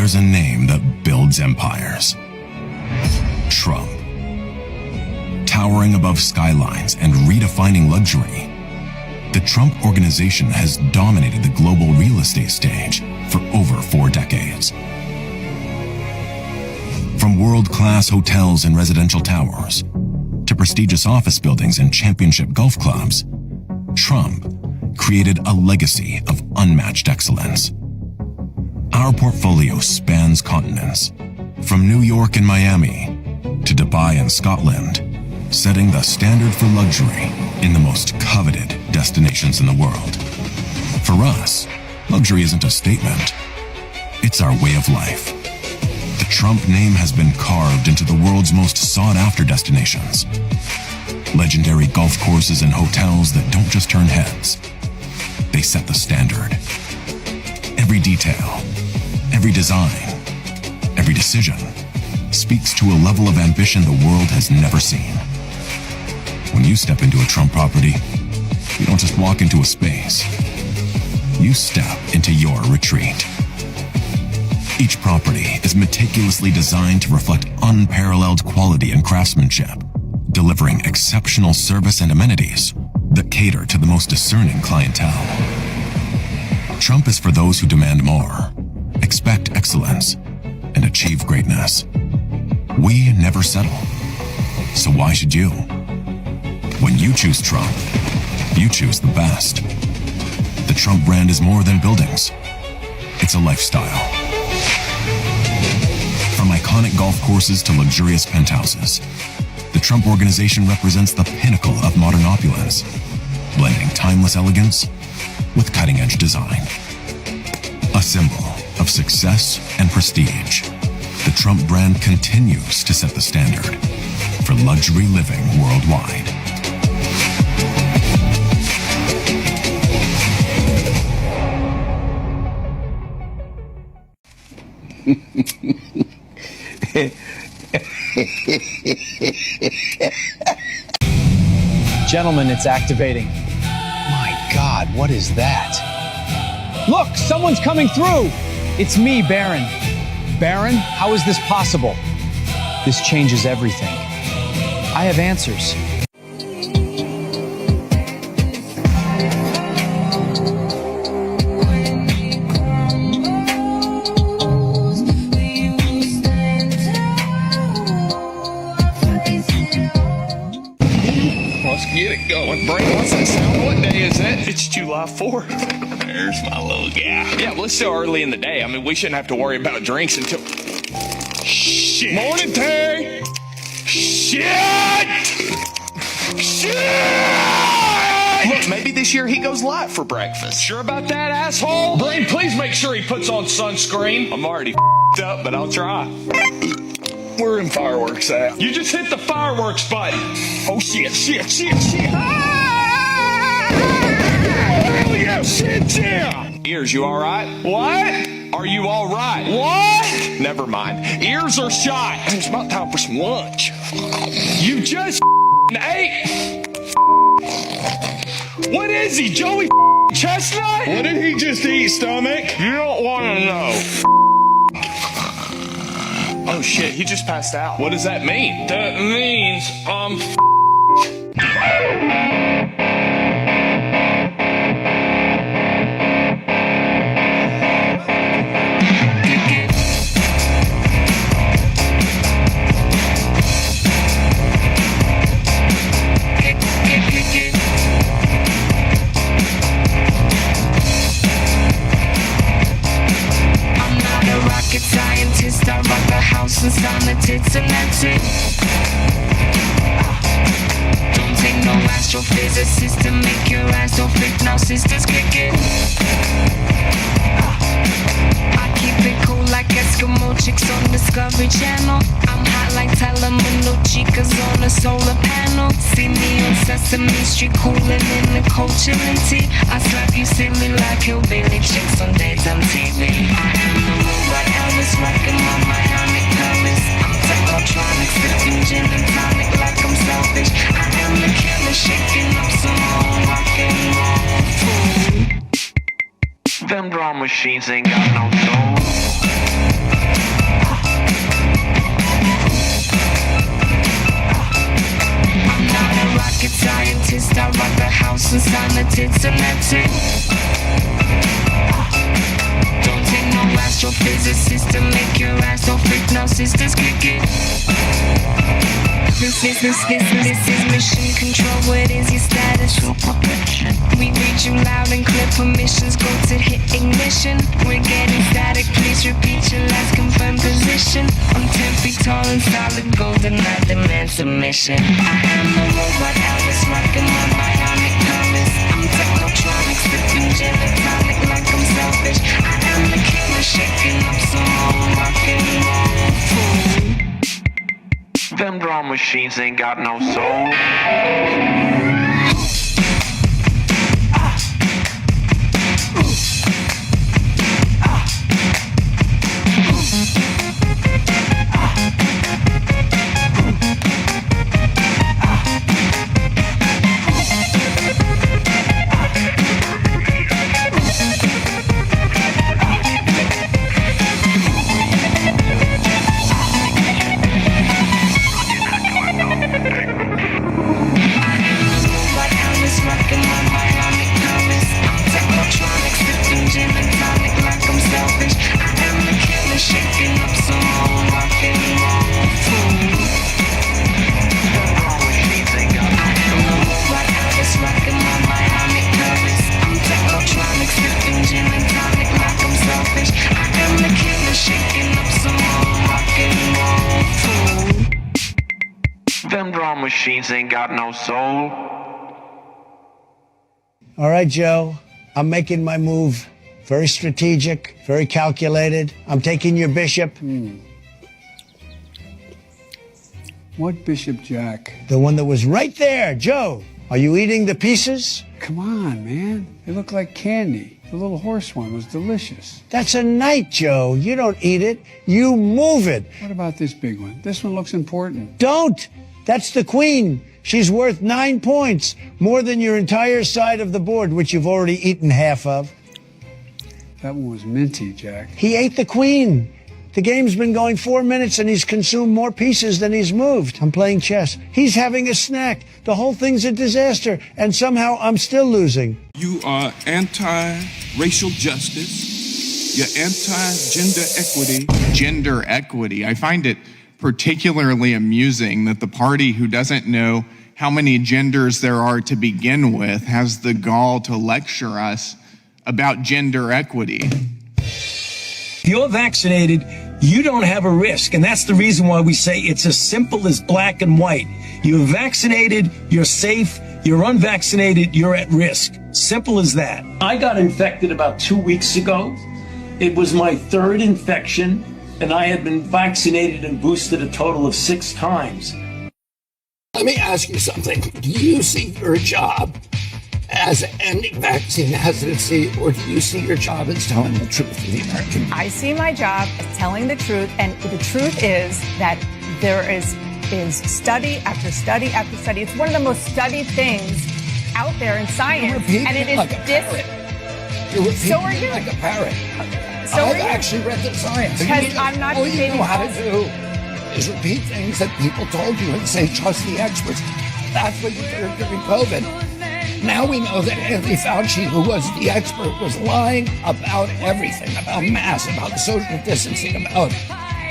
There's a name that builds empires. Trump. Towering above skylines and redefining luxury, the Trump Organization has dominated the global real estate stage for over 4 decades. From world-class hotels and residential towers to prestigious office buildings and championship golf clubs, Trump created a legacy of unmatched excellence. Our portfolio spans continents, from New York and Miami to Dubai and Scotland, setting the standard for luxury in the most coveted destinations in the world. For us, luxury isn't a statement, it's our way of life. The Trump name has been carved into the world's most sought-after destinations. Legendary golf courses and hotels that don't just turn heads, they set the standard. Every detail, every design, every decision speaks to a level of ambition the world has never seen. When you step into a Trump property, you don't just walk into a space. You step into your retreat. Each property is meticulously designed to reflect unparalleled quality and craftsmanship, delivering exceptional service and amenities that cater to the most discerning clientele. Trump is for those who demand more, expect excellence, and achieve greatness. We never settle. So why should you? When you choose Trump, you choose the best. The Trump brand is more than buildings. It's a lifestyle. From iconic golf courses to luxurious penthouses, the Trump Organization represents the pinnacle of modern opulence, blending timeless elegance with cutting-edge design. A symbol of success and prestige, the Trump brand continues to set the standard for luxury living worldwide. Gentlemen, it's activating. My God, what is that? Look, someone's coming through. It's me, Baron. Baron, how is this possible? This changes everything. I have answers. Let's get it going. Brain, what's that sound? What day is it? It's July 4th. There's my little guy. Yeah, well, it's still early in the day. I mean, we shouldn't have to worry about drinks until... Shit. Morning, Terry. Shit. Look, maybe this year he goes light for breakfast. Sure about that, asshole? Brain, please make sure he puts on sunscreen. I'm already up, but I'll try. Where in fireworks at? You just hit the fireworks button. Oh, shit. Oh, yeah, shit, yeah. Ears, you all right? What? Are you all right? What? Never mind. Ears are shot. It's about time for some lunch. You just ate. What is he, Joey Chestnut? What did he just eat, stomach? You don't want to know. Oh shit, he just passed out. What does that mean? That means, scientist, I rock the house and sign the tits and that's it. Don't take no astrophysicist to make your ass so fit. Now sisters kick it. I keep it cool like Eskimo chicks on Discovery Channel. I'm hot like Telemundo chicas on a solar panel. See me on Sesame Street cooling in the culture and tea. I slap you silly like hillbilly chicks on daytime TV. I am the robot Elvis rocking my Miami Paris. I'm technotronic, sipping gin and tonic like I'm selfish. I am the killer shaking up some more rock and roll food. Them drum machines ain't got no soul. scientist. I rock the house and sign the tits, and that's it. Don't take no astrophysicist to make your ass so freak. Now sisters kick it. This is mission control. What is your status? We read you loud and clear. Permissions go to hit ignition. We're getting static. Please repeat your last confirmed position. I'm 10 feet tall and solid gold, and I demand submission. I am the robot Alice, rocking my bionic promise. I'm technotronic, sipping gin and tonic like I'm selfish. I am the killer, shaking up some old rock and roll fool. Them drum machines ain't got no soul. Them drum machines ain't got no soul. All right, Joe, I'm making my move. Very strategic, very calculated. I'm taking your bishop. What Bishop Jack? The one that was right there. Joe, are you eating the pieces? Come on, man. They look like candy. The little horse one was delicious. That's a knight, Joe. You don't eat it. You move it. What about this big one? This one looks important. Don't. That's the queen. She's worth 9 points, more than your entire side of the board, which you've already eaten half of. That one was minty, Jack. He ate the queen. The game's been going 4 minutes and he's consumed more pieces than he's moved. I'm playing chess. He's having a snack. The whole thing's a disaster. And somehow I'm still losing. You are anti-racial justice. You're anti-gender equity. Gender equity. I find it particularly amusing that the party who doesn't know how many genders there are to begin with has the gall to lecture us about gender equity. If you're vaccinated, you don't have a risk. And that's the reason why we say it's as simple as black and white. You're vaccinated, you're safe. You're unvaccinated, you're at risk. Simple as that. I got infected about 2 weeks ago. It was my third infection, and I had been vaccinated and boosted a total of 6 times. Let me ask you something. Do you see your job as ending vaccine hesitancy, or do you see your job as telling the truth to the American people? I see my job as telling the truth, and the truth is that there is study after study after study. It's one of the most studied things out there in science, and it is like a parrot. You're repeating so are you. like a parrot. So I've are you. actually read the science. Because I'm not all you debating know how to false. do is repeat things that people told you and say, trust the experts. That's what you did during COVID. Now we know that Anthony Fauci, who was the expert, was lying about everything, about masks, about social distancing, about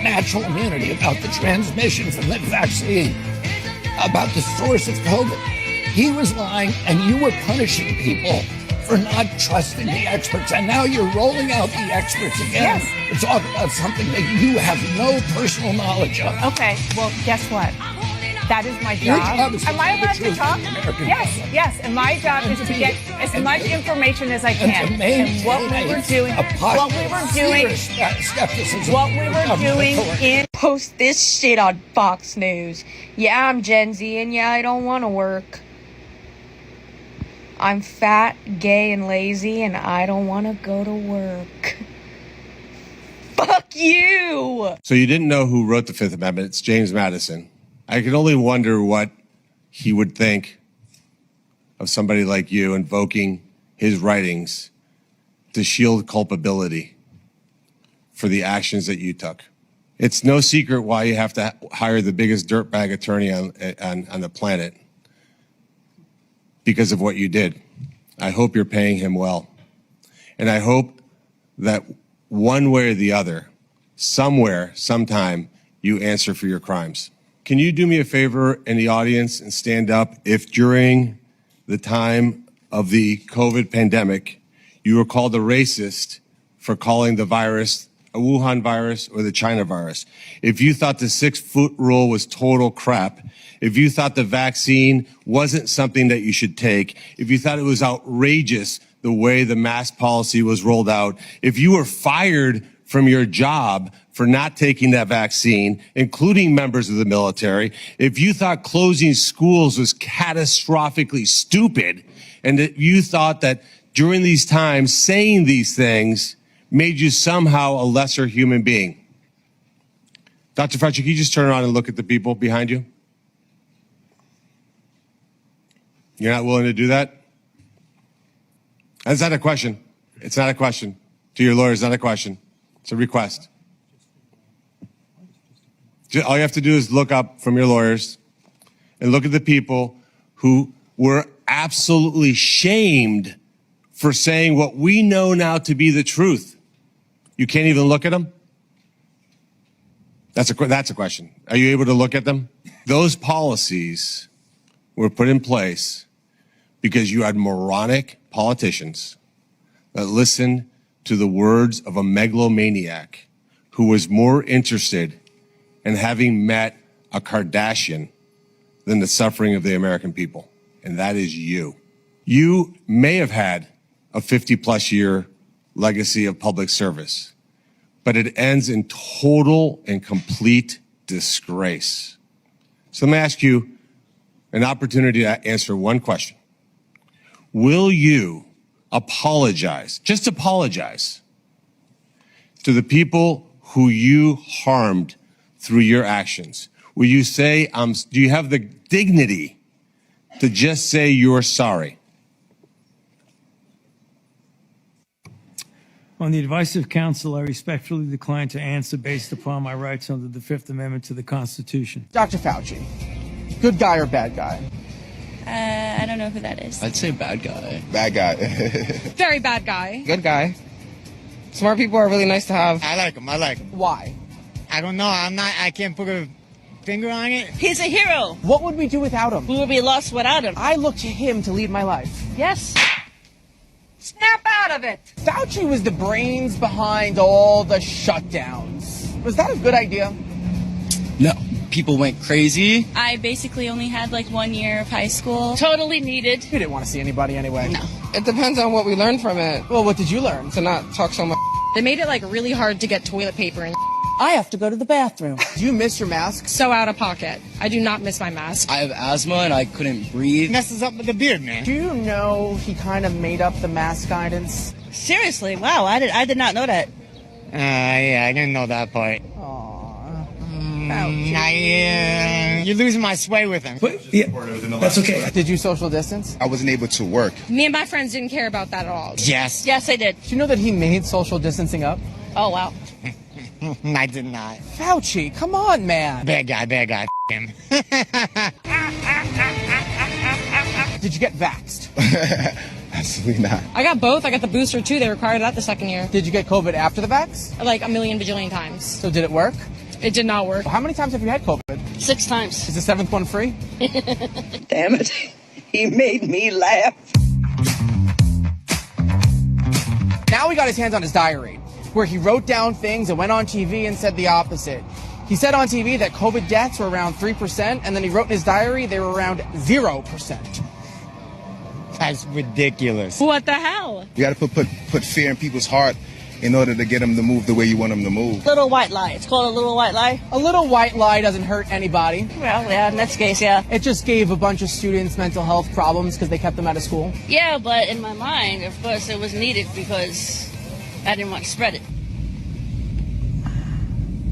natural immunity, about the transmission from the vaccine, about the source of COVID. He was lying, and you were punishing people for not trusting the experts. And now you're rolling out the experts again to talk about something that you have no personal knowledge of. Okay, well, guess what? That is my Your job. job is to Am I tell the allowed to truth talk? to the American Yes, public. yes. And my job is to get as much information as I can. And what we were doing, in post this shit on Fox News. Yeah, I'm Gen Z, and yeah, I don't want to work. I'm fat, gay, and lazy, and I don't want to go to work. Fuck you! So you didn't know who wrote the Fifth Amendment. It's James Madison. I can only wonder what he would think of somebody like you invoking his writings to shield culpability for the actions that you took. It's no secret why you have to hire the biggest dirtbag attorney on the planet because of what you did. I hope you're paying him well. And I hope that one way or the other, somewhere, sometime, you answer for your crimes. Can you do me a favor in the audience and stand up if during the time of the COVID pandemic, you were called a racist for calling the virus a Wuhan virus or the China virus? If you thought the 6-foot rule was total crap, if you thought the vaccine wasn't something that you should take, if you thought it was outrageous the way the mask policy was rolled out, if you were fired from your job for not taking that vaccine, including members of the military, if you thought closing schools was catastrophically stupid, and that you thought that during these times saying these things made you somehow a lesser human being. Dr. Fauci, can you just turn around and look at the people behind you? You're not willing to do that? That's not a question. It's not a question. To your lawyers, not a question. It's a request. All you have to do is look up from your lawyers and look at the people who were absolutely shamed for saying what we know now to be the truth. You can't even look at them? That's a question. Are you able to look at them? Those policies were put in place because you had moronic politicians that listened to the words of a megalomaniac who was more interested in having met a Kardashian than the suffering of the American people. And that is you. You may have had a 50-plus year legacy of public service, but it ends in total and complete disgrace. So let me ask you an opportunity to answer one question. Will you apologize, just apologize, to the people who you harmed through your actions? Will you say, do you have the dignity to just say you're sorry? On the advice of counsel, I respectfully decline to answer based upon my rights under the Fifth Amendment to the Constitution. Dr. Fauci, good guy or bad guy? I don't know who that is. I'd say bad guy. Bad guy. Very bad guy. Good guy. Smart people are really nice to have. I like him. Why? I don't know. I can't put a finger on it. He's a hero. What would we do without him? We would be lost without him. I look to him to lead my life. Yes. Snap out of it. Fauci was the brains behind all the shutdowns. Was that a good idea? No. People went crazy. I basically only had like 1 year of high school. Totally needed. You didn't want to see anybody anyway. No. It depends on what we learned from it. Well, what did you learn? To not talk so much. They made it like really hard to get toilet paper and I have to go to the bathroom. Do you miss your mask? so out of pocket. I do not miss my mask. I have asthma and I couldn't breathe. Messes up with the beard, man. Do you know he kind of made up the mask guidance? Seriously, wow, I did not know that. Yeah, I didn't know that part. You're losing my sway with him. Yeah, that's okay. Did you social distance? I wasn't able to work. Me and my friends didn't care about that at all. Yes. Yes, I did. Do you know that he made social distancing up? Oh, wow. I did not. Fauci, come on, man. Bad guy. Him. Did you get vaxxed? Absolutely not. I got both. I got the booster too. They required that the second year. Did you get COVID after the vax? Like a million bajillion times. So did it work? It did not work. How many times have you had COVID? 6 times. Is the 7th one free? Damn it. He made me laugh. Now he got his hands on his diary, where he wrote down things and went on TV and said the opposite. He said on TV that COVID deaths were around 3%, and then he wrote in his diary they were around 0%. That's ridiculous. What the hell? You got to put fear in people's heart in order to get them to move the way you want them to move. Little white lie. It's called a little white lie. A little white lie doesn't hurt anybody. Well, yeah, in this case, yeah. It just gave a bunch of students mental health problems because they kept them out of school. Yeah, but in my mind, of course, it was needed because I didn't want to spread it.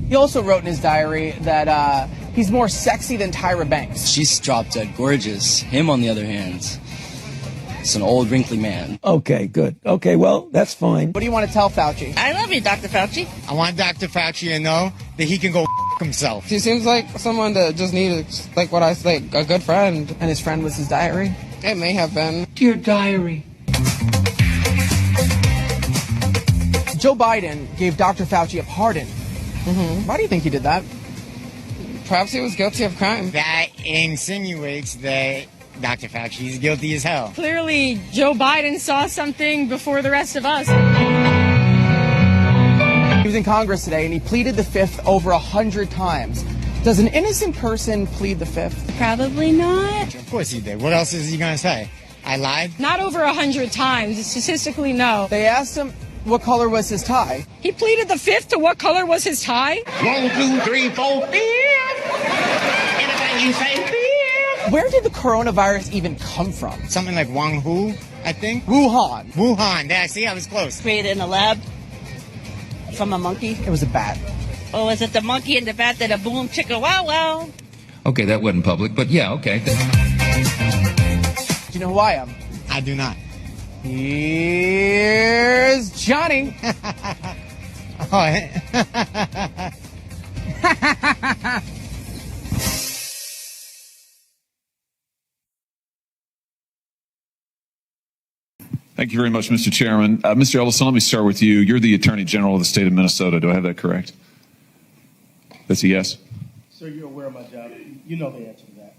He also wrote in his diary that he's more sexy than Tyra Banks. She's drop dead gorgeous. Him, on the other hand, it's an old wrinkly man. Okay, good. Okay, well, that's fine. What do you want to tell Fauci? I love you, Dr. Fauci. I want Dr. Fauci to know that he can go himself. He seems like someone that just needed, like what I say, a good friend. And his friend was his diary? It may have been. Dear diary. Joe Biden gave Dr. Fauci a pardon. Why do you think he did that? Perhaps he was guilty of crime. That insinuates that Dr. Fauci is guilty as hell. Clearly, Joe Biden saw something before the rest of us. He was in Congress today and he pleaded the fifth over 100 times. Does an innocent person plead the fifth? Probably not. Of course he did. What else is he going to say? I lied? Not over 100 times. Statistically, no. They asked him what color was his tie. He pleaded the fifth to what color was his tie? 1, 2, 3, 4, 5. Anything you say, 5. Where did the coronavirus even come from? Something like Wuhan, I think. Wuhan. Wuhan. Yeah, see, I was close. Created in a lab from a monkey. It was a bat. Oh, is it the monkey and the bat that a boom chicka wow wow? Okay, that wasn't public, but yeah, okay. Do you know who I am? I do not. Here's Johnny. Thank you very much, Mr. Chairman. Mr. Ellison, let me start with you. You're the Attorney General of the state of Minnesota. Do I have that correct? That's a yes? Sir, you're aware of my job. You know the answer to that.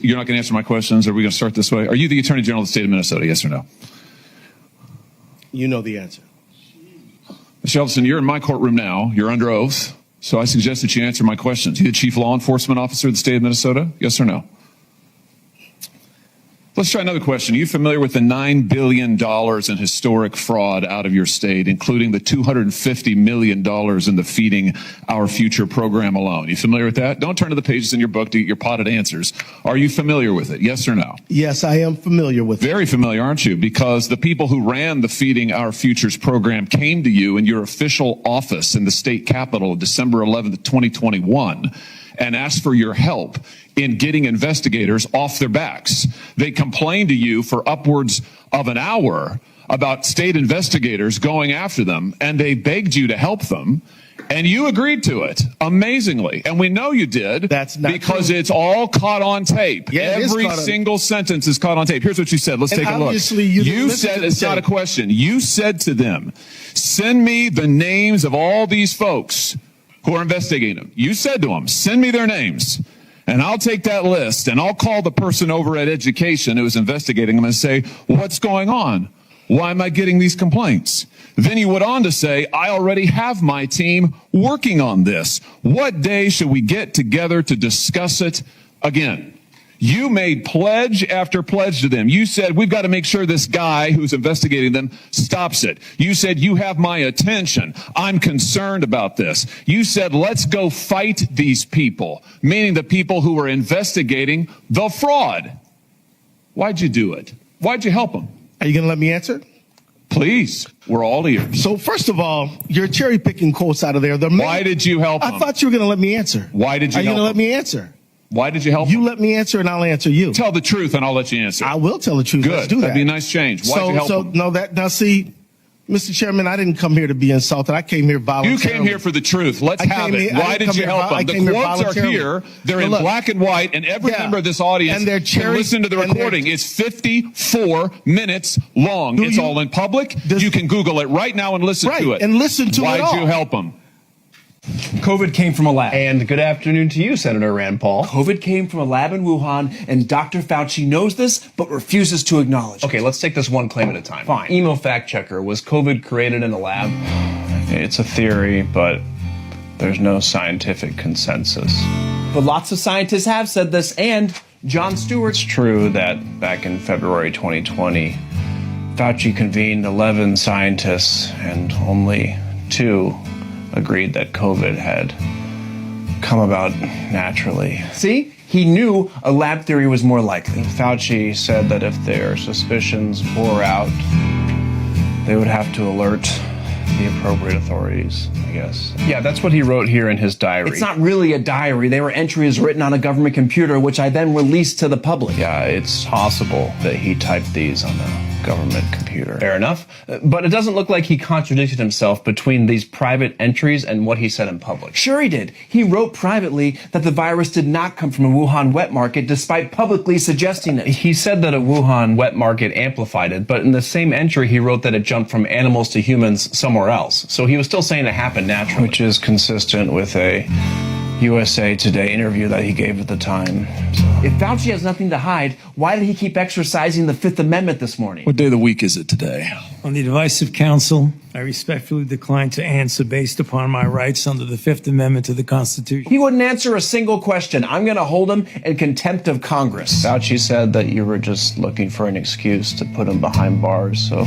You're not going to answer my questions? Are we going to start this way? Are you the Attorney General of the state of Minnesota, yes or no? You know the answer. Mr. Ellison, you're in my courtroom now. You're under oath. So I suggest that you answer my questions. You the Chief Law Enforcement Officer of the state of Minnesota, yes or no? Let's try another question. Are you familiar with the $9 billion in historic fraud out of your state, including the $250 million in the Feeding Our Future program alone? You familiar with that? Don't turn to the pages in your book to get your potted answers. Are you familiar with it? Yes or no? Yes, I am familiar with it. Very familiar, aren't you? Because the people who ran the Feeding Our Futures program came to you in your official office in the state capitol December 11th, 2021, and asked for your help in getting investigators off their backs. They complained to you for upwards of an hour about state investigators going after them, and they begged you to help them, and you agreed to it, amazingly. And we know you did. That's not because true. It's all caught on tape. Yeah, every single sentence is caught on tape. Here's what you said. Let's take a look. You said, it's not a question. You said to them, send me the names of all these folks who are investigating them. You said to them, send me their names. And I'll take that list and I'll call the person over at Education who is investigating them and say, what's going on? Why am I getting these complaints? Then he went on to say, I already have my team working on this. What day should we get together to discuss it again? You made pledge after pledge to them. You said, we've got to make sure this guy who's investigating them stops it. You said, you have my attention. I'm concerned about this. You said, let's go fight these people, meaning the people who were investigating the fraud. Why'd you do it? Why'd you help them? Are you going to let me answer? Please, we're all ears. So first of all, you're cherry picking quotes out of there. Why did you help them? I thought you were going to let me answer. Why did you help? Are you going to let me answer? Why did you help You them? let me answer and I'll answer you. Tell the truth and I'll let you answer. I will tell the truth. Good. Let's do that. That'd be a nice change. Why'd you help them? Now see, Mr. Chairman, I didn't come here to be insulted. I came here voluntarily. You came here for the truth. Let's have it. Why did you help them? The quotes are here. They're in black and white, and every member of this audience can listen to the recording. It's 54 minutes long. It's all in public. You can Google it right now and listen to it. And listen to it all. Why'd you help them? COVID came from a lab. And good afternoon to you, Senator Rand Paul. COVID came from a lab in Wuhan, and Dr. Fauci knows this, but refuses to acknowledge it. Okay, let's take this one claim at a time. Fine. Emo fact checker, was COVID created in a lab? It's a theory, but there's no scientific consensus. But lots of scientists have said this, and Jon Stewart's true that back in February 2020, Fauci convened 11 scientists, and only 2 agreed that COVID had come about naturally. See? He knew a lab theory was more likely. Fauci said that if their suspicions bore out, they would have to alert the appropriate authorities, I guess. Yeah, that's what he wrote here in his diary. It's not really a diary. They were entries written on a government computer, which I then released to the public. Yeah, it's possible that he typed these on a government computer. Fair enough. But it doesn't look like he contradicted himself between these private entries and what he said in public. Sure he did. He wrote privately that the virus did not come from a Wuhan wet market despite publicly suggesting it. He said that a Wuhan wet market amplified it, but in the same entry he wrote that it jumped from animals to humans somewhere else. So he was still saying it happened naturally. Which is consistent with a USA Today interview that he gave at the time. So. If Fauci has nothing to hide, why did he keep exercising the Fifth Amendment this morning? What day of the week is it today? On the advice of counsel, I respectfully decline to answer based upon my rights under the Fifth Amendment to the Constitution. He wouldn't answer a single question. I'm going to hold him in contempt of Congress. Fauci said that you were just looking for an excuse to put him behind bars, so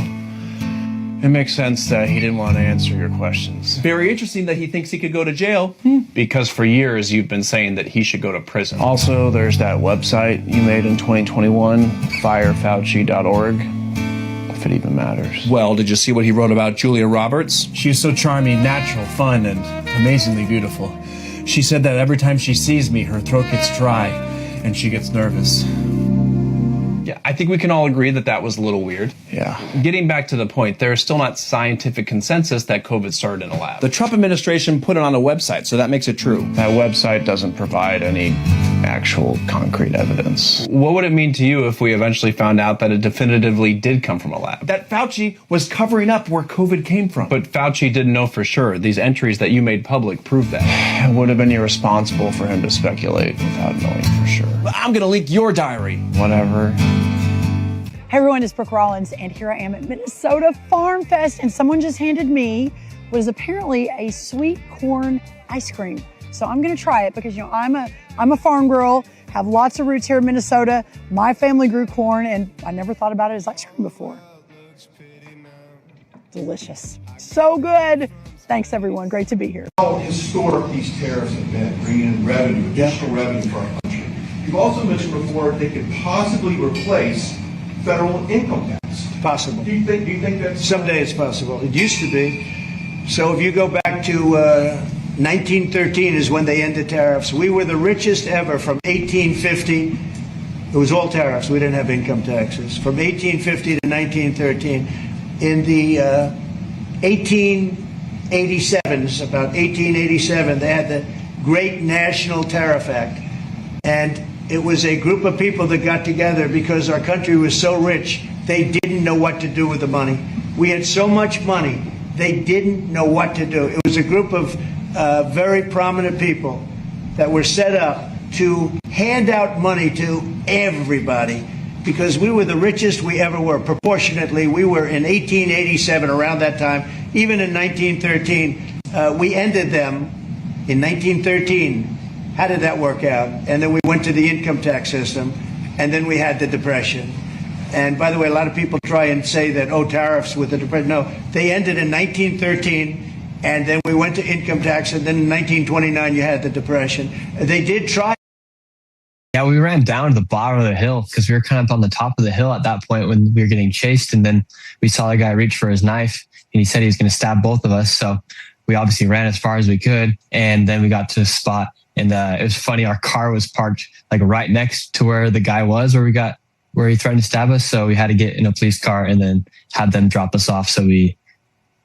it makes sense that he didn't want to answer your questions. Very interesting that he thinks he could go to jail, because for years you've been saying that he should go to prison. Also, there's that website you made in 2021, firefauci.org. If it even matters. Well, did you see what he wrote about Julia Roberts? She's so charming, natural, fun, and amazingly beautiful. She said that every time she sees me, her throat gets dry and she gets nervous. Yeah, I think we can all agree that that was a little weird. Yeah. Getting back to the point, there is still not scientific consensus that COVID started in a lab. The Trump administration put it on a website, so that makes it true. That website doesn't provide any actual concrete evidence. What would it mean to you if we eventually found out that it definitively did come from a lab? That Fauci was covering up where COVID came from. But Fauci didn't know for sure. These entries that you made public prove that. It would have been irresponsible for him to speculate without knowing for sure. I'm gonna leak your diary. Whatever. Hey everyone, it's Brooke Rollins, and here I am at Minnesota Farm Fest, and someone just handed me what is apparently a sweet corn ice cream. So I'm gonna try it because, you know, I'm a farm girl, have lots of roots here in Minnesota. My family grew corn, and I never thought about it as ice cream before. Delicious, so good. Thanks everyone, great to be here. How historic these tariffs have been, bringing in revenue, additional revenue for our country. You've also mentioned before they could possibly replace federal income tax. Possible. Do you think that's someday it's possible? It used to be. So if you go back to 1913 is when they ended tariffs. We were the richest ever from 1850. It was all tariffs. We didn't have income taxes. From 1850 to 1913. In the 1887s, about 1887, they had the Great National Tariff Act. And it was a group of people that got together because our country was so rich, they didn't know what to do with the money. We had so much money, they didn't know what to do. It was a group of very prominent people that were set up to hand out money to everybody because we were the richest we ever were. Proportionately, we were in 1887, around that time. Even in 1913, we ended them in 1913. How did that work out? And then we went to the income tax system, and then we had the Depression. And by the way, a lot of people try and say that, oh, tariffs with the Depression. No, they ended in 1913, and then we went to income tax, and then in 1929 you had the Depression. They did try. Yeah, we ran down to the bottom of the hill because we were kind of on the top of the hill at that point when we were getting chased, and then we saw the guy reach for his knife, and he said he was going to stab both of us. So we obviously ran as far as we could, and then we got to a spot. And it was funny, our car was parked like right next to where the guy was, where he threatened to stab us. So we had to get in a police car and then have them drop us off so we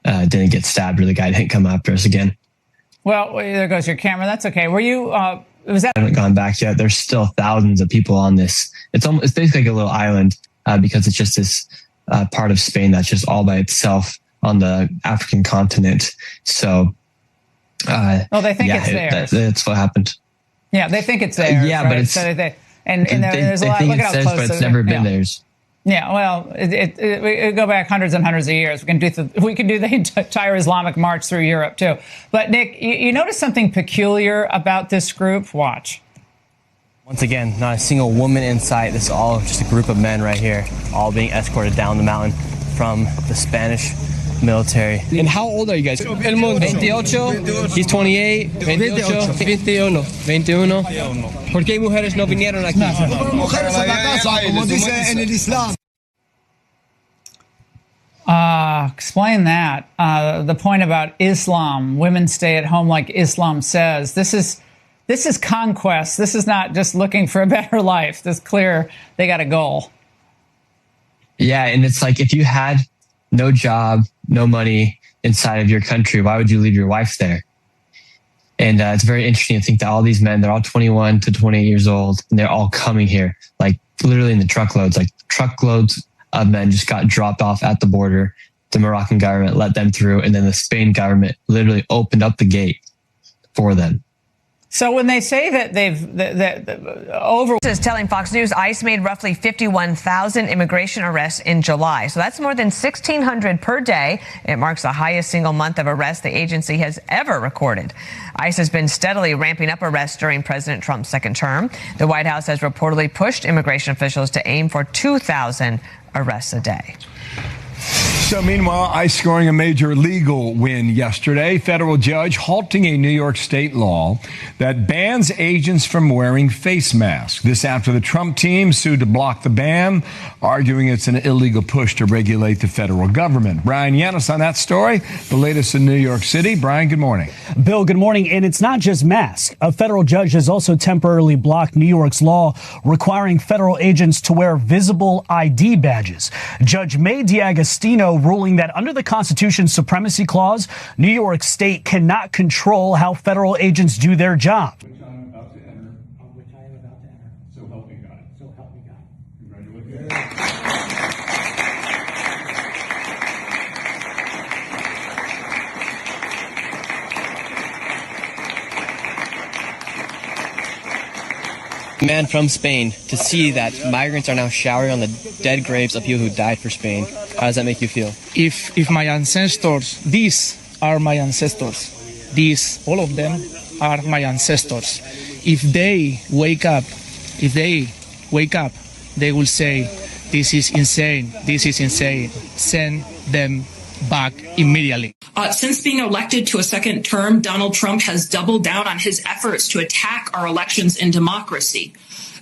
didn't get stabbed or the guy didn't come after us again. Well, there goes your camera. That's okay. Were you, was that? I haven't gone back yet. There's still thousands of people on this. It's basically like a little island because it's just this part of Spain that's just all by itself on the African continent. So, they think it's theirs. That's what happened. Yeah, they think it's theirs. Yeah, right? but it's so there's a lot. Look at how close. But it's never been theirs. Yeah, well, we go back hundreds and hundreds of years. We can do the entire Islamic march through Europe too. But Nick, you notice something peculiar about this group? Watch. Once again, not a single woman in sight. This is all just a group of men right here, all being escorted down the mountain from the Spanish military. And how old are you guys? 28. He's 28. 21. ¿Por qué mujeres no vinieron aquí? Mujeres a la casa, como dice en el Islam. Explain that. The point about Islam, women stay at home like Islam says. This is conquest. This is not just looking for a better life. This is clear they got a goal. Yeah, and it's like if you had no job, no money inside of your country, why would you leave your wife there? And it's very interesting to think that all these men, they're all 21 to 28 years old, and they're all coming here, like literally in the truckloads. Like truckloads of men just got dropped off at the border. The Moroccan government let them through, and then the Spain government literally opened up the gate for them. So when they say that is telling Fox News ICE made roughly 51,000 immigration arrests in July. So that's more than 1,600 per day. It marks the highest single month of arrests the agency has ever recorded. ICE has been steadily ramping up arrests during President Trump's second term. The White House has reportedly pushed immigration officials to aim for 2,000 arrests a day. So meanwhile, ICE scoring a major legal win yesterday. Federal judge halting a New York state law that bans agents from wearing face masks. This after the Trump team sued to block the ban, arguing it's an illegal push to regulate the federal government. Brian Yanis on that story. The latest in New York City. Brian, good morning. Bill, good morning. And it's not just masks. A federal judge has also temporarily blocked New York's law requiring federal agents to wear visible ID badges. Judge May D'Agostino ruling that under the Constitution's Supremacy Clause, New York State cannot control how federal agents do their job. Man from Spain, to see that migrants are now showering on the dead graves of people who died for Spain. How does that make you feel? If my ancestors, these are my ancestors. These, all of them, are my ancestors. If they wake up, they will say, this is insane, this is insane. Send them back immediately. Since being elected to a second term, Donald Trump has doubled down on his efforts to attack our elections and democracy.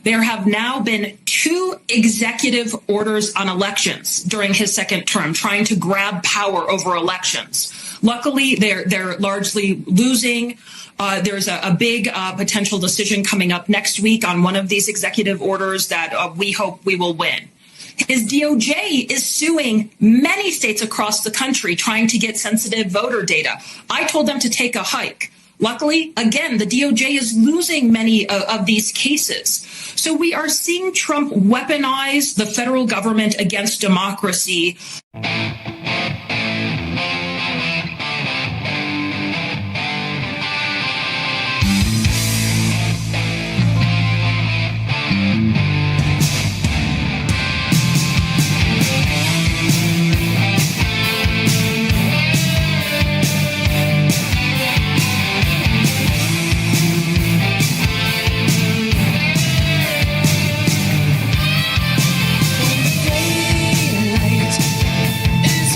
There have now been 2 executive orders on elections during his second term, trying to grab power over elections. Luckily, they're largely losing. There's a big potential decision coming up next week on one of these executive orders that we hope we will win. His DOJ is suing many states across the country trying to get sensitive voter data. I told them to take a hike. Luckily, again, the DOJ is losing many of these cases. So we are seeing Trump weaponize the federal government against democracy. Is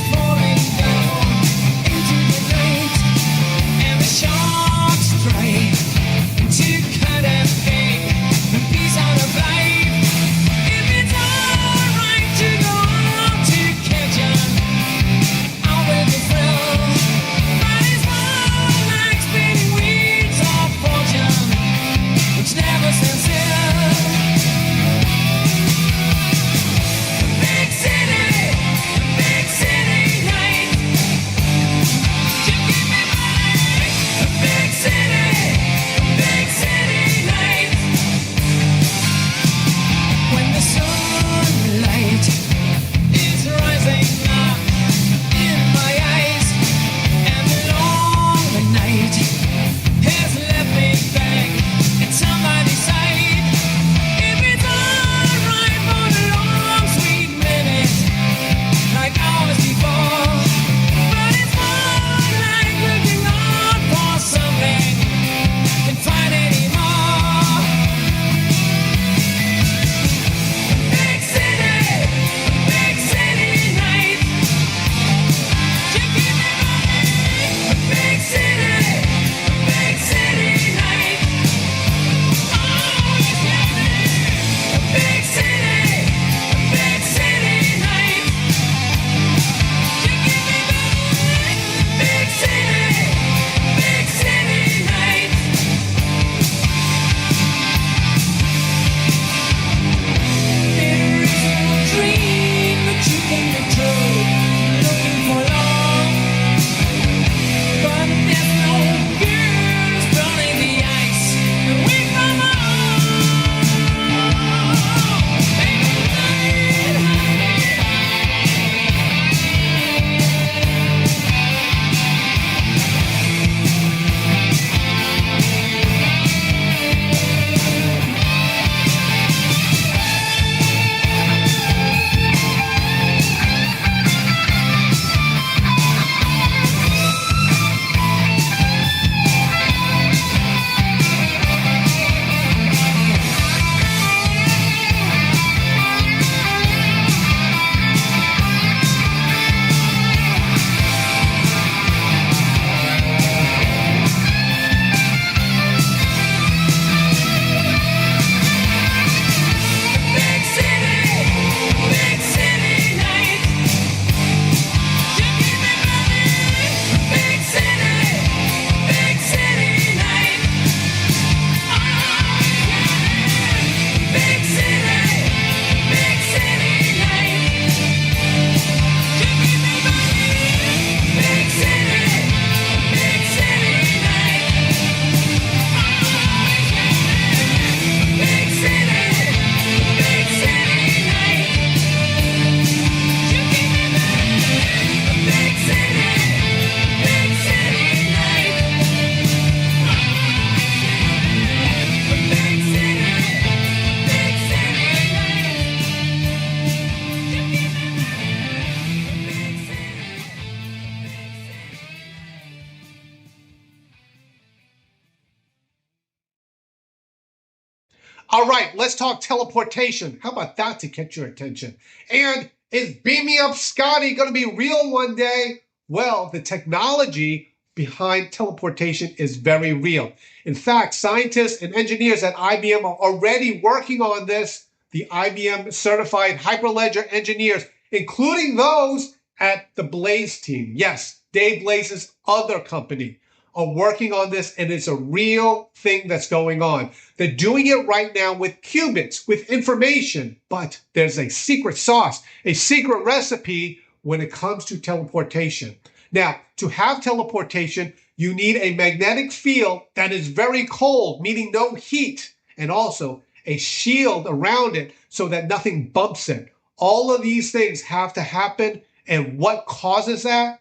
All right, let's talk teleportation. How about that to catch your attention? And is Beam Me Up Scotty going to be real one day? Well, the technology behind teleportation is very real. In fact, scientists and engineers at IBM are already working on this. The IBM certified Hyperledger engineers, including those at the Blaze team. Yes, Dave Blaze's other company are working on this, and it's a real thing that's going on. They're doing it right now with qubits, with information, but there's a secret sauce, a secret recipe when it comes to teleportation. Now, to have teleportation, you need a magnetic field that is very cold, meaning no heat, and also a shield around it so that nothing bumps it. All of these things have to happen, and what causes that?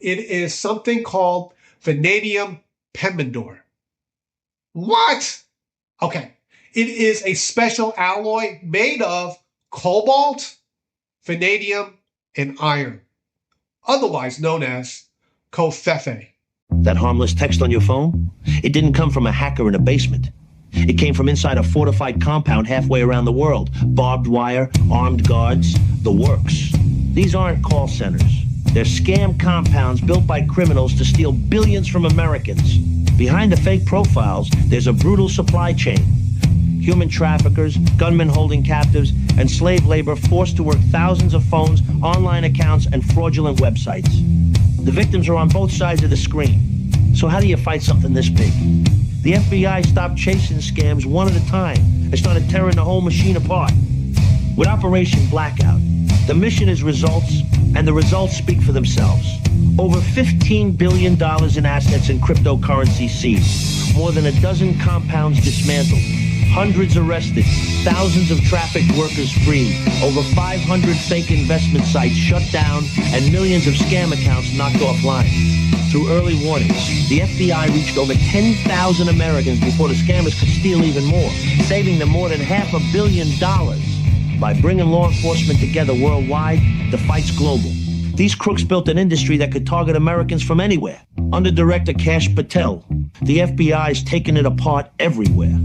It is something called vanadium pemmidoir. What? Okay. It is a special alloy made of cobalt, vanadium, and iron, otherwise known as covfefe. That harmless text on your phone? It didn't come from a hacker in a basement. It came from inside a fortified compound halfway around the world. Barbed wire, armed guards, the works. These aren't call centers. They're scam compounds built by criminals to steal billions from Americans. Behind the fake profiles, there's a brutal supply chain. Human traffickers, gunmen holding captives, and slave labor forced to work thousands of phones, online accounts, and fraudulent websites. The victims are on both sides of the screen. So how do you fight something this big? The FBI stopped chasing scams one at a time and started tearing the whole machine apart. With Operation Blackout, the mission is results, and the results speak for themselves. Over $15 billion in assets and cryptocurrency seized, more than a dozen compounds dismantled, hundreds arrested, thousands of trafficked workers freed, over 500 fake investment sites shut down, and millions of scam accounts knocked offline. Through early warnings, the FBI reached over 10,000 Americans before the scammers could steal even more, saving them more than $500 million. By bringing law enforcement together worldwide, the fight's global. These crooks built an industry that could target Americans from anywhere. Under Director Kash Patel, the FBI's taking it apart everywhere.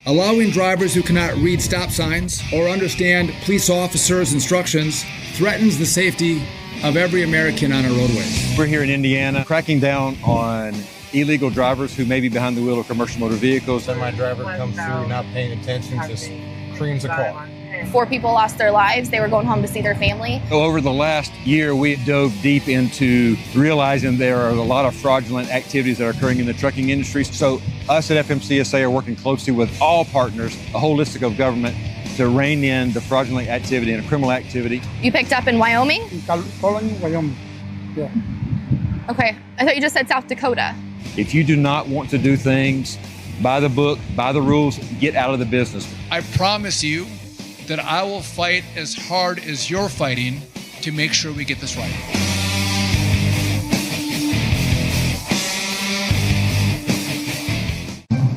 Allowing drivers who cannot read stop signs or understand police officers' instructions threatens the safety of every American on our roadways. We're here in Indiana cracking down on illegal drivers who may be behind the wheel of commercial motor vehicles. Semi-driver comes through not paying attention, just creams a car. 4 people lost their lives. They were going home to see their family. Over the last year, we dove deep into realizing there are a lot of fraudulent activities that are occurring in the trucking industry. So us at FMCSA are working closely with all partners, a holistic of government, to rein in the fraudulent activity and criminal activity. You picked up in Wyoming? Wyoming, yeah. Okay, I thought you just said South Dakota. If you do not want to do things by the book, by the rules, get out of the business. I promise you that I will fight as hard as you're fighting to make sure we get this right.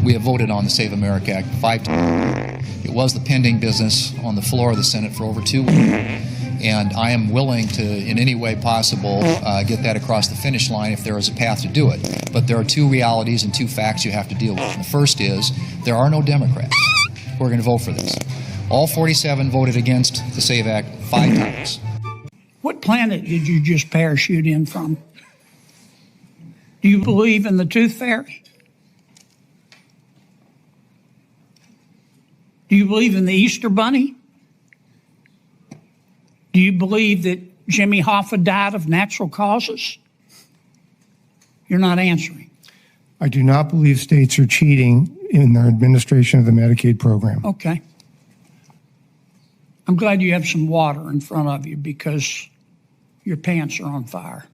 We have voted on the Save America Act 5 times. It was the pending business on the floor of the Senate for over 2 weeks. And I am willing to, in any way possible, get that across the finish line if there is a path to do it. But there are 2 realities and 2 facts you have to deal with. The first is there are no Democrats who are going to vote for this. All 47 voted against the SAVE Act 5 times. What planet did you just parachute in from? Do you believe in the Tooth Fairy? Do you believe in the Easter Bunny? Do you believe that Jimmy Hoffa died of natural causes? You're not answering. I do not believe states are cheating in their administration of the Medicaid program. Okay. I'm glad you have some water in front of you because your pants are on fire.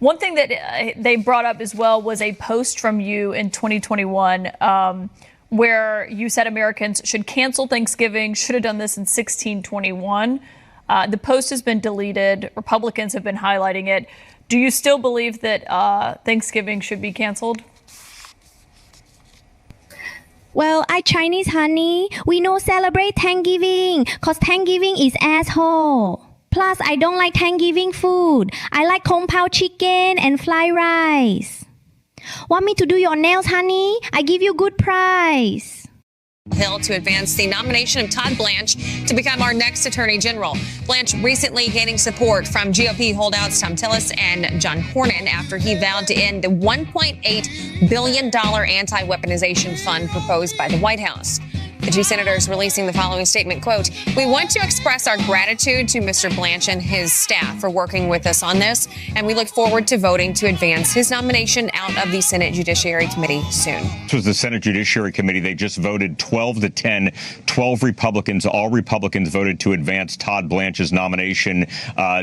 One thing that they brought up as well was a post from you in 2021 where you said Americans should cancel Thanksgiving, should have done this in 1621. The post has been deleted. Republicans have been highlighting it. Do you still believe that Thanksgiving should be canceled? Well, I Chinese, honey. We no celebrate Thanksgiving because Thanksgiving is asshole. Plus, I don't like Thanksgiving food. I like kung pao chicken and fried rice. Want me to do your nails, honey? I give you good price. Hill to advance the nomination of Todd Blanche to become our next Attorney General. Blanche recently gaining support from GOP holdouts Thom Tillis and John Cornyn after he vowed to end the $1.8 billion anti-weaponization fund proposed by the White House. The two senators releasing the following statement, quote, "We want to express our gratitude to Mr. Blanche and his staff for working with us on this, and we look forward to voting to advance his nomination out of the Senate Judiciary Committee soon." This was the Senate Judiciary Committee. They just voted 12-10. 12 Republicans, all Republicans voted to advance Todd Blanche's nomination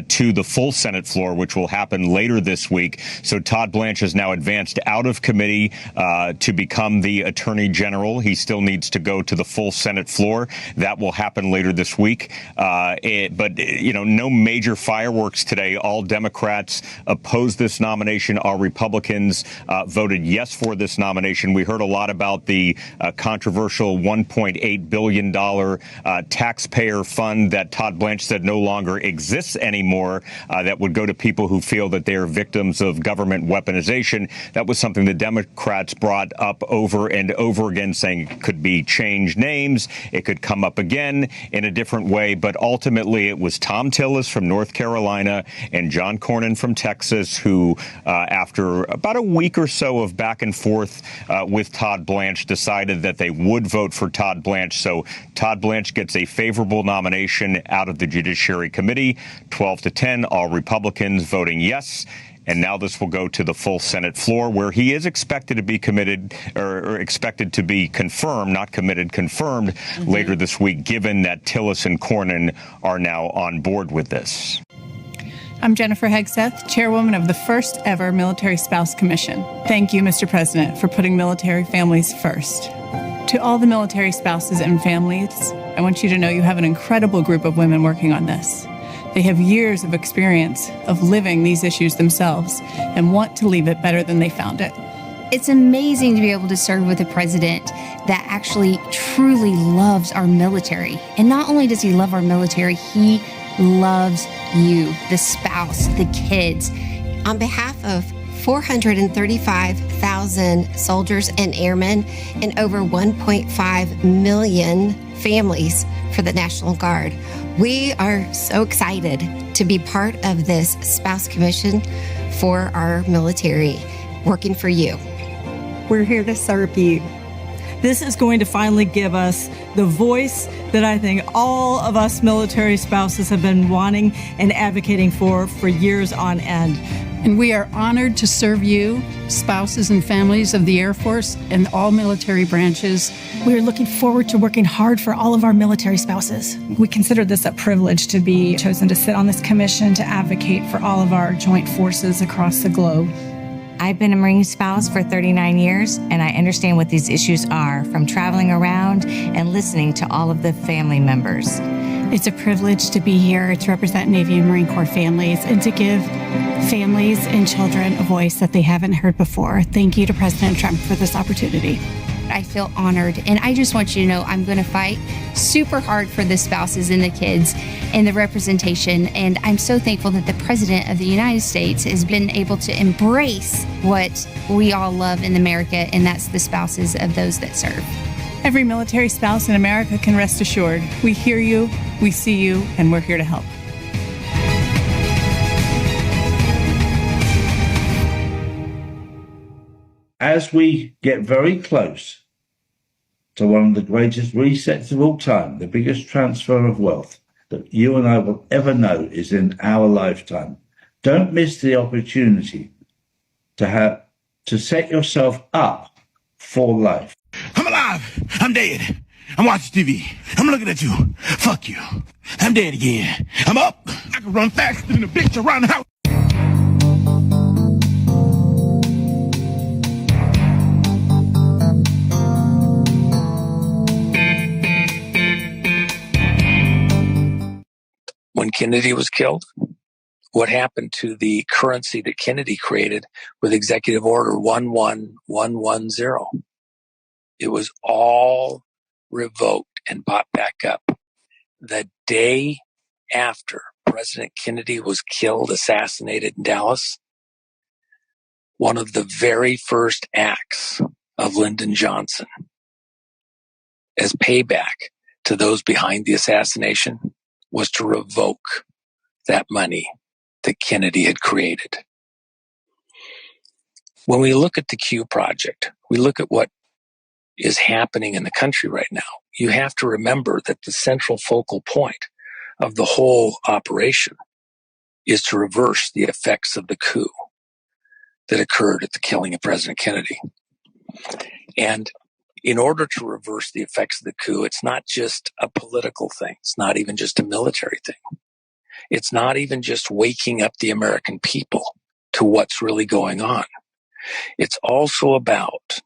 to the full Senate floor, which will happen later this week. So Todd Blanche has now advanced out of committee to become the Attorney General. He still needs to go to the full Senate floor. That will happen later this week. But no major fireworks today. All Democrats oppose this nomination. All Republicans voted yes for this nomination. We heard a lot about the controversial $1.8 billion taxpayer fund that Todd Blanche said no longer exists anymore, that would go to people who feel that they are victims of government weaponization. That was something the Democrats brought up over and over again, saying it could be changed names. It could come up again in a different way. But ultimately, it was Thom Tillis from North Carolina and John Cornyn from Texas who, after about a week or so of back and forth with Todd Blanche, decided that they would vote for Todd Blanche. So Todd Blanche gets a favorable nomination out of the Judiciary Committee, 12-10, all Republicans voting yes. And now this will go to the full Senate floor, where he is expected to be committed or expected to be confirmed, not committed, confirmed later this week, given that Tillis and Cornyn are now on board with this. I'm Jennifer Hegseth, chairwoman of the first ever Military Spouse Commission. Thank you, Mr. President, for putting military families first. To all the military spouses and families, I want you to know you have an incredible group of women working on this. They have years of experience of living these issues themselves and want to leave it better than they found it. It's amazing to be able to serve with a president that actually truly loves our military. And not only does he love our military, he loves you, the spouse, the kids. On behalf of 435,000 soldiers and airmen and over 1.5 million families for the National Guard, we are so excited to be part of this Spouse Commission for our military, working for you. We're here to serve you. This is going to finally give us the voice that I think all of us military spouses have been wanting and advocating for years on end. And we are honored to serve you, spouses and families of the Air Force and all military branches. We are looking forward to working hard for all of our military spouses. We consider this a privilege to be chosen to sit on this commission to advocate for all of our joint forces across the globe. I've been a Marine spouse for 39 years, and I understand what these issues are from traveling around and listening to all of the family members. It's a privilege to be here to represent Navy and Marine Corps families and to give families and children a voice that they haven't heard before. Thank you to President Trump for this opportunity. I feel honored, and I just want you to know I'm going to fight super hard for the spouses and the kids and the representation, and I'm so thankful that the President of the United States has been able to embrace what we all love in America, and that's the spouses of those that serve. Every military spouse in America can rest assured. We hear you, we see you, and we're here to help. As we get very close to one of the greatest resets of all time, the biggest transfer of wealth that you and I will ever know is in our lifetime. Don't miss the opportunity to set yourself up for life. I'm alive. I'm dead. I'm watching TV. I'm looking at you. Fuck you. I'm dead again. I'm up. I can run faster than a bitch around the house. When when Kennedy was killed? What happened to the currency that Kennedy created with Executive Order 11110? It was all revoked and bought back up. The day after President Kennedy was killed, assassinated in Dallas, one of the very first acts of Lyndon Johnson as payback to those behind the assassination was to revoke that money that Kennedy had created. When we look at the Q project, we look at what is happening in the country right now. You have to remember that the central focal point of the whole operation is to reverse the effects of the coup that occurred at the killing of President Kennedy. And in order to reverse the effects of the coup, it's not just a political thing. It's not even just a military thing. It's not even just waking up the American people to what's really going on. It's also about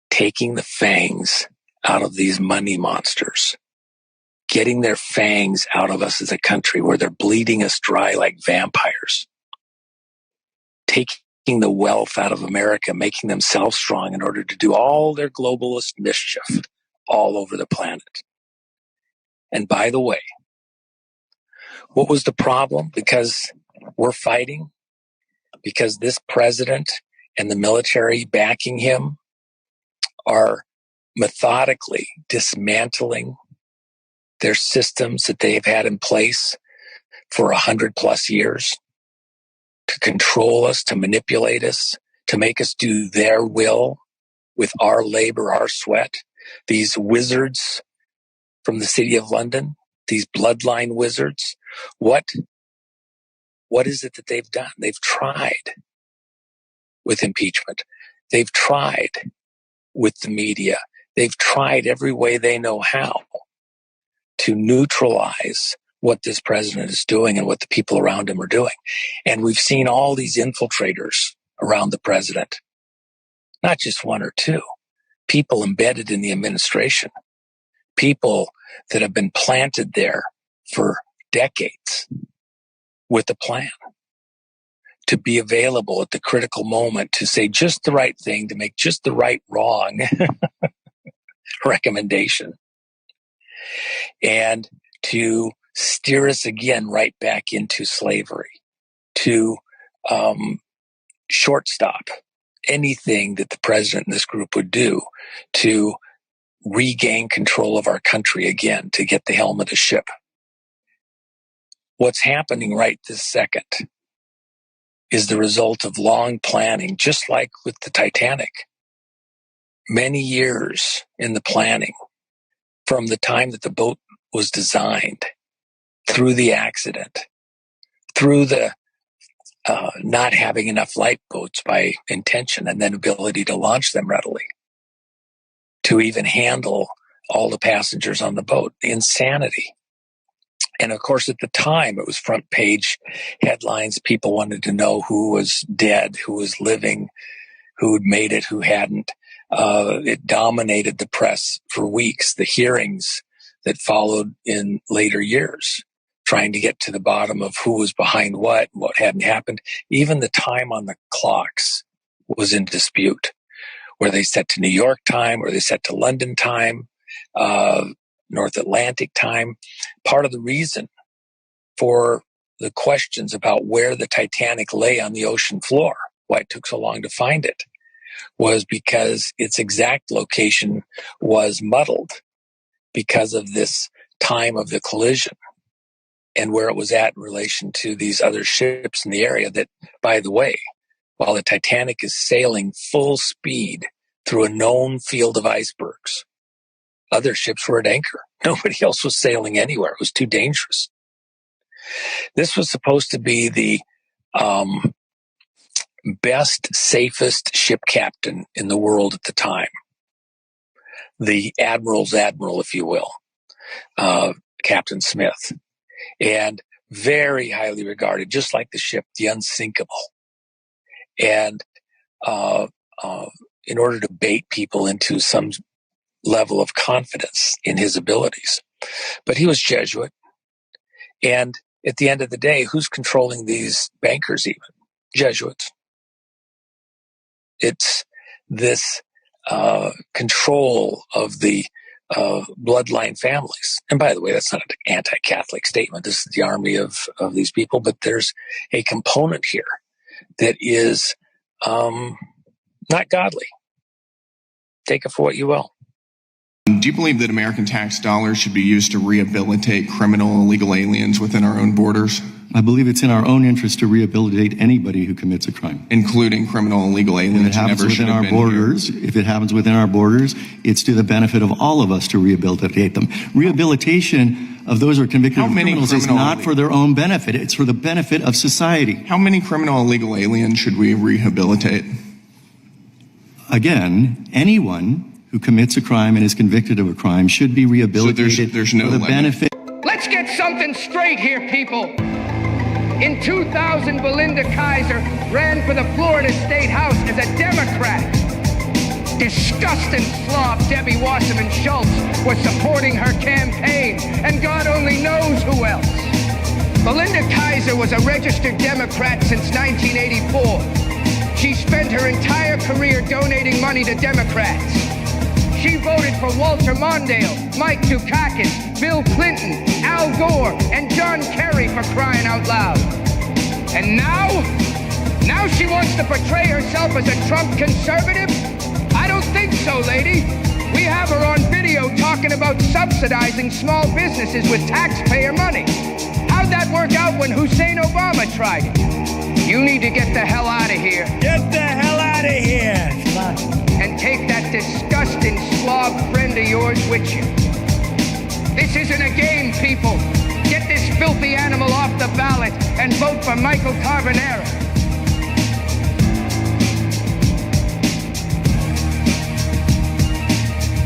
taking the fangs out of these money monsters, getting their fangs out of us as a country where they're bleeding us dry like vampires, taking the wealth out of America, making themselves strong in order to do all their globalist mischief all over the planet. And by the way, what was the problem? Because we're fighting, because this president and the military backing him are methodically dismantling their systems that they've had in place for 100+ years to control us, to manipulate us, to make us do their will with our labor, our sweat. These wizards from the City of London, these bloodline wizards, what is it that they've done? They've tried with impeachment. They've tried with the media. They've tried every way they know how to neutralize what this president is doing and what the people around him are doing. And we've seen all these infiltrators around the president, not just one or two, people embedded in the administration, people that have been planted there for decades with a plan to be available at the critical moment to say just the right thing, to make just the right wrong recommendation, and to steer us again right back into slavery, to shortstop anything that the president and this group would do to regain control of our country again, to get the helm of the ship. What's happening right this second is the result of long planning, just like with the Titanic. Many years in the planning, from the time that the boat was designed, through the accident, through the not having enough lifeboats by intention and then ability to launch them readily, to even handle all the passengers on the boat. Insanity. And of course, at the time, it was front page headlines. People wanted to know who was dead, who was living, who had made it, who hadn't. It dominated the press for weeks, the hearings that followed in later years, trying to get to the bottom of who was behind what hadn't happened. Even the time on the clocks was in dispute. Were they set to New York time? Were they set to London time? North Atlantic time? Part of the reason for the questions about where the Titanic lay on the ocean floor, why it took so long to find it, was because its exact location was muddled because of this time of the collision and where it was at in relation to these other ships in the area that, by the way, while the Titanic is sailing full speed through a known field of icebergs, other ships were at anchor. Nobody else was sailing anywhere. It was too dangerous. This was supposed to be the best, safest ship captain in the world at the time. The admiral's admiral, if you will, Captain Smith. And very highly regarded, just like the ship, the Unsinkable. And in order to bait people into some level of confidence in his abilities. But he was Jesuit. And at the end of the day, who's controlling these bankers even? Jesuits. It's this control of the bloodline families. And by the way, that's not an anti-Catholic statement. This is the army of these people, but there's a component here that is not godly. Take it for what you will. Do you believe that American tax dollars should be used to rehabilitate criminal and illegal aliens within our own borders? I believe it's in our own interest to rehabilitate anybody who commits a crime, including criminal and illegal aliens who never should have been here. If it happens within our borders, it's to the benefit of all of us to rehabilitate them. Rehabilitation of those who are convicted of criminals is not for their own benefit. It's for the benefit of society. How many criminal and illegal aliens should we rehabilitate? Again, anyone who commits a crime and is convicted of a crime should be rehabilitated so there's no for the limit. benefit. Let's get something straight here, people. In 2000, Belinda Kaiser ran for the Florida State House as a Democrat. Disgusting slob Debbie Wasserman Schultz was supporting her campaign, and God only knows who else. Belinda Kaiser was a registered Democrat since 1984. She spent her entire career donating money to Democrats. She voted for Walter Mondale, Mike Dukakis, Bill Clinton, Al Gore, and John Kerry, for crying out loud. And now she wants to portray herself as a Trump conservative? I don't think so, lady. We have her on video talking about subsidizing small businesses with taxpayer money. How'd that work out when Hussein Obama tried it? You need to get the hell out of here. Get the hell out of here. And take that disgusting slob friend of yours with you. This isn't a game, people. Get this filthy animal off the ballot and vote for Michael Carbonara.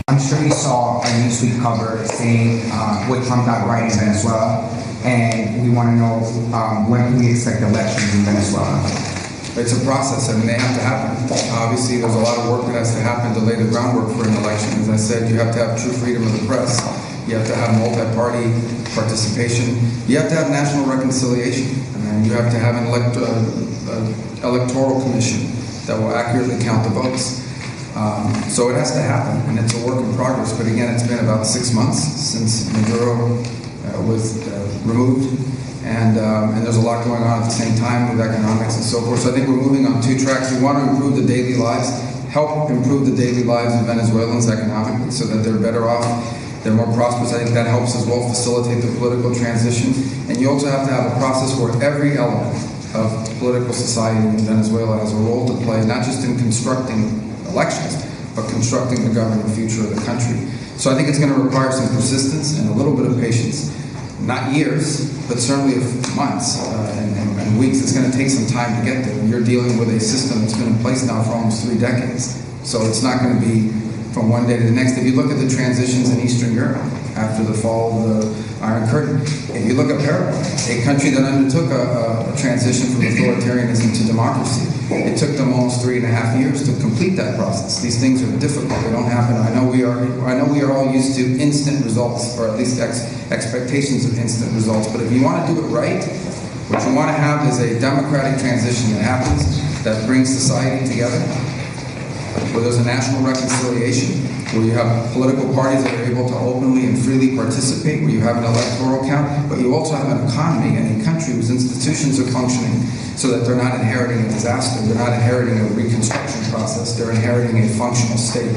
I'm sure you saw a Newsweek cover saying what Trump got right in Venezuela, and we want to know when can we expect elections in Venezuela? It's a process. I mean, they have to happen. Obviously, there's a lot of work that has to happen to lay the groundwork for an election. As I said, you have to have true freedom of the press. You have to have multi-party participation. You have to have national reconciliation. And you have to have an electoral commission that will accurately count the votes. So it has to happen, and it's a work in progress. But again, it's been about 6 months since Maduro was removed. And there's a lot going on at the same time with economics and so forth. So I think we're moving on two tracks. We want to improve the daily lives, help improve the daily lives of Venezuelans economically so that they're better off, they're more prosperous. I think that helps as well facilitate the political transition. And you also have to have a process where every element of political society in Venezuela has a role to play, not just in constructing elections, but constructing the governing future of the country. So I think it's going to require some persistence and a little bit of patience. Not years, but certainly months and weeks. It's going to take some time to get there. You're dealing with a system that's been in place now for almost 3 decades. So it's not going to be from one day to the next. If you look at the transitions in Eastern Europe after the fall of the Iron Curtain, if you look at Paraguay, a country that undertook a transition from authoritarianism to democracy, it took them almost 3.5 years to complete that process. These things are difficult. They don't happen. I know we are all used to instant results, or at least expectations of instant results. But if you want to do it right, what you want to have is a democratic transition that happens, that brings society together, where there's a national reconciliation, where you have political parties that are able to openly and freely participate, where you have an electoral count, but you also have an economy and a country whose institutions are functioning so that they're not inheriting a disaster, they're not inheriting a reconstruction process, they're inheriting a functional state.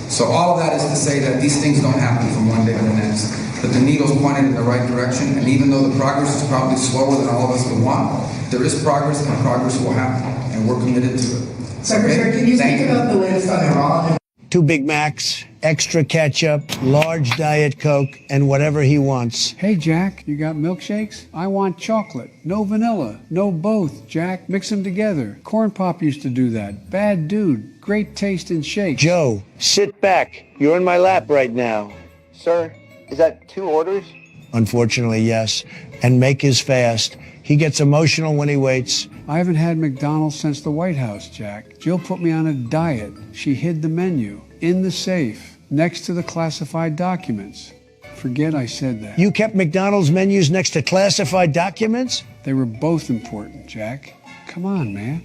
So all of that is to say that these things don't happen from one day to the next, but the needle's pointed in the right direction, and even though the progress is probably slower than all of us would want, there is progress, and progress will happen, and we're committed to it. Secretary, can you speak about the latest on Iran? 2 Big Macs, extra ketchup, large Diet Coke, and whatever he wants. Hey, Jack, you got milkshakes? I want chocolate. No vanilla. No both, Jack. Mix them together. Corn Pop used to do that. Bad dude. Great taste in shakes. Joe, sit back. You're in my lap right now. Sir, is that 2 orders? Unfortunately, yes. And make his fast. He gets emotional when he waits. I haven't had McDonald's since the White House, Jack. Jill put me on a diet. She hid the menu in the safe next to the classified documents. Forget I said that. You kept McDonald's menus next to classified documents? They were both important, Jack. Come on, man.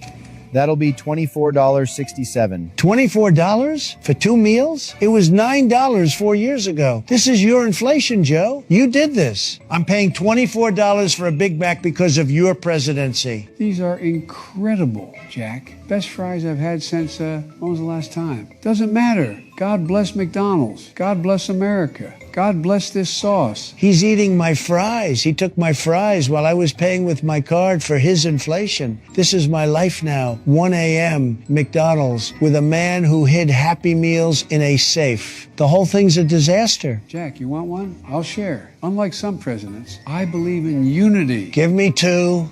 That'll be $24.67. $24 for 2 meals? It was $9 4 years ago. This is your inflation, Joe. You did this. I'm paying $24 for a Big Mac because of your presidency. These are incredible, Jack. Best fries I've had since, when was the last time? Doesn't matter. God bless McDonald's. God bless America. God bless this sauce. He's eating my fries. He took my fries while I was paying with my card for his inflation. This is my life now. 1 a.m. McDonald's with a man who hid Happy Meals in a safe. The whole thing's a disaster. Jack, you want one? I'll share. Unlike some presidents, I believe in unity. Give me 2.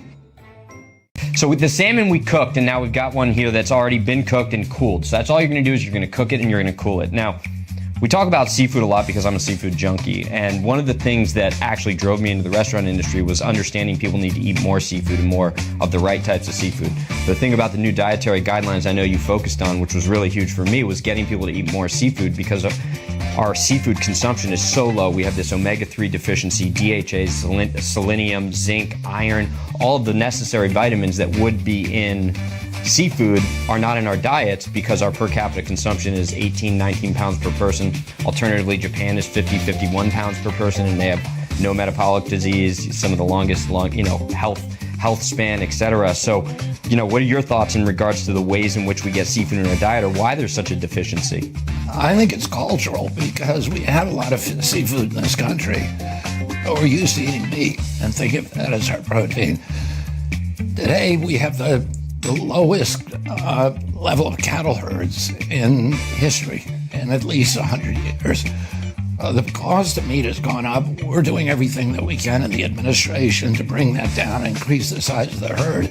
So with the salmon we cooked, and now we've got one here that's already been cooked and cooled. So that's all you're going to do is you're going to cook it and you're going to cool it. Now, we talk about seafood a lot because I'm a seafood junkie, and one of the things that actually drove me into the restaurant industry was understanding people need to eat more seafood and more of the right types of seafood. The thing about the new dietary guidelines I know you focused on, which was really huge for me, was getting people to eat more seafood because our seafood consumption is so low. We have this omega-3 deficiency, DHA, selenium, zinc, iron, all of the necessary vitamins that would be in seafood are not in our diets because our per capita consumption is 18, 19 pounds per person. Alternatively, Japan is 50, 51 pounds per person, and they have no metabolic disease, some of the longest health span, etc. So, what are your thoughts in regards to the ways in which we get seafood in our diet, or why there's such a deficiency? I think it's cultural because we have a lot of seafood in this country. We're used to eating meat and think of that as our protein. Today, we have the lowest level of cattle herds in history in at least 100 years. The cost of meat has gone up. We're doing everything that we can in the administration to bring that down and increase the size of the herd.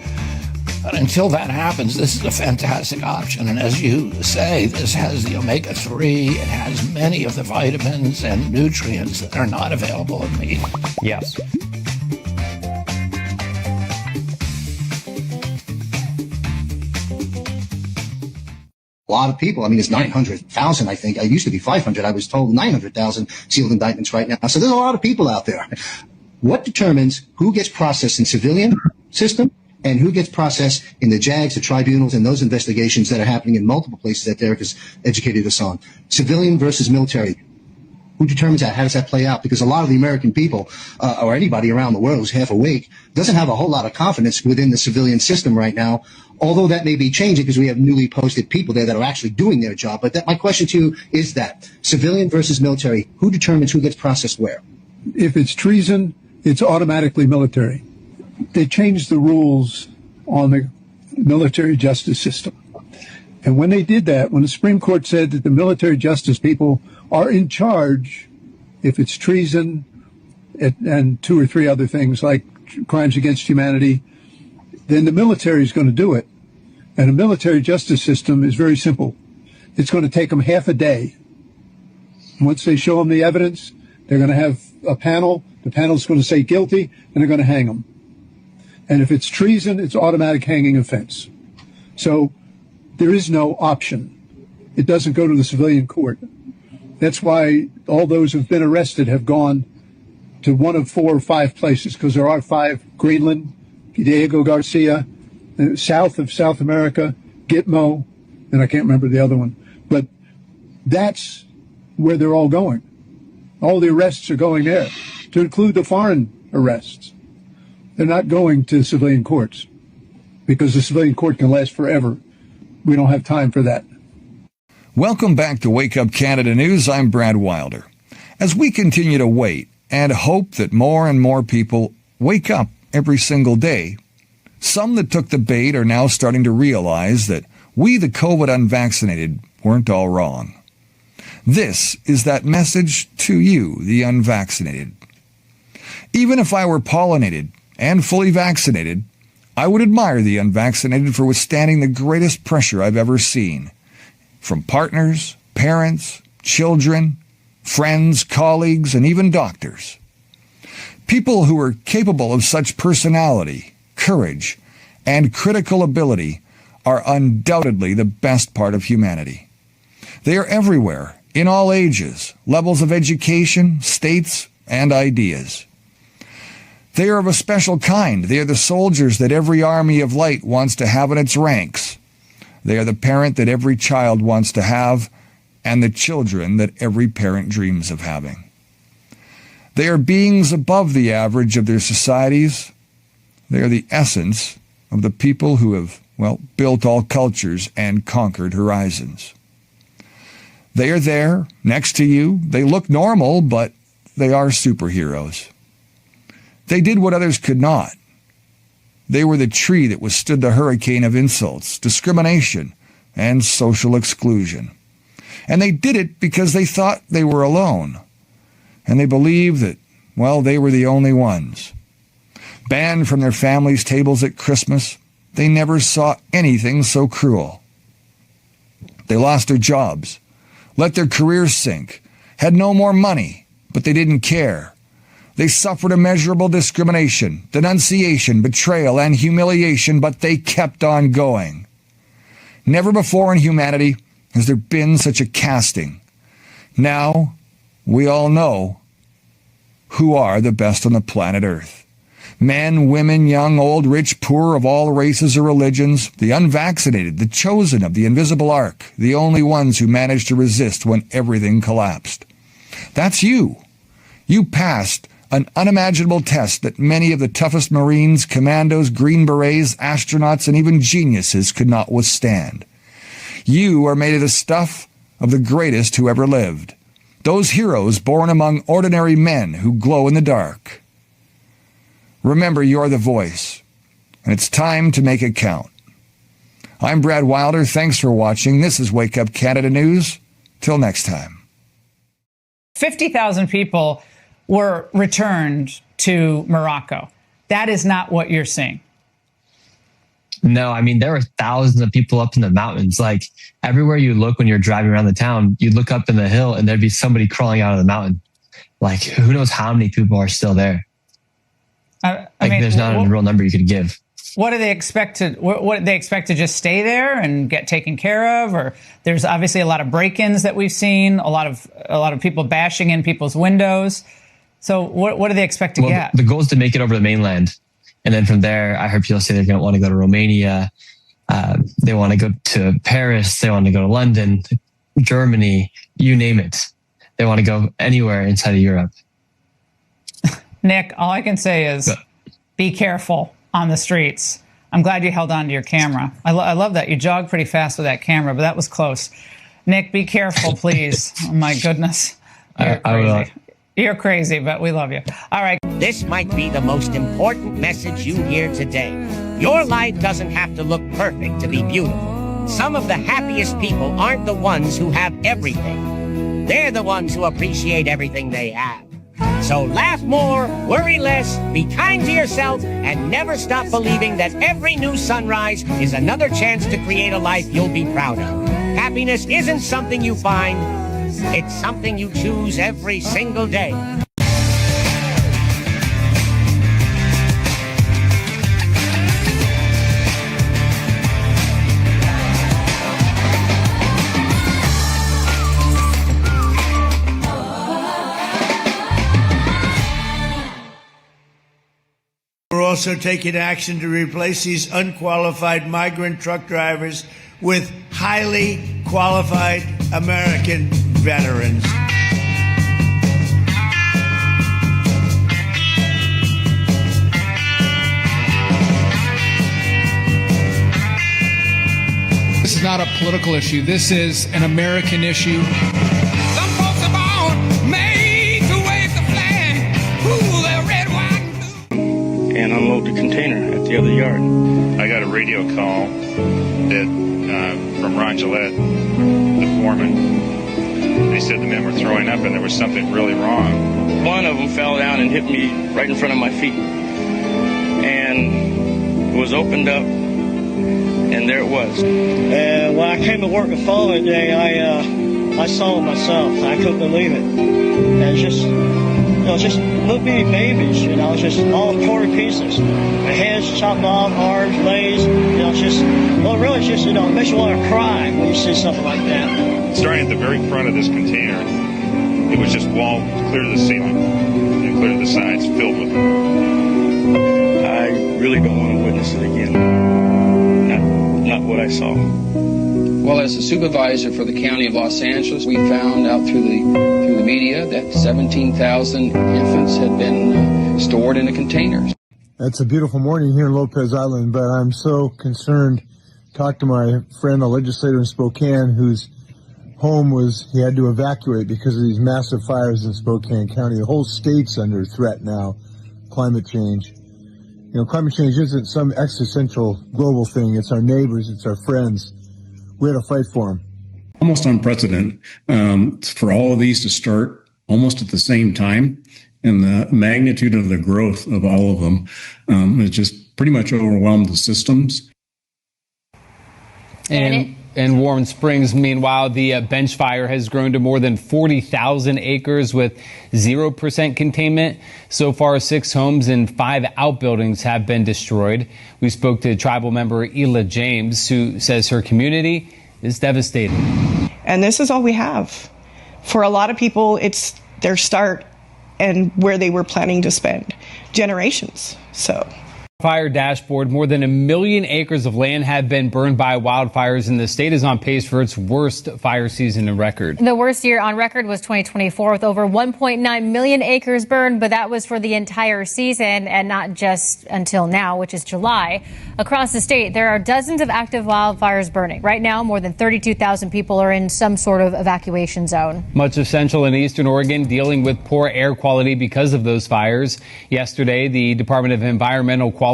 But until that happens, this is a fantastic option. And as you say, this has the omega-3. It has many of the vitamins and nutrients that are not available in meat. Yes. A lot of people. I mean, it's 900,000, I think. It used to be 500. I was told 900,000 sealed indictments right now. So there's a lot of people out there. What determines who gets processed in civilian system and who gets processed in the JAGs, the tribunals, and those investigations that are happening in multiple places that Derek has educated us on? Civilian versus military. Who determines that? How does that play out? Because a lot of the American people, or anybody around the world who's half awake, doesn't have a whole lot of confidence within the civilian system right now, although that may be changing because we have newly posted people there that are actually doing their job. But my question to you is that, civilian versus military, who determines who gets processed where? If it's treason, it's automatically military. They changed the rules on the military justice system. And when they did that, when the Supreme Court said that the military justice people are in charge, if it's treason and 2 or 3 other things like crimes against humanity, then the military is going to do it. And a military justice system is very simple. It's going to take them half a day. Once they show them the evidence, they're going to have a panel. The panel's going to say guilty, and they're going to hang them. And if it's treason, it's automatic hanging offense. So there is no option. It doesn't go to the civilian court. That's why all those who've been arrested have gone to one of 4 or 5 places, because there are 5: Greenland, Diego Garcia, south of South America, Gitmo, and I can't remember the other one. But that's where they're all going. All the arrests are going there, to include the foreign arrests. They're not going to civilian courts, because the civilian court can last forever. We don't have time for that. Welcome back to Wake Up Canada News. I'm Brad Wilder. As we continue to wait and hope that more and more people wake up every single day, some that took the bait are now starting to realize that we, the COVID unvaccinated, weren't all wrong. This is that message to you, the unvaccinated. Even if I were pollinated and fully vaccinated, I would admire the unvaccinated for withstanding the greatest pressure I've ever seen. From partners, parents, children, friends, colleagues, and even doctors. People who are capable of such personality, courage, and critical ability are undoubtedly the best part of humanity. They are everywhere in all ages, levels of education, states, and ideas. They are of a special kind. They are the soldiers that every army of light wants to have in its ranks. They are the parent that every child wants to have, and the children that every parent dreams of having. They are beings above the average of their societies. They are the essence of the people who have, built all cultures and conquered horizons. They are there, next to you. They look normal, but they are superheroes. They did what others could not. They were the tree that withstood the hurricane of insults, discrimination, and social exclusion. And they did it because they thought they were alone. And they believed that, they were the only ones. Banned from their families' tables at Christmas, they never saw anything so cruel. They lost their jobs, let their careers sink, had no more money, but they didn't care. They suffered immeasurable discrimination, denunciation, betrayal, and humiliation, but they kept on going. Never before in humanity has there been such a casting. Now, we all know who are the best on the planet Earth. Men, women, young, old, rich, poor, of all races or religions, the unvaccinated, the chosen of the invisible ark, the only ones who managed to resist when everything collapsed. That's you. You passed an unimaginable test that many of the toughest Marines, commandos, Green Berets, astronauts, and even geniuses could not withstand. You are made of the stuff of the greatest who ever lived. Those heroes born among ordinary men who glow in the dark. Remember, you're the voice, and it's time to make it count. I'm Brad Wilder. Thanks for watching. This is Wake Up Canada News. Till next time. 50,000 people were returned to Morocco. That is not what you're seeing. No, I mean, there were thousands of people up in the mountains. Like everywhere you look when you're driving around the town, you'd look up in the hill and there'd be somebody crawling out of the mountain. Like who knows how many people are still there? I mean, there's not a real number you could give. What do they expect to? What do they expect to just stay there and get taken care of? Or there's obviously a lot of break-ins that we've seen. A lot of people bashing in people's windows. So what do they expect to get? The goal is to make it over the mainland. And then from there, I heard people say they're going to want to go to Romania. They want to go to Paris. They want to go to London, Germany, you name it. They want to go anywhere inside of Europe. Nick, all I can say is be careful on the streets. I'm glad you held on to your camera. I love that. You jogged pretty fast with that camera, but that was close. Nick, be careful, please. Oh, my goodness. You're crazy. You're crazy, but we love you. All right. This might be the most important message you hear today. Your life doesn't have to look perfect to be beautiful. Some of the happiest people aren't the ones who have everything. They're the ones who appreciate everything they have. So laugh more, worry less, be kind to yourself, and never stop believing that every new sunrise is another chance to create a life you'll be proud of. Happiness isn't something you find, it's something you choose every single day. We're also taking action to replace these unqualified migrant truck drivers with highly qualified American veterans. This is not a political issue. This is an American issue. Some folks are born made to wave the flag. Ooh, they're red, white, and blue. And unload the container at the other yard. I got a radio call that from Ron Gillette, the foreman. They said the men were throwing up and there was something really wrong. One of them fell down and hit me right in front of my feet. And it was opened up, and there it was. And when I came to work the following day, I saw it myself. I couldn't believe it. And just little bitty babies, just all torn to pieces. Their heads chopped off, arms, legs, it makes you want to cry when you see something like that. starting at the very front of this container, it was just wall clear to the ceiling and clear to the sides, filled with them. I really don't want to witness it again. Not what I saw. Well, as a supervisor for the County of Los Angeles, we found out through the media that 17,000 infants had been stored in the containers. It's a beautiful morning here in Lopez Island, but I'm so concerned. Talked to my friend, a legislator in Spokane, whose home he had to evacuate because of these massive fires in Spokane County. The whole state's under threat now. Climate change. You know, climate change isn't some existential global thing. It's our neighbors. It's our friends. We had to fight for them. Almost unprecedented for all of these to start almost at the same time, and the magnitude of the growth of all of them has just pretty much overwhelmed the systems. In Warm Springs, meanwhile, the bench fire has grown to more than 40,000 acres with 0% containment. So far, 6 homes and 5 outbuildings have been destroyed. We spoke to tribal member Ela James, who says her community is devastated. And this is all we have. For a lot of people, it's their start and where they were planning to spend generations. So. Fire dashboard, more than 1 million acres of land have been burned by wildfires, and the state is on pace for its worst fire season in record. The worst year on record was 2024 with over 1.9 million acres burned, but that was for the entire season and not just until now, which is July. Across the state, there are dozens of active wildfires burning. Right now, more than 32,000 people are in some sort of evacuation zone. Much of central and eastern Oregon dealing with poor air quality because of those fires. Yesterday, the Department of Environmental Quality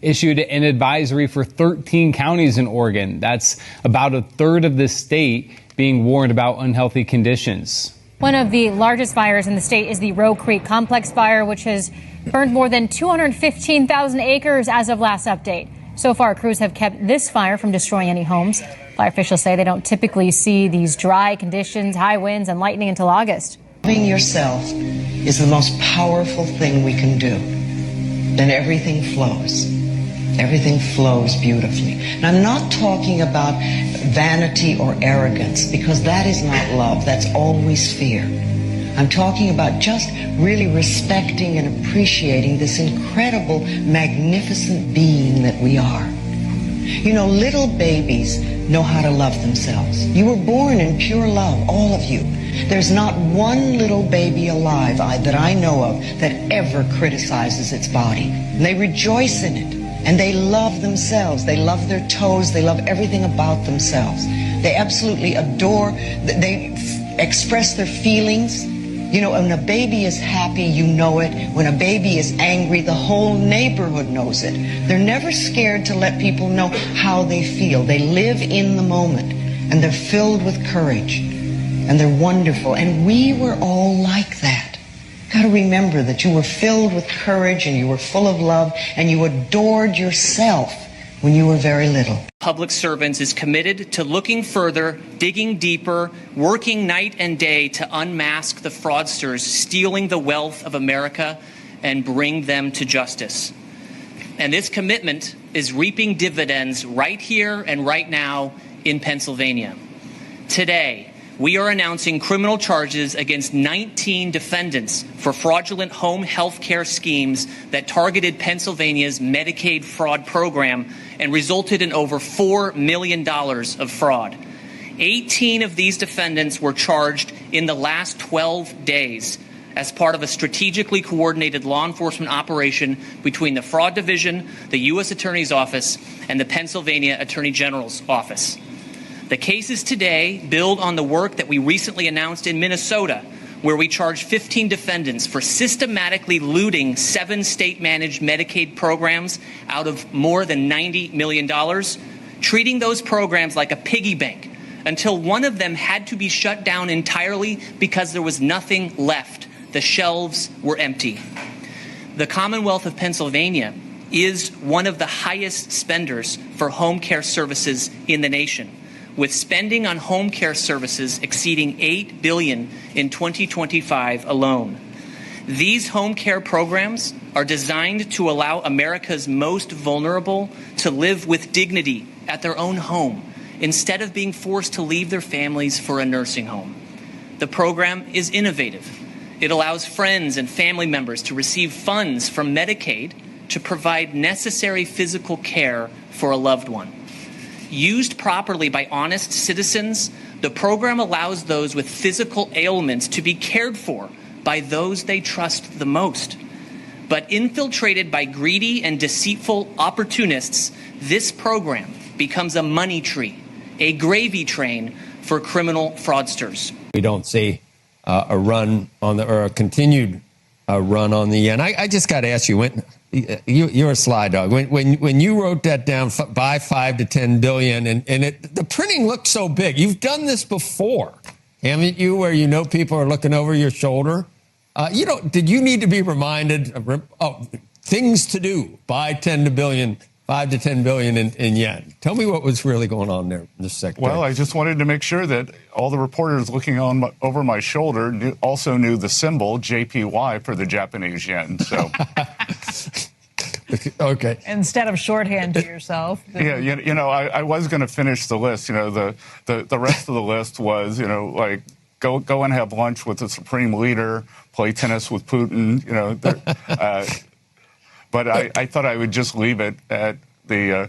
issued an advisory for 13 counties in Oregon. That's about a third of the state being warned about unhealthy conditions. One of the largest fires in the state is the Roe Creek Complex fire, which has burned more than 215,000 acres as of last update. So far, crews have kept this fire from destroying any homes. Fire officials say they don't typically see these dry conditions, high winds, and lightning until August. Loving yourself is the most powerful thing we can do. Then everything flows. Everything flows beautifully. And I'm not talking about vanity or arrogance, because that is not love. That's always fear. I'm talking about just really respecting and appreciating this incredible, magnificent being that we are. You know, little babies know how to love themselves. You were born in pure love, all of you. There's not one little baby alive that I know of that ever criticizes its body. And they rejoice in it. And they love themselves. They love their toes. They love everything about themselves. They absolutely adore, they express their feelings. You know, when a baby is happy, you know it. When a baby is angry, the whole neighborhood knows it. They're never scared to let people know how they feel. They live in the moment, and they're filled with courage, and they're wonderful. And we were all like that. Got to remember that you were filled with courage, and you were full of love, and you adored yourself when you were very little. Public Servants is committed to looking further, digging deeper, working night and day to unmask the fraudsters stealing the wealth of America and bring them to justice. And this commitment is reaping dividends right here and right now in Pennsylvania. Today, we are announcing criminal charges against 19 defendants for fraudulent home health care schemes that targeted Pennsylvania's Medicaid fraud program and resulted in over $4 million of fraud. 18 of these defendants were charged in the last 12 days as part of a strategically coordinated law enforcement operation between the Fraud Division, the U.S. Attorney's Office, and the Pennsylvania Attorney General's Office. The cases today build on the work that we recently announced in Minnesota, where we charged 15 defendants for systematically looting 7 state-managed Medicaid programs out of more than $90 million, treating those programs like a piggy bank until one of them had to be shut down entirely because there was nothing left. The shelves were empty. The Commonwealth of Pennsylvania is one of the highest spenders for home care services in the nation, with spending on home care services exceeding $8 billion in 2025 alone. These home care programs are designed to allow America's most vulnerable to live with dignity at their own home instead of being forced to leave their families for a nursing home. The program is innovative. It allows friends and family members to receive funds from Medicaid to provide necessary physical care for a loved one. Used properly by honest citizens, the program allows those with physical ailments to be cared for by those they trust the most. But infiltrated by greedy and deceitful opportunists, this program becomes a money tree, a gravy train for criminal fraudsters. We don't see a run on the, or a continued run on the yen. I just got to ask you, you're a sly dog. When you wrote that down, buy 5 to 10 billion, and the printing looked so big. You've done this before, haven't you? Where you know people are looking over your shoulder. Did you need to be reminded of things to do? Buy 5 to 10 billion in yen. Tell me what was really going on there, Mr. Secretary. Well, I just wanted to make sure that all the reporters looking over my shoulder also knew the symbol JPY for the Japanese yen. So, okay. Instead of shorthand to yourself. Yeah, I was going to finish the list. The rest of the list was, like go and have lunch with the supreme leader, play tennis with Putin. But I thought I would just leave it at the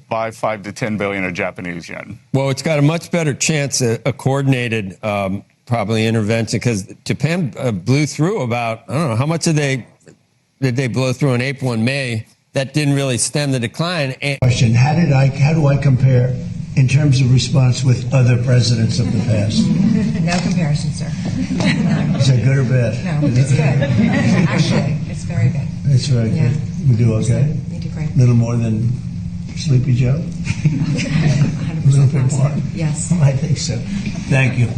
buy 5 to 10 billion of Japanese yen. Well, it's got a much better chance of a coordinated probably intervention, because Japan blew through about, I don't know, how much did they blow through in April and May? That didn't really stem the decline. Question: How do I compare in terms of response with other presidents of the past? No comparison, sir. Is that good or bad? No, it's good. Actually, it's very good. It's very good. We do okay? We do great. A little more than Sleepy Joe? 100% A little bit more? Yes. I think so. Thank you.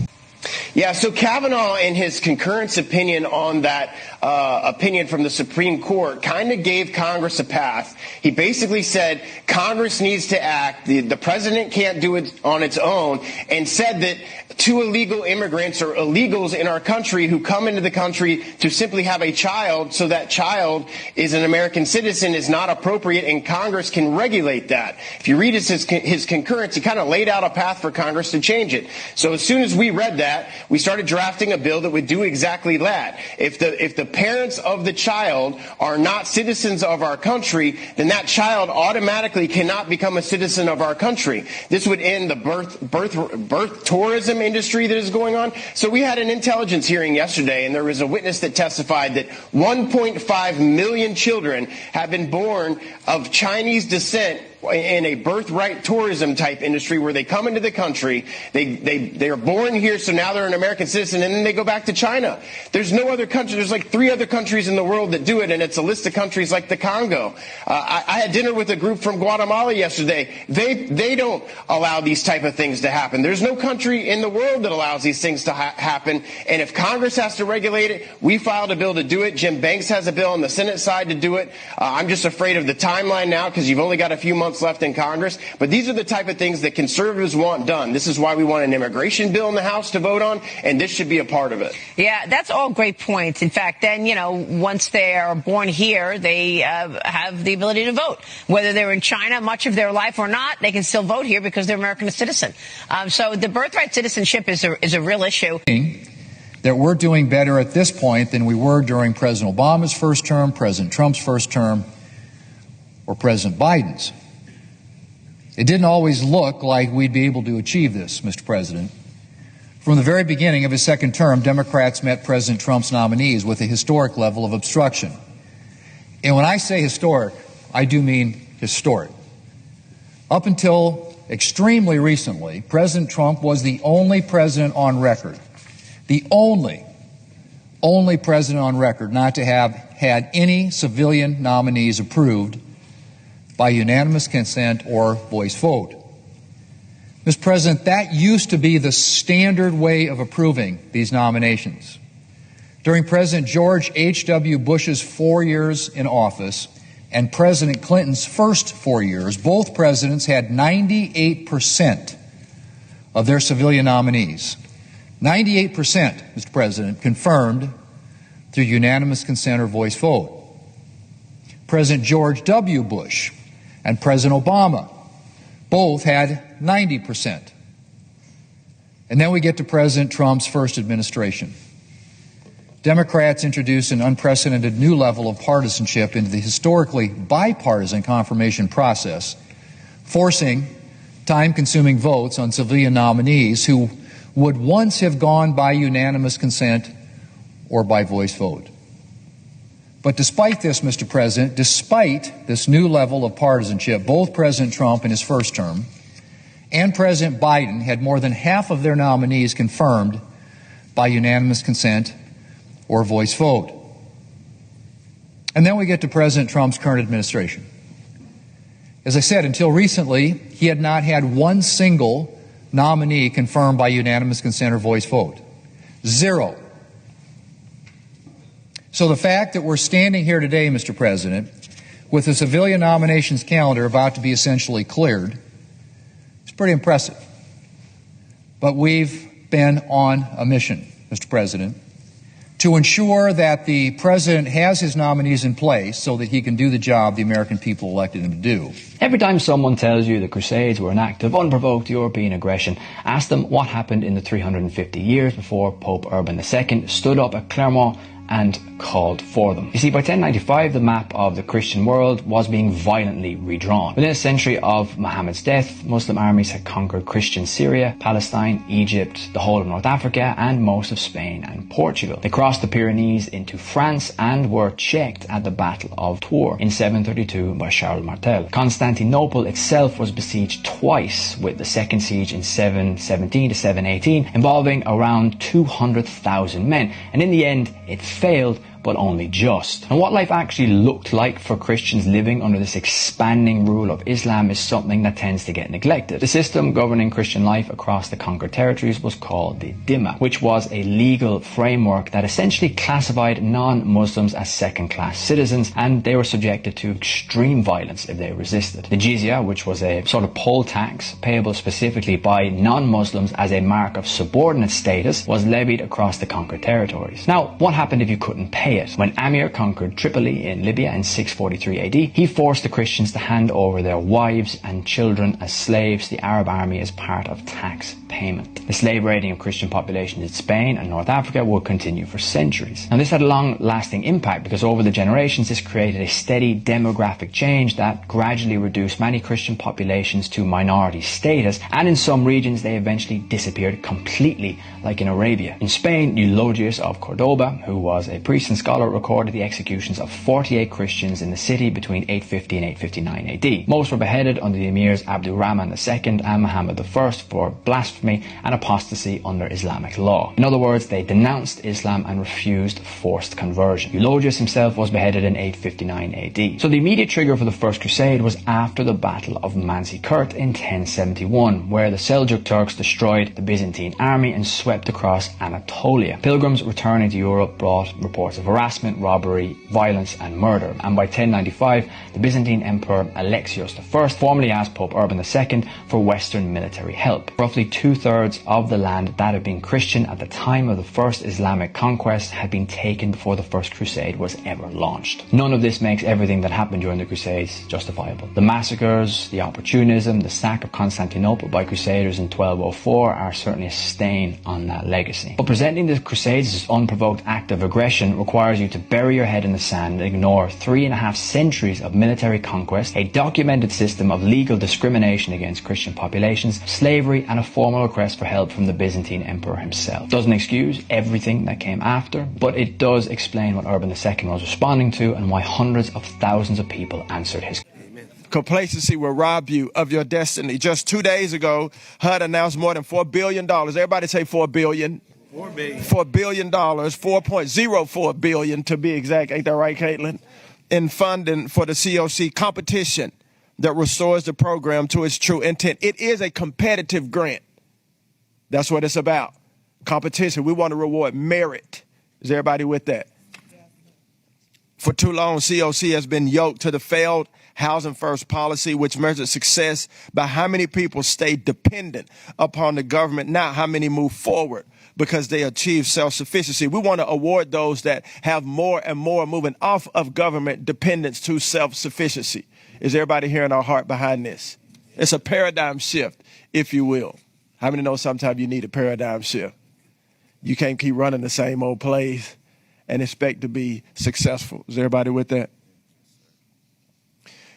Yeah, so Kavanaugh, in his concurrence opinion on that opinion from the Supreme Court, kind of gave Congress a path. He basically said Congress needs to act, the president can't do it on its own, and said that two illegal immigrants or illegals in our country who come into the country to simply have a child, so that child is an American citizen, is not appropriate, and Congress can regulate that. If you read his concurrence, he kind of laid out a path for Congress to change it. So as soon as we read that, we started drafting a bill that would do exactly that. If the parents of the child are not citizens of our country, then that child automatically cannot become a citizen of our country. This would end the birth tourism industry that is going on. So we had an intelligence hearing yesterday, and there was a witness that testified that 1.5 million children have been born of Chinese descent in a birthright tourism type industry, where they come into the country, they are born here, so now they're an American citizen, and then they go back to China. There's no other country. There's like 3 other countries in the world that do it, and it's a list of countries like the Congo. I had dinner with a group from Guatemala yesterday. They don't allow these type of things to happen. There's no country in the world that allows these things to happen, and if Congress has to regulate it, we filed a bill to do it. Jim Banks has a bill on the Senate side to do it. I'm just afraid of the timeline now, because you've only got a few months left in Congress. But these are the type of things that conservatives want done. This is why we want an immigration bill in the House to vote on, and this should be a part of it. Yeah, that's all great points. In fact, then, once they are born here, they have the ability to vote. Whether they're in China much of their life or not, they can still vote here because they're American citizen. So the birthright citizenship is a real issue. That we're doing better at this point than we were during President Obama's first term, President Trump's first term, or President Biden's. It didn't always look like we'd be able to achieve this, Mr. President. From the very beginning of his second term, Democrats met President Trump's nominees with a historic level of obstruction. And when I say historic, I do mean historic. Up until extremely recently, President Trump was the only president on record, the only president on record not to have had any civilian nominees approved by unanimous consent or voice vote. Mr. President, that used to be the standard way of approving these nominations. During President George H.W. Bush's 4 years in office and President Clinton's first 4 years, both presidents had 98% of their civilian nominees. 98%, Mr. President, confirmed through unanimous consent or voice vote. President George W. Bush and President Obama Both had 90%. And then we get to President Trump's first administration. Democrats introduced an unprecedented new level of partisanship into the historically bipartisan confirmation process, forcing time-consuming votes on civilian nominees who would once have gone by unanimous consent or by voice vote. But despite this, Mr. President, despite this new level of partisanship, both President Trump in his first term and President Biden had more than half of their nominees confirmed by unanimous consent or voice vote. And then we get to President Trump's current administration. As I said, until recently, he had not had one single nominee confirmed by unanimous consent or voice vote. Zero. So the fact that we're standing here today, Mr. President, with the civilian nominations calendar about to be essentially cleared, is pretty impressive. But we've been on a mission, Mr. President, to ensure that the President has his nominees in place so that he can do the job the American people elected him to do. Every time someone tells you the Crusades were an act of unprovoked European aggression, ask them what happened in the 350 years before Pope Urban II stood up at Clermont and called for them. You see, by 1095, the map of the Christian world was being violently redrawn. Within a century of Muhammad's death, Muslim armies had conquered Christian Syria, Palestine, Egypt, the whole of North Africa, and most of Spain and Portugal. They crossed the Pyrenees into France and were checked at the Battle of Tours in 732 by Charles Martel. Constantinople itself was besieged twice, with the second siege in 717 to 718, involving around 200,000 men, and in the end, it failed, but only just. And what life actually looked like for Christians living under this expanding rule of Islam is something that tends to get neglected. The system governing Christian life across the conquered territories was called the Dhimma, which was a legal framework that essentially classified non-Muslims as second-class citizens, and they were subjected to extreme violence if they resisted. The jizya, which was a sort of poll tax payable specifically by non-Muslims as a mark of subordinate status, was levied across the conquered territories. Now, what happened if you couldn't pay it? When Amir conquered Tripoli in Libya in 643 AD, he forced the Christians to hand over their wives and children as slaves to the Arab army as part of tax payment. The slave raiding of Christian populations in Spain and North Africa would continue for centuries. Now, this had a long-lasting impact because over the generations this created a steady demographic change that gradually reduced many Christian populations to minority status, and in some regions they eventually disappeared completely, like in Arabia. In Spain, Eulogius of Cordoba, who was a priest and scholar, recorded the executions of 48 Christians in the city between 850 and 859 AD. Most were beheaded under the emirs Abdurrahman II and Muhammad I for blasphemy and apostasy under Islamic law. In other words, they denounced Islam and refused forced conversion. Eulogius himself was beheaded in 859 AD. So the immediate trigger for the First Crusade was after the Battle of Manzikert in 1071, where the Seljuk Turks destroyed the Byzantine army and swept across Anatolia. Pilgrims returning to Europe brought reports of harassment, robbery, violence and murder, and by 1095 the Byzantine Emperor Alexios I formally asked Pope Urban II for Western military help. Roughly two-thirds of the land that had been Christian at the time of the first Islamic conquest had been taken before the First Crusade was ever launched. None of this makes everything that happened during the Crusades justifiable. The massacres, the opportunism, the sack of Constantinople by Crusaders in 1204 are certainly a stain on that legacy. But presenting the Crusades as unprovoked act of aggression requires you to bury your head in the sand and ignore 3.5 centuries of military conquest, a documented system of legal discrimination against Christian populations, slavery, and a formal request for help from the Byzantine Emperor himself. Doesn't excuse everything that came after, but it does explain what Urban II was responding to and why hundreds of thousands of people answered his. Complacency will rob you of your destiny. Just 2 days ago, HUD announced more than $4 billion. Everybody say $4 billion. $4 billion, $4.04 billion to be exact. Ain't that right, Caitlin? In funding for the COC competition that restores the program to its true intent. It is a competitive grant. That's what it's about. Competition. We want to reward merit. Is everybody with that? For too long, COC has been yoked to the failed Housing First policy, which measures success by how many people stay dependent upon the government, not how many move forward because they achieve self-sufficiency. We want to award those that have more and more moving off of government dependence to self-sufficiency. Is everybody hearing our heart behind this? It's a paradigm shift, if you will. How many know sometimes you need a paradigm shift? You can't keep running the same old plays and expect to be successful. Is everybody with that?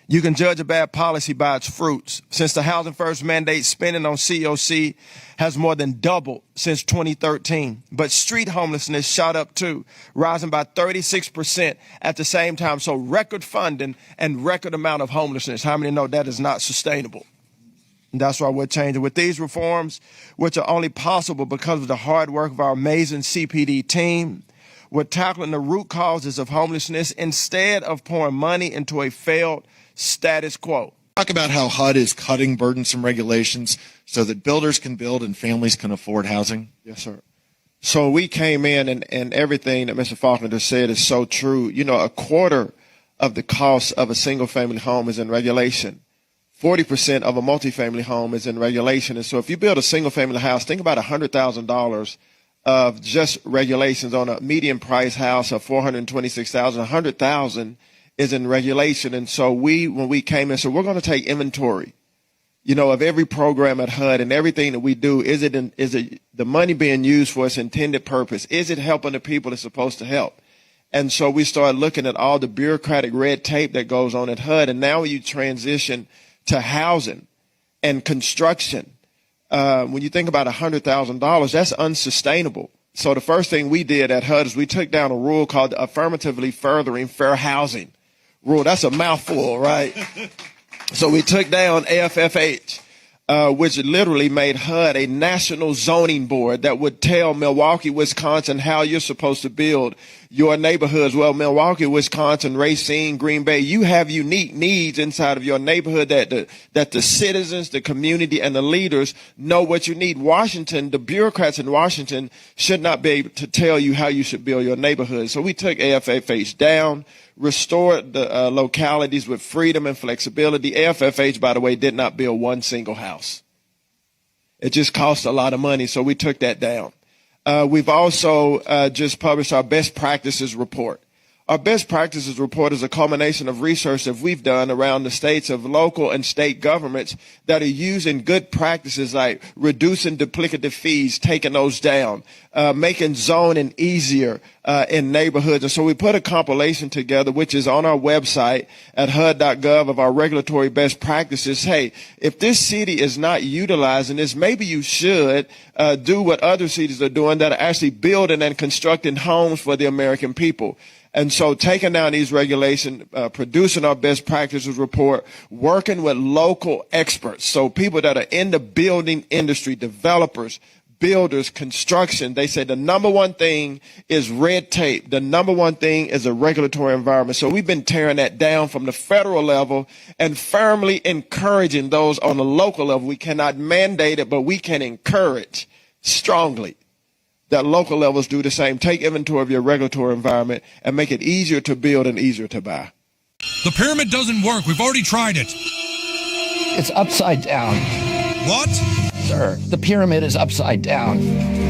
You can judge a bad policy by its fruits. Since the Housing First mandate, spending on COC has more than doubled since 2013. But street homelessness shot up too, rising by 36% at the same time. So record funding and record amount of homelessness. How many know that is not sustainable? And that's why we're changing. With these reforms, which are only possible because of the hard work of our amazing CPD team, we're tackling the root causes of homelessness instead of pouring money into a failed status quo. Talk about how HUD is cutting burdensome regulations so that builders can build and families can afford housing. Yes, sir. So we came in and everything that Mr. Faulkner said is so true. You know, a quarter of the cost of a single family home is in regulation. 40% of a multifamily home is in regulation. And so if you build a single family house, think about $100,000 of just regulations on a median price house of $426,000. $100,000 is in regulation. And so when we came in, so we're going to take inventory, you know, of every program at HUD and everything that we do. Is it the money being used for its intended purpose? Is it helping the people it's supposed to help? And so we started looking at all the bureaucratic red tape that goes on at HUD. And now you transition to housing and construction. When you think about $100,000, that's unsustainable. So the first thing we did at HUD is we took down a rule called Affirmatively Furthering Fair Housing rule. That's a mouthful, right? So we took down AFFH, which literally made HUD a national zoning board that would tell Milwaukee, Wisconsin how you're supposed to build your neighborhoods. Well, Milwaukee, Wisconsin, Racine, Green Bay, you have unique needs inside of your neighborhood that the citizens, the community, and the leaders know what you need. Washington, the bureaucrats in Washington should not be able to tell you how you should build your neighborhood. So we took AFFH down, restored the localities with freedom and flexibility. AFFH, by the way, did not build one single house. It just cost a lot of money, so we took that down. We've also just published our best practices report. Our best practices report is a culmination of research that we've done around the states of local and state governments that are using good practices like reducing duplicative fees, taking those down, making zoning easier in neighborhoods. And so we put a compilation together, which is on our website at HUD.gov of our regulatory best practices. Hey, if this city is not utilizing this, maybe you should do what other cities are doing that are actually building and constructing homes for the American people. And so taking down these regulations, producing our best practices report, working with local experts, so people that are in the building industry, developers, builders, construction, they say the number one thing is red tape. The number one thing is a regulatory environment. So we've been tearing that down from the federal level and firmly encouraging those on the local level. We cannot mandate it, but we can encourage strongly that local levels do the same. Take inventory of your regulatory environment and make it easier to build and easier to buy. The pyramid doesn't work. We've already tried it. It's upside down. What? Sir, the pyramid is upside down.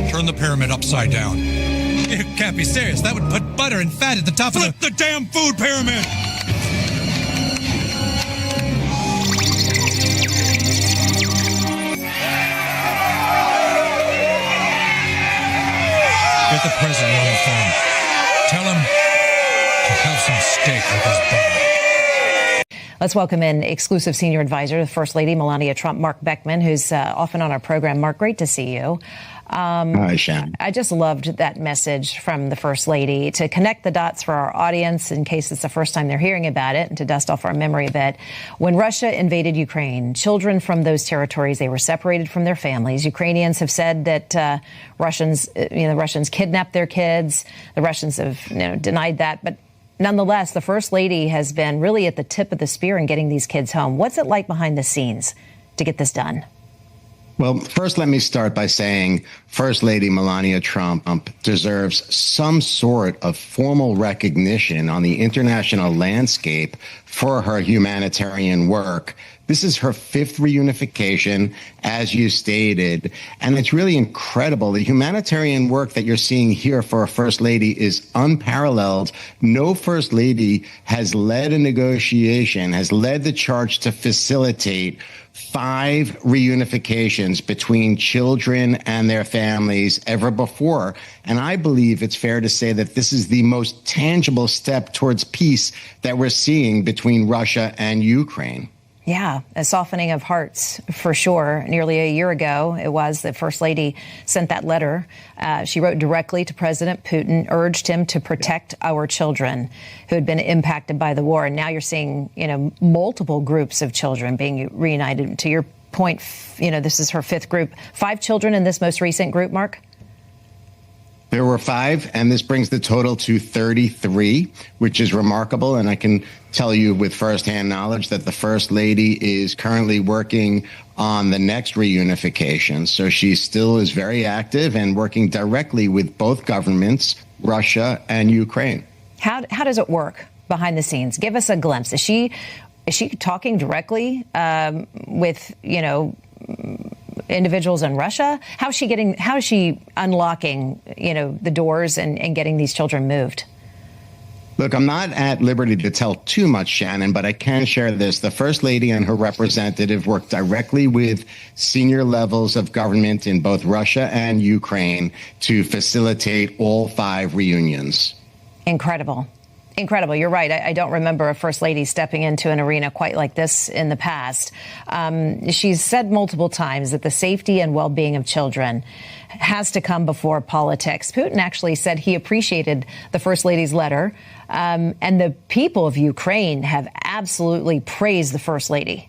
Turn the pyramid upside down. You can't be serious. That would put butter and fat at the top of the damn food pyramid! Get the president on the phone. Tell him to have some steak with his butter. Let's welcome in exclusive senior advisor to the First Lady, Melania Trump, Mark Beckman, who's often on our program. Mark, great to see you. Hi, Shannon. I just loved that message from the First Lady to connect the dots for our audience in case it's the first time they're hearing about it and to dust off our memory a bit. When Russia invaded Ukraine, children from those territories, they were separated from their families. Ukrainians have said that the Russians kidnapped their kids. The Russians have denied that. But nonetheless, the First Lady has been really at the tip of the spear in getting these kids home. What's it like behind the scenes to get this done? Well, first, let me start by saying First Lady Melania Trump deserves some sort of formal recognition on the international landscape for her humanitarian work This is her 5th reunification, as you stated, and it's really incredible. The humanitarian work that you're seeing here for a First Lady is unparalleled. No First Lady has led a negotiation, has led the charge to facilitate 5 reunifications between children and their families ever before. And I believe it's fair to say that this is the most tangible step towards peace that we're seeing between Russia and Ukraine. Yeah, a softening of hearts for sure. Nearly a year ago, it was that First Lady sent that letter. She wrote directly to President Putin, urged him to protect our children who had been impacted by the war. And now you're seeing, multiple groups of children being reunited. To your point, this is her 5th group. 5 children in this most recent group, Mark? There were 5, and this brings the total to 33, which is remarkable. And I can tell you with firsthand knowledge that the First Lady is currently working on the next reunification. So she still is very active and working directly with both governments, Russia and Ukraine. How does it work behind the scenes? Give us a glimpse. Is she talking directly with, individuals in Russia? How is she unlocking, the doors and getting these children moved? Look, I'm not at liberty to tell too much, Shannon, but I can share this. The First Lady and her representative work directly with senior levels of government in both Russia and Ukraine to facilitate all 5 reunions. Incredible. Incredible. You're right. I don't remember a First Lady stepping into an arena quite like this in the past. She's said multiple times that the safety and well-being of children has to come before politics. Putin actually said he appreciated the First Lady's letter, and the people of Ukraine have absolutely praised the First Lady.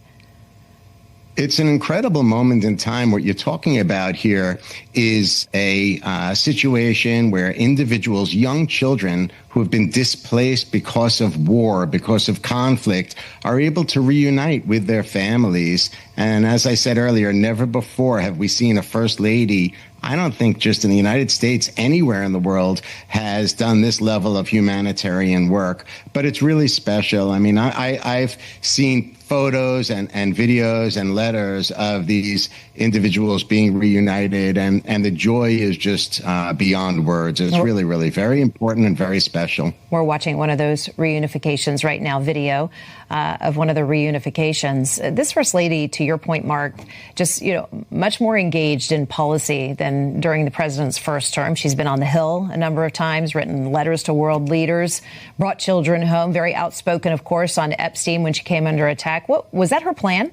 It's an incredible moment in time. What you're talking about here is a situation where individuals, young children who have been displaced because of war, because of conflict, are able to reunite with their families. And as I said earlier, never before have we seen a First Lady, I don't think just in the United States, anywhere in the world, has done this level of humanitarian work. But it's really special. I mean, I've seen photos and videos and letters of these individuals being reunited, and the joy is just beyond words. It's really, really very important and very special. We're watching one of those reunifications right now, video of one of the reunifications. This First Lady, to your point, Mark, just, much more engaged in policy than during the president's first term. She's been on the Hill a number of times, written letters to world leaders, brought children home, very outspoken, of course, on Epstein when she came under attack. What was that her plan?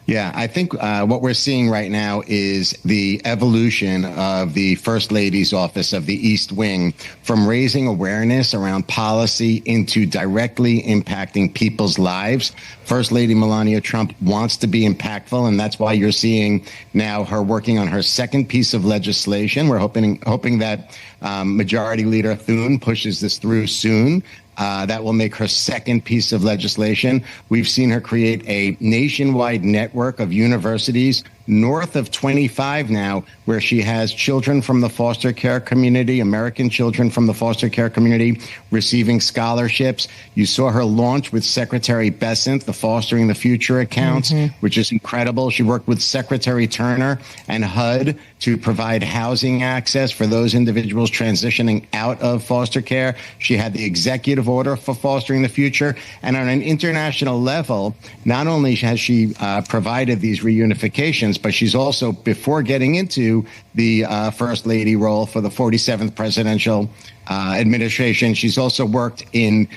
Yeah, I think what we're seeing right now is the evolution of the First Lady's office of the East Wing from raising awareness around policy into directly impacting people's lives. First Lady Melania Trump wants to be impactful, and that's why you're seeing now her working on her 2nd piece of legislation. We're hoping that Majority Leader Thune pushes this through soon. That will make her 2nd piece of legislation. We've seen her create a nationwide network of universities, north of 25 now, where she has children from the foster care community, American children from the foster care community, receiving scholarships. You saw her launch with Secretary Bessent, the Fostering the Future accounts, which is incredible. She worked with Secretary Turner and HUD to provide housing access for those individuals transitioning out of foster care. She had the executive order for Fostering the Future. And on an international level, not only has she provided these reunifications, but she's also, before getting into the First Lady role for the 47th presidential administration, she's also worked in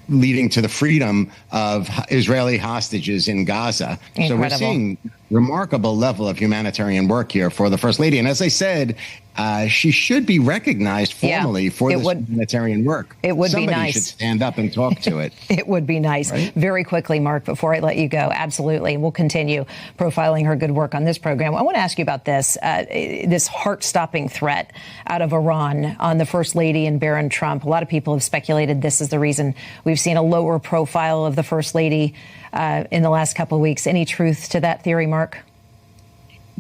leading to the freedom of Israeli hostages in Gaza. Incredible. So we're seeing remarkable level of humanitarian work here for the First Lady. And as I said, she should be recognized formally for this humanitarian work. It would Somebody be nice. should stand up and talk to it. It would be nice. Right? Very quickly, Mark, before I let you go, absolutely. We'll continue profiling her good work on this program. I want to ask you about this heart-stopping threat out of Iran on the First Lady and Barron Trump. A lot of people have speculated this is the reason we've seen a lower profile of the First Lady in the last couple of weeks. Any truth to that theory, Mark?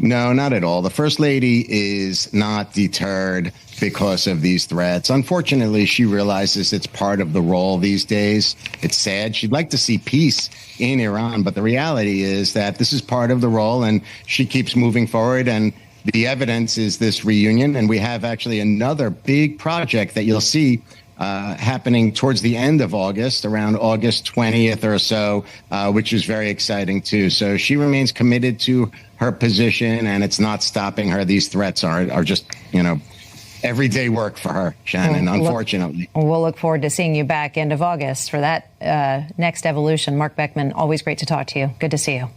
No, not at all. The First Lady is not deterred because of these threats. Unfortunately, she realizes it's part of the role these days. It's sad. She'd like to see peace in Iran, but the reality is that this is part of the role, and she keeps moving forward. And the evidence is this reunion, and we have actually another big project that you'll see happening towards the end of August, around August 20th or so, which is very exciting too. So she remains committed to her position, and it's not stopping her. These threats are just, everyday work for her, Shannon, unfortunately. We'll look forward to seeing you back end of August for that next evolution. Mark Beckman, always great to talk to you. Good to see you.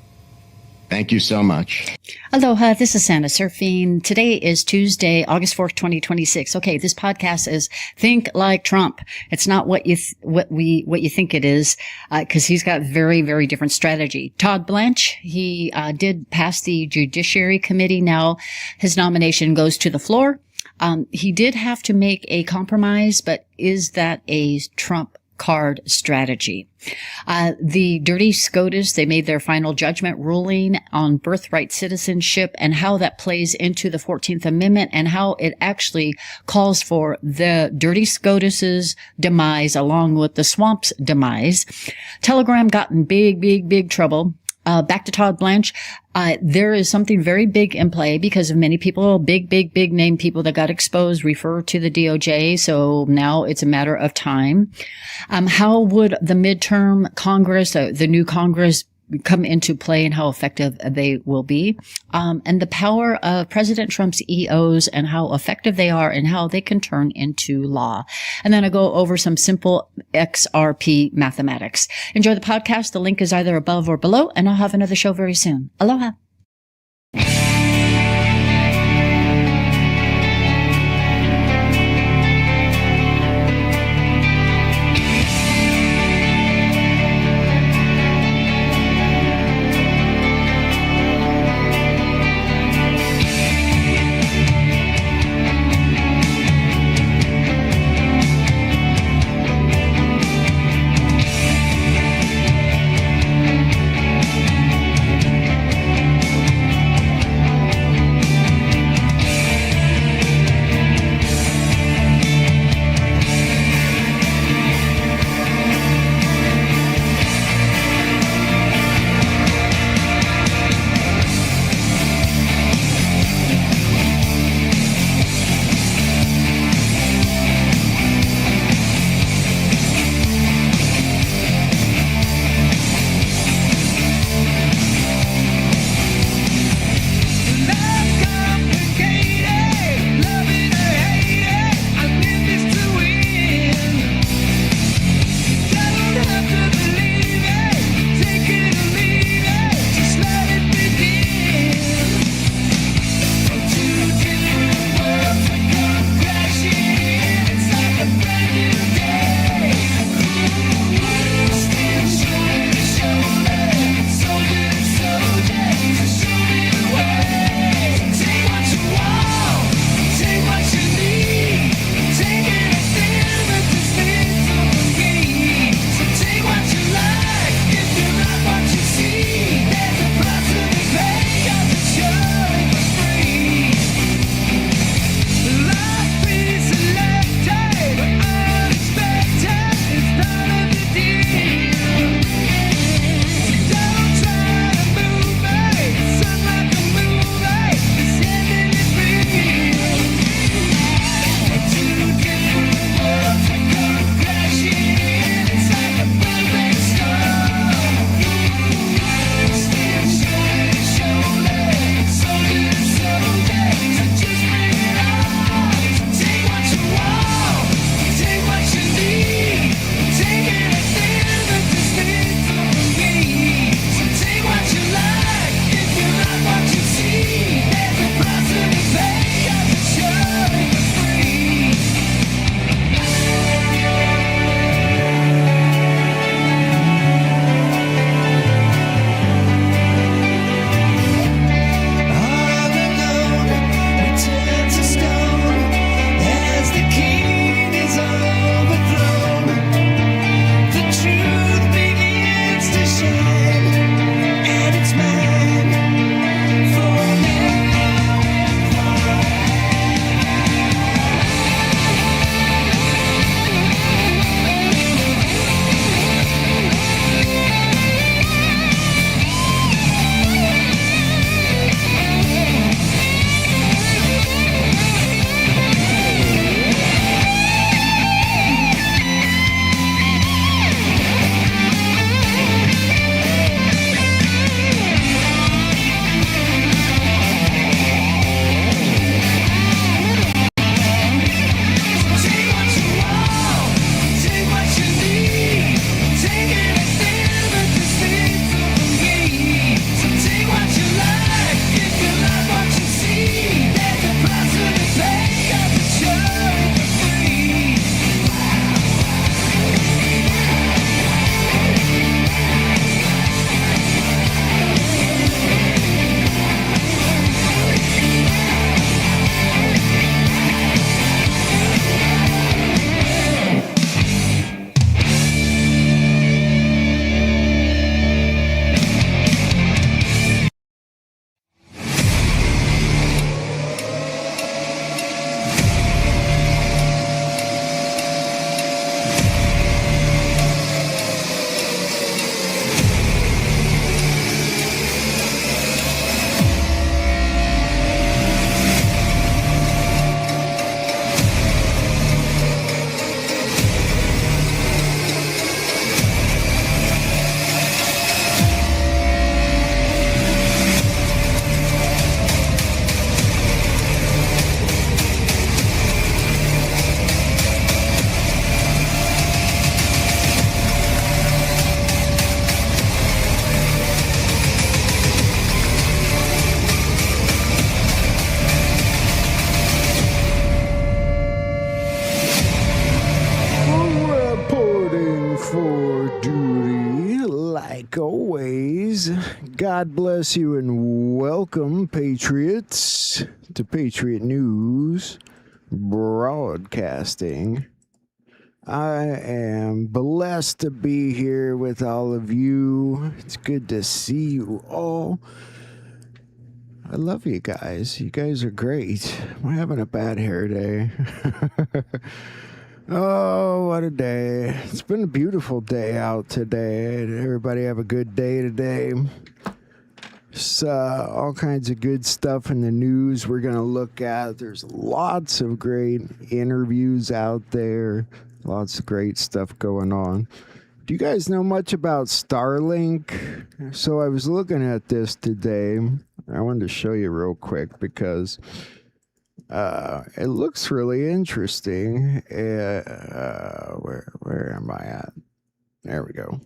Thank you so much. Aloha, this is Santa Surfing. Today is Tuesday, August 4th, 2026. Okay, this podcast is Think Like Trump. It's not what you think it is, because he's got very, very different strategy. Todd Blanche, he did pass the Judiciary Committee. Now his nomination goes to the floor. He did have to make a compromise, but is that a Trump card strategy? The Dirty SCOTUS, they made their final judgment ruling on birthright citizenship and how that plays into the 14th Amendment and how it actually calls for the Dirty SCOTUS's demise along with the Swamp's demise. Telegram got in big trouble. Back to Todd Blanche. There is something very big in play because of many people, big name people that got exposed refer to the DOJ. So now it's a matter of time. How would the midterm Congress, the new Congress, come into play and how effective they will be, and the power of President Trump's EOs and how effective they are and how they can turn into law. And then I go over some simple XRP mathematics. Enjoy the podcast. The link is either above or below, and I'll have another show very soon. Aloha. your duty, like always. God bless you and welcome, Patriots, to Patriot News Broadcasting. I am blessed to be here with all of you. It's good to see you all. I love you guys. You guys are great. I'm having a bad hair day. Oh, what a day. It's been a beautiful day out today. Everybody have a good day today. There's all kinds of good stuff in the news we're going to look at. There's lots of great interviews out there. Lots of great stuff going on. Do you guys know much about Starlink? So I was looking at this today. I wanted to show you real quick because it looks really interesting. Where am I at? There we go.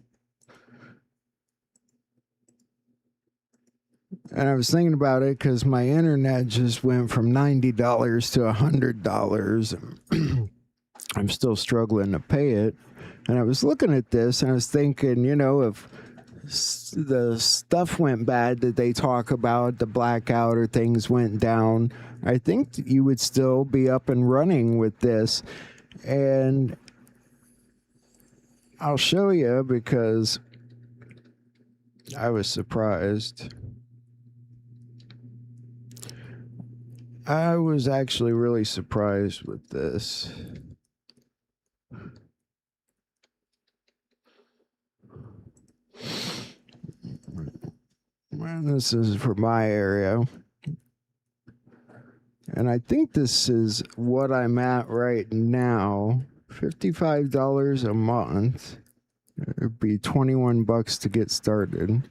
And I was thinking about it because my internet just went from $90 to $100. I'm still struggling to pay it. And I was looking at this and I was thinking, you know, if the stuff went bad that they talk about, the blackout or things went down, I think you would still be up and running with this. And I'll show you because I was surprised. I was actually really surprised with this. And this is for my area. And I think this is what I'm at right now. $55 a month. It'd be $21 to get started.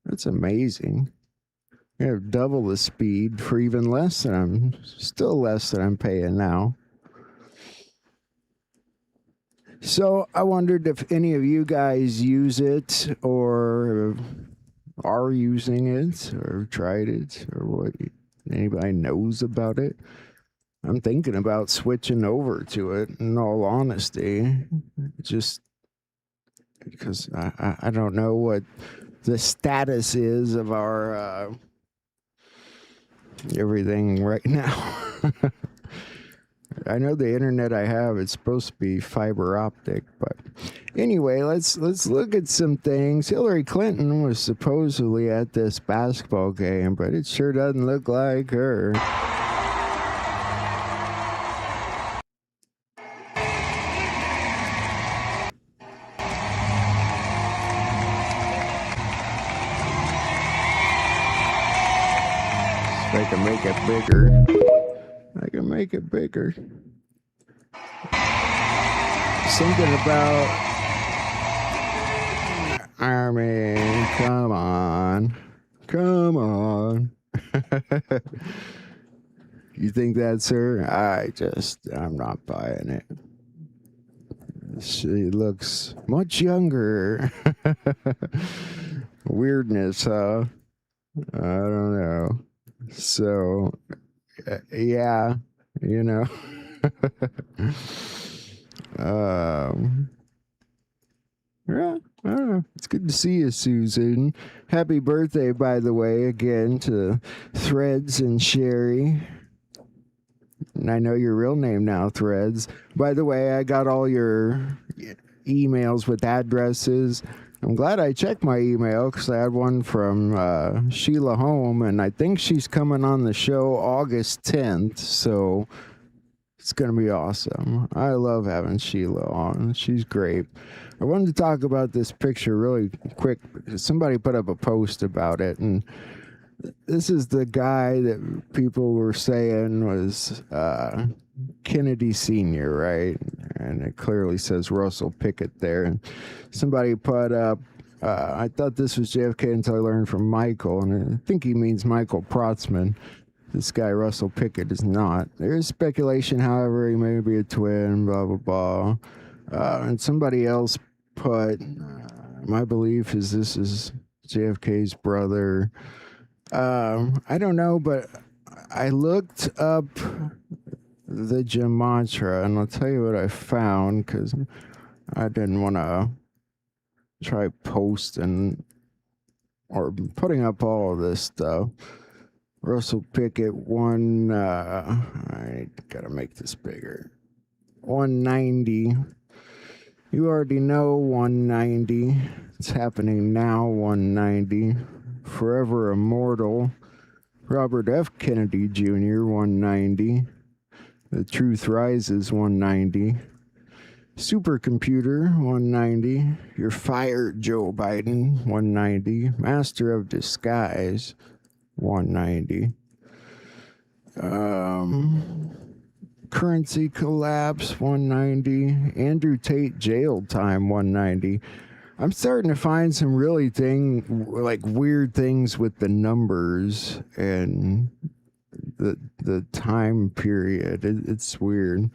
That's amazing. You have double the speed for even less than I'm paying now. So I wondered if any of you guys use it or are using it or tried it or what anybody knows about it. I'm thinking about switching over to it in all honesty, just because I don't know what the status is of our everything right now. I know the internet I have, it's supposed to be fiber optic, but anyway, let's look at some things. Hillary Clinton was supposedly at this basketball game, but it sure doesn't look like her. I can make it bigger. I can make it bigger. Thinking about, I mean, come on. You think that's her? I'm not buying it. She looks much younger. Weirdness, huh? I don't know. So, yeah, you know. Yeah, I don't know. It's good to see you, Susan. Happy birthday, by the way, again to Threads and Sherry. And I know your real name now, Threads. By the way, I got all your emails with addresses. I'm glad I checked my email because I had one from Sheila Home, and I think she's coming on the show August 10th, so it's going to be awesome. I love having Sheila on. She's great. I wanted to talk about this picture really quick because somebody put up a post about it, and this is the guy that people were saying was Kennedy Sr., right? And it clearly says Russell Pickett there. And somebody put up, I thought this was JFK until I learned from Michael, and I think he means Michael Protzman. This guy, Russell Pickett, is not. There is speculation, however, he may be a twin, blah, blah, blah. And somebody else put, my belief is this is JFK's brother. I don't know, but I looked up the gematria, and I'll tell you what I found, because I didn't want to try posting or putting up all of this stuff. Russell Pickett won, I gotta make this bigger. 190. You already know 190. It's happening now, 190. Forever Immortal. Robert F. Kennedy Jr., 190. The Truth Rises, 190. Supercomputer, 190. You're fired, Joe Biden, 190. Master of Disguise, 190. Currency collapse, 190. Andrew Tate jail time, 190. I'm starting to find some really weird things with the numbers and the time period. It's weird.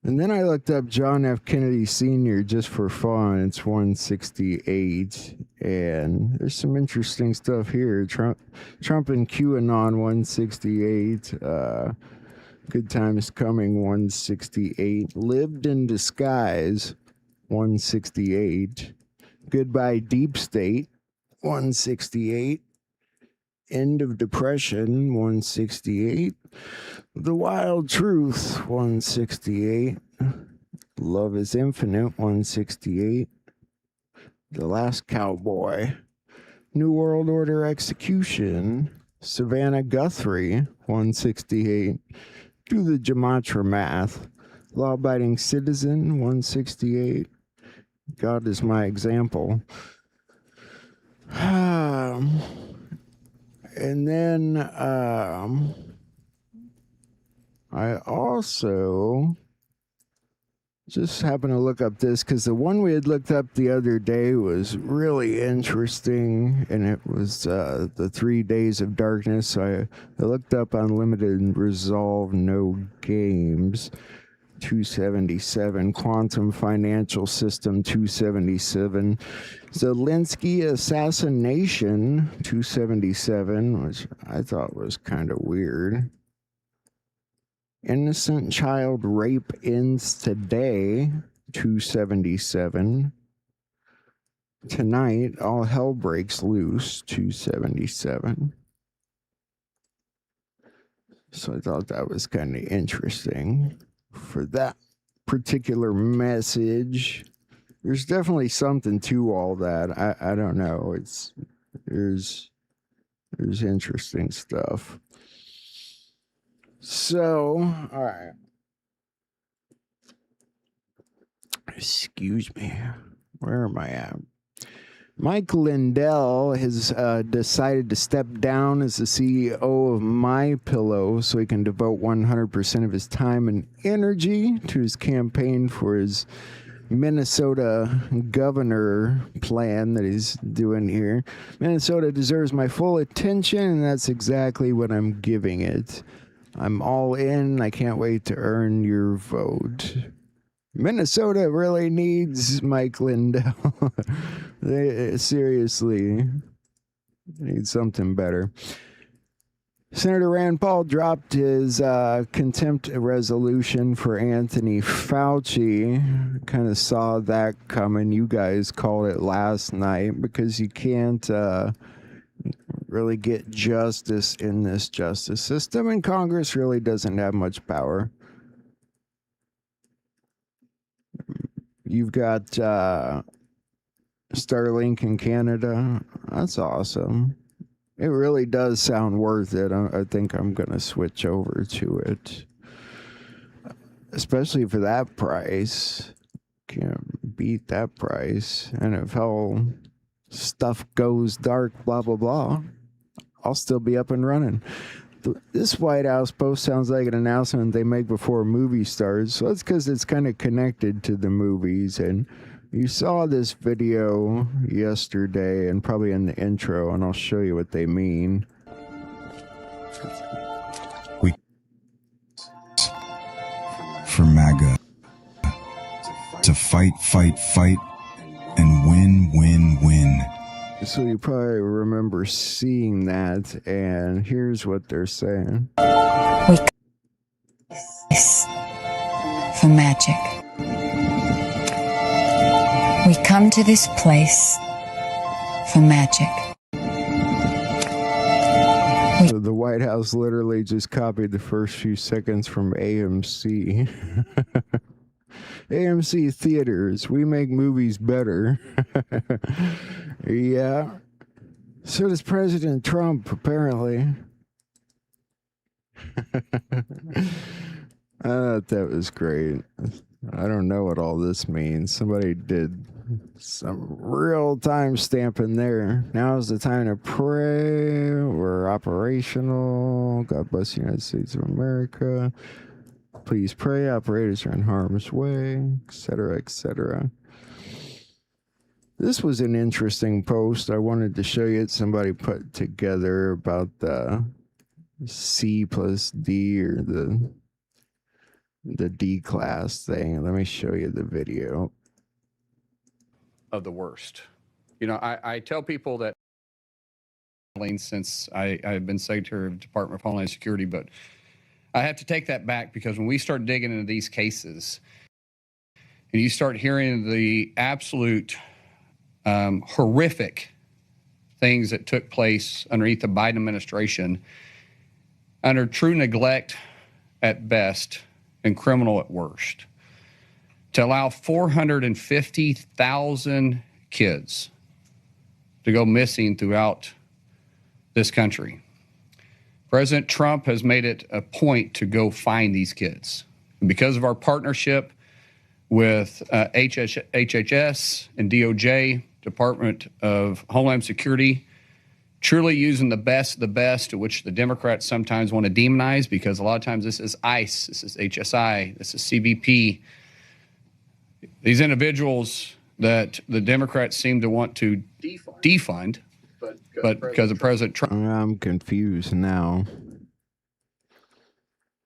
And then I looked up John F. Kennedy Sr. just for fun. It's 168. And there's some interesting stuff here. Trump and QAnon, 168. Good Times Coming, 168. Lived in Disguise, 168. Goodbye Deep State, 168. End of Depression, 168. The Wild Truth, 168. Love is Infinite, 168. The Last Cowboy. New World Order Execution. Savannah Guthrie, 168. Do the Gematria Math. Law-Abiding Citizen, 168. God is my example. And then I also just happened to look up this because the one we had looked up the other day was really interesting, and it was the 3 Days of Darkness. So I looked up Unlimited Resolve No Games, 277. Quantum Financial System, 277. Zelensky Assassination, 277, which I thought was kind of weird. Innocent Child Rape Ends Today, 277. Tonight, All Hell Breaks Loose, 277. So I thought that was kind of interesting for that particular message. There's definitely something to all that. I don't know. There's interesting stuff. So, all right. Excuse me. Where am I at? Mike Lindell has decided to step down as the CEO of MyPillow so he can devote 100% of his time and energy to his campaign for his Minnesota governor plan that he's doing here. Minnesota deserves my full attention, and that's exactly what I'm giving it. I'm all in. I can't wait to earn your vote. Minnesota really needs Mike Lindell. They seriously need something better. Senator Rand Paul dropped his contempt resolution for Anthony Fauci. Kind of saw that coming. You guys called it last night because you can't really get justice in this justice system, and Congress really doesn't have much power. You've got Starlink in Canada. That's awesome. It really does sound worth it. I think I'm going to switch over to it. Especially for that price. Can't beat that price. And if all stuff goes dark, blah, blah, blah, I'll still be up and running. This White House post sounds like an announcement they make before a movie starts. So that's because it's kind of connected to the movies. And you saw this video yesterday and probably in the intro, and I'll show you what they mean. For MAGA to fight, and win. So you probably remember seeing that, and here's what they're saying. We for magic. We come to this place for magic. So the White House literally just copied the first few seconds from AMC. AMC Theaters, we make movies better. Yeah. So does President Trump, apparently. I thought that was great. I don't know what all this means. Somebody did some real time stamping there. Now is the time to pray. We're operational. God bless the United States of America. Please pray. Operators are in harm's way, etc., etc. This was an interesting post. I wanted to show you. Somebody put together about the C plus D, or the D class thing. Let me show you the video. Of the worst. You know, I tell people that since I've been Secretary of the Department of Homeland Security, but I have to take that back, because when we start digging into these cases and you start hearing the absolute horrific things that took place underneath the Biden administration, under true neglect at best and criminal at worst, to allow 450,000 kids to go missing throughout this country. President Trump has made it a point to go find these kids. And because of our partnership with HHS and DOJ, Department of Homeland Security, truly using the best of the best, which the Democrats sometimes want to demonize, because a lot of times this is ICE, this is HSI, this is CBP. These individuals that the Democrats seem to want to defund, but because of President Trump. I'm confused now.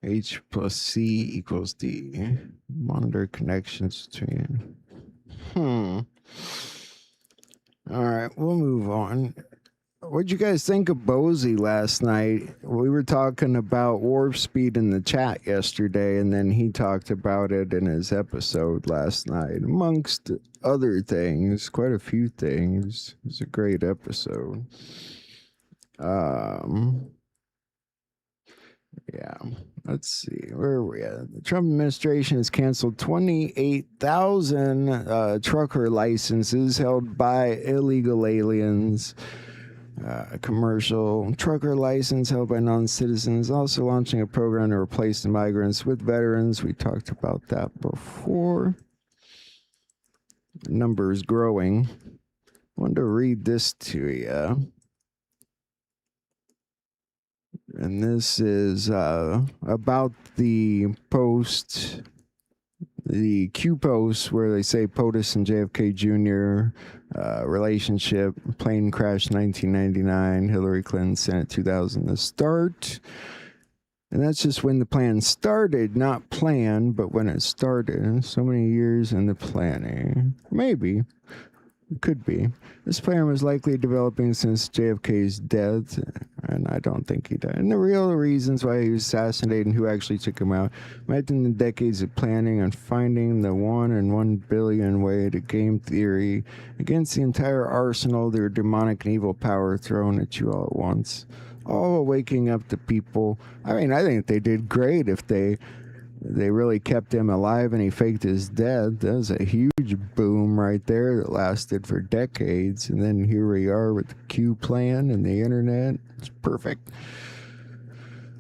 H plus C equals D. Monitor connections between. All right, we'll move on. What'd you guys think of Bozy last night? We were talking about warp speed in the chat yesterday, and then he talked about it in his episode last night, amongst other things, quite a few things. It was a great episode. Yeah, let's see. Where are we at? The Trump administration has canceled 28,000 trucker licenses held by illegal aliens. Commercial trucker license held by non-citizens, also launching a program to replace the migrants with veterans. We talked about that before. Numbers growing. I wanted to read this to you. And this is about the post, the Q post where they say POTUS and JFK Jr. Relationship, plane crash 1999, Hillary Clinton, Senate 2000, the start. And that's just when the plan started, not planned, but when it started. So many years in the planning. Maybe. It could be. This plan was likely developing since JFK's death, and I don't think he died. And the real reasons why he was assassinated and who actually took him out might in the decades of planning on finding the 1 in 1 billion way to game theory against the entire arsenal of their demonic and evil power thrown at you all at once. All while waking up the people. I mean, I think they did great if they really kept him alive and he faked his death. That was a huge boom right there that lasted for decades. And then here we are with the Q plan and the internet. It's perfect.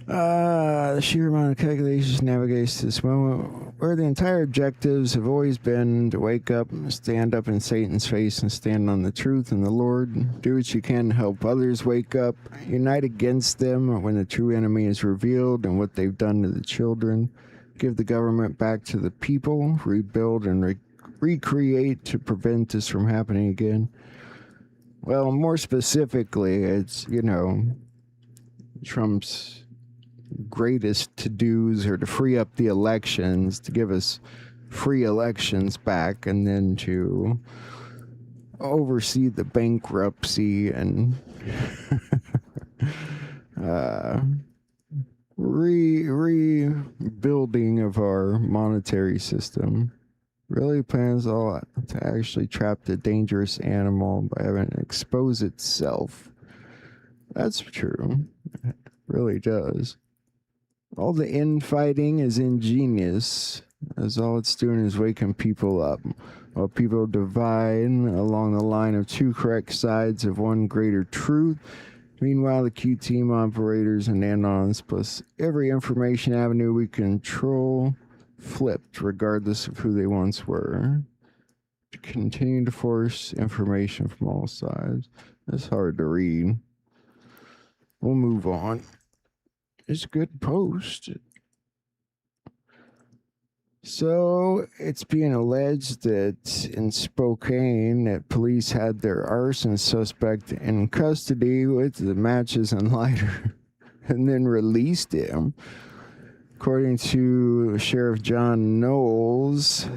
The sheer amount of calculations navigates to this moment where the entire objectives have always been to wake up, stand up in Satan's face and stand on the truth and the Lord. Do what you can to help others wake up. Unite against them when the true enemy is revealed and what they've done to the children. Give the government back to the people, rebuild and recreate to prevent this from happening again. Well, more specifically, it's, Trump's greatest to-dos are to free up the elections, to give us free elections back, and then to oversee the bankruptcy and rebuilding of our monetary system. really plans to actually trap the dangerous animal by having it expose itself. That's true. It really does. All the infighting is ingenious, as all it's doing is waking people up, while people divide along the line of two correct sides of one greater truth. Meanwhile, the Q team operators and anons, plus every information avenue we control, flipped regardless of who they once were, to continue to force information from all sides. It's hard to read. We'll move on. It's a good post. So it's being alleged that in Spokane that police had their arson suspect in custody with the matches and lighter and then released him. According to Sheriff John Knowles,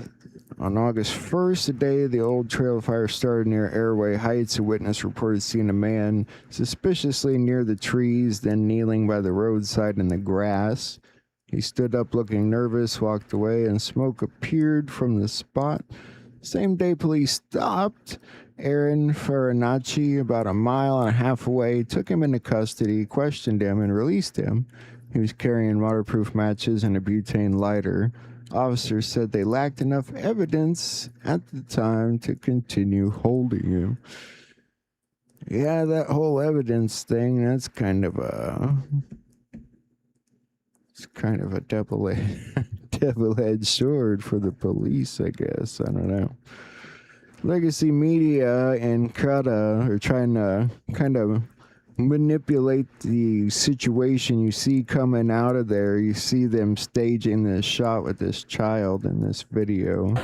on August 1st, the day the old trail of fire started near Airway Heights, a witness reported seeing a man suspiciously near the trees, then kneeling by the roadside in the grass. He stood up looking nervous, walked away, and smoke appeared from the spot. Same day, police stopped Aaron Farinacci about a mile and a half away, took him into custody, questioned him, and released him. He was carrying waterproof matches and a butane lighter. Officers said they lacked enough evidence at the time to continue holding him. Yeah, that whole evidence thing, that's kind of a double-edged sword for the police, I guess. I don't know. Legacy media and Crowda are trying to kind of manipulate the situation you see coming out of there. You see them staging this shot with this child in this video.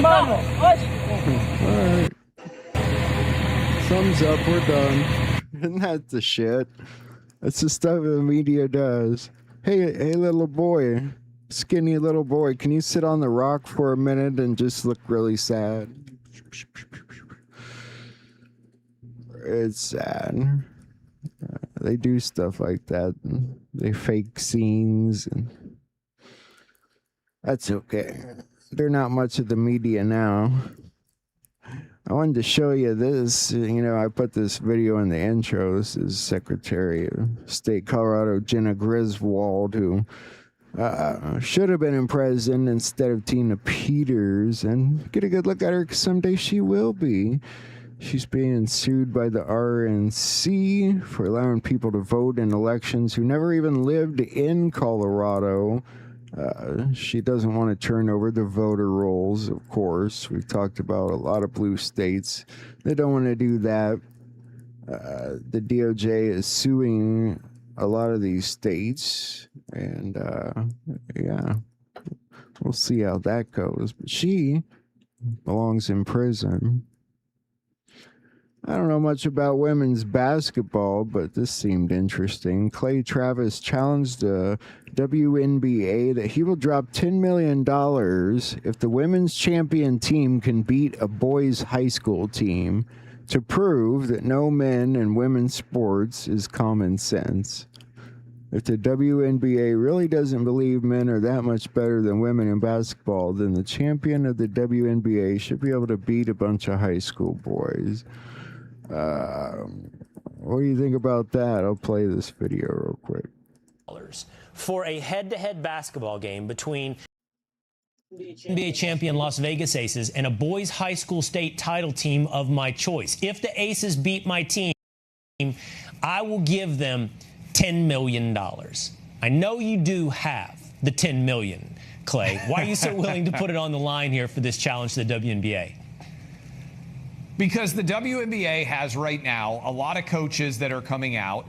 Alright. Thumbs up, we're done. Isn't that the shit? That's the stuff the media does. Hey little boy. Skinny little boy, can you sit on the rock for a minute and just look really sad? It's sad. They do stuff like that. They fake scenes, and that's okay. They're not much of the media now. I wanted to show you this. You know, I put this video in the intro. This is Secretary of State Colorado Jenna Griswold, who should have been in prison instead of Tina Peters, and get a good look at her because someday she will be. She's being sued by the RNC for allowing people to vote in elections who never even lived in Colorado. She doesn't want to turn over the voter rolls, of course. We've talked about a lot of blue states. They don't want to do that. The DOJ is suing a lot of these states, and yeah, we'll see how that goes. But she belongs in prison. I don't know much about women's basketball, but this seemed interesting. Clay Travis challenged the WNBA that he will drop $10 million if the women's champion team can beat a boys' high school team, to prove that no men in women's sports is common sense. If the WNBA really doesn't believe men are that much better than women in basketball, then the champion of the WNBA should be able to beat a bunch of high school boys. What do you think about that? I'll play this video real quick. For a head-to-head basketball game between NBA champion Las Vegas Aces and a boys high school state title team of my choice. If the Aces beat my team, I will give them $10 million. I know you do have the $10 million, Clay. Why are you so willing to put it on the line here for this challenge to the WNBA? Because the WNBA has right now a lot of coaches that are coming out,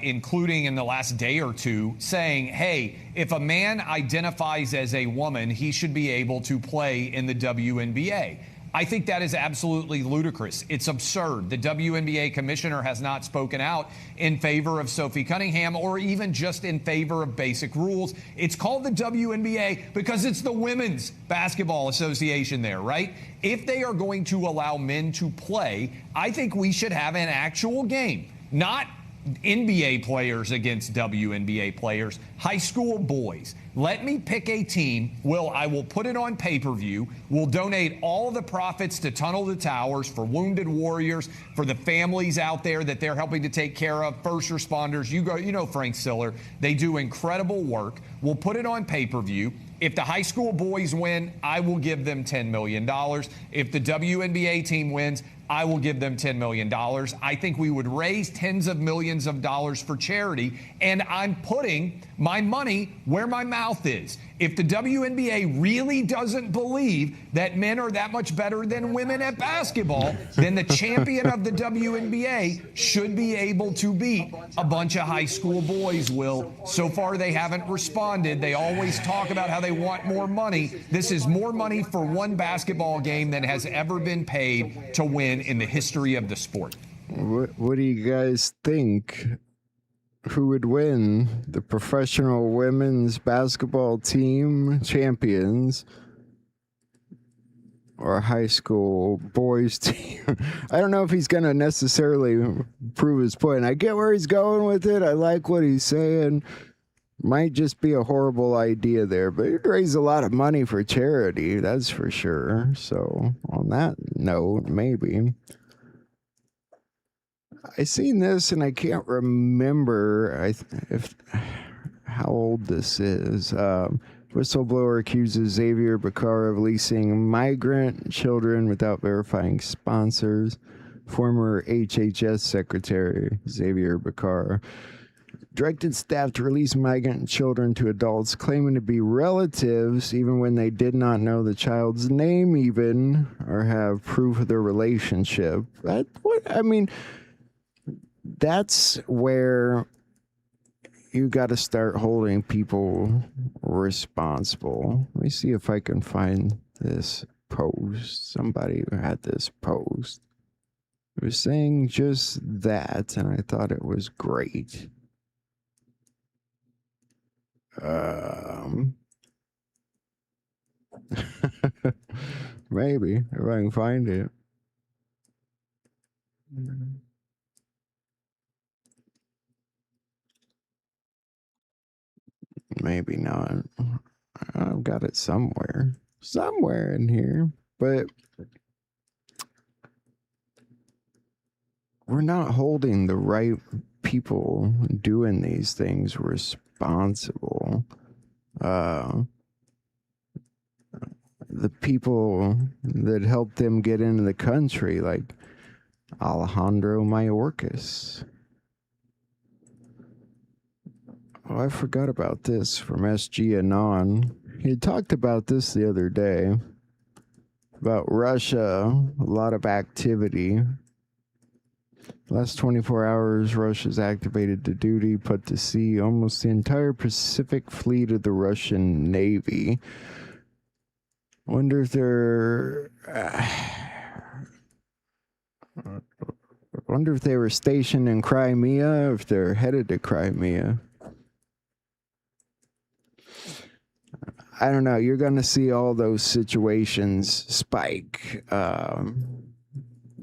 including in the last day or two, saying, hey, if a man identifies as a woman, he should be able to play in the WNBA. I think that is absolutely ludicrous. It's absurd. The WNBA commissioner has not spoken out in favor of Sophie Cunningham or even just in favor of basic rules. It's called the WNBA because it's the Women's Basketball Association there, right? If they are going to allow men to play, I think we should have an actual game, not NBA players against WNBA players, high school boys. Let me pick a team. I will put it on pay-per-view. We'll donate all the profits to Tunnel to Towers for wounded warriors, for the families out there that they're helping to take care of, first responders. You know Frank Siller. They do incredible work. We'll put it on pay-per-view. If the high school boys win, I will give them $10 million. If the WNBA team wins, I will give them $10 million. I think we would raise tens of millions of dollars for charity, and I'm putting my money where my mouth is. If the WNBA really doesn't believe that men are that much better than women at basketball, then the champion of the WNBA should be able to beat a bunch of high school boys, Will. So far, they haven't responded. They always talk about how they want more money. This is more money for one basketball game than has ever been paid to win in the history of the sport. What do you guys think? Who would win? The professional women's basketball team champions or a high school boys team? I don't know if he's going to necessarily prove his point. I get where he's going with it. I like what he's saying. Might just be a horrible idea there, but he'd raise a lot of money for charity, that's for sure. So on that note, maybe. I seen this and I can't remember how old this is. Whistleblower accuses Xavier Becerra of leasing migrant children without verifying sponsors. Former HHS Secretary Xavier Becerra directed staff to release migrant children to adults claiming to be relatives even when they did not know the child's name even or have proof of their relationship. That's where you got to start holding people responsible. Let me see if I can find this post. Somebody had this post. It was saying just that, and I thought it was great. Maybe, if I can find it. Maybe not. I've got it somewhere in here, but we're not holding the right people doing these things responsible. The people that helped them get into the country, like Alejandro Mayorkas. Oh, I forgot about this from SG Anon. He talked about this the other day. About Russia, a lot of activity. Last 24 hours, Russia's activated to duty, put to sea almost the entire Pacific fleet of the Russian Navy. Wonder if they're... wonder if they were stationed in Crimea, or if they're headed to Crimea. I don't know. You're going to see all those situations spike.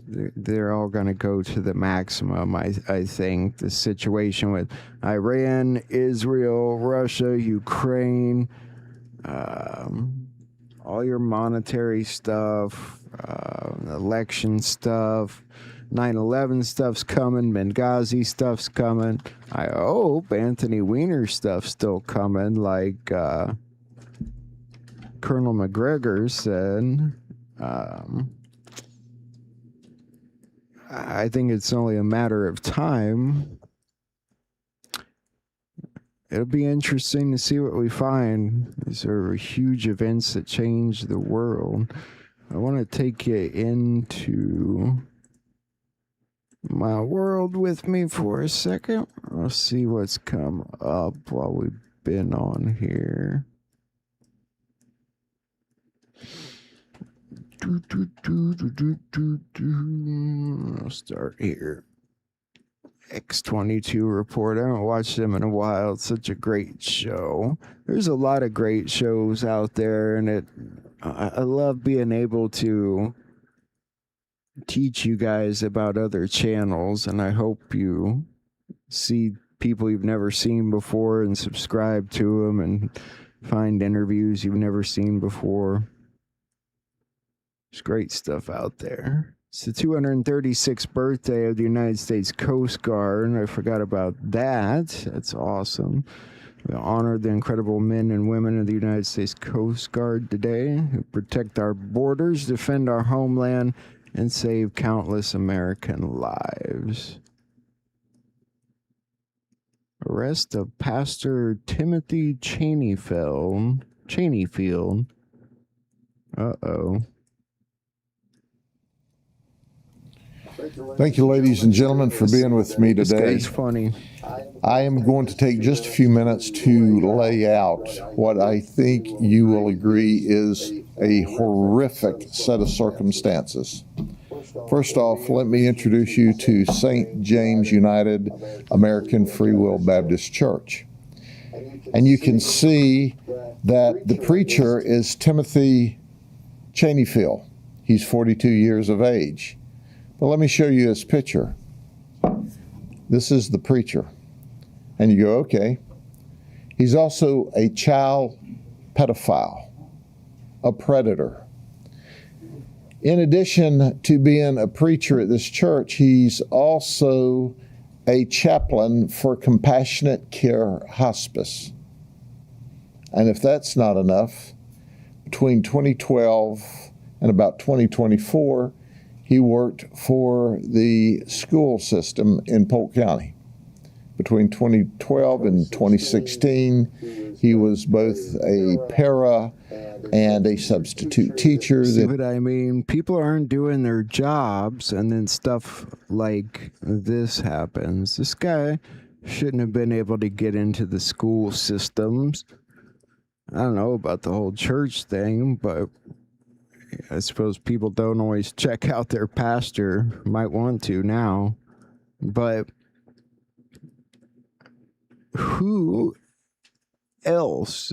They're all going to go to the maximum, I think. The situation with Iran, Israel, Russia, Ukraine, all your monetary stuff, election stuff, 9/11 stuff's coming, Benghazi stuff's coming. I hope Anthony Weiner stuff's still coming, like Colonel McGregor said. I think it's only a matter of time. It'll be interesting to see what we find. These are huge events that change the world. I want to take you into my world with me for a second. I'll see what's come up while we've been on here. I'll start here. X-22 Report. I haven't watched them in a while. It's such a great show. There's a lot of great shows out there, and I love being able to teach you guys about other channels, and I hope you see people you've never seen before and subscribe to them and find interviews you've never seen before. There's great stuff out there. It's the 236th birthday of the United States Coast Guard. I forgot about that. That's awesome. We honor the incredible men and women of the United States Coast Guard today who protect our borders, defend our homeland, and save countless American lives. Arrest of Pastor Timothy Cheneyfield. Uh-oh. Thank you, ladies and gentlemen, for being with me today. This guy's funny. I am going to take just a few minutes to lay out what I think you will agree is a horrific set of circumstances. First off, let me introduce you to St. James United American Free Will Baptist Church. And you can see that the preacher is Timothy Cheneyfield. He's 42 years of age. But let me show you his picture. This is the preacher. And you go, okay. He's also a child pedophile, a predator. In addition to being a preacher at this church, he's also a chaplain for Compassionate Care Hospice. And if that's not enough, between 2012 and about 2024, he worked for the school system in Polk County. Between 2012 and 2016, he was both a para and a substitute teacher. See what I mean? People aren't doing their jobs, and then stuff like this happens. This guy shouldn't have been able to get into the school systems. I don't know about the whole church thing, but I suppose people don't always check out their pastor. Might want to now. But who else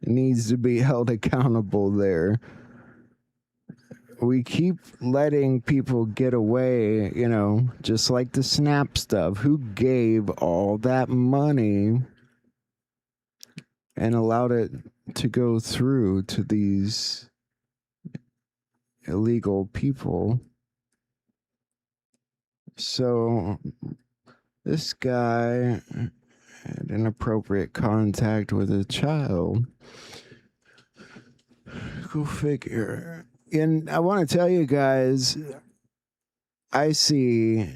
needs to be held accountable there? We keep letting people get away, you know, just like the SNAP stuff. Who gave all that money and allowed it to go through to these illegal people? So this guy had inappropriate contact with a child. Go figure. And I want to tell you guys, I see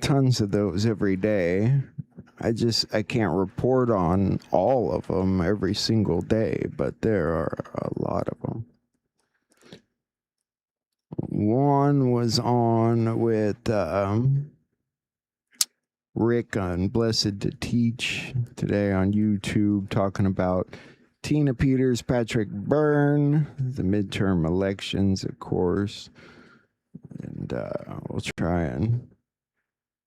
tons of those every day. I can't report on all of them every single day, but there are a lot of them. One was on with Rick on Blessed to Teach today on YouTube, talking about Tina Peters, Patrick Byrne, the midterm elections, of course. And we'll try and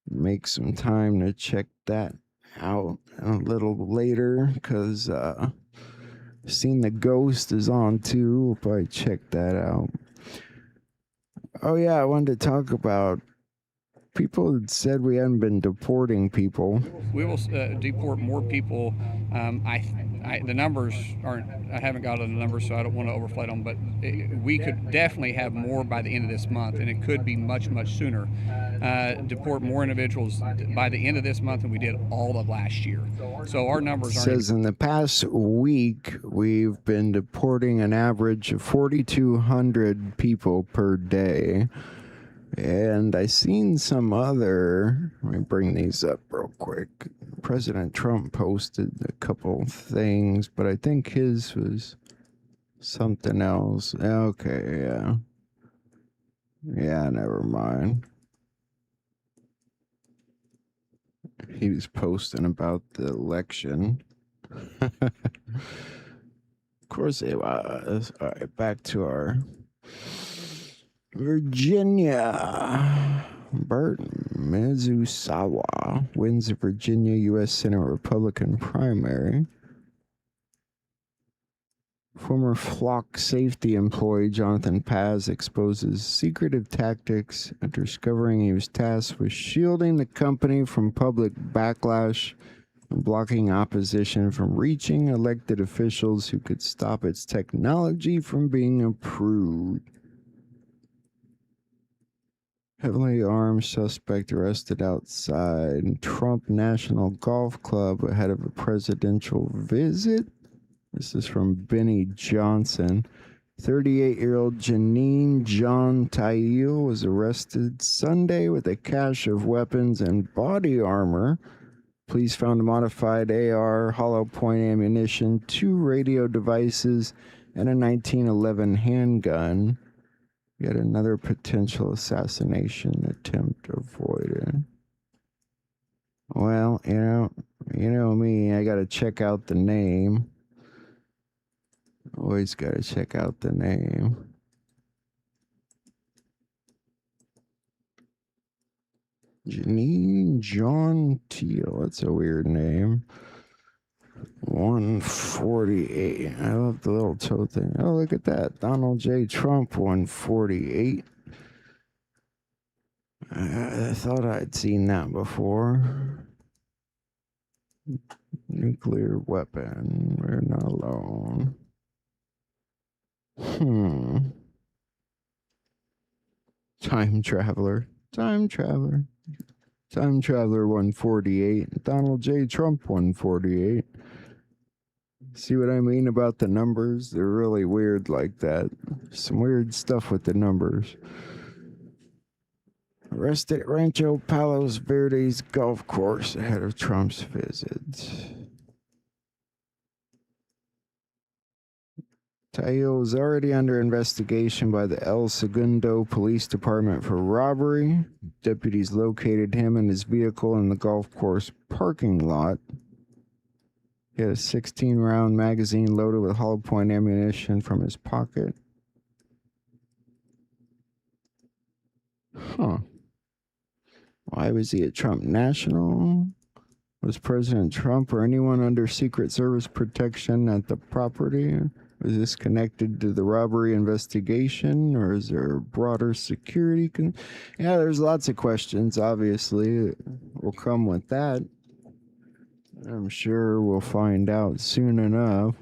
make some time to check that out a little later, because Seen the Ghost is on too. We'll probably check that out. Oh yeah, I wanted to talk about people had said we hadn't been deporting people. We will deport more people. The numbers aren't, I haven't got the numbers, so I don't want to overflate them, but we could definitely have more by the end of this month, and it could be much, much sooner. Deport more individuals by the end of this month than we did all of last year. So our numbers aren't. It says in the past week, we've been deporting an average of 4,200 people per day. And I seen some other, let me bring these up real quick. President Trump posted a couple things, but I think his was something else. Okay, yeah. Yeah, never mind. He was posting about the election. Of course it was. All right, back to our Virginia. Bert Mizusawa wins the Virginia U.S. Senate Republican primary. Former Flock safety employee Jonathan Paz exposes secretive tactics after discovering he was tasked with shielding the company from public backlash and blocking opposition from reaching elected officials who could stop its technology from being approved. Heavily armed suspect arrested outside Trump National Golf Club ahead of a presidential visit. This is from Benny Johnson. 38-year-old Janine John Tail was arrested Sunday with a cache of weapons and body armor. Police found a modified AR, hollow point ammunition, 2 radio devices, and a 1911 handgun. Yet another potential assassination attempt avoided. Well, you know me, I gotta check out the name. Always gotta check out the name. Janine John Teal. That's a weird name. 148. I love the little toe thing. Oh, look at that. Donald J. Trump, 148. I thought I'd seen that before. Nuclear weapon. We're not alone. Time traveler. Time traveler. Time traveler 148. Donald J. Trump 148. See what I mean about the numbers? They're really weird like that. Some weird stuff with the numbers. Arrested at Rancho Palos Verdes golf course ahead of Trump's visit. Tayo was already under investigation by the El Segundo Police Department for robbery. Deputies located him and his vehicle in the golf course parking lot. He had a 16-round magazine loaded with hollow point ammunition from his pocket. Why was he at Trump National? Was President Trump or anyone under Secret Service protection at the property? Was this connected to the robbery investigation, or is there a broader security? Yeah, there's lots of questions, obviously, will come with that. I'm sure we'll find out soon enough.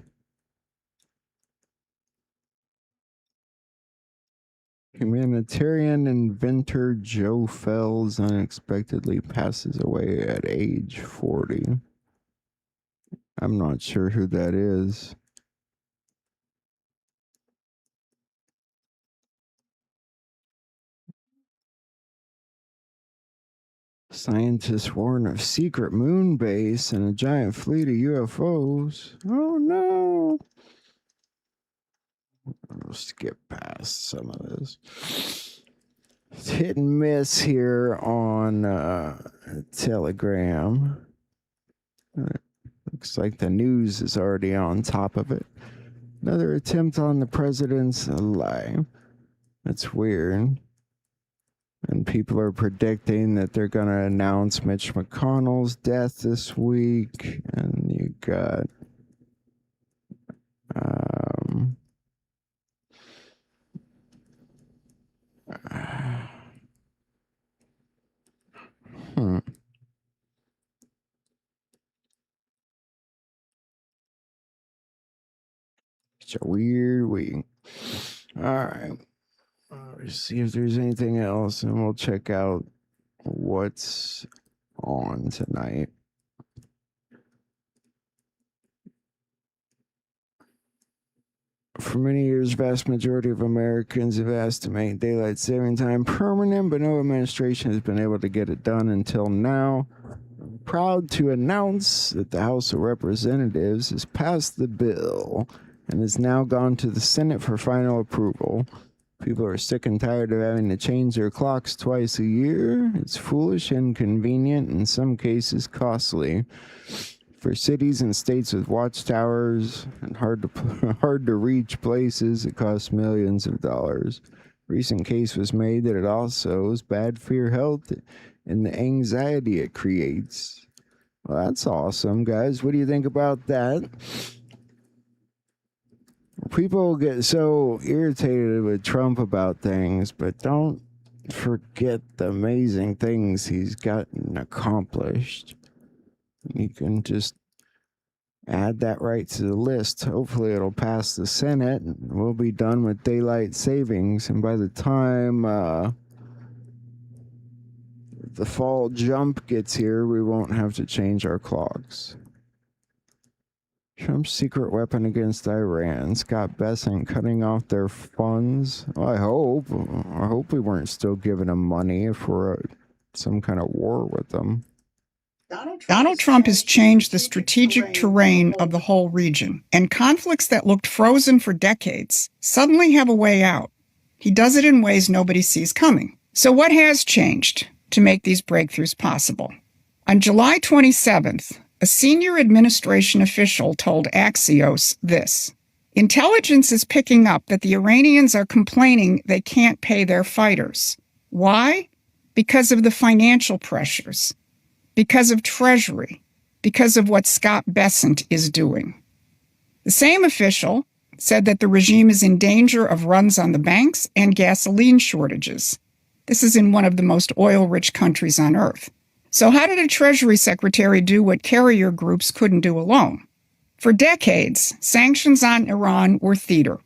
Humanitarian inventor Joe Fells unexpectedly passes away at age 40. I'm not sure who that is. Scientists warn of secret moon base and a giant fleet of UFOs. Oh no! I'll skip past some of this. It's hit and miss here on Telegram. Looks like the news is already on top of it. Another attempt on the president's life. That's weird. And people are predicting that they're going to announce Mitch McConnell's death this week. And you got It's a weird week. All right. Let's see if there's anything else, and we'll check out what's on tonight. For many years, vast majority of Americans have asked to make daylight saving time permanent, but no administration has been able to get it done until now. I'm proud to announce that the House of Representatives has passed the bill and has now gone to the Senate for final approval. People are sick and tired of having to change their clocks twice a year. It's foolish, inconvenient, in some cases costly. For cities and states with watchtowers and hard to reach places, it costs millions of dollars. Recent case was made that it also is bad for your health and the anxiety it creates. Well, that's awesome, guys. What do you think about that? People get so irritated with Trump about things, but don't forget the amazing things he's gotten accomplished. You can just add that right to the list. Hopefully it'll pass the Senate and we'll be done with daylight savings. And by the time the fall jump gets here, we won't have to change our clocks. Trump's secret weapon against Iran. Scott Bessent cutting off their funds. Well, I hope we weren't still giving them money if we're some kind of war with them. Donald Trump has changed the strategic terrain of the whole region, and conflicts that looked frozen for decades suddenly have a way out. He does it in ways nobody sees coming. So what has changed to make these breakthroughs possible? On July 27th, a senior administration official told Axios this: intelligence is picking up that the Iranians are complaining they can't pay their fighters. Why? Because of the financial pressures, because of Treasury, because of what Scott Bessent is doing. The same official said that the regime is in danger of runs on the banks and gasoline shortages. This is in one of the most oil-rich countries on earth. So how did a Treasury Secretary do what carrier groups couldn't do alone? For decades, sanctions on Iran were theater.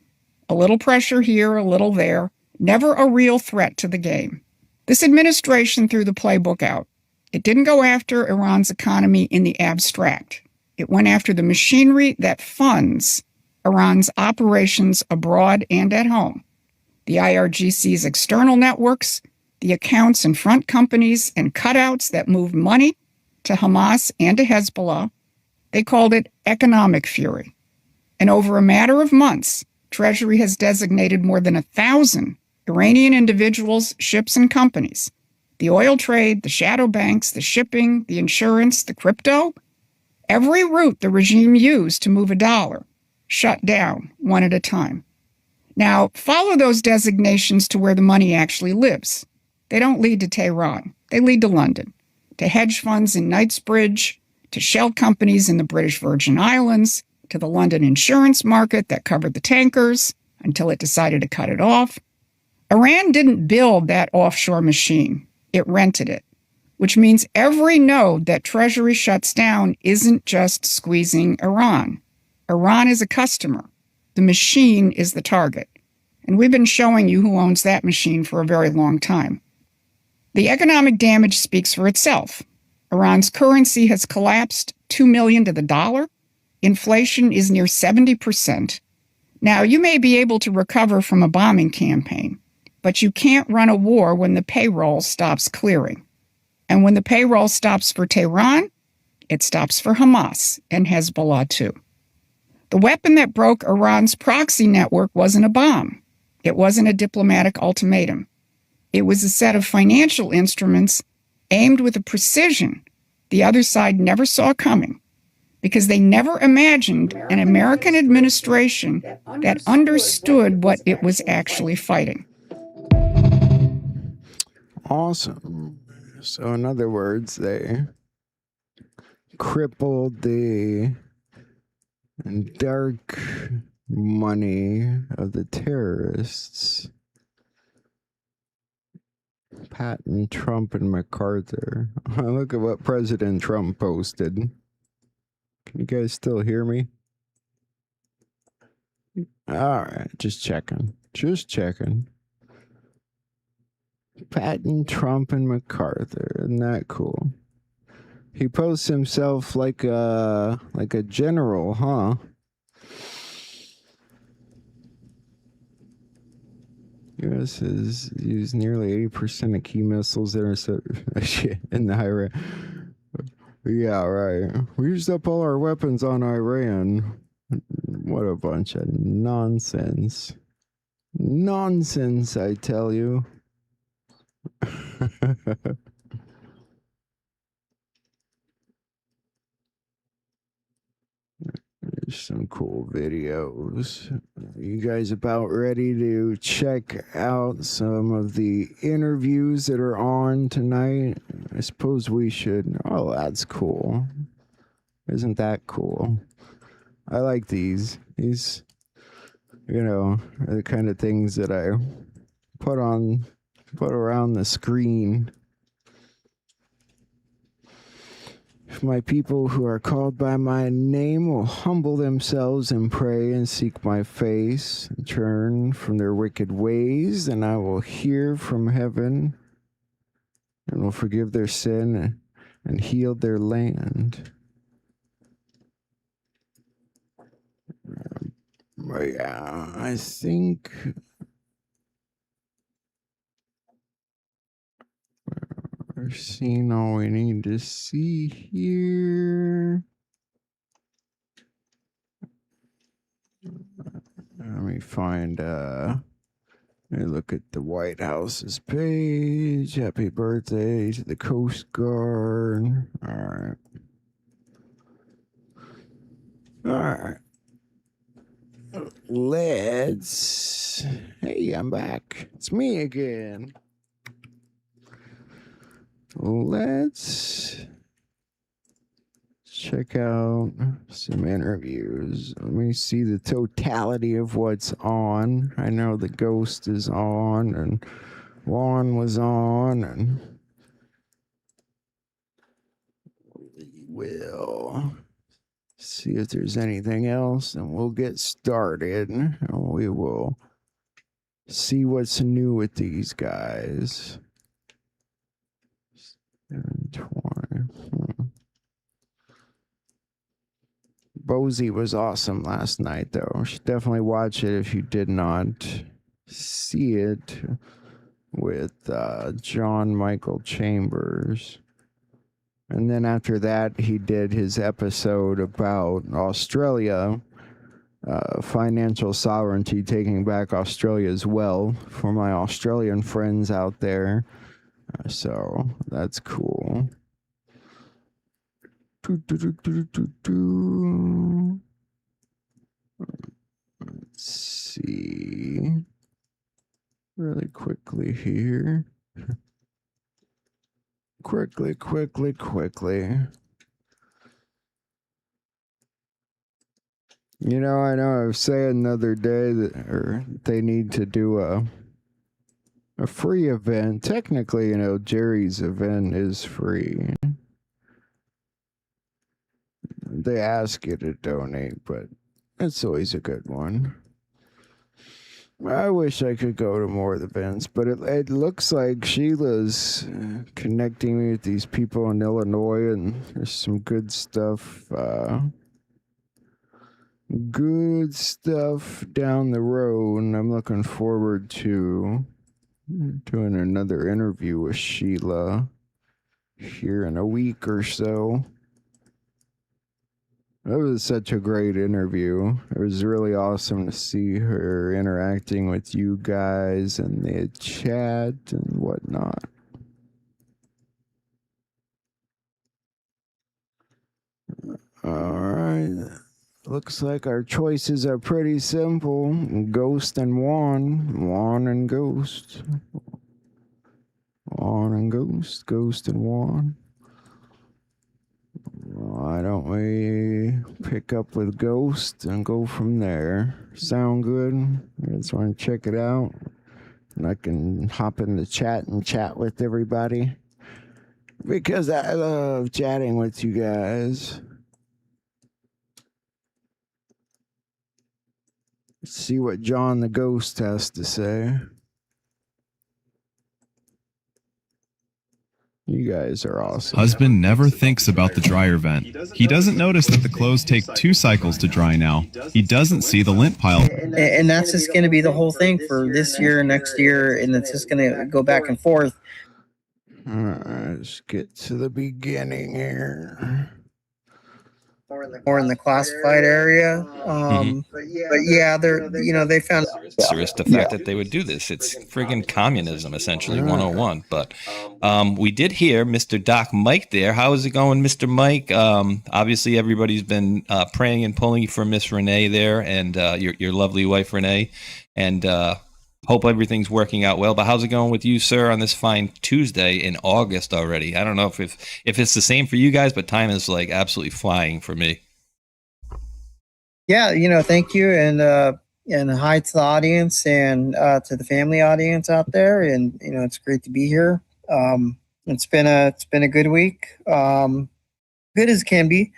A little pressure here, a little there, never a real threat to the game. This administration threw the playbook out. It didn't go after Iran's economy in the abstract. It went after the machinery that funds Iran's operations abroad and at home. The IRGC's external networks, the accounts and front companies and cutouts that moved money to Hamas and to Hezbollah. They called it economic fury. And over a matter of months, Treasury has designated more than 1,000 Iranian individuals, ships, and companies. The oil trade, the shadow banks, the shipping, the insurance, the crypto, every route the regime used to move a dollar, shut down one at a time. Now, follow those designations to where the money actually lives. They don't lead to Tehran. They lead to London, to hedge funds in Knightsbridge, to shell companies in the British Virgin Islands, to the London insurance market that covered the tankers until it decided to cut it off. Iran didn't build that offshore machine. It rented it, which means every node that Treasury shuts down isn't just squeezing Iran. Iran is a customer. The machine is the target. And we've been showing you who owns that machine for a very long time. The economic damage speaks for itself. Iran's currency has collapsed 2 million to the dollar. Inflation is near 70%. Now, you may be able to recover from a bombing campaign, but you can't run a war when the payroll stops clearing. And when the payroll stops for Tehran, it stops for Hamas and Hezbollah too. The weapon that broke Iran's proxy network wasn't a bomb. It wasn't a diplomatic ultimatum. It was a set of financial instruments aimed with a precision the other side never saw coming, because they never imagined an American administration that understood what it was actually fighting. Awesome. So in other words, they crippled the dark money of the terrorists. Patton, Trump, and MacArthur. Look at what President Trump posted. Can you guys still hear me? Alright, just checking. Just checking. Patton, Trump, and MacArthur. Isn't that cool? He posts himself like a general, huh? U.S. has used nearly 80% of key missiles intercepted in the Iran. Yeah, right. We used up all our weapons on Iran. What a bunch of nonsense. Nonsense, I tell you. There's some cool videos. You guys about ready to check out some of the interviews that are on tonight? I suppose we should. Oh, that's cool. Isn't that cool? I like these. the kind of things that I put around the screen. If my people who are called by my name will humble themselves and pray and seek my face and turn from their wicked ways, then I will hear from heaven and will forgive their sin and heal their land. Yeah, I think we're seeing all we need to see here. Let me find, let me look at the White House's page. Happy birthday to the Coast Guard. All right. All right. Hey, I'm back. It's me again. Let's check out some interviews. Let me see the totality of what's on. I know the Ghost is on, and Juan was on, and we'll see if there's anything else, and we'll get started. And we will see what's new with these guys. 720. Bozy was awesome last night, though. You should definitely watch it if you did not see it, with John Michael Chambers. And then after that, he did his episode about Australia, financial sovereignty, taking back Australia as well, for my Australian friends out there. So that's cool. Let's see really quickly here. Quickly. I know I was saying the other day that they need to do a free event. Technically, Jerry's event is free. They ask you to donate, but it's always a good one. I wish I could go to more events, but it looks like Sheila's connecting me with these people in Illinois, and there's some good stuff. Good stuff down the road, and I'm looking forward to doing another interview with Sheila here in a week or so. That was such a great interview. It was really awesome to see her interacting with you guys and the chat and whatnot. All right. Looks like our choices are pretty simple. Ghost and Juan. Juan and Ghost. Juan and Ghost. Ghost and Juan. Why don't we pick up with Ghost and go from there? Sound good? I just want to check it out. And I can hop in the chat and chat with everybody, because I love chatting with you guys. Let's see what John the Ghost has to say. You guys are awesome. Husband never thinks about the dryer vent. He doesn't notice that the clothes take 2 cycles to dry now. He doesn't see the lint pile. And that's just going to be the whole thing for this year, next year, and it's just going to go back and forth. All right, let's get to the beginning here. More in the classified area. But yeah, they found serious the fact that they would do this. It's friggin' communism, essentially, 101. But we did hear Mr. Doc Mike there. How is it going, Mr. Mike? Obviously, everybody's been praying and pulling for Miss Renee there, and your lovely wife, Renee. And hope everything's working out well. But how's it going with you, sir, on this fine Tuesday in August already? I don't know if it's the same for you guys, but time is absolutely flying for me. Yeah, thank you. And and hi to the audience and to the family audience out there. And it's great to be here. It's been a good week, good as can be.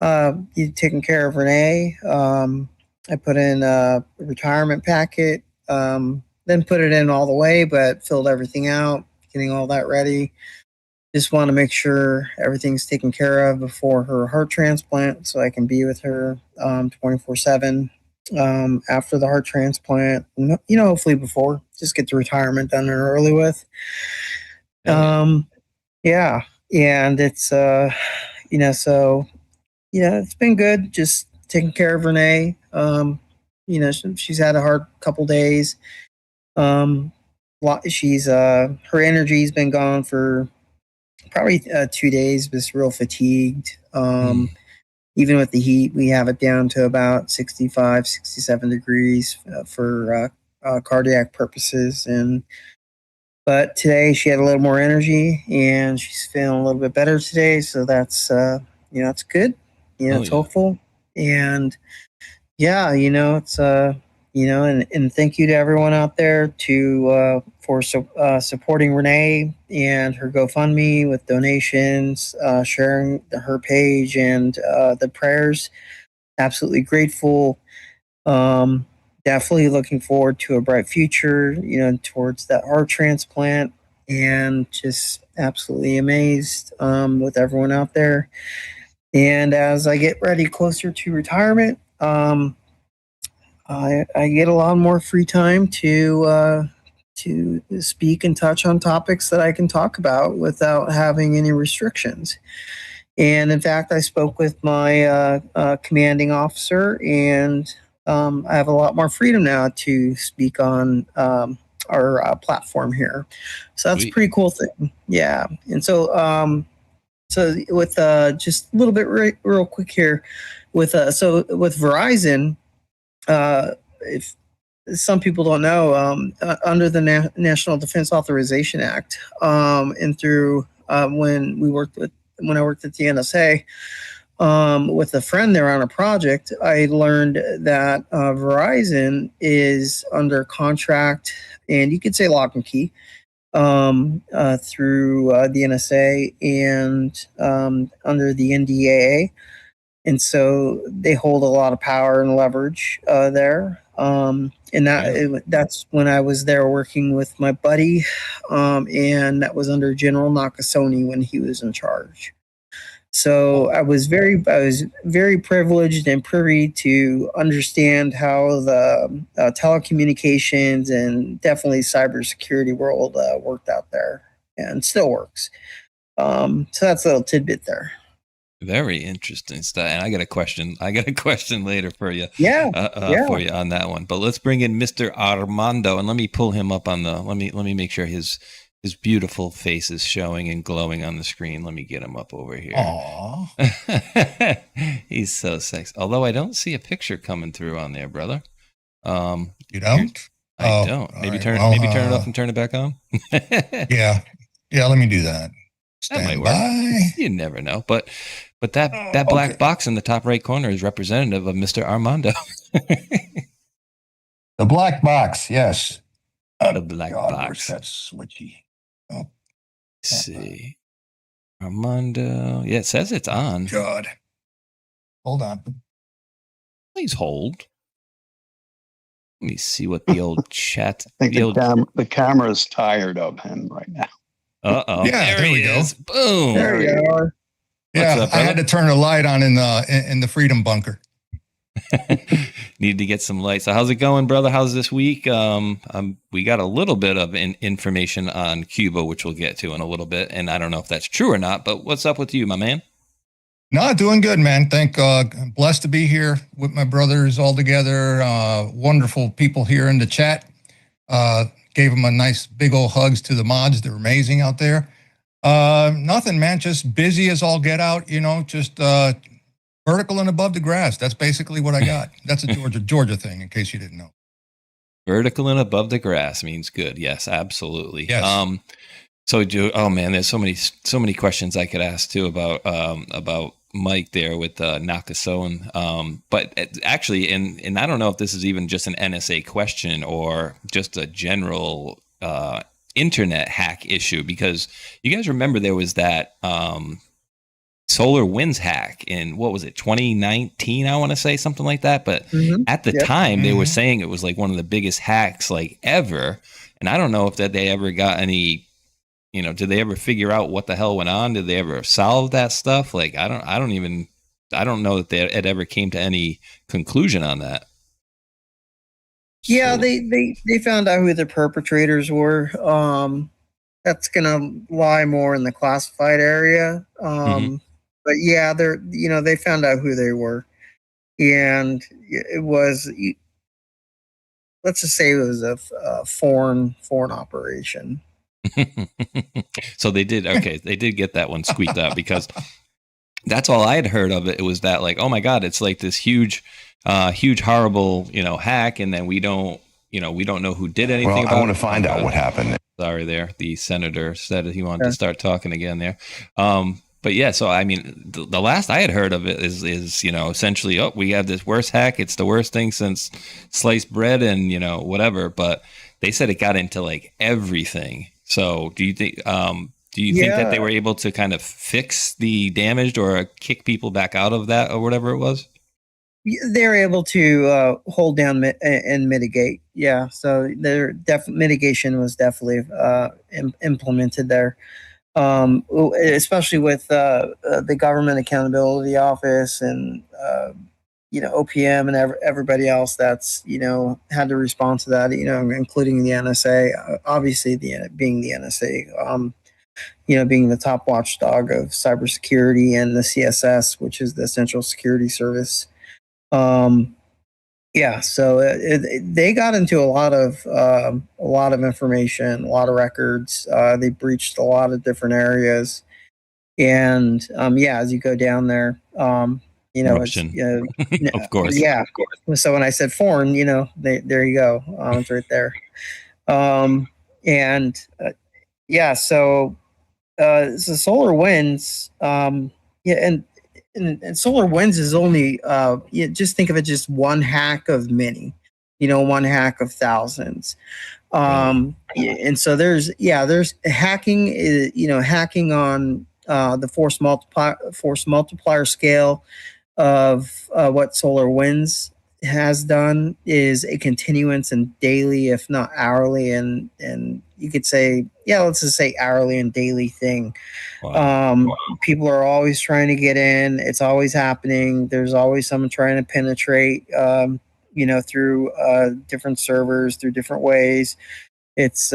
You taking care of Renee. I put in a retirement packet, then put it in all the way, but filled everything out, getting all that ready. Just want to make sure everything's taken care of before her heart transplant, so I can be with her 24/7 after the heart transplant. Hopefully before, just get the retirement done early with. Yeah, and it's so it's been good. Just taking care of Renee. She's had a hard couple days. She's her energy's been gone for probably 2 days. Just real fatigued. Even with the heat, we have it down to about 65, 67 degrees for cardiac purposes. But today she had a little more energy and she's feeling a little bit better today. So that's it's good. It's hopeful. And it's and thank you to everyone out there for supporting Renee and her GoFundMe with donations, sharing her page and the prayers. Absolutely grateful. Definitely looking forward to a bright future, towards that heart transplant, and just absolutely amazed with everyone out there. And as I get ready closer to retirement, I get a lot more free time to speak and touch on topics that I can talk about without having any restrictions. And in fact, I spoke with my commanding officer, and I have a lot more freedom now to speak on our platform here. So that's a pretty cool thing. Yeah. And so with just a little bit real quick here, with Verizon, if some people don't know, under the National Defense Authorization Act, and through when I worked at the NSA, with a friend there on a project, I learned that Verizon is under contract, and you could say lock and key, through the NSA and under the NDAA. And so they hold a lot of power and leverage there. And that's when I was there working with my buddy, and that was under General Nakasone when he was in charge. So I was very privileged and privy to understand how the telecommunications and definitely cybersecurity world worked out there, and still works. So that's a little tidbit there. Very interesting stuff. And I got a question later for you. For you on that one. But let's bring in Mr. Armando, and let me pull him up on the. Let me make sure his beautiful face is showing and glowing on the screen. Let me get him up over here. Aww. He's so sexy. Although I don't see a picture coming through on there, brother. You don't? I don't. Maybe turn it off and turn it back on. Yeah. Let me do that. That might work. You never know. But that black box in the top right corner is representative of Mr. Armando. The black box, yes. The black box. That's switchy. Oh. Let's see. Armando. Yeah, it says it's on. God. Hold on. Please hold. Let me see what the old chat. I think the camera's tired of him right now. Uh-oh. Yeah, there we go. Boom. There you are. Yeah, I had to turn a light on in the Freedom Bunker. Need to get some light. So how's it going, brother? How's this week? We got a little bit of information on Cuba, which we'll get to in a little bit. And I don't know if that's true or not, but what's up with you, my man? No, doing good, man. I'm blessed to be here with my brothers all together. Wonderful people here in the chat. Gave them a nice big old hugs to the mods. They're amazing out there. Nothing, man. Just busy as all get out, just vertical and above the grass. That's basically what I got. That's a Georgia thing, in case you didn't know. Vertical and above the grass means good. Yes, absolutely. Yes. Oh man, there's so many questions I could ask too about Mike there with Nakasone. But actually, and I don't know if this is even just an NSA question or just a general internet hack issue, because you guys remember there was that SolarWinds hack in, what was it, 2019, I want to say, something like that. But at the time, they were saying it was like one of the biggest hacks like ever. And I don't know if that they ever got any, did they ever figure out what the hell went on? Did they ever solve that stuff? Like, I don't know that it ever came to any conclusion on that. Yeah, they found out who the perpetrators were. That's gonna lie more in the classified area. But yeah, they found out who they were, and it was, let's just say it was a foreign operation. So they did get that one squeaked out, because that's all I had heard of it. It was that, like, oh my God, it's like this huge horrible hack, and then we don't know who did anything about it. I want to find out what happened. Sorry there, the senator said he wanted to start talking again there. But yeah, so I mean, the last I had heard of it is essentially, oh, we have this worst hack. It's the worst thing since sliced bread and think they said it got into like everything. So do you think that they were able to kind of fix the damage or kick people back out of that or whatever it was? They're able to hold down and mitigate. Yeah, so their mitigation was definitely implemented there. Especially with the Government Accountability Office and OPM and everybody else that's had to respond to that, including the NSA. Obviously, being the NSA, being the top watchdog of cybersecurity, and the CSS, which is the Central Security Service. So they got into a lot of information, a lot of records. They breached a lot of different areas, and as you go down there, Russian. Of course, yeah. So when I said foreign, there you go, it's right there. So SolarWinds, and SolarWinds is only just think of it just one hack of many, one hack of thousands. And so there's hacking, hacking on the force multiplier scale of what SolarWinds has done is a continuance and daily, if not hourly, and you could say, let's just say hourly and daily thing. Wow. People are always trying to get in. It's always happening. There's always someone trying to penetrate, through different servers, through different ways. It's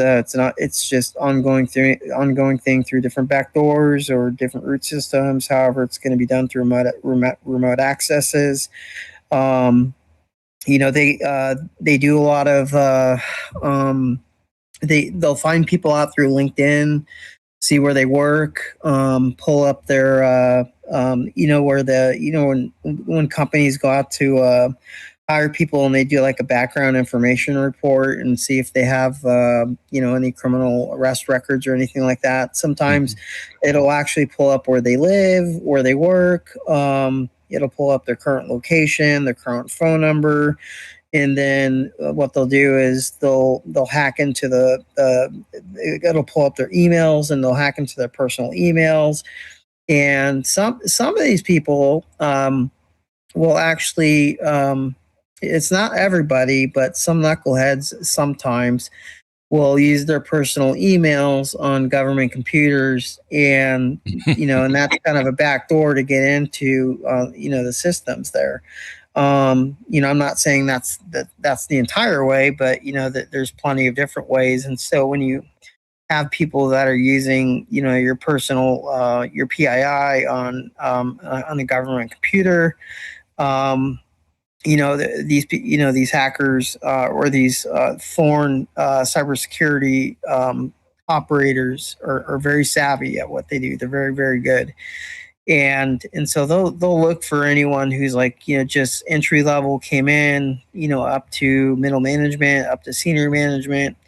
just ongoing thing through different backdoors or different root systems. However, it's going to be done through remote accesses. They do a lot of they'll find people out through LinkedIn, see where they work, pull up their when companies go out to hire people and they do like a background information report and see if they have any criminal arrest records or anything like that. Sometimes it'll actually pull up where they live, where they work. It'll pull up their current location, their current phone number, and then what they'll do is they'll hack into it'll pull up their emails, and they'll hack into their personal emails. And some of these people will actually, it's not everybody, but some knuckleheads sometimes will use their personal emails on government computers, and and that's kind of a backdoor to get into the systems there. I'm not saying that's the entire way, but that there's plenty of different ways. And so when you have people that are using your personal your PII on a government computer, these hackers or these foreign cybersecurity operators are very savvy at what they do. They're very, very good. And so they'll look for anyone who's like, just entry level, came in, up to middle management, up to senior management.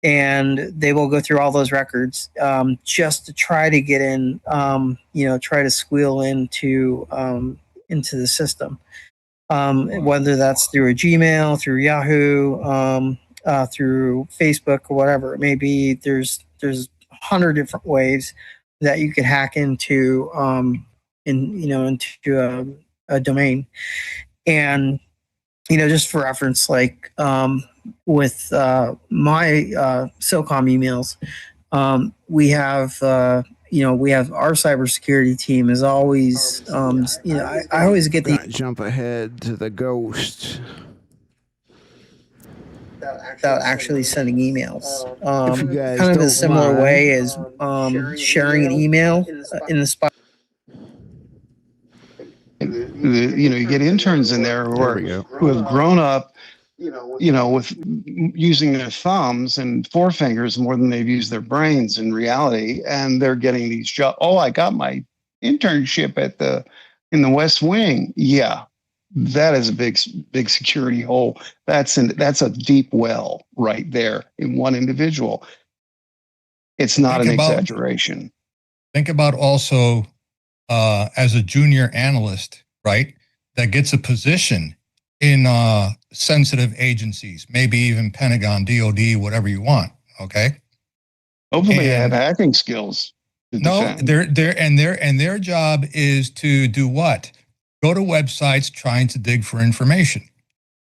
and they will go through all those records just to try to get in, try to squeal into the system. Whether that's through a Gmail, through Yahoo, through Facebook, or whatever it may be. There's 100 different ways that you could hack into into a domain. And just for reference, like with my SOCOM emails, we have our cybersecurity team is always I always get the jump ahead to the ghost without actually sending emails. If you guys Kind of a don't similar mind. way as sharing an email in the spot. You get interns in there who have grown up, with using their thumbs and forefingers more than they've used their brains in reality, and they're getting these jobs. Oh, I got my internship in the West Wing. Yeah, that is a big security hole. That's a deep well right there in one individual. It's not an exaggeration. Think about also as a junior analyst, right, that gets a position in sensitive agencies, maybe even Pentagon, DOD, whatever you want. Okay. Hopefully, they have hacking skills. No, their job is to do what? Go to websites trying to dig for information,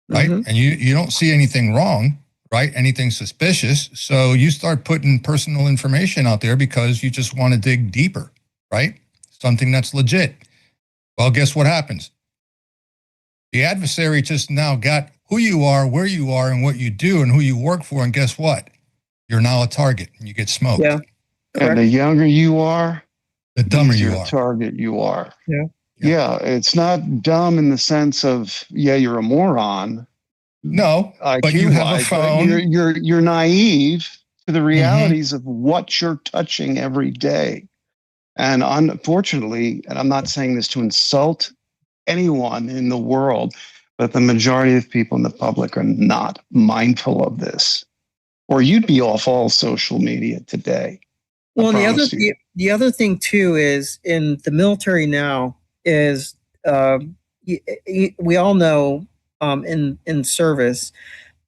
right? Mm-hmm. And you don't see anything wrong, right? Anything suspicious. So you start putting personal information out there because you just want to dig deeper, right? Something that's legit. Well, guess what happens? The adversary just now got who you are, where you are, and what you do, and who you work for. And guess what? You're now a target, and you get smoked. Yeah. And the younger you are, the dumber you easier are. Target you are. Yeah. Yeah, it's not dumb in the sense of you're a moron. No, but you have a phone. You're naive to the realities of what you're touching every day. And unfortunately, and I'm not saying this to insult anyone in the world, but the majority of people in the public are not mindful of this, or you'd be off all social media today. Well, the other thing too is in the military now is we all know in service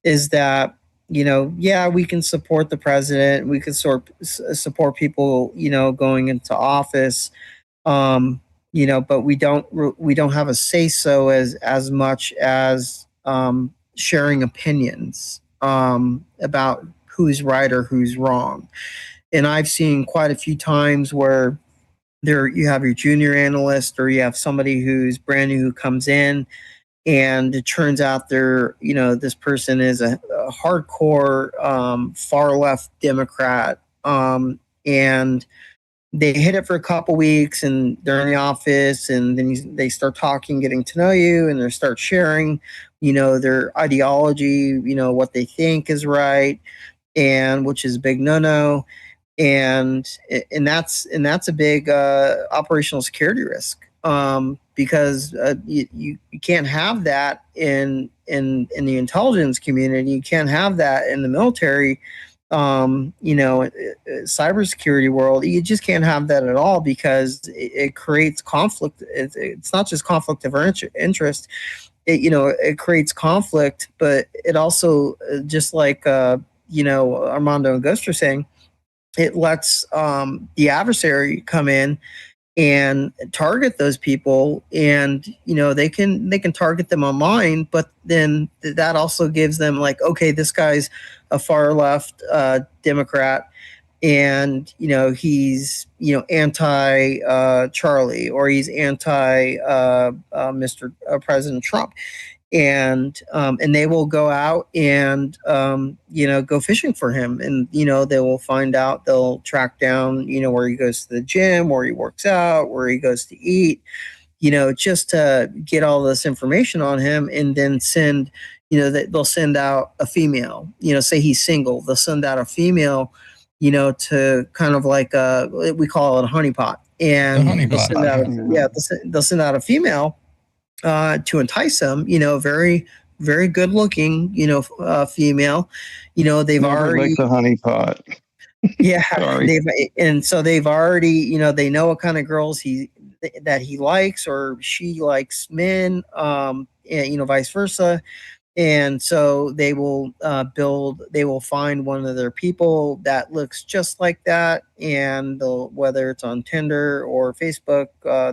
is that we can support the president, we can support people going into office, but we don't have a say so as much as sharing opinions about who's right or who's wrong. And I've seen quite a few times where you have your junior analyst or you have somebody who's brand new who comes in, and it turns out this person is a hardcore far left Democrat, and they hit it for a couple weeks and they're in the office, and then they start talking, getting to know you, and they start sharing their ideology, what they think is right, and which is a big no. And that's a big operational security risk, because you can't have that in the intelligence community. You can't have that in the military, cybersecurity world. You just can't have that at all, because it creates conflict. It's not just conflict of interest. It creates conflict, but it also, just like Armando and Ghost are saying, it lets the adversary come in and target those people, and they can target them online, but then that also gives them like, okay, this guy's a far left Democrat, and he's anti Charlie, or he's anti Mr. President Trump. And they will go out and go fishing for him, and they will find out, they'll track down where he goes to the gym, where he works out, where he goes to eat, just to get all this information on him, and then send they'll send out a female, say he's single, they'll send out a female to kind of like we call it a honeypot, and they'll send out a female to entice them, very very good looking, female. They've Never already like the honeypot. yeah, Sorry. they've already, they know what kind of girls that he likes or she likes men, and, vice versa. And so they will they will find one of their people that looks just like that. And whether it's on Tinder or Facebook,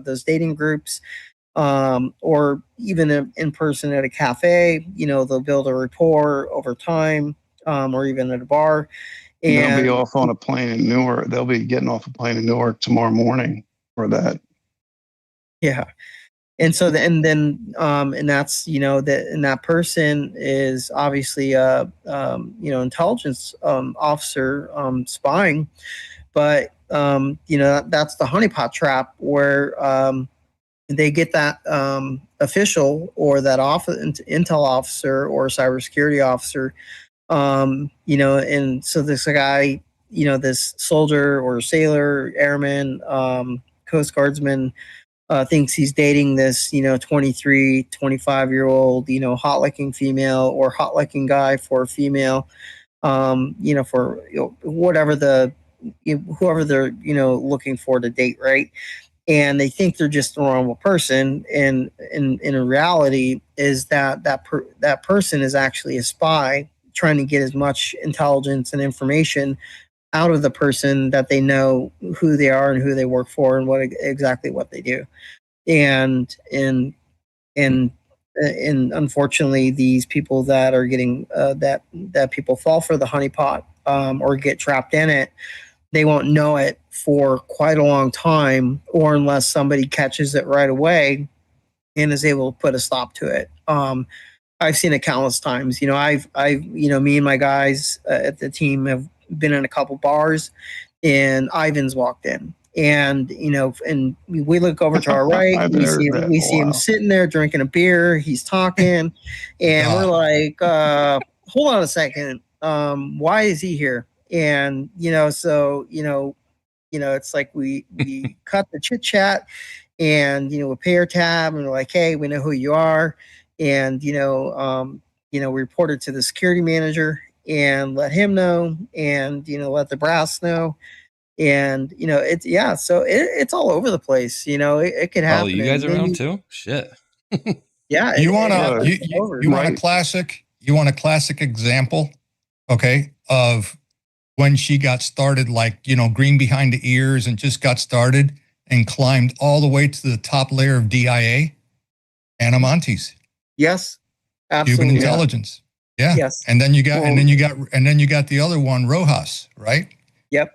those dating groups, or even in person at a cafe, they'll build a rapport over time, or even at a bar. They'll be And off on a plane in Newark. They'll be getting off a plane in Newark tomorrow morning for that. yeah. And so, and that's, that person is obviously intelligence officer spying, but that's the honeypot trap where they get that official or that intel officer or cybersecurity officer, and so this guy, this soldier or sailor, airman, Coast Guardsman, thinks he's dating this, 23, 25-year-old, hot looking female or hot looking guy for a female, for whatever whoever they're, looking for to date, right? And they think they're just a normal person, and in reality is that person is actually a spy trying to get as much intelligence and information out of the person that they know who they are and who they work for and exactly what they do. And unfortunately, these people that are getting that people fall for the honeypot, or get trapped in it, they won't know it for quite a long time, or unless somebody catches it right away and is able to put a stop to it. I've seen it countless times. I've me and my guys at the team have been in a couple bars, and Ivan's walked in, and and we look over to our right, we see him sitting there drinking a beer, he's talking, and we're like, hold on a second, why is he here? And so it's like we cut the chit chat, and we pay our tab, and we're like, hey, we know who you are, and we report it to the security manager and let him know, and let the brass know, and so it's all over the place. It could happen. Oh, you guys around too? Shit. Yeah. You want a classic? You want a classic example? Okay, of when she got started, like green behind the ears, and just got started and climbed all the way to the top layer of DIA. Anna Montes. Yes. Absolutely. Cuban intelligence. Yeah. Yes. And then you got the other one, Rojas, right? Yep.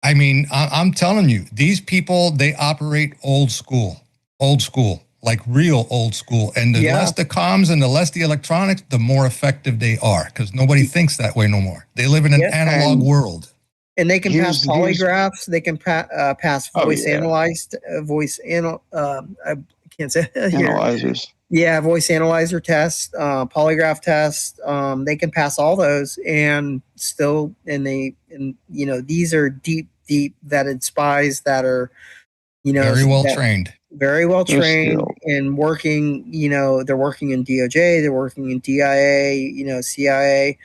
I mean, I'm telling you, these people, they operate old school, like real old school. And the less the comms and the less the electronics, the more effective they are, because nobody thinks that way no more. They live in an analog world. And they can pass polygraphs. They can pass voice analyzed I can't say analyzers. Yeah, voice analyzer test, polygraph test. They can pass all those, and still, these are deep vetted spies that are, very well trained. Very well trained and working. They're working in DOJ. They're working in DIA. CIA.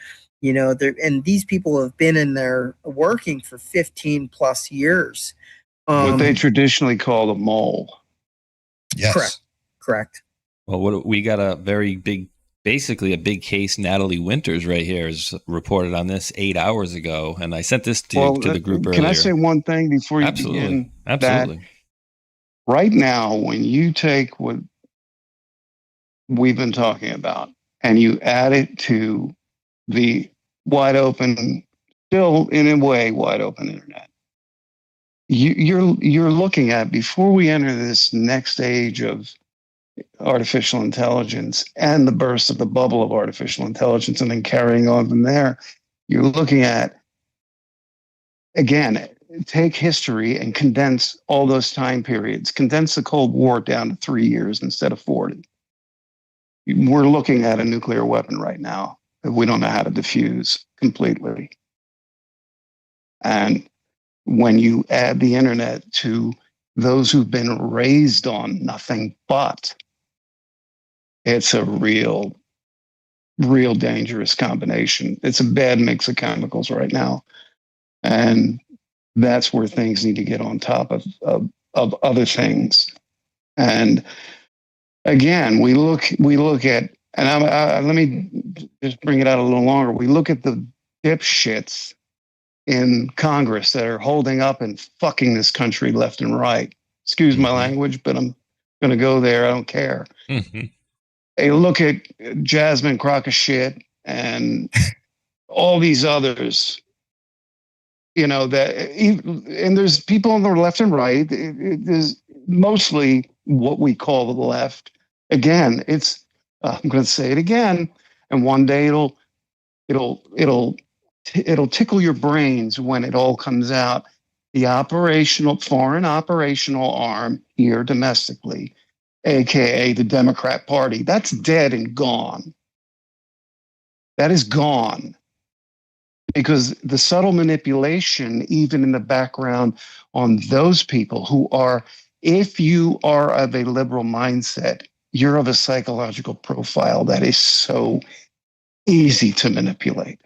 And these people have been in there working for 15 plus years. What they traditionally call a mole. Yes. Correct. Well, we got a very big, basically a big case. Natalie Winters right here is reported on this 8 hours ago, and I sent this to the group earlier. Can I say one thing before you begin? Absolutely. Right now, when you take what we've been talking about and you add it to the wide open, still in a way wide open internet, you're looking at, before we enter this next age of artificial intelligence and the burst of the bubble of artificial intelligence, and then carrying on from there, you're looking at, again, take history and condense all those time periods, condense the Cold War down to 3 years instead of 40. We're looking at a nuclear weapon right now that we don't know how to defuse completely. And when you add the internet to those who've been raised on nothing but, it's a real real dangerous combination. It's a bad mix of chemicals right now. And that's where things need to get on top of other things. And again, we look at, and let me just bring it out a little longer. We look at the dipshits in Congress that are holding up and fucking this country left and right. Excuse my language, but I'm going to go there. I don't care. Hey, look at Jasmine Crock of Shit and all these others. You know, and there's people on the left and right. There's mostly what we call the left. Again, I'm going to say it again, and one day it'll tickle your brains when it all comes out. The foreign operational arm here domestically, aka the Democrat Party, that's dead and gone. That is gone. Because the subtle manipulation, even in the background on those people who are, if you are of a liberal mindset, you're of a psychological profile that is so easy to manipulate.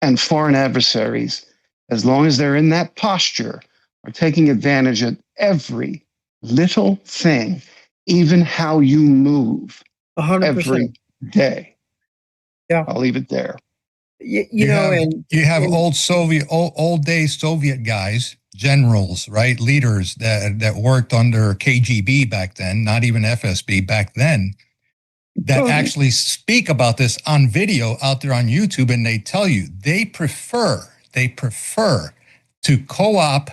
And foreign adversaries, as long as they're in that posture, are taking advantage of every little thing, even how you move 100%. every day. Yeah. I'll leave it there. You have old day Soviet guys, generals, right? Leaders that worked under KGB back then, not even FSB back then, that actually speak about this on video out there on YouTube, and they tell you they prefer to co-op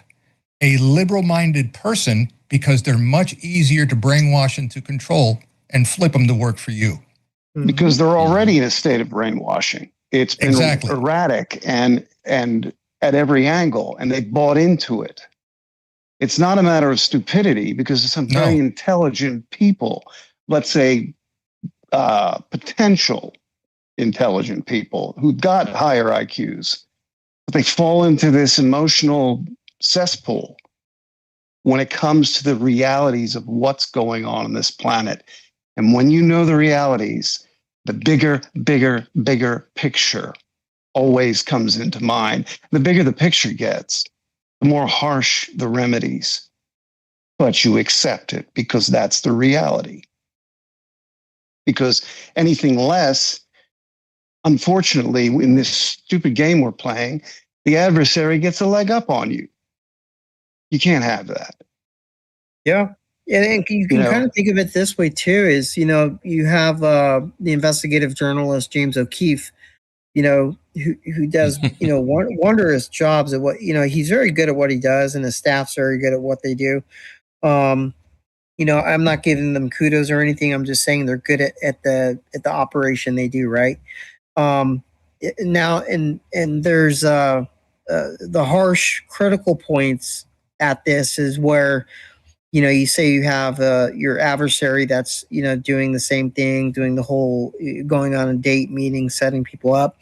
a liberal-minded person because they're much easier to brainwash and to control and flip them to work for you. Because they're already in a state of brainwashing. It's been erratic and at every angle, and they bought into it. It's not a matter of stupidity, because some very intelligent people, let's say potential intelligent people who've got higher IQs, but they fall into this emotional cesspool when it comes to the realities of what's going on this planet. And when you know the realities, the bigger picture always comes into mind. The bigger the picture gets, the more harsh the remedies. But you accept it because that's the reality. Because anything less, unfortunately, in this stupid game we're playing, the adversary gets a leg up on you. You can't have that. Yeah. And you can kind of think of it this way too, is, you have the investigative journalist, James O'Keefe, who does, wondrous jobs at what, he's very good at what he does, and his staff's very good at what they do. I'm not giving them kudos or anything. I'm just saying they're good at the operation they do. Right. Now, and there's the harsh critical points at this is where, you say you have your adversary that's, doing the same thing, doing the whole going on a date, meeting, setting people up.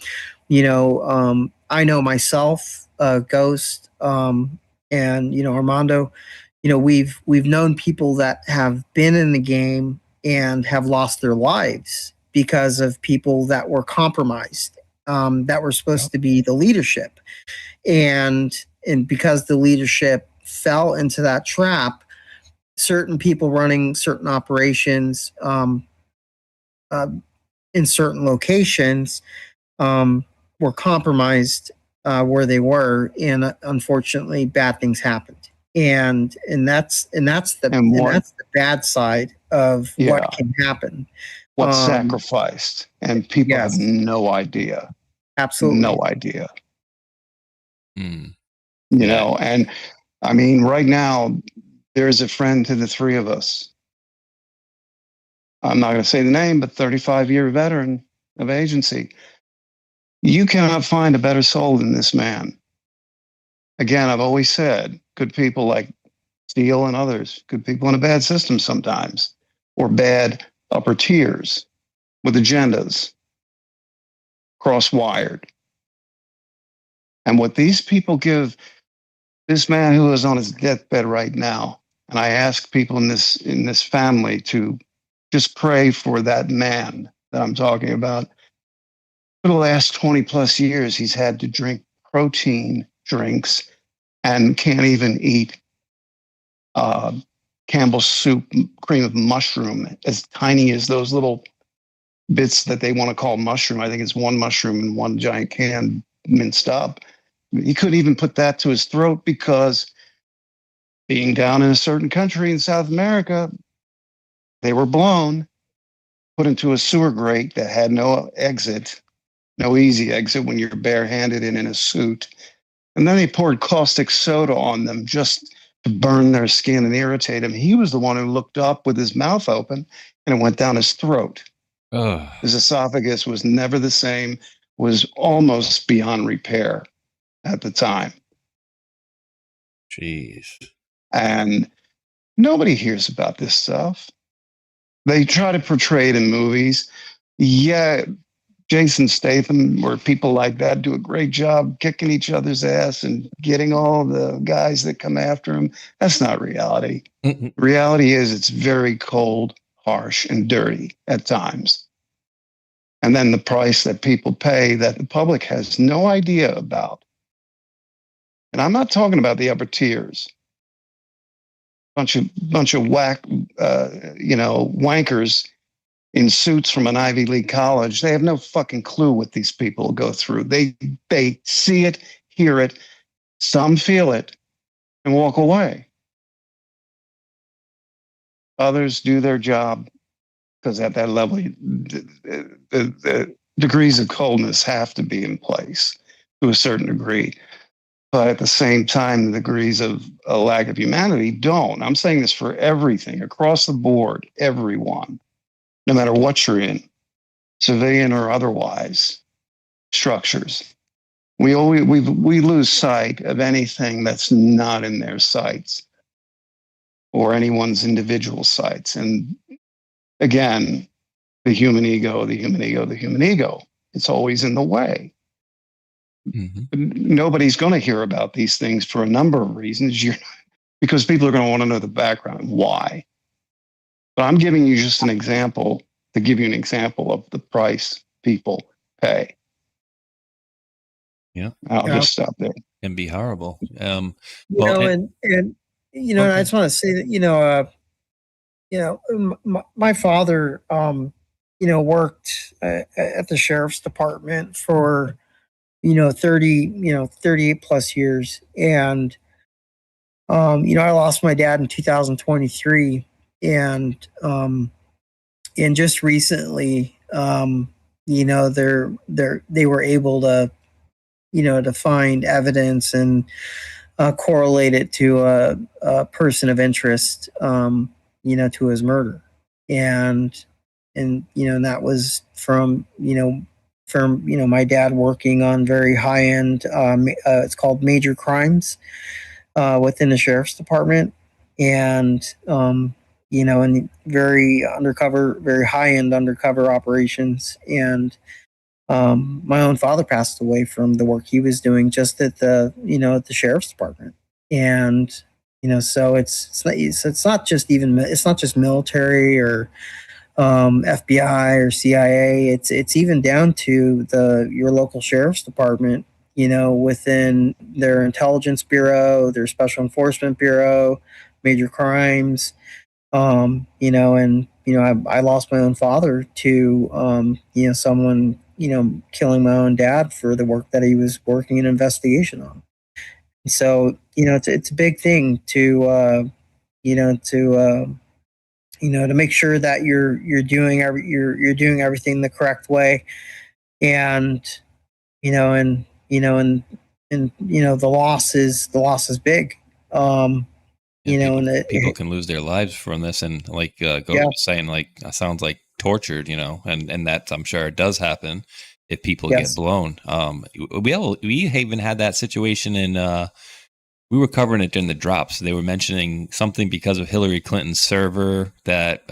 I know myself, Ghost, and, Armando, we've known people that have been in the game and have lost their lives because of people that were compromised, that were supposed to be the leadership. And because the leadership fell into that trap, certain people running certain operations in certain locations were compromised where they were, and unfortunately, bad things happened. And that's the bad side of what can happen. What's sacrificed, and people have no idea. Absolutely, no idea. And I mean, right now, there's a friend to the three of us. I'm not going to say the name, but 35-year veteran of agency. You cannot find a better soul than this man. Again, I've always said, good people like Steele and others, good people in a bad system sometimes, or bad upper tiers with agendas, cross-wired. And what these people give this man who is on his deathbed right now, and I ask people in this family to just pray for that man that I'm talking about, for the last 20 plus years, he's had to drink protein drinks and can't even eat Campbell's soup, cream of mushroom, as tiny as those little bits that they want to call mushroom. I think it's one mushroom in one giant can minced up. He couldn't even put that to his throat because being down in a certain country in South America, they were blown, put into a sewer grate that had no exit, no easy exit when you're barehanded and in a suit. And then they poured caustic soda on them just to burn their skin and irritate him. He was the one who looked up with his mouth open and it went down his throat. His esophagus was never the same, was almost beyond repair at the time. Jeez. And nobody hears about this stuff. They try to portray it in movies. Yeah, Jason Statham or people like that do a great job kicking each other's ass and getting all the guys that come after him. That's not reality. Reality is it's very cold, harsh, and dirty at times. And then the price that people pay that the public has no idea about. And I'm not talking about the upper tiers. Bunch of whack, wankers in suits from an Ivy League college. They have no fucking clue what these people go through. They see it, hear it, some feel it, and walk away. Others do their job because at that level, the degrees of coldness have to be in place to a certain degree. But at the same time, the degrees of a lack of humanity don't. I'm saying this for everything, across the board, everyone, no matter what you're in, civilian or otherwise, structures. We lose sight of anything that's not in their sights or anyone's individual sights. And again, the human ego. It's always in the way. Nobody's going to hear about these things for a number of reasons. Because people are going to want to know the background, why. But I'm giving you just an example to give you an example of the price people pay. Yeah, I'll just stop there. And be horrible. I just want to say that my father worked at the sheriff's department for 38 plus years. And, I lost my dad in 2023 and just recently, they were able to, to find evidence and correlate it to a person of interest, to his murder. And that was from my dad working on very high end, it's called major crimes within the sheriff's department. And, and very undercover, very high end undercover operations. And my own father passed away from the work he was doing just at the, at the sheriff's department. And, so it's not just military or FBI or CIA. It's even down to your local sheriff's department, within their intelligence bureau, their special enforcement bureau, major crimes, I lost my own father to, someone, killing my own dad for the work that he was working an investigation on. So, it's a big thing to make sure that you're doing everything the correct way, and the loss is big. People can lose their lives from this, and like was saying, sounds like tortured, and that I'm sure it does happen if people get blown. We even had that situation in. We were covering it during the drops. They were mentioning something because of Hillary Clinton's server that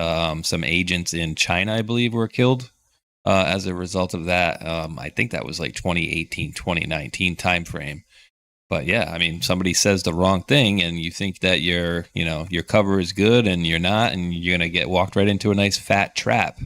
some agents in China, I believe, were killed as a result of that. I think that was like 2018, 2019 timeframe. But yeah, I mean, somebody says the wrong thing and you think that your cover is good and you're not, and you're going to get walked right into a nice fat trap.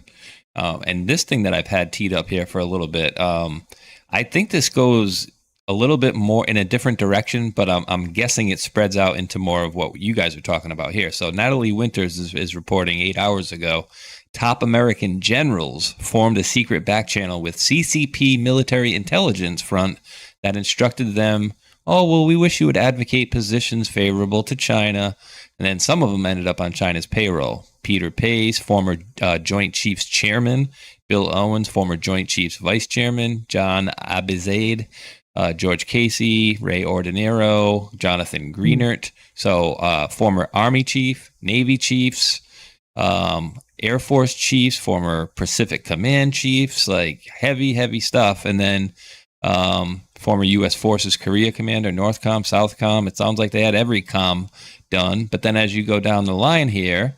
And this thing that I've had teed up here for a little bit, I think this goes a little bit more in a different direction, but I'm guessing it spreads out into more of what you guys are talking about here. So Natalie Winters is reporting 8 hours ago, top American generals formed a secret back channel with CCP military intelligence front that instructed them, oh, well, we wish you would advocate positions favorable to China. And then some of them ended up on China's payroll. Peter Pace, former Joint Chiefs Chairman, Bill Owens, former Joint Chiefs Vice Chairman, John Abizaid, George Casey, Ray Ordinero, Jonathan Greenert. So former Army Chief, Navy Chiefs, Air Force Chiefs, former Pacific Command Chiefs, like heavy stuff. And then former U.S. Forces Korea Commander, Northcom, Southcom. It sounds like they had every com done. But then as you go down the line here,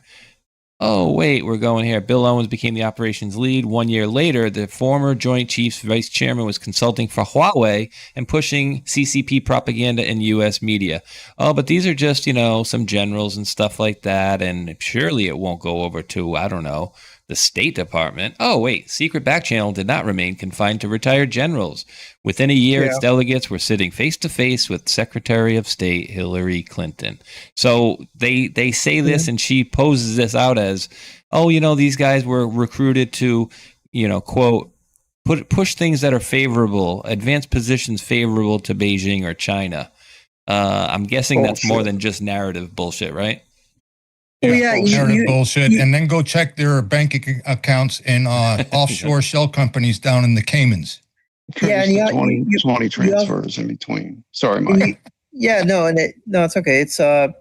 oh, wait, we're going here. Bill Owens became the operations lead. 1 year later, the former Joint Chiefs Vice Chairman was consulting for Huawei and pushing CCP propaganda in U.S. media. Oh, but these are just, some generals and stuff like that. And surely it won't go over to, I don't know, the State Department. Oh, wait, secret back channel did not remain confined to retired generals. Within a year, its delegates were sitting face to face with Secretary of State Hillary Clinton. So they say this, and she poses this out as, oh, these guys were recruited to, quote, push things that are favorable, advance positions favorable to Beijing or China. I'm guessing that's more than just narrative bullshit, right? Narrative bullshit, and then go check their bank accounts in offshore shell companies down in the Caymans. And 20 transfers in between. Sorry, Mike. It's okay. It's so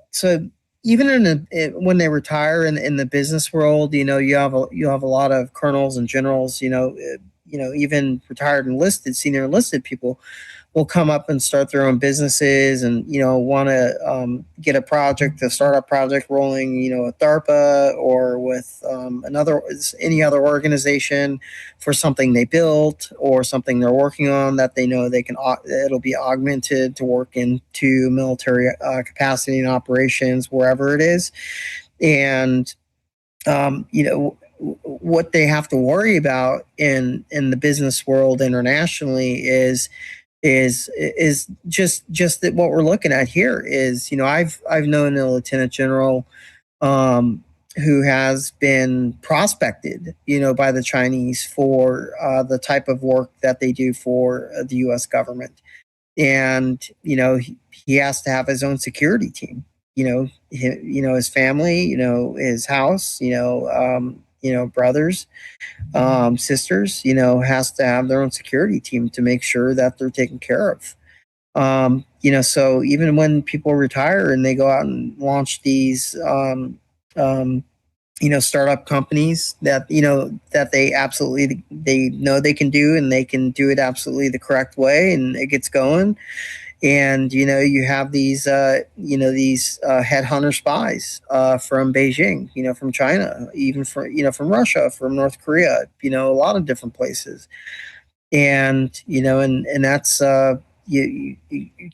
even when they retire in the business world, you have a lot of colonels and generals, even retired senior enlisted people will come up and start their own businesses and, want to get a startup project rolling, with DARPA or with any other organization for something they built or something they're working on that they know it'll be augmented to work into military capacity and operations wherever it is. And, what they have to worry about in the business world internationally is just that what we're looking at here is, I've known a lieutenant general who has been prospected, by the Chinese for the type of work that they do for the U.S. government. And, he has to have his own security team, his family, his house, brothers, sisters, has to have their own security team to make sure that they're taken care of. So even when people retire and they go out and launch these, startup companies that, that they know they can do, and they can do it absolutely the correct way, and it gets going. And, you have these headhunter spies from Beijing, from China, even from Russia, from North Korea, a lot of different places. And, and that's, you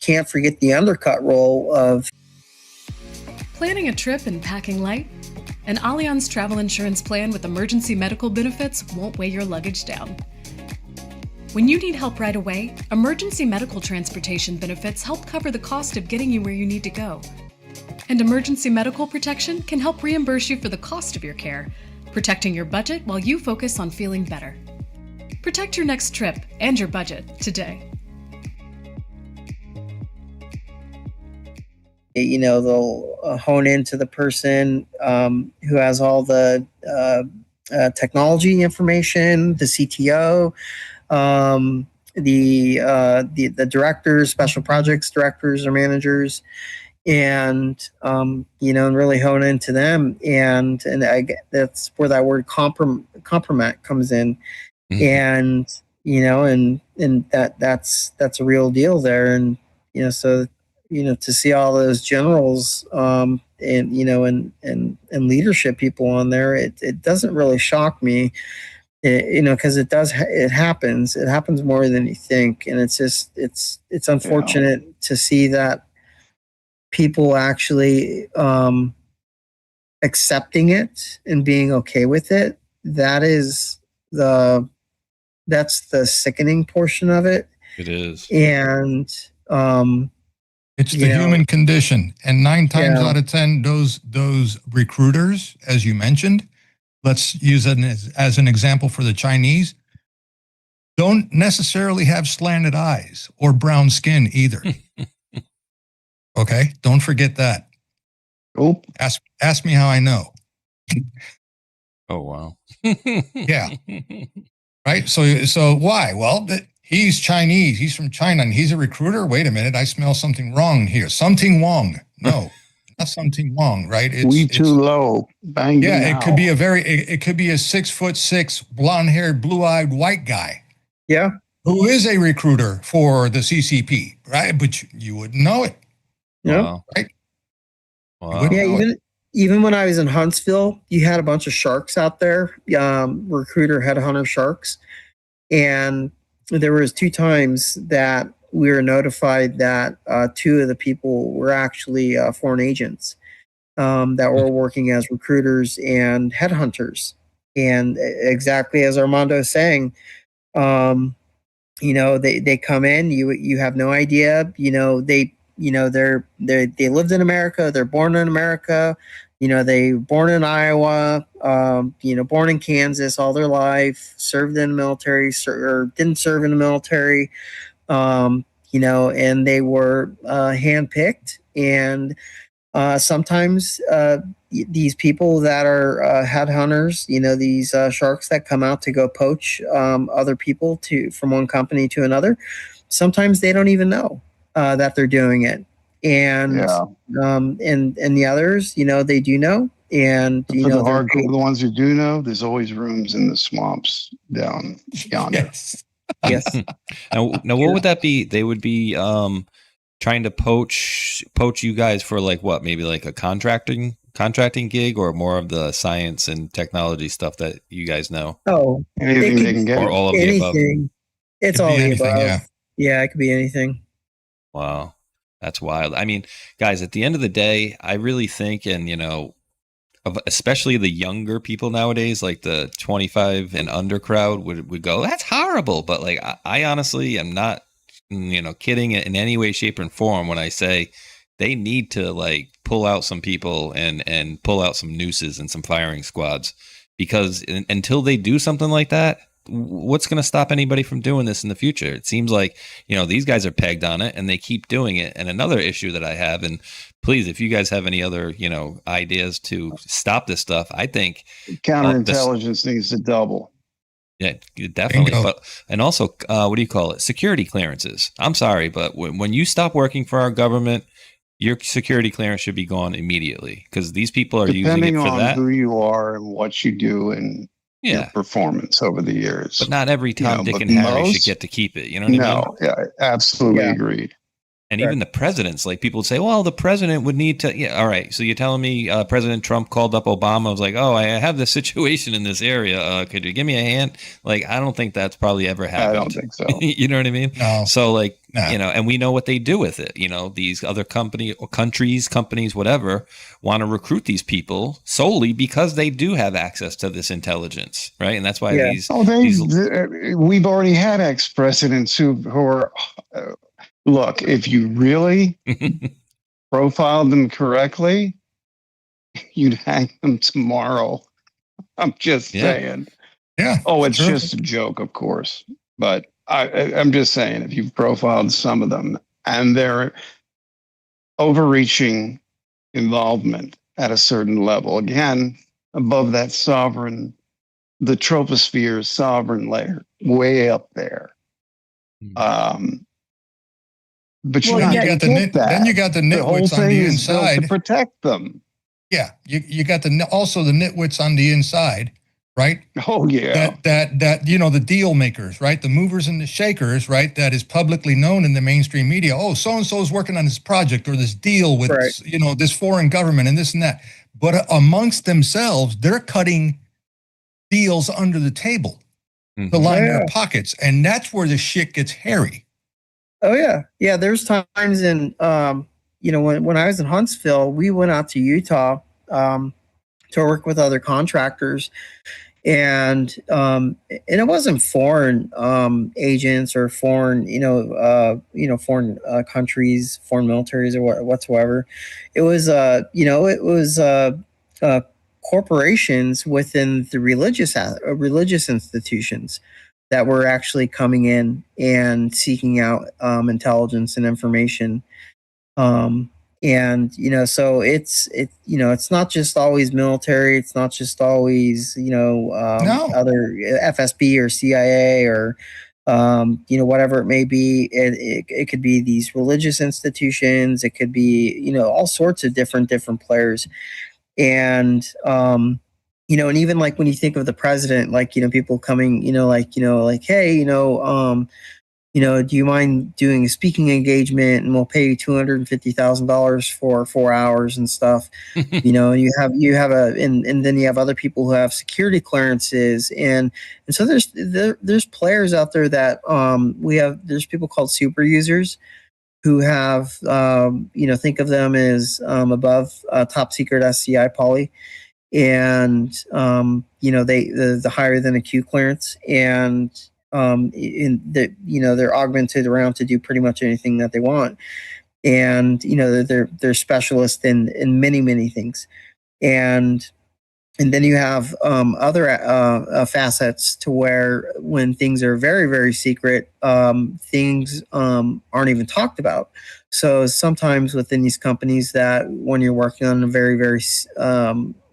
can't forget the undercut role of planning a trip and packing light. An Allianz travel insurance plan with emergency medical benefits won't weigh your luggage down. When you need help right away, emergency medical transportation benefits help cover the cost of getting you where you need to go. And emergency medical protection can help reimburse you for the cost of your care, protecting your budget while you focus on feeling better. Protect your next trip and your budget today. They'll hone into the person who has all the technology information, the CTO, the directors, special projects directors or managers, and and really hone into them, and that's where that word compromat comes in, and that's a real deal there, and so to see all those generals and leadership people on there, it doesn't really shock me. Because it happens more than you think. And it's unfortunate to see that people actually accepting it and being okay with it. That is that's the sickening portion of it. It is. And it's the human condition. And 9 times Yeah. out of 10, those recruiters, as you mentioned, let's use it as an example for the Chinese, don't necessarily have slanted eyes or brown skin either. Okay, don't forget that. Oh, ask me how I know. Oh wow. Yeah. Right. So why? Well, he's Chinese. He's from China, and he's a recruiter. Wait a minute, I smell something wrong here. Something wrong. No, not something wrong. Right? We too low. Bang. Yeah, now. it could be it could be a 6'6", blonde-haired, blue-eyed white guy. Yeah. Who is a recruiter for the CCP, right? But you wouldn't know it. Yeah. Wow. Right. Wow. Yeah, even when I was in Huntsville, you had a bunch of sharks out there, recruiter headhunter sharks. And there was 2 times that we were notified that 2 of the people were actually foreign agents that were working as recruiters and headhunters. And exactly as Armando is saying, they come in, you have no idea, they lived in America. They're born in America. They born in Iowa, born in Kansas all their life, served in the military or didn't serve in the military, and they were handpicked. And sometimes these people that are headhunters, these sharks that come out to go poach other people from one company to another, sometimes they don't even know that they're doing it, and and the others, they do know, and for the hardcore, the ones who do know, there's always rooms in the swamps down yonder. Yes. Now, what would that be? They would be trying to poach you guys for like what? Maybe like a contracting gig, or more of the science and technology stuff that you guys know. Oh, anything they can get, or all of anything. the above. It's all the above. Yeah, it could be anything. Wow. That's wild. I mean, guys, at the end of the day, I really think, and especially the younger people nowadays, like the 25 and under crowd would go, that's horrible. But like, I honestly am not, kidding in any way, shape, and form when I say they need to like pull out some people and pull out some nooses and some firing squads, because until they do something like that, what's going to stop anybody from doing this in the future? It seems like, these guys are pegged on it and they keep doing it. And another issue that I have, and please, if you guys have any other, ideas to stop this stuff, I think counterintelligence needs to double. Yeah, definitely. But, and also, what do you call it? Security clearances. I'm sorry, but when you stop working for our government, your security clearance should be gone immediately, because these people are using it for that. Depending on who you are and what you do and your performance over the years. But not every Tom, Dick, and Harry should get to keep it. You know what I mean? No, yeah, absolutely agreed. And even the presidents, like people would say, well, the president would need to. Yeah, all right. So you're telling me President Trump called up Obama, was like, oh, I have this situation in this area. Could you give me a hand? Like, I don't think that's probably ever happened. I don't think so. You know what I mean? No. So like, and we know what they do with it. These other companies, whatever, want to recruit these people solely because they do have access to this intelligence, right? And that's why we've already had ex-presidents who are. Look, if you really profiled them correctly, you'd hang them tomorrow. I'm just saying. Yeah. Oh, it's just a joke, of course. But I'm just saying, if you've profiled some of them and their overreaching involvement at a certain level, again, above that the troposphere sovereign layer, way up there. But then you got the nitwits on the inside to protect them. Yeah, you got also the nitwits on the inside, right? Oh yeah, that the deal makers, right? The movers and the shakers, right? That is publicly known in the mainstream media. Oh, so and so is working on this project or this deal with this foreign government and this and that. But amongst themselves, they're cutting deals under the table to line their pockets, and that's where the shit gets hairy. Oh yeah. Yeah. There's times when I was in Huntsville, we went out to Utah, to work with other contractors. And it wasn't foreign agents or foreign, foreign countries, foreign militaries or whatsoever. It was, corporations within the religious institutions that were actually coming in and seeking out intelligence and information. So it's not just always military. It's not just always, other FSB or CIA or, whatever it may be. It could be these religious institutions. It could be, all sorts of different players. And, and even like when you think of the president, like, people coming, hey, do you mind doing a speaking engagement and we'll pay you $250,000 for 4 hours and stuff. And you have and then you have other people who have security clearances. And so there's players out there that there's people called super users who have, think of them as above top secret SCI poly. And, the higher than a Q clearance. And, they're augmented around to do pretty much anything that they want. And, they're specialists in many, many things. And then you have other facets to where when things are very, very secret, things aren't even talked about. So sometimes within these companies that when you're working on a very, very,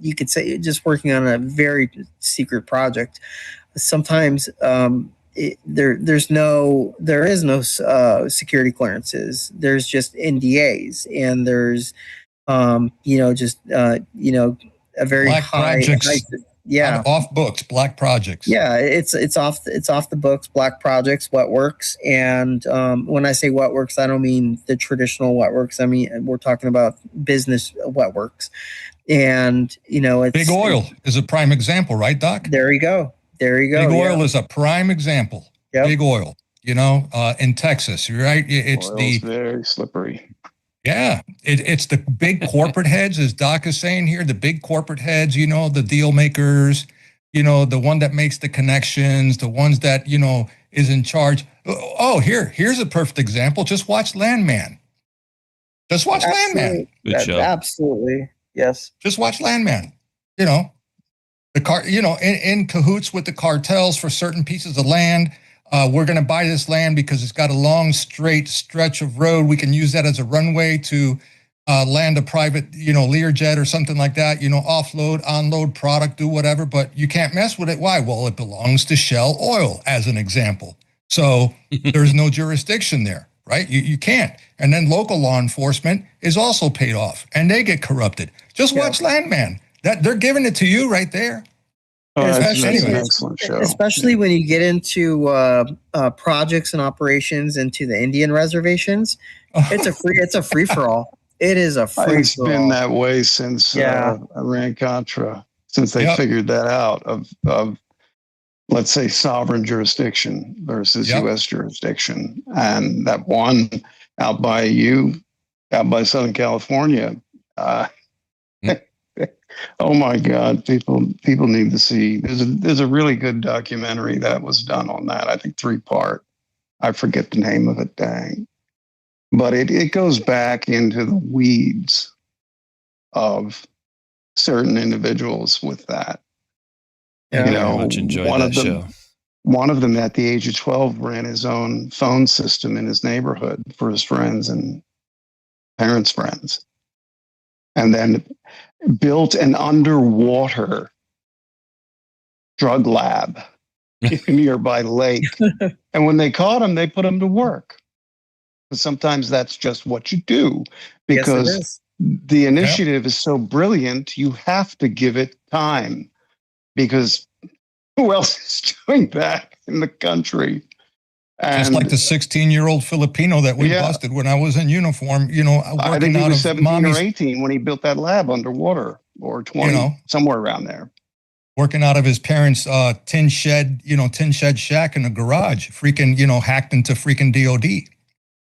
you could say you're just working on a very secret project, sometimes there is no security clearances. There's just NDAs, and there's a very black projects. Off books, black projects. Yeah, it's off the books, black projects, what works. And when I say what works, I don't mean the traditional what works. I mean, we're talking about business what works. And it's Big Oil is a prime example, right, Doc? There you go. Big Oil is a prime example. Yep. Big Oil, in Texas, right? It's very slippery. Yeah, it's the big corporate heads, as Doc is saying here, the big corporate heads, the deal makers, the one that makes the connections, the ones that, is in charge. Oh, here's a perfect example. Just watch Landman. Landman. Good show. Absolutely. Yes. Just watch Landman. In cahoots with the cartels for certain pieces of land. We're going to buy this land because it's got a long, straight stretch of road. We can use that as a runway to land a private, Learjet or something like that, offload, unload product, do whatever, but you can't mess with it. Why? Well, it belongs to Shell Oil, as an example. So there's no jurisdiction there, right? You can't. And then local law enforcement is also paid off, and they get corrupted. Just watch Landman. They're giving it to you right there. That's an excellent show. Especially when you get into projects and operations into the Indian reservations, it's a free for all. It is a free for all. It's been that way since Iran-Contra, since they figured that out of let's say sovereign jurisdiction versus U.S. jurisdiction, and that one out by Southern California. Oh my God! People need to see. There's a really good documentary that was done on that. I think 3-part. I forget the name of it. Dang, but it goes back into the weeds of certain individuals with that. Yeah, I very much enjoyed that show. One of them, at the age of 12, ran his own phone system in his neighborhood for his friends and parents' friends, and then built an underwater drug lab in a nearby lake. And when they caught him, they put him to work. But sometimes that's just what you do, because the initiative is so brilliant, you have to give it time, because who else is doing that in the country? Just like the 16-year-old Filipino that we busted when I was in uniform, I think he was 17 or 18 when he built that lab underwater, or 20, somewhere around there. Working out of his parents' tin shed shack in a garage, hacked into freaking DOD.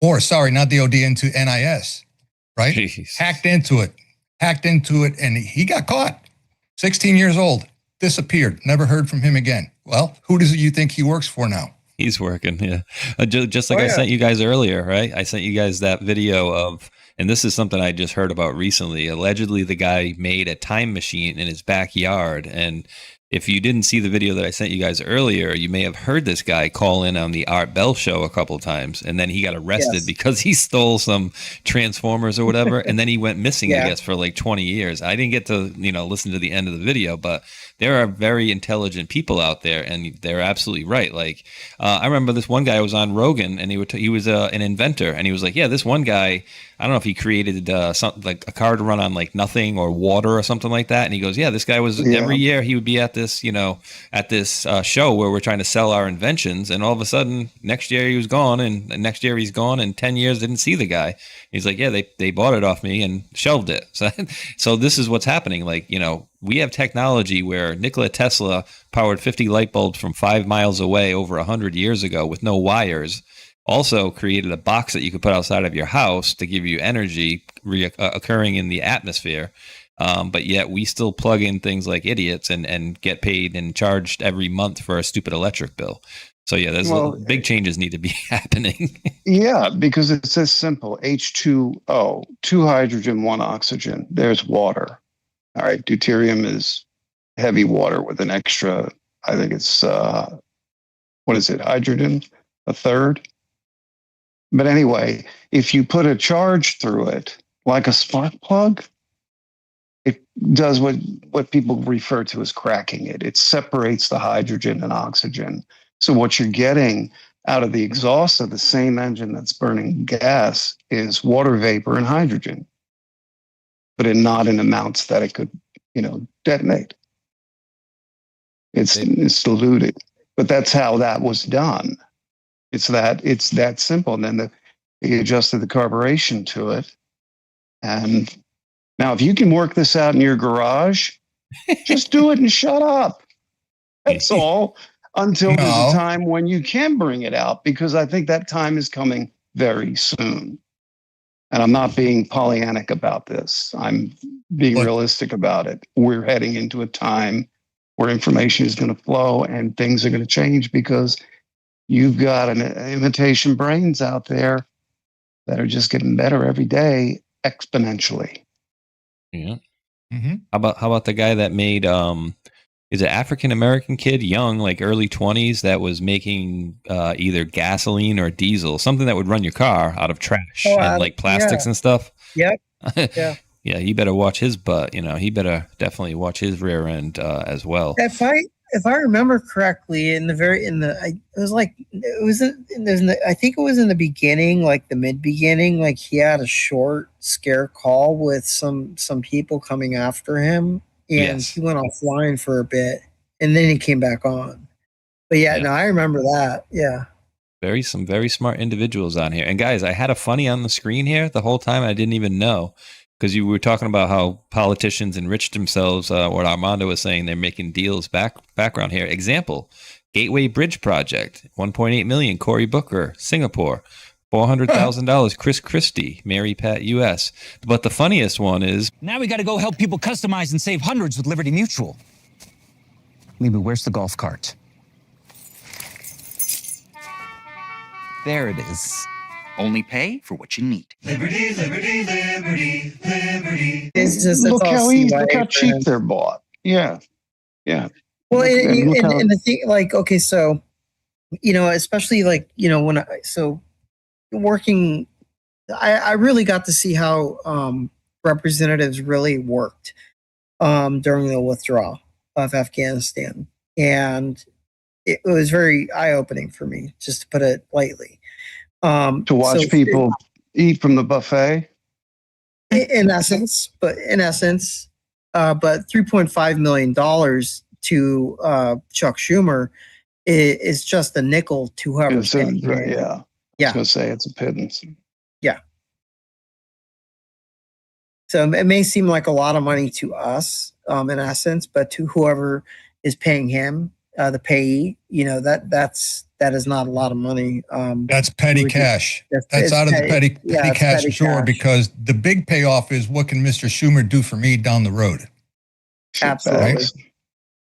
Or, sorry, not DOD, into NIS, right? Jeez. Hacked into it, and he got caught. 16 years old. disappeared. Never heard from him again. Well, who does you think he works for now? He's working, yeah. Just like I sent you guys earlier, right? I sent you guys that video of, and this is something I just heard about recently. Allegedly, the guy made a time machine in his backyard. And if you didn't see the video that I sent you guys earlier, you may have heard this guy call in on the Art Bell show a couple of times. And then he got arrested because he stole some Transformers or whatever. And then he went missing, I guess, for like 20 years. I didn't get to, listen to the end of the video, but there are very intelligent people out there, and they're absolutely right. Like, I remember this one guy was on Rogan, and he was an inventor, and he was like, yeah, this one guy, I don't know if he created something like a car to run on like nothing or water or something like that. And he goes, yeah, this guy was every year he would be at this, show where we're trying to sell our inventions. And all of a sudden next year he was gone, and next year he's gone, and 10 years didn't see the guy. He's like, yeah, they bought it off me and shelved it. So this is what's happening. Like, we have technology where Nikola Tesla powered 50 light bulbs from 5 miles away over 100 years ago with no wires. Also created a box that you could put outside of your house to give you energy occurring in the atmosphere. But yet we still plug in things like idiots and get paid and charged every month for a stupid electric bill. So yeah, there's big changes need to be happening. Yeah, because it's as simple. H2O, 2 hydrogen, 1 oxygen. There's water. All right, deuterium is heavy water with an extra, I think it's, hydrogen, a third? But anyway, if you put a charge through it, like a spark plug, it does what people refer to as cracking it. It separates the hydrogen and oxygen. So what you're getting out of the exhaust of the same engine that's burning gas is water vapor and hydrogen, but not in amounts that it could, detonate. It's diluted. But that's how that was done. It's that simple. And then they adjusted the carburation to it. And now if you can work this out in your garage, just do it and shut up. That's all. Until there's a time when you can bring it out, because I think that time is coming very soon. And I'm not being Pollyannic about this. I'm being realistic about it. We're heading into a time where information is going to flow and things are going to change, because you've got an imitation brains out there that are just getting better every day exponentially. Yeah. Mm-hmm. How about the guy that made is an African-American kid, young, like early 20s, that was making either gasoline or diesel, something that would run your car out of trash and like plastics and stuff. Yep. Yeah. Yeah, he better watch his butt. He better definitely watch his rear end as well. If I remember correctly, I think it was in the beginning, like the mid-beginning, like he had a short scare call with some people coming after him. And he went offline for a bit, and then he came back on. But no, I remember that. Yeah. Some very smart individuals on here. And guys, I had a funny on the screen here the whole time. I didn't even know, because you were talking about how politicians enriched themselves. What Armando was saying, they're making deals background here. Example, Gateway Bridge Project, 1.8 million, Cory Booker, Singapore. $400,000, Chris Christie, Mary Pat US. But the funniest one is, now we got to go help people customize and save hundreds with Liberty Mutual. Libby, where's the golf cart? There it is. Only pay for what you need. Liberty, liberty, liberty, liberty. Look how cheap they're bought. Yeah. Yeah. Well, and the thing, like, okay, so, especially like, working, I really got to see how representatives really worked during the withdrawal of Afghanistan, and it was very eye-opening for me, just to put it lightly. To watch people eat from the buffet, in essence, but $3.5 million to Chuck Schumer is just a nickel to whoever's paying. Yeah. I was going to say it's a pittance. Yeah. So it may seem like a lot of money to us, in essence, but to whoever is paying him, the payee, that is not a lot of money. That's petty cash. That's out of the petty cash drawer, because the big payoff is, what can Mr. Schumer do for me down the road? Absolutely. Right?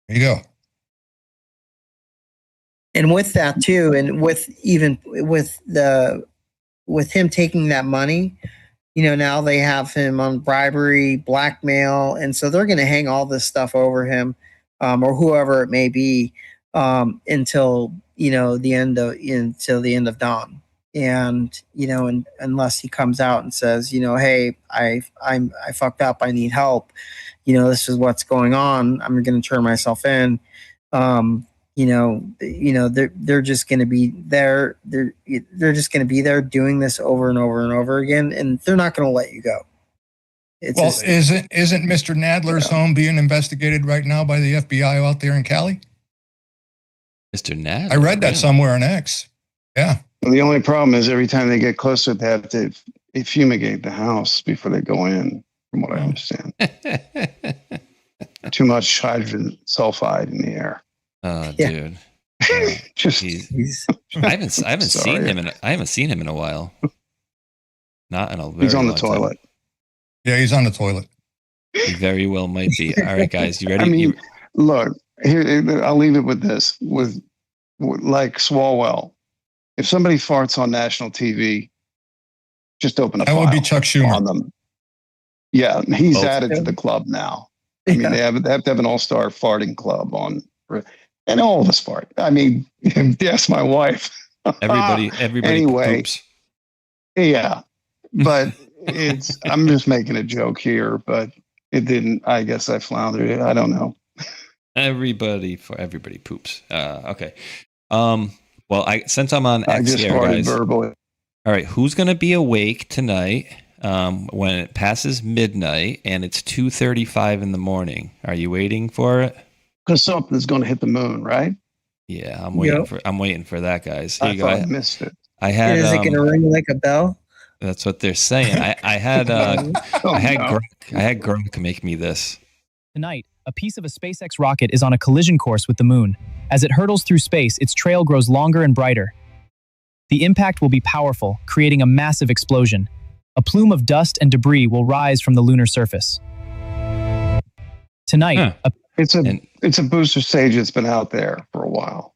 There you go. And with that too, and with him taking that money, now they have him on bribery, blackmail, and so they're going to hang all this stuff over him, or whoever it may be, until the end of dawn. And and unless he comes out and says, hey, I fucked up, I need help, this is what's going on, I'm going to turn myself in. They're just going to be there. They're just going to be there doing this over and over and over again, and they're not going to let you go. Isn't Mr. Nadler's home being investigated right now by the FBI out there in Cali? Mr. Nadler. I read that somewhere on X. Yeah. Well, the only problem is every time they get closer, they have to fumigate the house before they go in, from what I understand. Too much hydrogen sulfide in the air. Oh, dude. I haven't seen him in a while. Not in a very He's on the long toilet. time. Yeah, he's on the toilet. He very well might be. All right, guys, you ready? I mean, look, here, I'll leave it with this, with like Swalwell. If somebody farts on national TV, just open a file. That would be Chuck Schumer. On them. Yeah, he's added to the club now. I mean, they have to have an all-star farting club on, and all of us fart. I mean, yes, my wife. Everybody anyway, poops. Yeah, but I'm just making a joke here, but it didn't. I guess I floundered it. I don't know. Everybody poops. Okay. Well, since I'm on I X just here, farted guys. verbally. All right, who's going to be awake tonight when it passes midnight and it's 2:35 in the morning? Are you waiting for it? Because something's going to hit the moon, right? Yeah, I'm waiting for that, guys. Here I you thought go. I missed it. I had. Is it going to ring like a bell? That's what they're saying. I had. I had Gronk make me this. Tonight, a piece of a SpaceX rocket is on a collision course with the moon. As it hurtles through space, its trail grows longer and brighter. The impact will be powerful, creating a massive explosion. A plume of dust and debris will rise from the lunar surface. Tonight, it's a booster stage that's been out there for a while.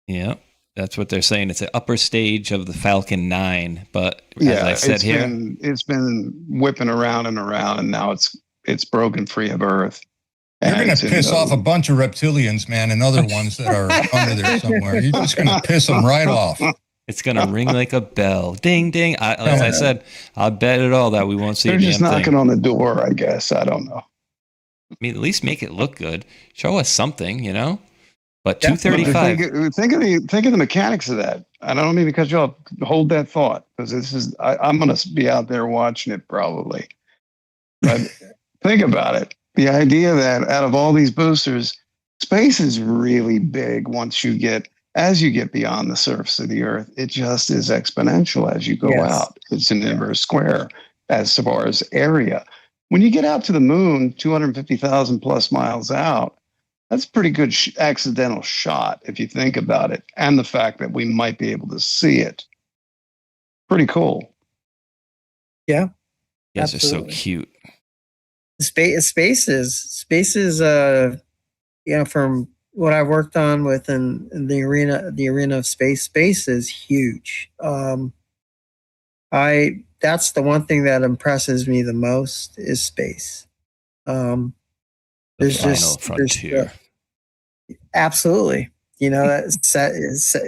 Yeah, that's what they're saying. It's an upper stage of the Falcon 9, but as I said here, it's been whipping around and around, and now it's broken free of Earth. You're going to piss off a bunch of reptilians, man, and other ones that are under there somewhere. You're just going to piss them right off. It's going to ring like a bell. Ding, ding. As I said, I'll bet it all that we won't see They're a damn just knocking thing. on the door, I guess. I don't know. I mean, at least make it look good. Show us something, But 2:35. Think of the mechanics of that. I don't mean because y'all hold that thought, because I'm going to be out there watching it probably. But think about it. The idea that out of all these boosters, space is really big as you get beyond the surface of the Earth. It just is exponential as you go out. It's an inverse square as far as area. When you get out to the moon, 250,000 plus miles out, that's a pretty good accidental shot if you think about it. And the fact that we might be able to see it. Pretty cool. Yeah. You guys are so cute. Space is from what I worked on within the arena of space is huge. That's the one thing that impresses me the most is space. There's final frontier. Absolutely. That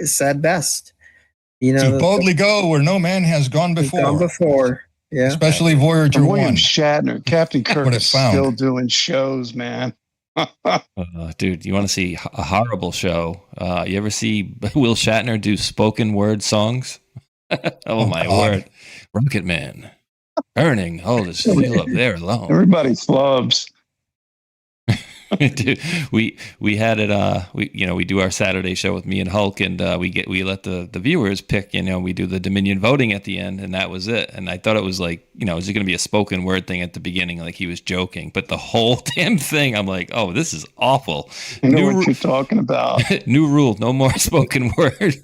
said best. To boldly go where no man has gone before. Yeah. Especially Voyager 1. William Shatner, Captain Kirk is still doing shows, man. Dude, you want to see a horrible show? You ever see Will Shatner do spoken word songs? Oh my word. Rocket Man. Burning. Oh, the steel up there alone. Everybody flubs. Dude, we had it. We do our Saturday show with me and Hulk, and we let the viewers pick. We do the Dominion voting at the end, and that was it. And I thought it was like, is it going to be a spoken word thing at the beginning, like he was joking? But the whole damn thing, I'm like, oh, this is awful. I know what you're talking about. New rule: no more spoken word.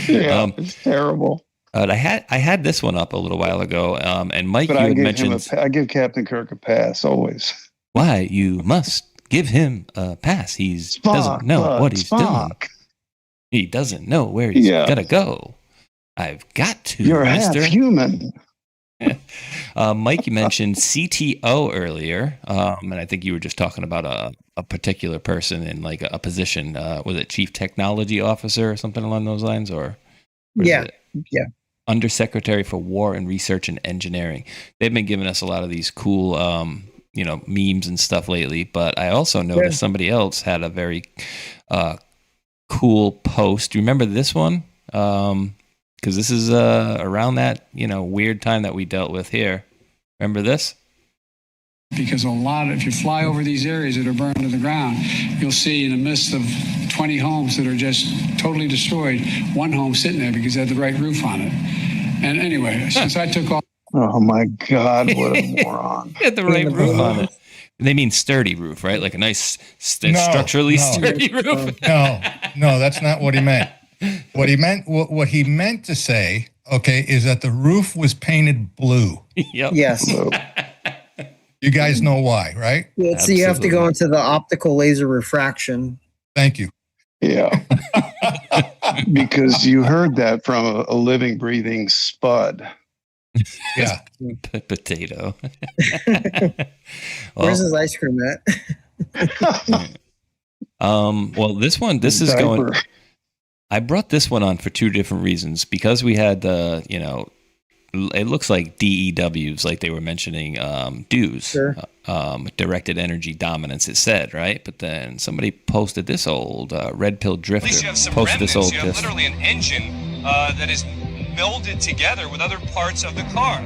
Yeah, it's terrible. I had this one up a little while ago, and Mike, but you had mentioned. I give Captain Kirk a pass always. Why you must Give him a pass. He doesn't know what he's doing. He doesn't know where he's gotta go. I've got to. You're half human. Mike, you mentioned CTO earlier, and I think you were just talking about a particular person in like a position. Was it Chief Technology Officer or something along those lines, or yeah. Undersecretary for War and Research and Engineering? They've been giving us a lot of these cool, memes and stuff lately. But I also noticed somebody else had a very cool post. Do you remember this one? Because this is around that weird time that we dealt with here. Remember this? Because if you fly over these areas that are burned to the ground, you'll see in the midst of 20 homes that are just totally destroyed, one home sitting there because it had the right roof on it. And anyway, since I took off. Oh my God, what a moron. It had the right roof on it. They mean sturdy roof, right? Like a nice structurally sturdy roof. No, that's not what he meant. What he meant to say, is that the roof was painted blue. Yep. Yes. You guys know why, right? Yeah, so you have to go into the optical laser refraction. Thank you. Yeah. Because you heard that from a living, breathing spud. Yeah. Potato. Where's his ice cream at? This is going. I brought this one on for two different reasons. Because we had it looks like DEWs, like they were mentioning, DEWs, sure. Directed Energy Dominance, it said, right? But then somebody posted this old Red Pill Drifter. At least you have some posted remnants. this old You have literally an engine that is melded together with other parts of the car.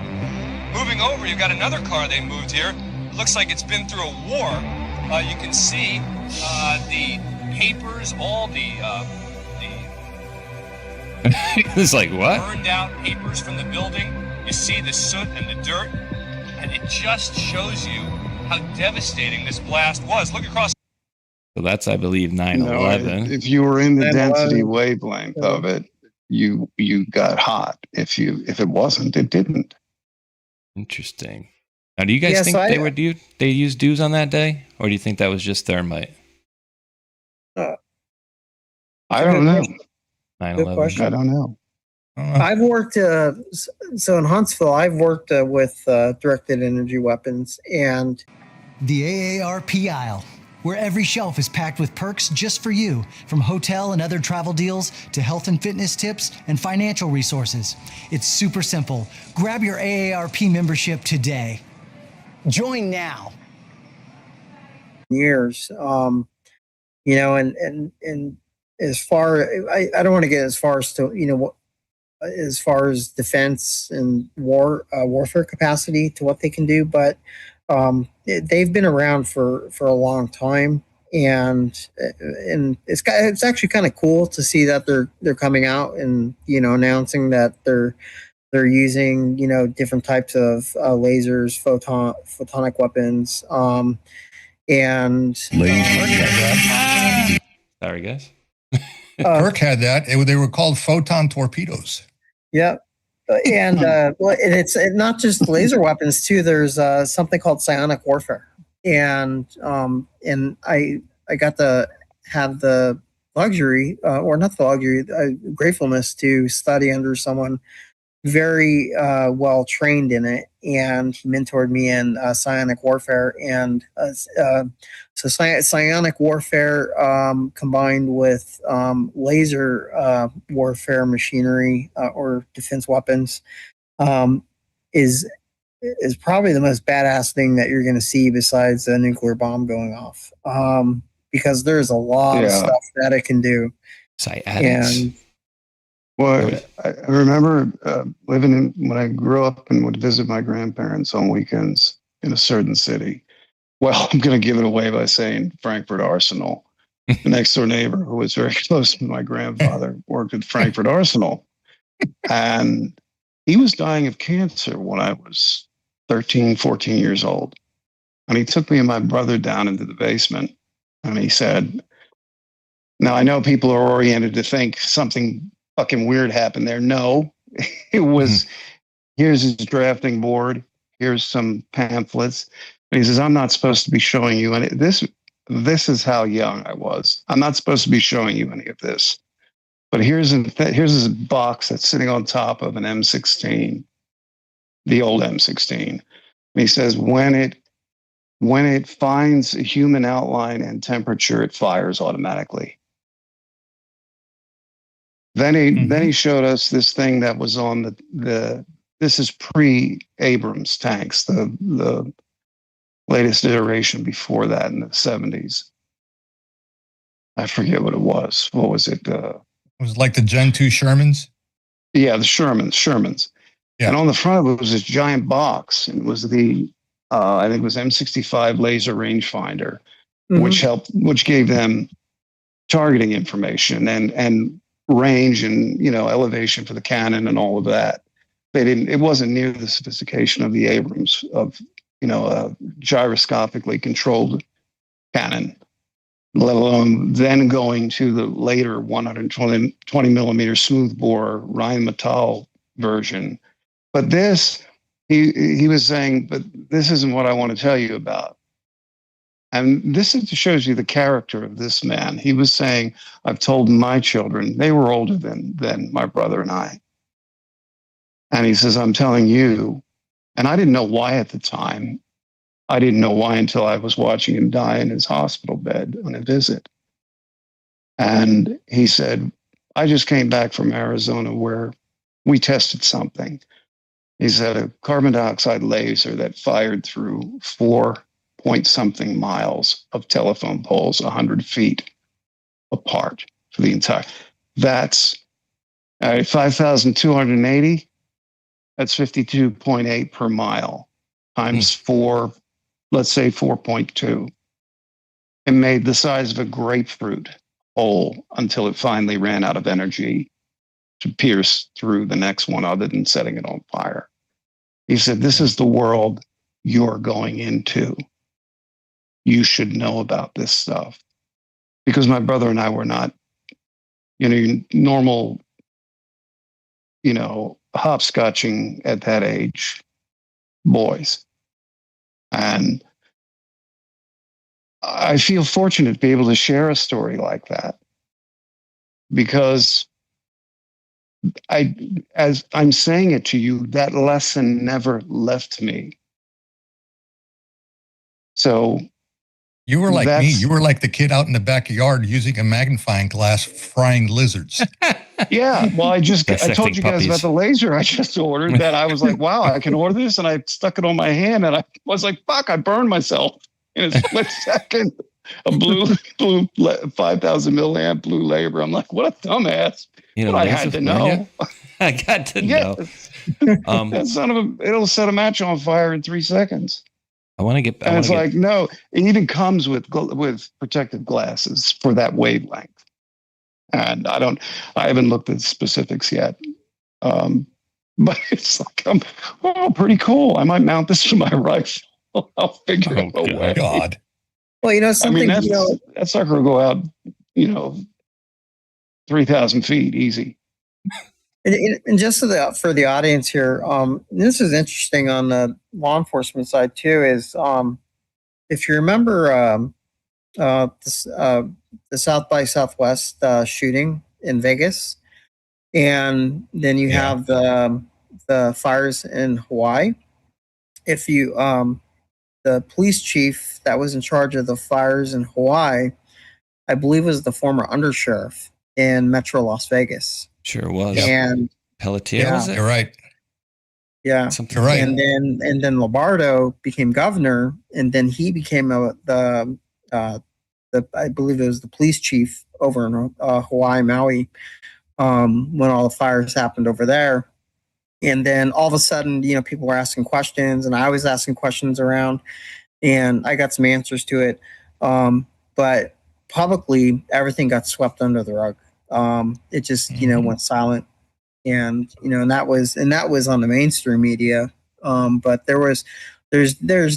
Moving over, you've got another car they moved here. It looks like it's been through a war. You can see the papers, all the it's like what? Burned out papers from the building. You see the soot and the dirt, and it just shows you how devastating this blast was. Look across. So that's, I believe, 9/11. If you were in the density wavelength of it, you got hot. If it wasn't, it didn't. Interesting. Now, do you guys think they used DEWs on that day, or do you think that was just thermite? I don't know. 9/11. I don't know. I've worked, so in Huntsville, I've worked with directed energy weapons, and the AARP aisle, where every shelf is packed with perks just for you, from hotel and other travel deals to health and fitness tips and financial resources. It's super simple. Grab your AARP membership today. Join now. Years, and as far, I don't want to get as far as to, as far as defense and warfare capacity to what they can do, but they've been around for a long time, and it's actually kind of cool to see that they're coming out and announcing that they're using different types of lasers, photonic weapons, and sorry guys. Kirk had that. They were called photon torpedoes. Yeah. And it's not just laser weapons too. There's something called psionic warfare, and I got to have the luxury, or not the luxury, gratefulness to study under someone very well trained in it, and he mentored me in psionic warfare. And so psionic warfare combined with laser warfare machinery or defense weapons is probably the most badass thing that you're going to see besides a nuclear bomb going off, because there's a lot of stuff that it can do. Well, I remember living when I grew up and would visit my grandparents on weekends in a certain city. Well, I'm going to give it away by saying Frankfurt Arsenal. The next door neighbor, who was very close to my grandfather, worked at Frankfurt Arsenal. And he was dying of cancer when I was 13, 14 years old. And he took me and my brother down into the basement. And he said, now I know people are oriented to think something fucking weird happened there. No, it was, here's his drafting board. Here's some pamphlets. And he says, I'm not supposed to be showing you any. This this is how young I was. I'm not supposed to be showing you any of this, but here's this box that's sitting on top of an M16, the old M16. And he says, when it finds a human outline and temperature, it fires automatically. Then he showed us this thing that was on this is pre-Abrams tanks, the latest iteration before that in the 70s. I forget what it was. What was it? It was like the Gen 2 Shermans? Yeah, the Shermans. Yeah. And on the front of it was this giant box. And it was I think it was M65 laser rangefinder, which gave them targeting information and range and, elevation for the cannon and all of that. It wasn't near the sophistication of the Abrams, of, a gyroscopically controlled cannon, let alone then going to the later 120 millimeter smoothbore Rheinmetall version. But this, he was saying, but this isn't what I want to tell you about. And this shows you the character of this man. He was saying, I've told my children, they were older than my brother and I. And he says, I'm telling you, and I didn't know why at the time. I didn't know why until I was watching him die in his hospital bed on a visit. And he said, I just came back from Arizona where we tested something. He said a carbon dioxide laser that fired through 4-point-something miles of telephone poles 100 feet apart for the entire. That's 5,280. That's 52.8 per mile times 4, let's say 4.2. It made the size of a grapefruit hole until it finally ran out of energy to pierce through the next one other than setting it on fire. He said, this is the world you're going into. You should know about this stuff. Because my brother and I were not, normal, hopscotching at that age boys. And I feel fortunate to be able to share a story like that, because as I'm saying it to you, that lesson never left me. So you were like me. You were like the kid out in the backyard using a magnifying glass, frying lizards. Yeah. Well, I told you guys about the laser I just ordered that I was like, wow, I can order this. And I stuck it on my hand and I was like, fuck, I burned myself in a split second. A blue 5,000 milliamp blue labor. I'm like, what a dumbass. But I had to know. I got to know. That son of it'll set a match on fire in 3 seconds. I want to get. And it's like, no, it even comes with protective glasses for that wavelength. And I haven't looked at specifics yet. But it's like, pretty cool. I might mount this to my rifle. I'll figure out a way. God. Well, something, that sucker will go out, 3,000 feet easy. And just for the audience here, this is interesting on the law enforcement side too, is if you remember the South by Southwest shooting in Vegas, and then you have the fires in Hawaii. If you the police chief that was in charge of the fires in Hawaii, I believe was the former undersheriff in Metro Las Vegas. Sure was. And Pelletier, was it? You're right. Yeah. You're right. And then Lombardo became governor, and then he became the I believe it was the police chief over in Hawaii, Maui, when all the fires happened over there. And then all of a sudden, people were asking questions, and I was asking questions around, and I got some answers to it. But publicly, everything got swept under the rug. It just, went silent. And, and that was on the mainstream media. But there's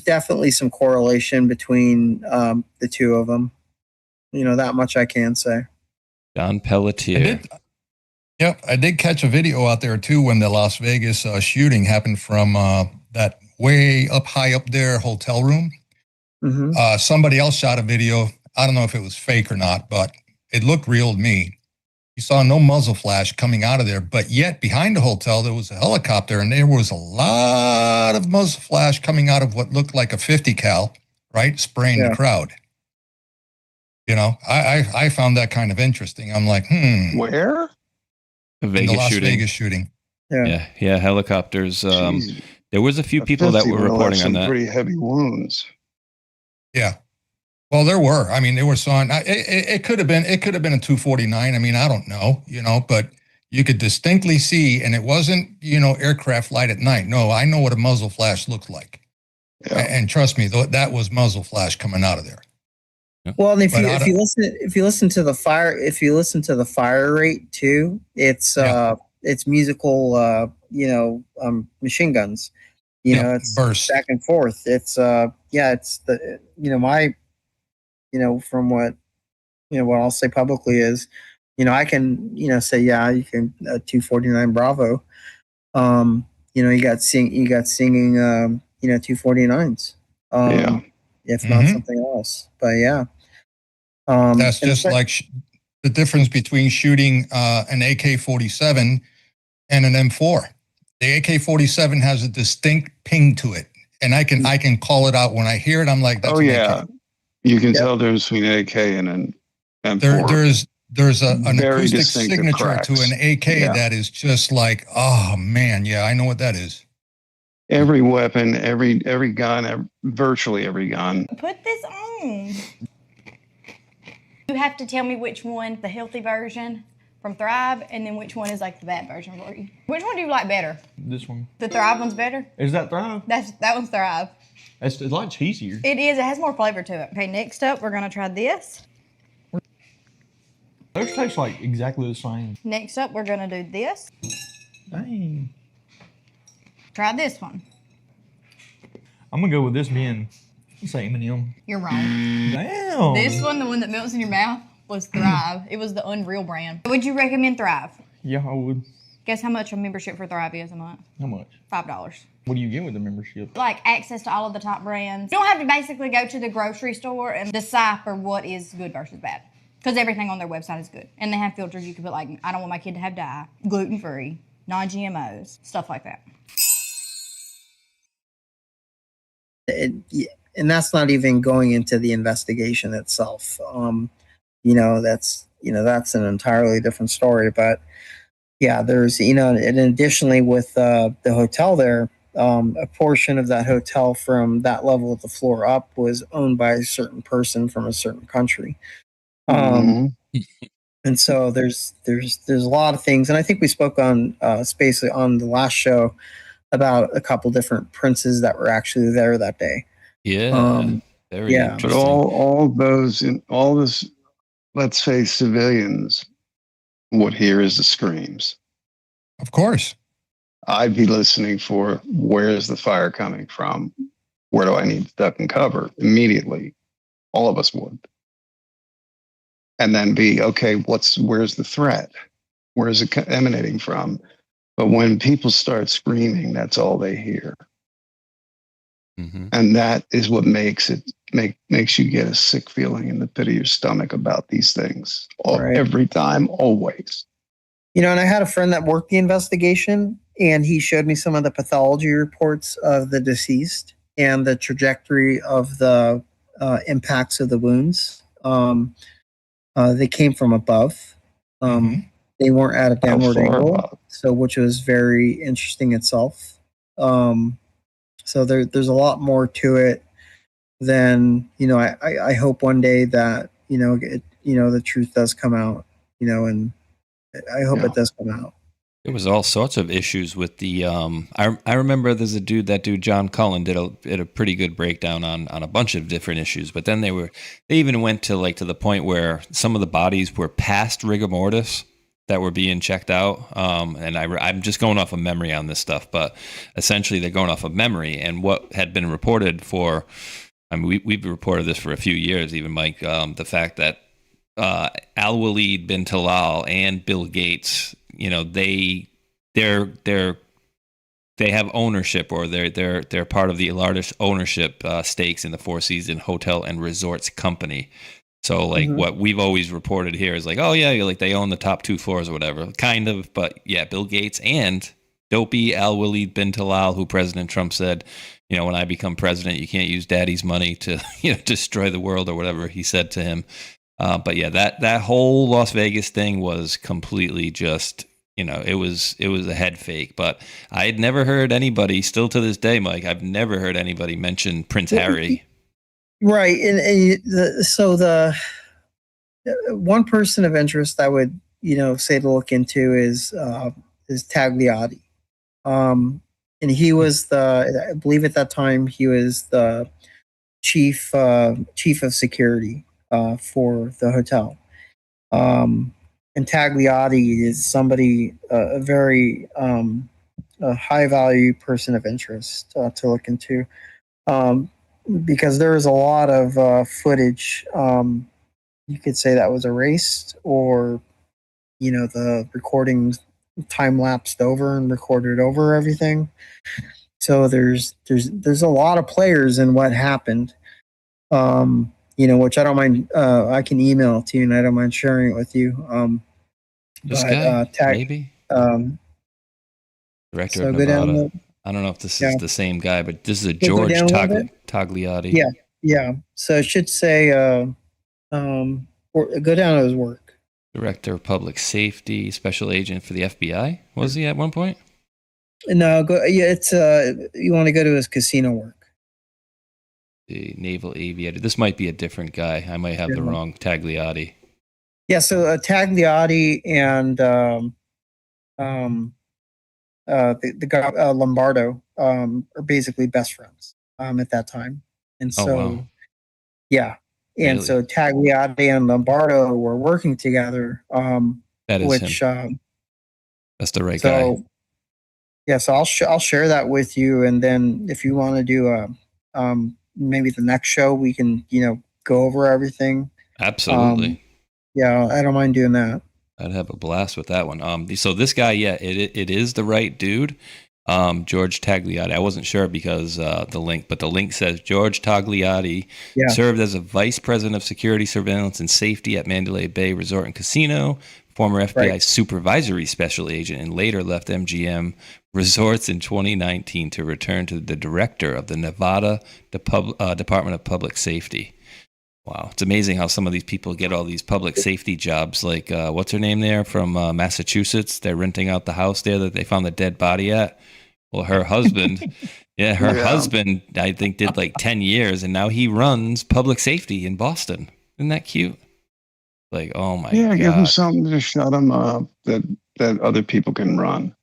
definitely some correlation between the two of them. That much I can say. John Pelletier. I did catch a video out there too when the Las Vegas shooting happened from that way up high up there hotel room. Mm-hmm. Somebody else shot a video I don't know if it was fake or not, but it looked real to me. You saw no muzzle flash coming out of there, but yet behind the hotel, there was a helicopter, and there was a lot of muzzle flash coming out of what looked like a 50 cal, right? Spraying the crowd. You know, I found that kind of interesting. I'm like, Where? A In Vegas the Las shooting. Vegas shooting. Yeah, helicopters. Jeez. There was a few people that 50 were will have reporting on some that. pretty heavy wounds. Yeah. Well, there were. I mean, there were some. It could have been. It could have been a 249. I mean, I don't know. You know, but you could distinctly see, and it wasn't, you know, aircraft flight at night. No, I know what a muzzle flash looked like, and trust me, that was muzzle flash coming out of there. Well, and if But you listen to the fire rate too, it's musical, machine guns. You know, it's burst back and forth. It's it's the from what what I'll say publicly is, I can say you can 249 Bravo. You got singing 249s. If not something else, but that's just like the difference between shooting an AK-47 and an M4. The AK-47 has a distinct ping to it, and I can call it out when I hear it. I'm like, that's an AK. You can tell the difference between an AK and an M4. There's an Very acoustic distinctive signature cracks. to an AK that is just like, oh man, yeah, I know what that is. Every weapon, every gun, virtually every gun. Put this on. You have to tell me which one, the healthy version from Thrive, and then which one is like the bad version for you. Which one do you like better? This one. The Thrive one's better? Is that Thrive? That one's Thrive. It's a lot cheesier. It is. It has more flavor to it. Okay, next up, we're going to try this. Those taste like exactly the same. Next up, we're going to do this. Dang. Try this one. I'm going to go with this being same M&M. You're wrong. Damn. This one, the one that melts in your mouth, was Thrive. It was the Unreal brand. Would you recommend Thrive? Yeah, I would. Guess how much a membership for Thrive is a month? How much? $5. What do you get with the membership? Like access to all of the top brands. You don't have to basically go to the grocery store and decipher what is good versus bad. Because everything on their website is good. And they have filters you can put like, I don't want my kid to have dye, gluten-free, non-GMOs, stuff like that. And that's not even going into the investigation itself. That's an entirely different story. But yeah, there's, and additionally with the hotel there, a portion of that hotel from that level of the floor up was owned by a certain person from a certain country. And so there's a lot of things. And I think we spoke on Space on the last show about a couple different princes that were actually there that day. Very interesting. But all those in all this, let's say civilians, what hear is the screams. Of course. I'd be listening for where is the fire coming from? Where do I need to duck and cover immediately? All of us would. And then be, okay, where's the threat? Where is it emanating from? But when people start screaming, that's all they hear. And that is what makes you get a sick feeling in the pit of your stomach about these things every time, always. And I had a friend that worked the investigation, and he showed me some of the pathology reports of the deceased and the trajectory of the impacts of the wounds. They came from above. They weren't at a downward angle, which was very interesting itself. So there's a lot more to it than, I hope one day that, the truth does come out, and I hope it does come out. There was all sorts of issues with the. I remember there's a dude John Cullen did a pretty good breakdown on a bunch of different issues. But then they even went to the point where some of the bodies were past rigor mortis that were being checked out. And I'm just going off of memory on this stuff, but essentially they're going off of memory and what had been reported for. I mean, we've reported this for a few years, even Mike. The fact that Al Walid bin Talal and Bill Gates, they have ownership, or they're part of the largest ownership stakes in the Four Seasons Hotel and Resorts Company. So like Mhm. what we've always reported here is like, oh yeah, like they own the top 2 floors or whatever, kind of. But yeah, Bill Gates and dopey Al-Walid bin Talal, who President Trump said, when I become president, you can't use daddy's money to, destroy the world or whatever he said to him. But yeah, that whole Las Vegas thing was completely just, it was a head fake. But I had never heard anybody, still to this day, Mike, I've never heard anybody mention Prince Harry. Right, and the one person of interest I would say to look into is Tagliati, and he was I believe at that time he was the chief of security for the hotel, and Tagliati is somebody a very a high value person of interest to look into. Because there was a lot of footage, you could say that was erased, or the recording time lapsed over and recorded over everything. So there's a lot of players in what happened. Which I don't mind. I can email to you, and I don't mind sharing it with you. This guy, maybe director of Nevada. I don't know if this is the same guy, but this is a George Tagliati. Yeah. So it should say, go down to his work. Director of Public Safety, Special Agent for the FBI. Was he at one point? No, it's you want to go to his casino work. The Naval Aviator. This might be a different guy. I might have the wrong Tagliati. Yeah, so Tagliati and the guy Lombardo are basically best friends at that time, and so wow. yeah, and Really? so Tagliati and Lombardo were working together. That is which him. That's the right guy. Yeah, so I'll share that with you, and then if you want to do maybe the next show, we can go over everything. Absolutely. Yeah, I don't mind doing that. I'd have a blast with that one. So this guy, yeah, it is the right dude, George Tagliati. I wasn't sure because the link says George Tagliati served as a vice president of security, surveillance, and safety at Mandalay Bay Resort and Casino, former FBI supervisory special agent, and later left MGM Resorts in 2019 to return to the director of the Nevada Department of Public Safety. Wow. It's amazing how some of these people get all these public safety jobs. Like, what's her name there from Massachusetts? They're renting out the house there that they found the dead body at. Well, her husband, husband, I think, did like 10 years, and now he runs public safety in Boston. Isn't that cute? Like, oh my God. Yeah, give him something to shut him up that other people can run.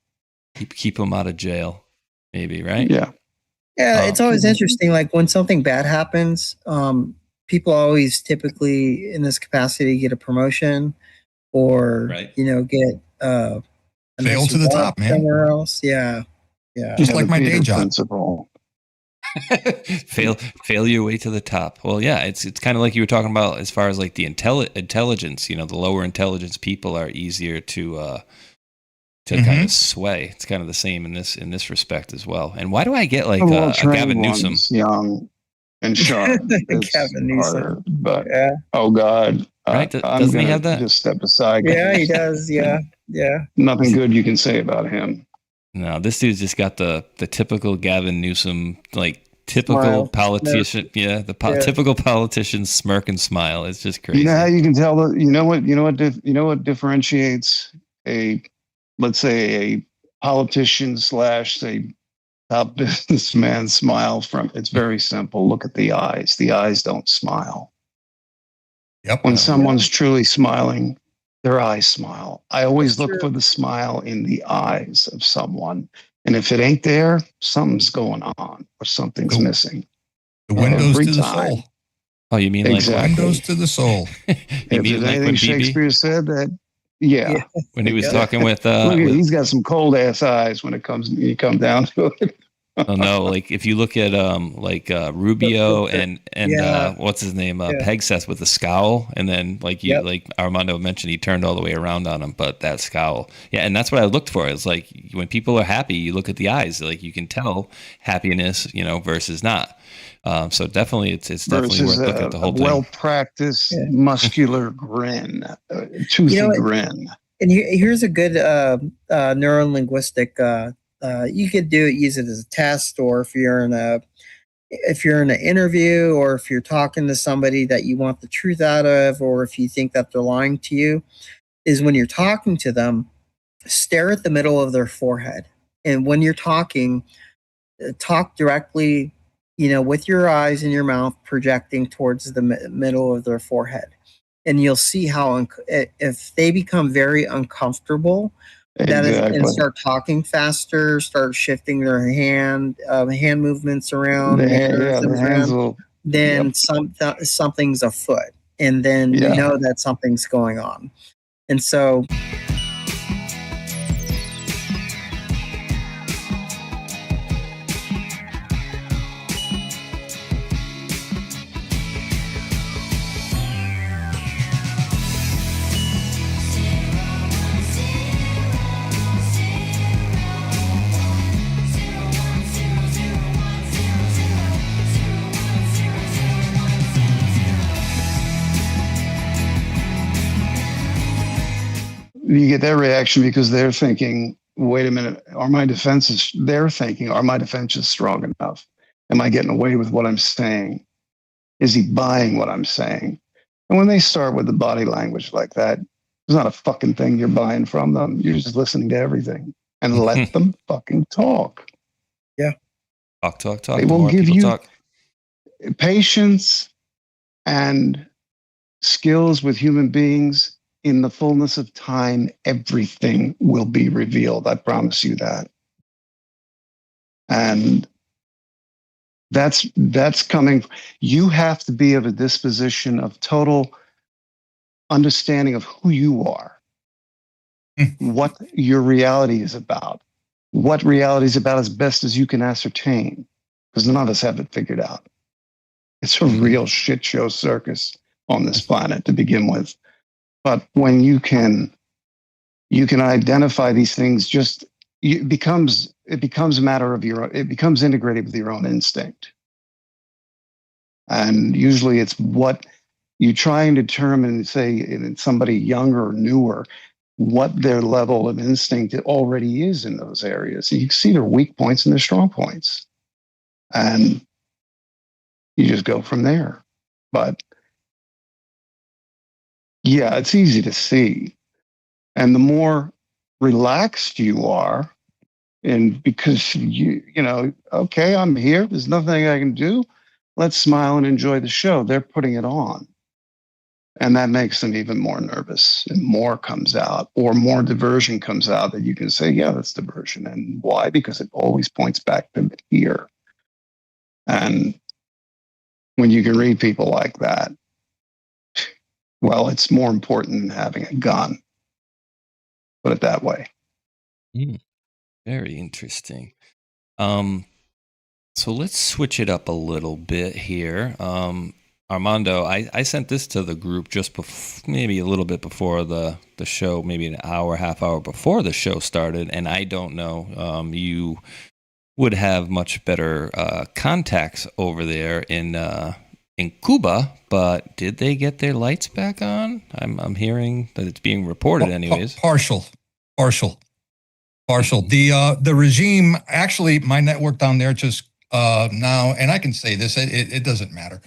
Keep him out of jail, maybe, right? Yeah. Yeah, it's always interesting. Like when something bad happens, people always typically in this capacity get a promotion or get fail to the top, man. Somewhere else. Yeah. Just like my day job. Principle. fail your way to the top. Well, yeah, it's kind of like you were talking about as far as like the intelligence. The lower intelligence people are easier to kind of sway. It's kind of the same in this respect as well. And why do I get like a Gavin Newsom? Young and sharp. Gavin Newsom. But oh God, right? Doesn't he have that? Just step aside. Yeah, he does. Yeah. Nothing good you can say about him. No, this dude's just got the typical Gavin Newsom, like typical politician. Yeah, typical politician smirk and smile. It's just crazy. You know how you can tell? You know what differentiates let's say a politician / say top businessman smile from? It's very simple. Look at the eyes. The eyes don't smile. Yep. When someone's truly smiling, their eyes smile. I always look for the smile in the eyes of someone. And if it ain't there, something's going on or something's missing. The windows to the soul. Oh, you mean exactly. Like windows to the soul? You mean like when Shakespeare said that? Yeah. When he was talking with he's got some cold ass eyes when you come down to it. Oh no, like if you look at Rubio and Yeah. what's his name, Yeah. Pegseth with the scowl, and then like Armando mentioned, he turned all the way around on him, but that scowl, yeah, and that's what I looked for. It's like when people are happy, you look at the eyes, like you can tell happiness, versus not. So definitely, it's definitely Versus worth looking at the whole thing. well-practiced muscular grin, toothy grin. And here's a good neuro-linguistic. You could use it as a test, or if you're in an interview, or if you're talking to somebody that you want the truth out of, or if you think that they're lying to you, is when you're talking to them, stare at the middle of their forehead, and when you're talking, talk directly, with your eyes and your mouth projecting towards the middle of their forehead. And you'll see how if they become very uncomfortable, and start talking faster, start shifting their hand movements around, then something's afoot, and then you know that something's going on. And so you get that reaction because they're thinking, wait a minute, they're thinking, are my defenses strong enough? Am I getting away with what I'm saying? Is he buying what I'm saying? And when they start with the body language like that, there's not a fucking thing you're buying from them. You're just listening to everything and let them fucking talk. Yeah. Talk. They will give you patience and skills with human beings. In the fullness of time, everything will be revealed. I promise you that. And that's coming. You have to be of a disposition of total understanding of who you are, what your reality is about, what reality is about as best as you can ascertain, because none of us have it figured out. It's a real shit show circus on this planet to begin with. But when you can identify these things, it becomes a matter of it becomes integrated with your own instinct. And usually it's what you try and determine, say, in somebody younger or newer, what their level of instinct already is in those areas. You can see their weak points and their strong points. And you just go from there. But yeah, it's easy to see. And the more relaxed you are, and because okay, I'm here, there's nothing I can do, let's smile and enjoy the show. They're putting it on. And that makes them even more nervous, and more comes out, or more diversion comes out that you can say, yeah, that's diversion. And why? Because it always points back to here. And when you can read people like that, well, it's more important than having a gun. Put it that way. Very interesting. So let's switch it up a little bit here. Armando, I sent this to the group just maybe a little bit before the show, maybe an hour, half hour before the show started, and I don't know, you would have much better contacts over there in Cuba, but did they get their lights back on? I'm hearing that it's being reported anyways. Partial. The regime, actually, my network down there just now, and I can say this, it doesn't matter.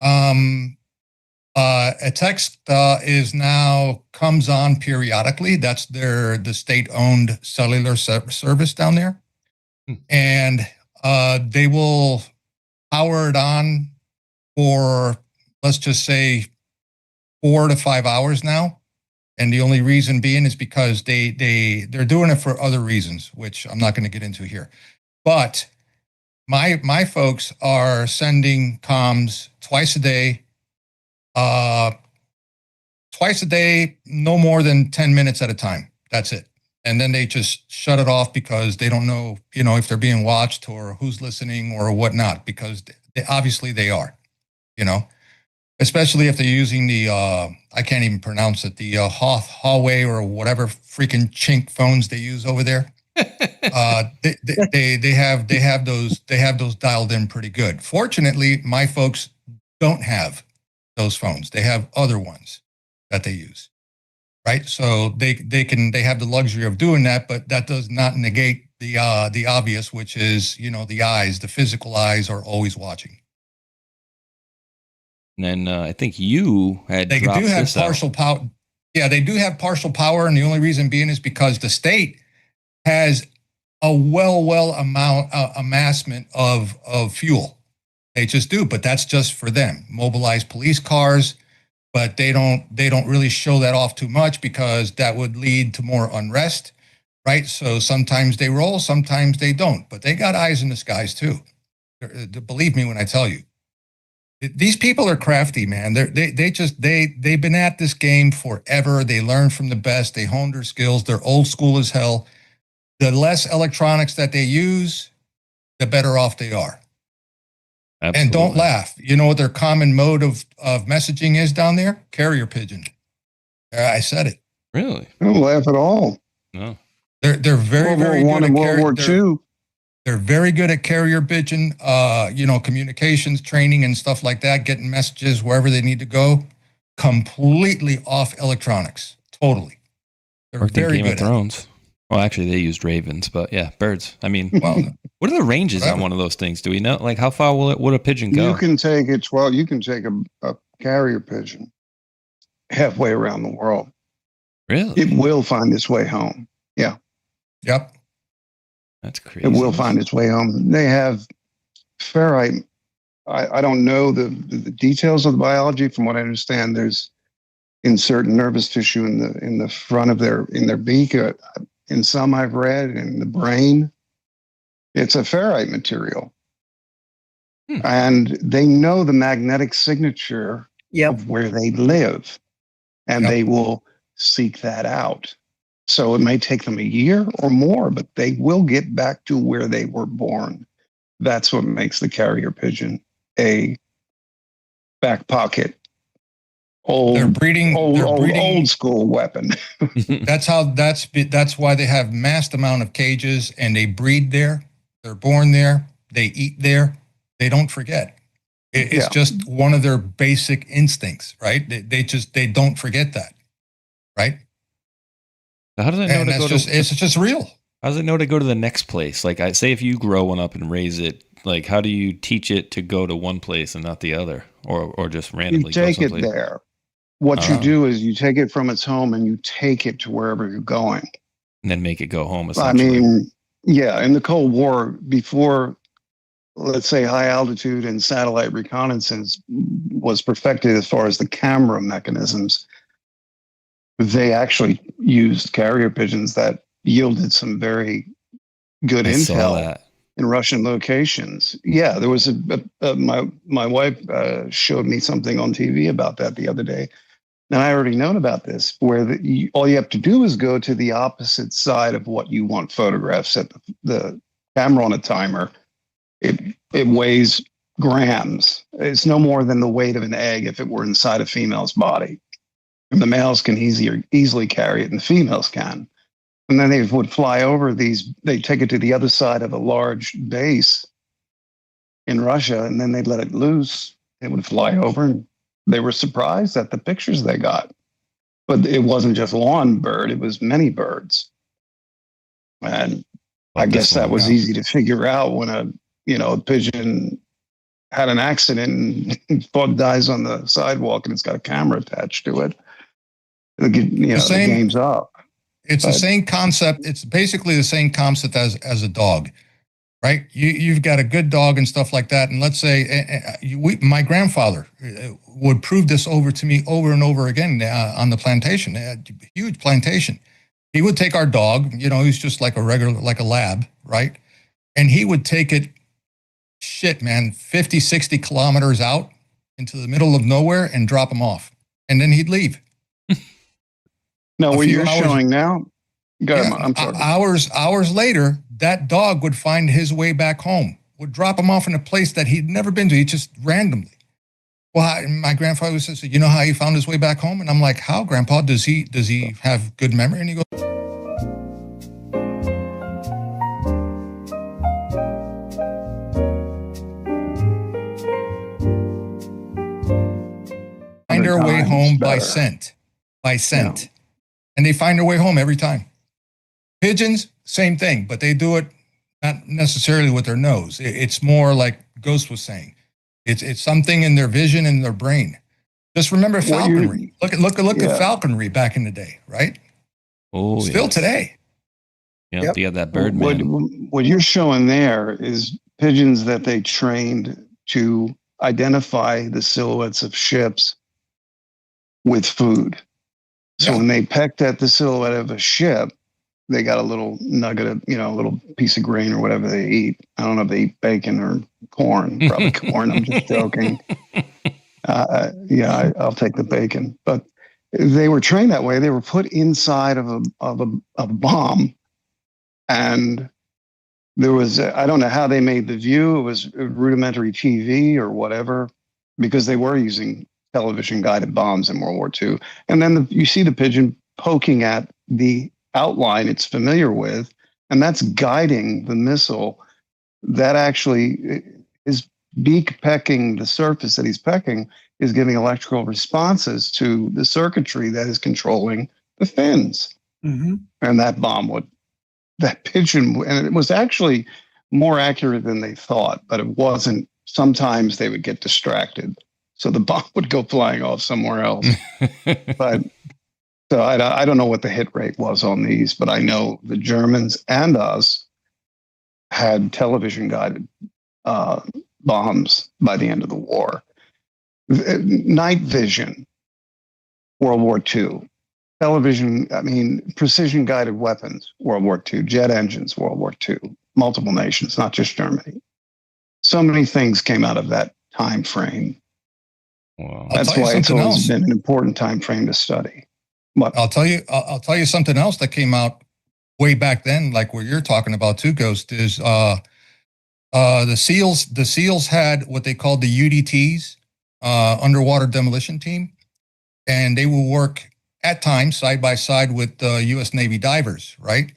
A text comes on periodically. That's the state-owned cellular service down there. And they will power it on for, let's just say, 4 to 5 hours now. And the only reason being is because they're doing it for other reasons, which I'm not going to get into here. But my folks are sending comms twice a day, no more than 10 minutes at a time. That's it. and then they just shut it off because they don't know, if they're being watched or who's listening or whatnot, because obviously they are, especially if they're using the, I can't even pronounce it, the Huawei or whatever freaking chink phones they use over there. They have those dialed in pretty good. Fortunately, my folks don't have those phones. They have other ones that they use. Right. So they have the luxury of doing that, but that does not negate the obvious, which is, the eyes, the physical eyes are always watching. And then I think you had They do dropped have this partial out. power. Yeah, they do have partial power. And the only reason being is because the state has a amassment of fuel. They just do. But that's just for them. Mobilized police cars. But they don't really show that off too much because that would lead to more unrest, right? So sometimes they roll, sometimes they don't, but they got eyes in the skies too. Believe me when I tell you, these people are crafty, man. They've been at this game forever. They learn from the best. They hone their skills. They're old school as hell. The less electronics that they use, the better off they are. Absolutely. And don't laugh. You know what their common mode of messaging is down there? Carrier pigeon. I said it. Really? Don't laugh at all. No. They're very, very World War I good and at World War II. They're very good at carrier pigeon, communications training and stuff like that, getting messages wherever they need to go, completely off electronics. Totally. They're Worked in very Game good of at it. Thrones. Well, actually, they used ravens, but yeah, birds. I mean, what are the ranges on one of those things? Do we know? Like, how far would a pigeon go? You can take it. You can take a carrier pigeon halfway around the world. Really? It will find its way home. Yeah. Yep. That's crazy. It will find its way home. They have ferrite. I don't know the details of the biology. From what I understand, there's insert nervous tissue in the front of their beak. In some I've read, in the brain, it's a ferrite material. And they know the magnetic signature of where they live, and they will seek that out. So it may take them a year or more, but they will get back to where they were born. That's what makes the carrier pigeon a back pocket old school weapon. That's why they have massed amount of cages and they breed there. They're born there. They eat there. They don't forget. It's just one of their basic instincts, right? They don't forget that, right? How does it know And to go it's just real. How does it know to go to the next place? Like, I say, if you grow one up and raise it, like, how do you teach it to go to one place and not the other, or just randomly You take go it someplace? there. What you do is you take it from its home and you take it to wherever you're going. And then make it go home. I Essentially. mean, yeah, in the Cold War, before, let's say, high altitude and satellite reconnaissance was perfected as far as the camera mechanisms, they actually used carrier pigeons that yielded some very good intel in Russian locations. Yeah, there was my wife showed me something on TV about that the other day. And I already known about this, where all you have to do is go to the opposite side of what you want photographed, set the camera on a timer. It weighs grams. It's no more than the weight of an egg if it were inside a female's body. And the males can easily carry it, and the females can. And then they would fly over they take it to the other side of a large base in Russia, and then they'd let it loose. It would fly over, and they were surprised at the pictures they got. But it wasn't just one bird, it was many birds. And I guess that was easy to figure out when a pigeon had an accident and dies on the sidewalk and it's got a camera attached to it. The game's up. It's the same concept. It's basically the same concept as a dog, right? You've got a good dog and stuff like that. And let's say my grandfather would prove this over to me over and over again on the plantation. They had a huge plantation. He would take our dog, he's just like a lab, right? And he would take it, 50, 60 kilometers out into the middle of nowhere and drop him off. And then he'd leave. No, what you're showing now, Go ahead, I'm sorry. Hours later, that dog would find his way back home, would drop him off in a place that he'd never been to. He just randomly. Well, my grandfather says, you know how he found his way back home? And I'm like, how, Grandpa? Does he have good memory? And he goes, find their way home by scent. Yeah. And they find their way home every time. Pigeons, same thing, but they do it not necessarily with their nose. It's more like Ghost was saying. It's something in their vision and their brain. Just remember falconry. Look at falconry back in the day, right? Oh, still today. Yeah, you got that bird man. What you're showing there is pigeons that they trained to identify the silhouettes of ships with food. So when they pecked at the silhouette of a ship, they got a little nugget of, a little piece of grain or whatever they eat. I don't know if they eat bacon or corn. Probably corn. I'm just joking. I'll take the bacon. But they were trained that way. They were put inside of a bomb, and there was I don't know how they made the view. It was rudimentary TV or whatever, because they were using television guided bombs in World War II. And then you see the pigeon poking at the outline it's familiar with, and that's guiding the missile. That actually is beak pecking the surface that he's pecking is giving electrical responses to the circuitry that is controlling the fins. Mm-hmm. And that pigeon, and it was actually more accurate than they thought, but it wasn't. Sometimes they would get distracted, so the bomb would go flying off somewhere else. But so I don't know what the hit rate was on these, but I know the Germans and us had television guided bombs by the end of the war. Night vision, World War II. Television, precision guided weapons, World War II. Jet engines, World War II. Multiple nations, not just Germany. So many things came out of that time frame. Wow. That's why it's always been an important time frame to study. But I'll tell you something else that came out way back then, like what you're talking about too, Ghost, is the SEALs. The SEALs had what they called the UDTs, underwater demolition team, and they will work at times side by side with U.S. Navy divers, right?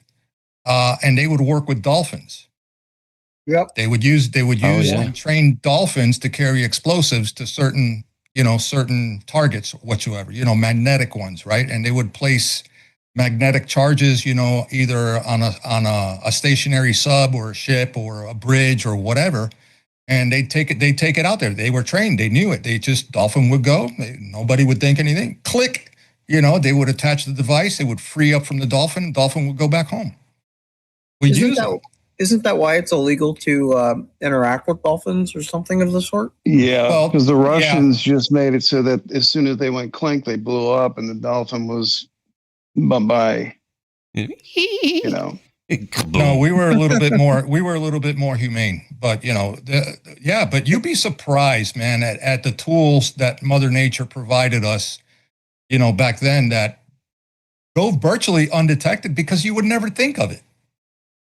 And they would work with dolphins. Yep. They would use and train dolphins to carry explosives to certain targets whatsoever, magnetic ones, right? And they would place magnetic charges, either on a stationary sub or a ship or a bridge or whatever. And they'd take it out there. They were trained. They knew it. Dolphin would go. Nobody would think anything. Click. They would attach the device. It would free up from the dolphin. And dolphin would go back home. Isn't that why it's illegal to interact with dolphins or something of the sort? Yeah, because the Russians just made it so that as soon as they went clink, they blew up, and the dolphin was bye-bye. No, we were a little bit more. We were a little bit more humane, but but you'd be surprised, man, at the tools that Mother Nature provided us. Back then, that go virtually undetected because you would never think of it.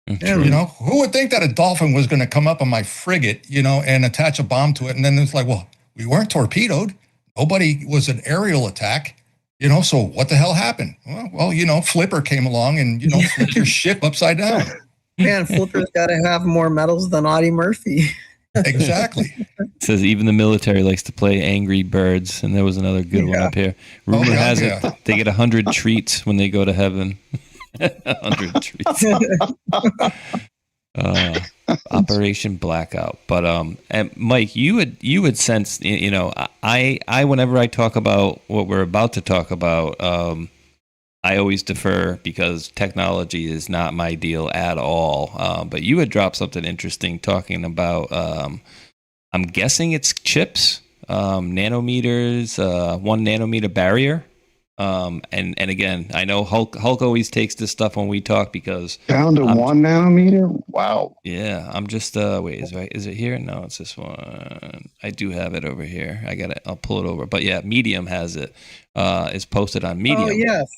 Who would think that a dolphin was going to come up on my frigate, and attach a bomb to it? And then it's like, well, we weren't torpedoed. Nobody was an aerial attack, so what the hell happened? Well, Flipper came along and, flipped your ship upside down. Man, Flipper's got to have more medals than Audie Murphy. Exactly. It says even the military likes to play Angry Birds, and there was another good one up here. Rumor has it they get 100 treats when they go to heaven. 100 treats. Operation Blackout. But and Mike, you would sense, I whenever I talk about what we're about to talk about, I always defer because technology is not my deal at all. But you had dropped something interesting talking about, I'm guessing it's chips, nanometers, 1 nanometer barrier. And again, I know Hulk always takes this stuff when we talk because down to 1 nanometer. Wow. Yeah. I'm just, wait, is it here? No, it's this one. I do have it over here. I'll pull it over, but yeah, Medium has it, it's posted on Medium. Oh yes.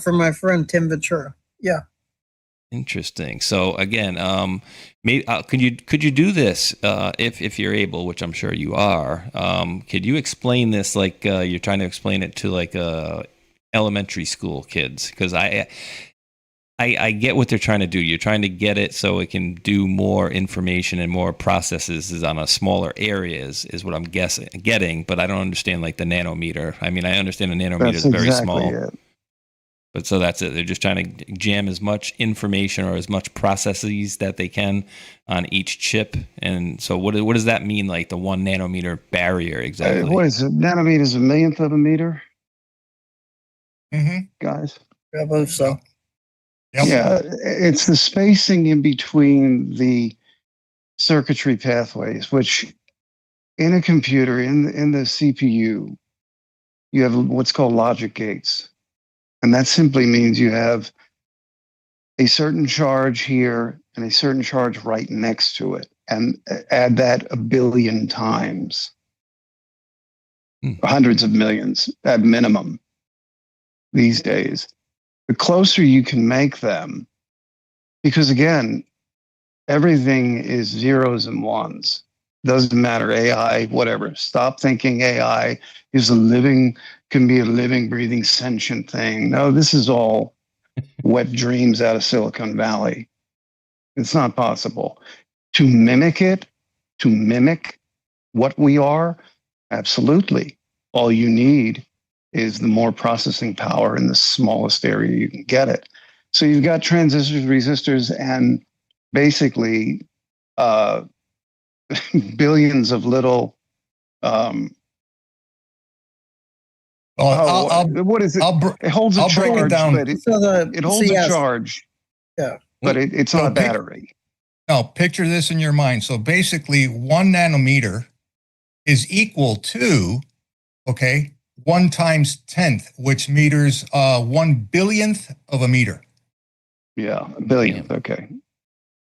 From my friend Tim Ventura. Yeah. Interesting. So again, maybe could you do this if you're able, which I'm sure you are? Could you explain this like you're trying to explain it to like elementary school kids? Because I get what they're trying to do. You're trying to get it so it can do more information and more processes is on a smaller areas is what I'm getting. But I don't understand like the nanometer. I mean, I understand a nanometer is very small. It. But so that's it. They're just trying to jam as much information or as much processes that they can on each chip. And so what does that mean, like the 1 nanometer barrier exactly? What is it? Nanometer is a millionth of a meter? Guys? I believe so. Yep. Yeah, it's the spacing in between the circuitry pathways, which in a computer, in the CPU, you have what's called logic gates. And that simply means you have a certain charge here and a certain charge right next to it. And add that a billion times, hundreds of millions at minimum these days. The closer you can make them, because again, everything is zeros and ones. Doesn't matter, AI, whatever. Stop thinking AI can be a living, breathing, sentient thing. No, this is all wet dreams out of Silicon Valley. It's not possible. To mimic it, to mimic what we are, absolutely. All you need is the more processing power in the smallest area you can get it. So you've got transistors, resistors, and basically billions of little what is it? It holds a charge, break it down. but it holds a charge. Yeah, but it's not a battery. No, picture this in your mind. So basically, 1 nanometer is equal to, 1 times 10th, which meters 1 billionth of a meter. Yeah, a billionth. Okay,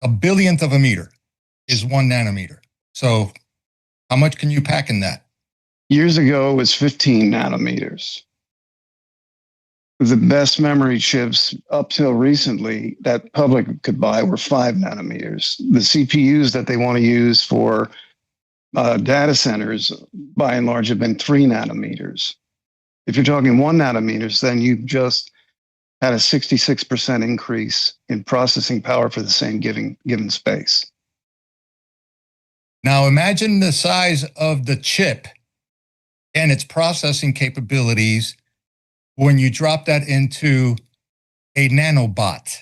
a billionth of a meter is 1 nanometer. So, how much can you pack in that? Years ago, it was 15 nanometers. The best memory chips up till recently that public could buy were 5 nanometers. The CPUs that they want to use for data centers, by and large, have been 3 nanometers. If you're talking 1 nanometers, then you've just had a 66% increase in processing power for the same given space. Now imagine the size of the chip and its processing capabilities when you drop that into a nanobot,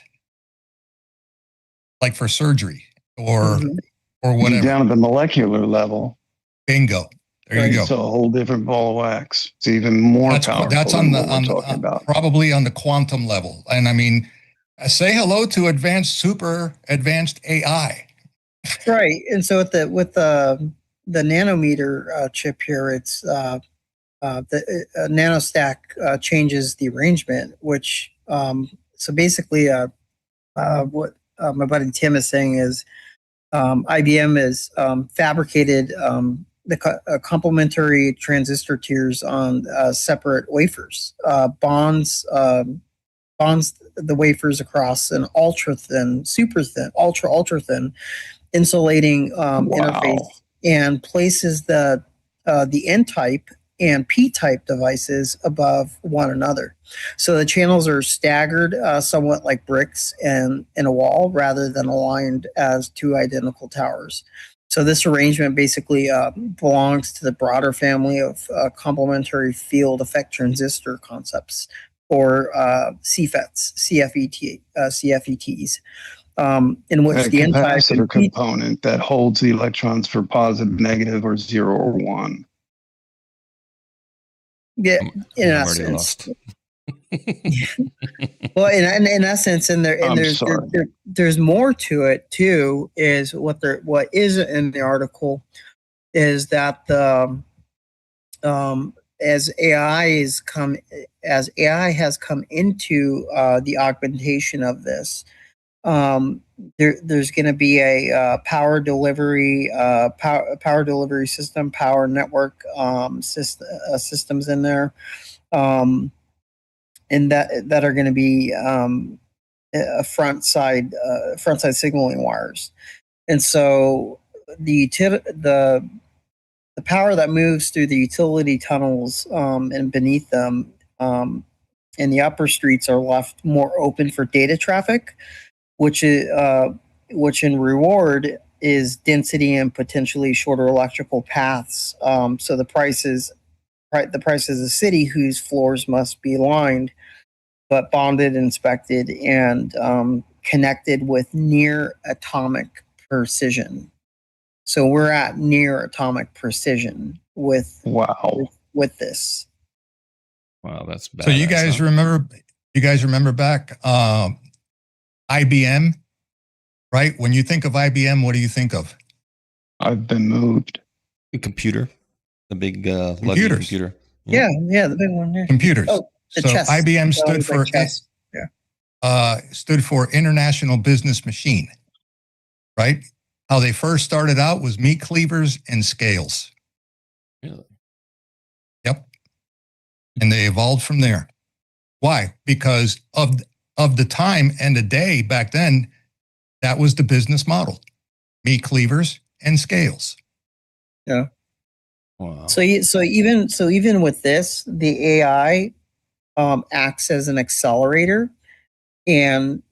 like for surgery or whatever. Down at the molecular level. Bingo. There you go. It's a whole different ball of wax. It's even more powerful. That's probably on the quantum level. And I mean, say hello to super advanced AI. Right. And so with the nanometer chip here, it's the nanostack changes the arrangement, which so basically what my buddy Tim is saying is IBM is fabricated the complementary transistor tiers on separate wafers, bonds the wafers across an ultra thin, ultra thin insulating interface, and places the N-type and P-type devices above one another. So the channels are staggered somewhat like bricks in a wall rather than aligned as 2 identical towers. So this arrangement basically belongs to the broader family of complementary field effect transistor concepts, or CFETs, CFETs, in which the N-type capacitor component that holds the electrons for positive, negative, or 0 or 1. Yeah, in essence. Well, in essence, there's more to it too. Is what is in the article is that as AI has come into the augmentation of this, there's going to be a power delivery system, power network systems in there, and that are going to be front side signaling wires. And so the power that moves through the utility tunnels and beneath them in the upper streets are left more open for data traffic, which in reward is density and potentially shorter electrical paths. So the price is a city whose floors must be lined, but bonded, inspected, and connected with near atomic precision. So we're at near atomic precision with this. Wow, that's bad. So you guys remember back IBM, right? When you think of IBM, what do you think of? I've been moved. The computer, the big luggage Computers. computer. Yeah, the big one. Yeah. Computers. Oh, the so chess. IBM stood for chess. stood for International Business Machine, right? How they first started out was meat cleavers and scales. Really? Yep. And they evolved from there. Why? Because of the time and the day back then, that was the business model. Meat cleavers and scales. Yeah. Wow. So even with this, the AI acts as an accelerator and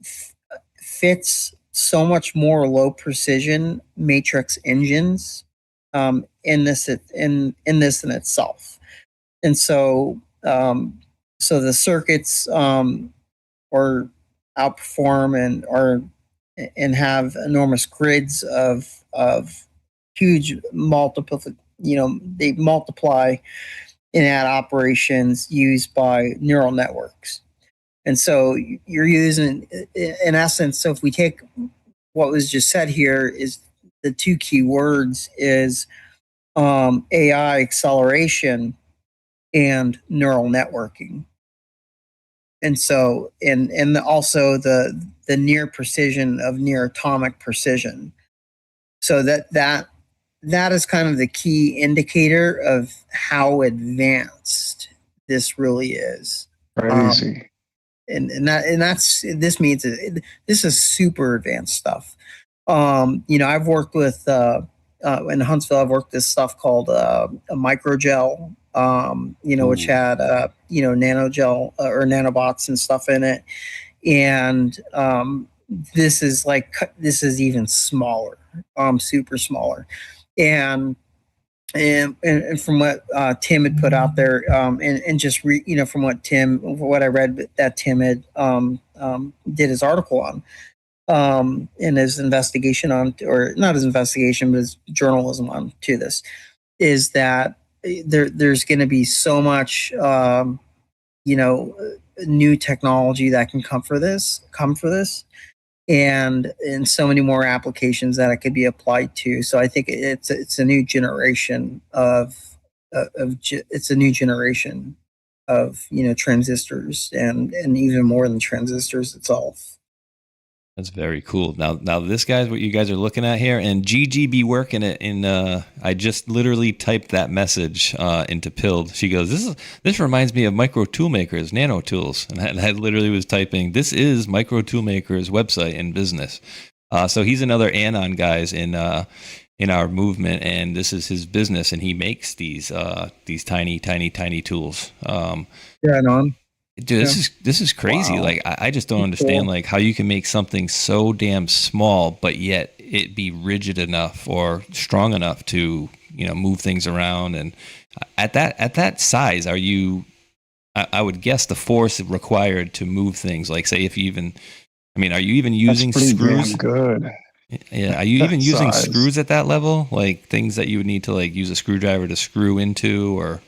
fits so much more low precision matrix engines in this in itself. And so the circuits or outperform and have enormous grids of huge they multiply in-add operations used by neural networks. And so you're using, in essence, so if we take what was just said here, is the two key words is AI acceleration and neural networking. And so, and also the near precision of near atomic precision. So that is kind of the key indicator of how advanced this really is. Crazy. This means this is super advanced stuff. I've worked with in Huntsville. I've worked this stuff called a microgel, which had nanogel or nanobots and stuff in it, and this is even smaller, super smaller, and from what Tim had put out there, and just from what I read that Tim had did his article on, in his investigation on, or not his investigation, but his journalism on to this, is that there's going to be so much, new technology that can come for this, and so many more applications that it could be applied to. So I think it's a new generation of transistors and even more than transistors itself. That's very cool. Now this guy's what you guys are looking at here, and Gigi be working it in. I just literally typed that message into Pilled. She goes, "This reminds me of Micro Toolmakers, Nano Tools," and I literally was typing, "This is Micro Toolmakers' website and business." So he's another Anon guys in our movement, and this is his business, and he makes these tiny tools. Anon. Dude, this is crazy. Wow. Like I just don't understand like how you can make something so damn small, but yet it be rigid enough or strong enough to move things around. And at that size, are you? I would guess the force required to move things. Like say if you even, are you even using screws? Damn good. Yeah, are you even using size. screws at that level? Like things that you would need to like use a screwdriver to screw into, or?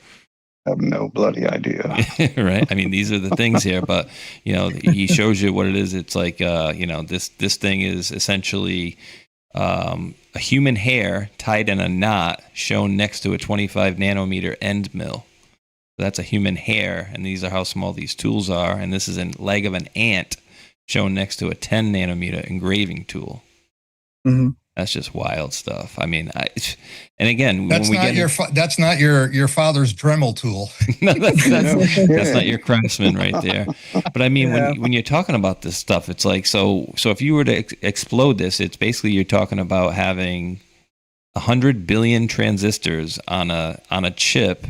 I have no bloody idea. Right. These are the things here, but he shows you what it is. It's like this thing is essentially a human hair tied in a knot shown next to a 25 nanometer end mill. So that's a human hair, and these are how small these tools are. And this is a leg of an ant shown next to a 10 nanometer engraving tool. Mm-hmm. That's just wild stuff. I mean, and again, That's when we not get that's not your father's Dremel tool. no, that's not your Craftsman right there. But I mean, when you're talking about this stuff, it's like so if you were to explode this, it's basically you're talking about having 100 billion transistors on a chip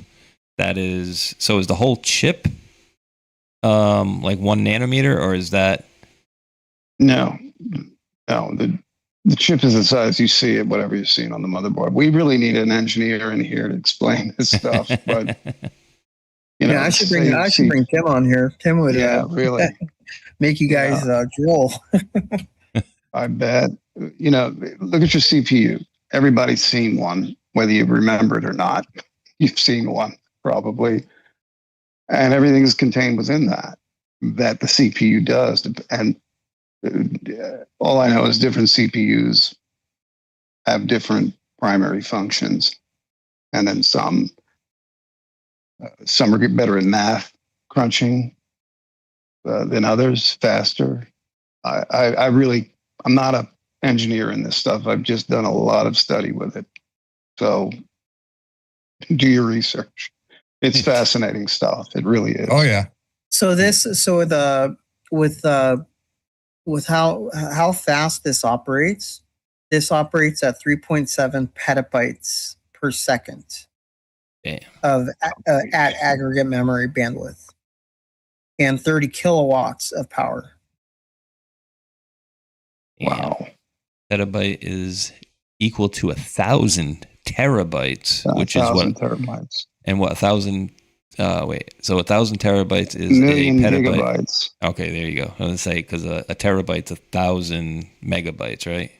that is. So is the whole chip like 1 nanometer, or is that? No. The chip is the size you see it, whatever you're seeing on the motherboard. We really need an engineer in here to explain this stuff, but I should bring Tim on here. Tim would really make you guys drool. I bet. Look at your CPU. Everybody's seen one, whether you remember it or not. You've seen one probably, and everything is contained within that the CPU does, and all I know is different CPUs have different primary functions, and then some are better at math crunching than others, faster. I'm not an engineer in this stuff. I've just done a lot of study with it. So do your research. It's fascinating stuff. It really is. Oh yeah. With how fast this operates at 3.7 petabytes per second of at aggregate memory bandwidth and 30 kilowatts of power. Wow. Petabyte is equal to 1,000 terabytes, which is what terabytes. And what 1,000? So 1,000 terabytes is million a petabyte. Gigabytes. Okay, there you go. I was gonna say because a terabyte's 1,000 megabytes, right?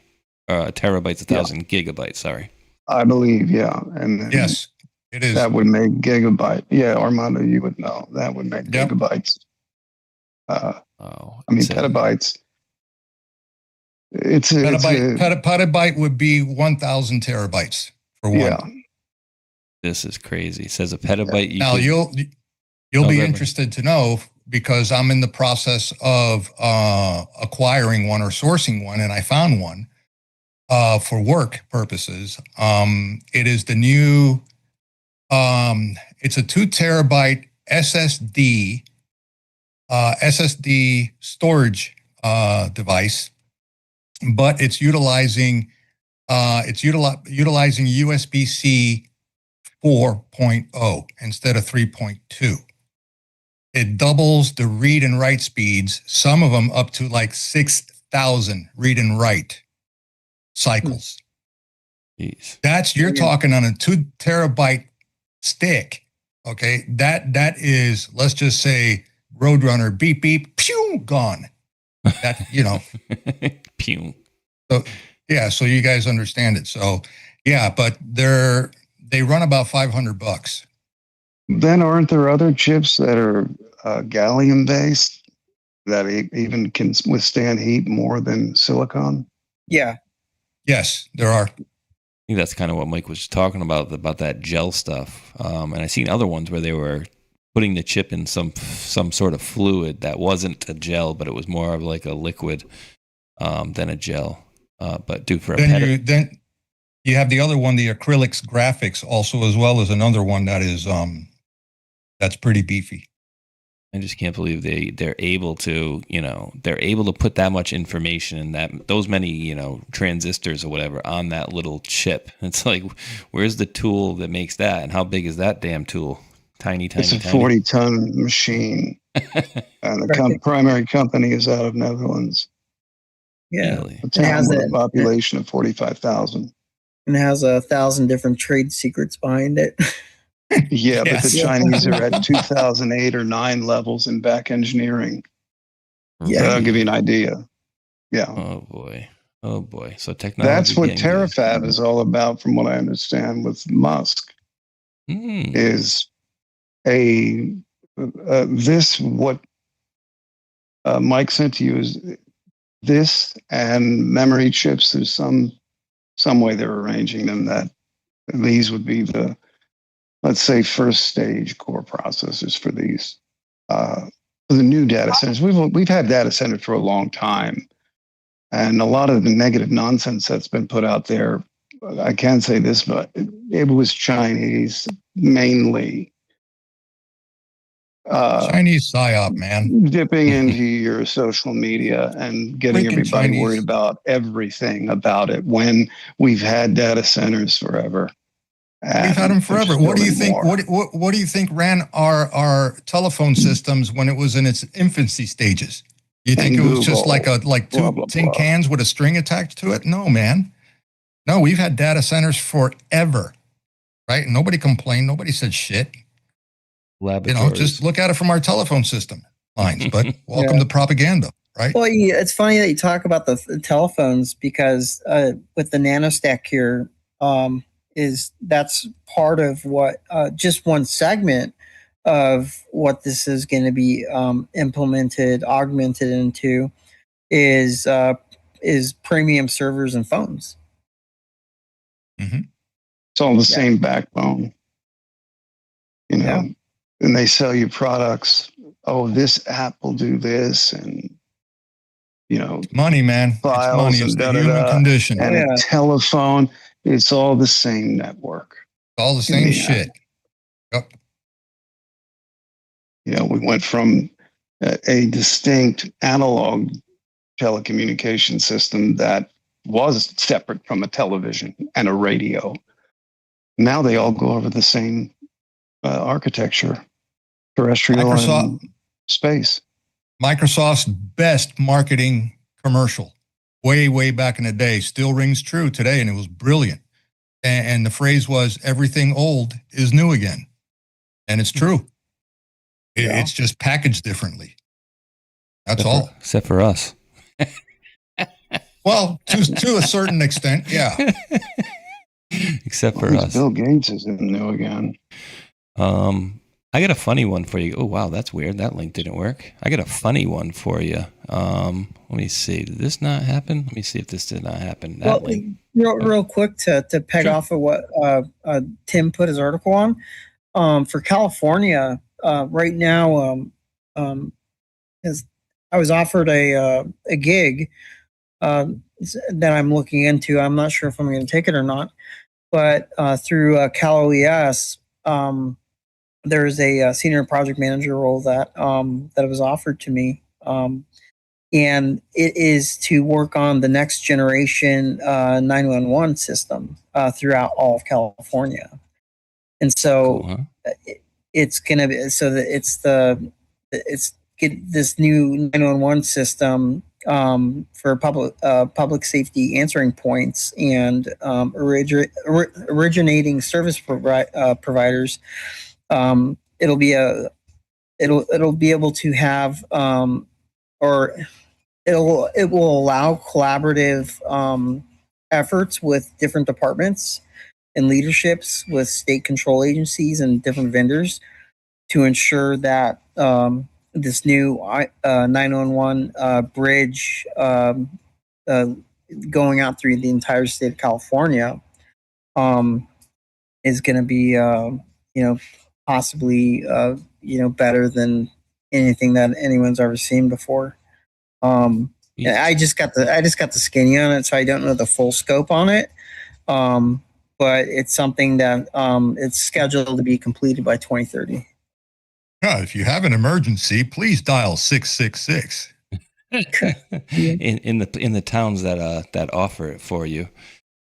Or a terabyte's 1,000 gigabytes. Sorry. I believe, yeah, and yes, it is. That would make gigabyte. Yeah, Armando, you would know that would make gigabytes. Petabytes. Petabyte would be 1,000 terabytes for one. Yeah. This is crazy. It says a petabyte. Now you'll be interested to know, because I'm in the process of acquiring one or sourcing one, and I found one for work purposes. It is the new. It's a 2 terabyte SSD storage device, but it's utilizing USB-C 4.0 instead of 3.2. It doubles the read and write speeds, some of them up to like 6,000 read and write cycles. Jeez. You're talking on a 2 terabyte stick. Okay. That is, let's just say, Roadrunner, beep, beep, pew, gone. That, pew. So, yeah. So you guys understand it. So yeah, but they run about $500. Then aren't there other chips that are gallium based that even can withstand heat more than silicon? Yeah. Yes, there are. I think that's kind of what Mike was talking about that gel stuff. And I've seen other ones where they were putting the chip in some sort of fluid that wasn't a gel, but it was more of like a liquid than a gel. But for a then you have the other one, the acrylics graphics, also, as well as another one that is that's pretty beefy. I just can't believe they're able to put that much information in those many transistors or whatever on that little chip. It's like, where's the tool that makes that, and how big is that damn tool? Tiny. It's a 40-ton machine, and the primary company is out of Netherlands. Yeah, really? A town with a population of 45,000. And has 1,000 different trade secrets behind it. Yeah, but the Chinese are at 2008 or 9 levels in back engineering. Yeah, that'll give you an idea. Yeah. Oh boy. So technology. That's what Terafab is all about, from what I understand, with Musk. Is what Mike sent to you is this and memory chips. There's some way they're arranging them that these would be the, let's say, first stage core processors for these for the new data centers. We've had data centers for a long time, And a lot of the negative nonsense that's been put out there, I can say this, but it was Chinese mainly. Chinese psyop, man. Dipping into your social media and getting Freaking everybody Chinese. worried about everything about it when we've had data centers forever. We've had them forever. There's What do you still think? more. What do you think ran our telephone systems when it was in its infancy stages? You think And it was just Google, like two blah, blah, tin blah. cans with a string attached to it? No, man. No, we've had data centers forever, right? Nobody complained. Nobody said shit. Just look at it from our telephone system lines. But welcome Yeah. to propaganda, right? Well, it's funny that you talk about the telephones because with the NanoStack here, that's part of what just one segment of what this is going to be augmented into is premium servers and phones. It's all the same backbone, and they sell you products. Oh, this app will do this, and Money, man. It's files money. It's and the da-da-da, human condition. and a telephone. It's all the same network. All the same Yeah. shit. Yep. We went from a distinct analog telecommunication system that was separate from a television and a radio. Now they all go over the same architecture, terrestrial and space. Microsoft's best marketing commercial way back in the day still rings true today, and it was brilliant. And the phrase was, everything old is new again. And it's true. It's just packaged differently. That's all. Except for us. Well, to a certain extent, yeah. Except for us. Bill Gates is new again. I got a funny one for you. Oh, wow, that's weird. That link didn't work. I got a funny one for you. Let me see. Did this not happen? Let me see if this did not happen. That link. Real quick to peg off of what Tim put his article on, for California right now, I was offered a gig that I'm looking into. I'm not sure if I'm going to take it or not, but through Cal OES, there's a senior project manager role that was offered to me. And it is to work on the next generation 911 system throughout all of California. And so it's going to be, so that it's get this new 911 system for public safety answering points and originating service providers. It'll be able to have it will allow collaborative efforts with different departments and leaderships with state control agencies and different vendors to ensure that this new 911 bridge going out through the entire state of California is going to be possibly better than anything that anyone's ever seen before. I just got the skinny on it, so I don't know the full scope on it. But it's something that it's scheduled to be completed by 2030. Yeah, if you have an emergency, please dial 666. in the towns that offer it for you.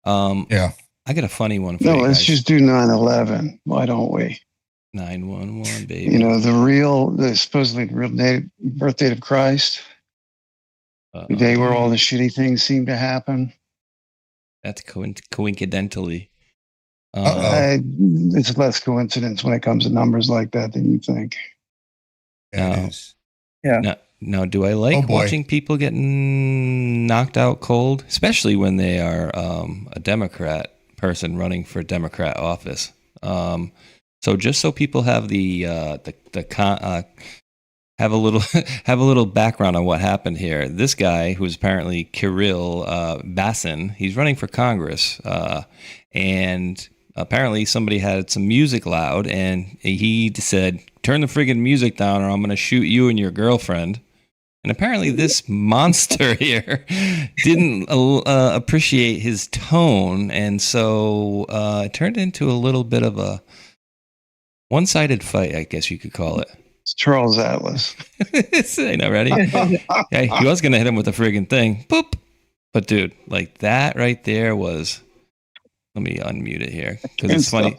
Yeah. I got a funny one for No, you let's guys. just do 9/11. Why don't we? 911, baby. The supposedly the real birth date of Christ. The day where all the shitty things seem to happen. That's coincidentally. It's less coincidence when it comes to numbers like that than you think. Now, do I like watching people getting knocked out cold, especially when they are a Democrat person running for Democrat office? So just so people have have a little background on what happened here. This guy, who's apparently Kirill Basin, he's running for Congress, and apparently somebody had some music loud, and he said, "Turn the friggin' music down, or I'm going to shoot you and your girlfriend." And apparently this monster here didn't appreciate his tone. And so it turned into a little bit of a one-sided fight, I guess you could call it. It's Charles Atlas. I know, ready? Yeah, he was going to hit him with a friggin' thing. Boop. But dude, like that right there was... Let me unmute it here because it's funny.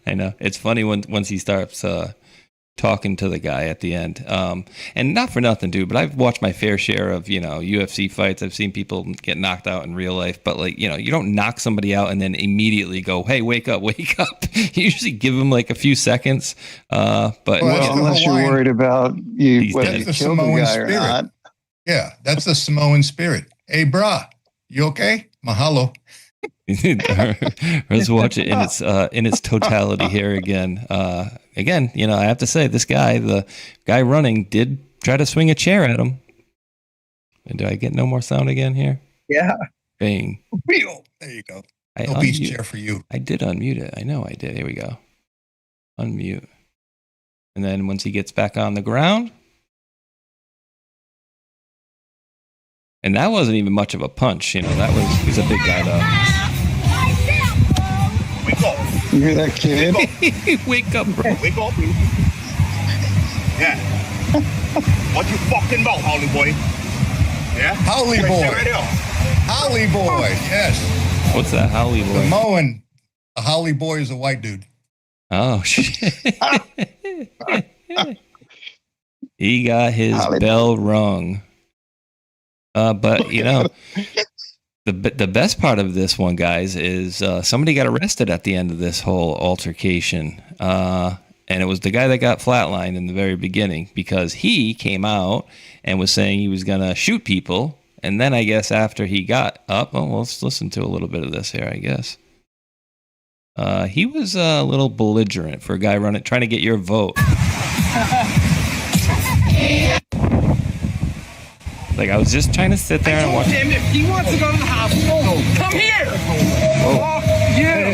I know. It's funny once he starts talking to the guy at the end. And not for nothing, dude, but I've watched my fair share of, UFC fights. I've seen people get knocked out in real life, but like, you don't knock somebody out and then immediately go, hey, wake up. You usually give them like a few seconds. But unless you're worried about whether you killed the guy or not. Yeah, that's the Samoan spirit. Hey, brah, you okay? Mahalo. Let's watch it in its totality here again. Again, I have to say this guy, the guy running, did try to swing a chair at him. And do I get no more sound again here? Yeah. Bang. Wheel. There you go. No beach chair for you. I did unmute it. I know I did. Here we go. Unmute. And then once he gets back on the ground. And that wasn't even much of a punch, he's a big guy though. Wake up. You hear that kid? Wake up, bro. Wake up. Yeah. What you fucking about, Holly boy? Yeah? Holly boy. Right here. Holly boy, yes. What's that, Holly boy? Samoan. A Holly boy is a white dude. Oh, shit. He got his bell rung. But the best part of this one, guys, is somebody got arrested at the end of this whole altercation. And it was the guy that got flatlined in the very beginning because he came out and was saying he was going to shoot people. And then I guess after he got up, let's listen to a little bit of this here, I guess. He was a little belligerent for a guy trying to get your vote. Like, I was just trying to sit there and watch. Him, if he wants to go to the hospital, come here. Oh. Yeah.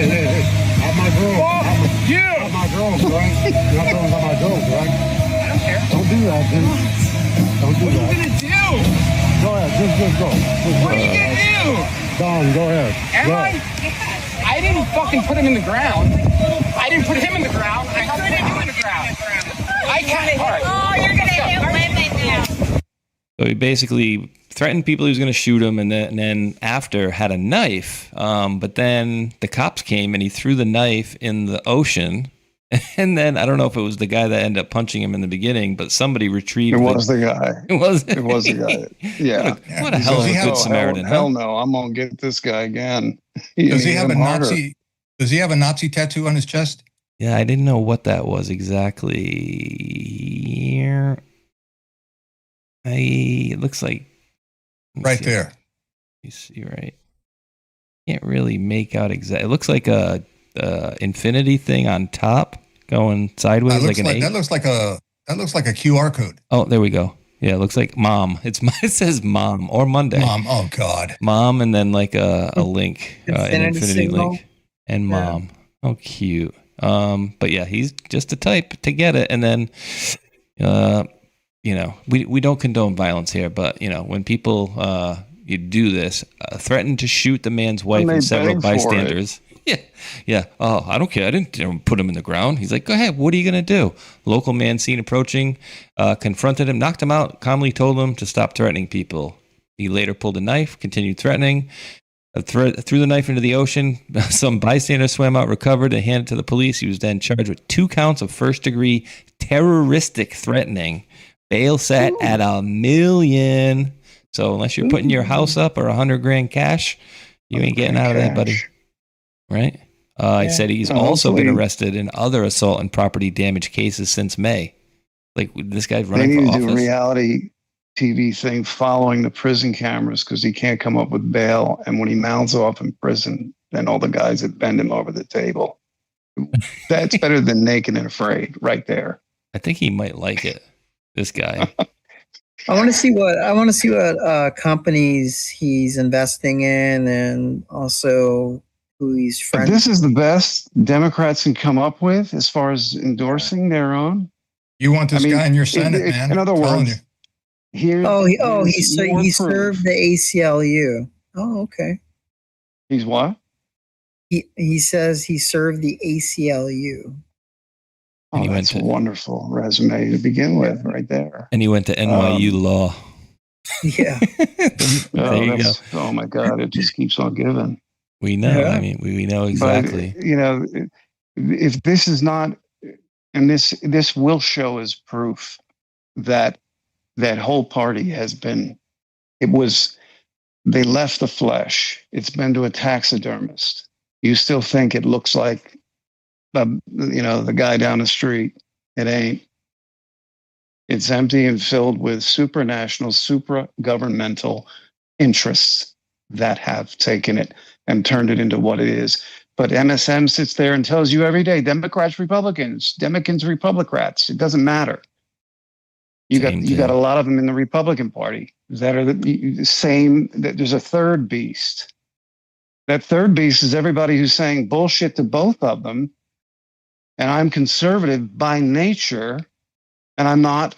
Have my girl. Have my girls, right? You're not talking about my girls, right? I don't care. Don't do that, dude. Don't do that. What are you gonna do? Go ahead. Just go. What are you gonna do? Don, go ahead. I didn't fucking put him in the ground. I didn't put him in the ground. I put him in the ground. I can't. All right. Oh, you're gonna hit women now. So he basically threatened people he was going to shoot him, and then after had a knife. But then the cops came and he threw the knife in the ocean. And then I don't know if it was the guy that ended up punching him in the beginning, but somebody retrieved. It was the guy. It was the guy. Yeah. What a hell of a good Samaritan. Hell no, I'm gonna get this guy again. Does he have a Nazi? Does he have a Nazi tattoo on his chest? Yeah, I didn't know what that was exactly. It looks like right there. You see, right? Can't really make out exactly. It looks like a infinity thing on top going sideways, like an 8. That looks like a QR code. Oh, there we go. Yeah, it looks like mom. It says mom or Monday. Mom. Oh God. Mom, and then like a link, an infinity symbol. link, and mom. Yeah. Oh, cute. But yeah, he's just a type to get it, and then we don't condone violence here, but when people you do this, threaten to shoot the man's wife and several bystanders. Yeah. Oh, I don't care. I didn't put him in the ground. He's like, go ahead. What are you going to do? Local man seen approaching, confronted him, knocked him out, calmly told him to stop threatening people. He later pulled a knife, continued threatening, threw the knife into the ocean. Some bystanders swam out, recovered, and handed it to the police. He was then charged with 2 counts of first-degree terroristic threatening. Bail set at $1 million. So unless you're putting your house up or $100,000 cash, you ain't getting out of that, buddy. Right? He said he's also been arrested in other assault and property damage cases since May. Like, this guy's running for office. They need to do a reality TV thing following the prison cameras because he can't come up with bail. And when he mouths off in prison, then all the guys that bend him over the table. That's better than Naked and Afraid right there. I think he might like it. This guy. I want to see what companies he's investing in, and also who he's friends. This is the best Democrats can come up with as far as endorsing their own. You want this guy in your Senate, man. In other words, Here, he here's more he proof. served the ACLU. Oh, okay. He's what? He says he served the ACLU. Oh, that's a wonderful resume to begin with, right there. And he went to NYU Law. Yeah. There you go. Oh my God, it just keeps on giving. We know. Yeah. I mean, we know exactly. But, if this is not, and this will show as proof that that whole party has been, they left the flesh. It's been to a taxidermist. You still think it looks like, the guy down the street. It ain't. It's empty and filled with supranational, supra-governmental interests that have taken it and turned it into what it is. But MSM sits there and tells you every day, Democrats, Republicans, Republicans. It doesn't matter. You got a lot of them in the Republican Party that are the same. There's a third beast. That third beast is everybody who's saying bullshit to both of them. And I'm conservative by nature, and I'm not.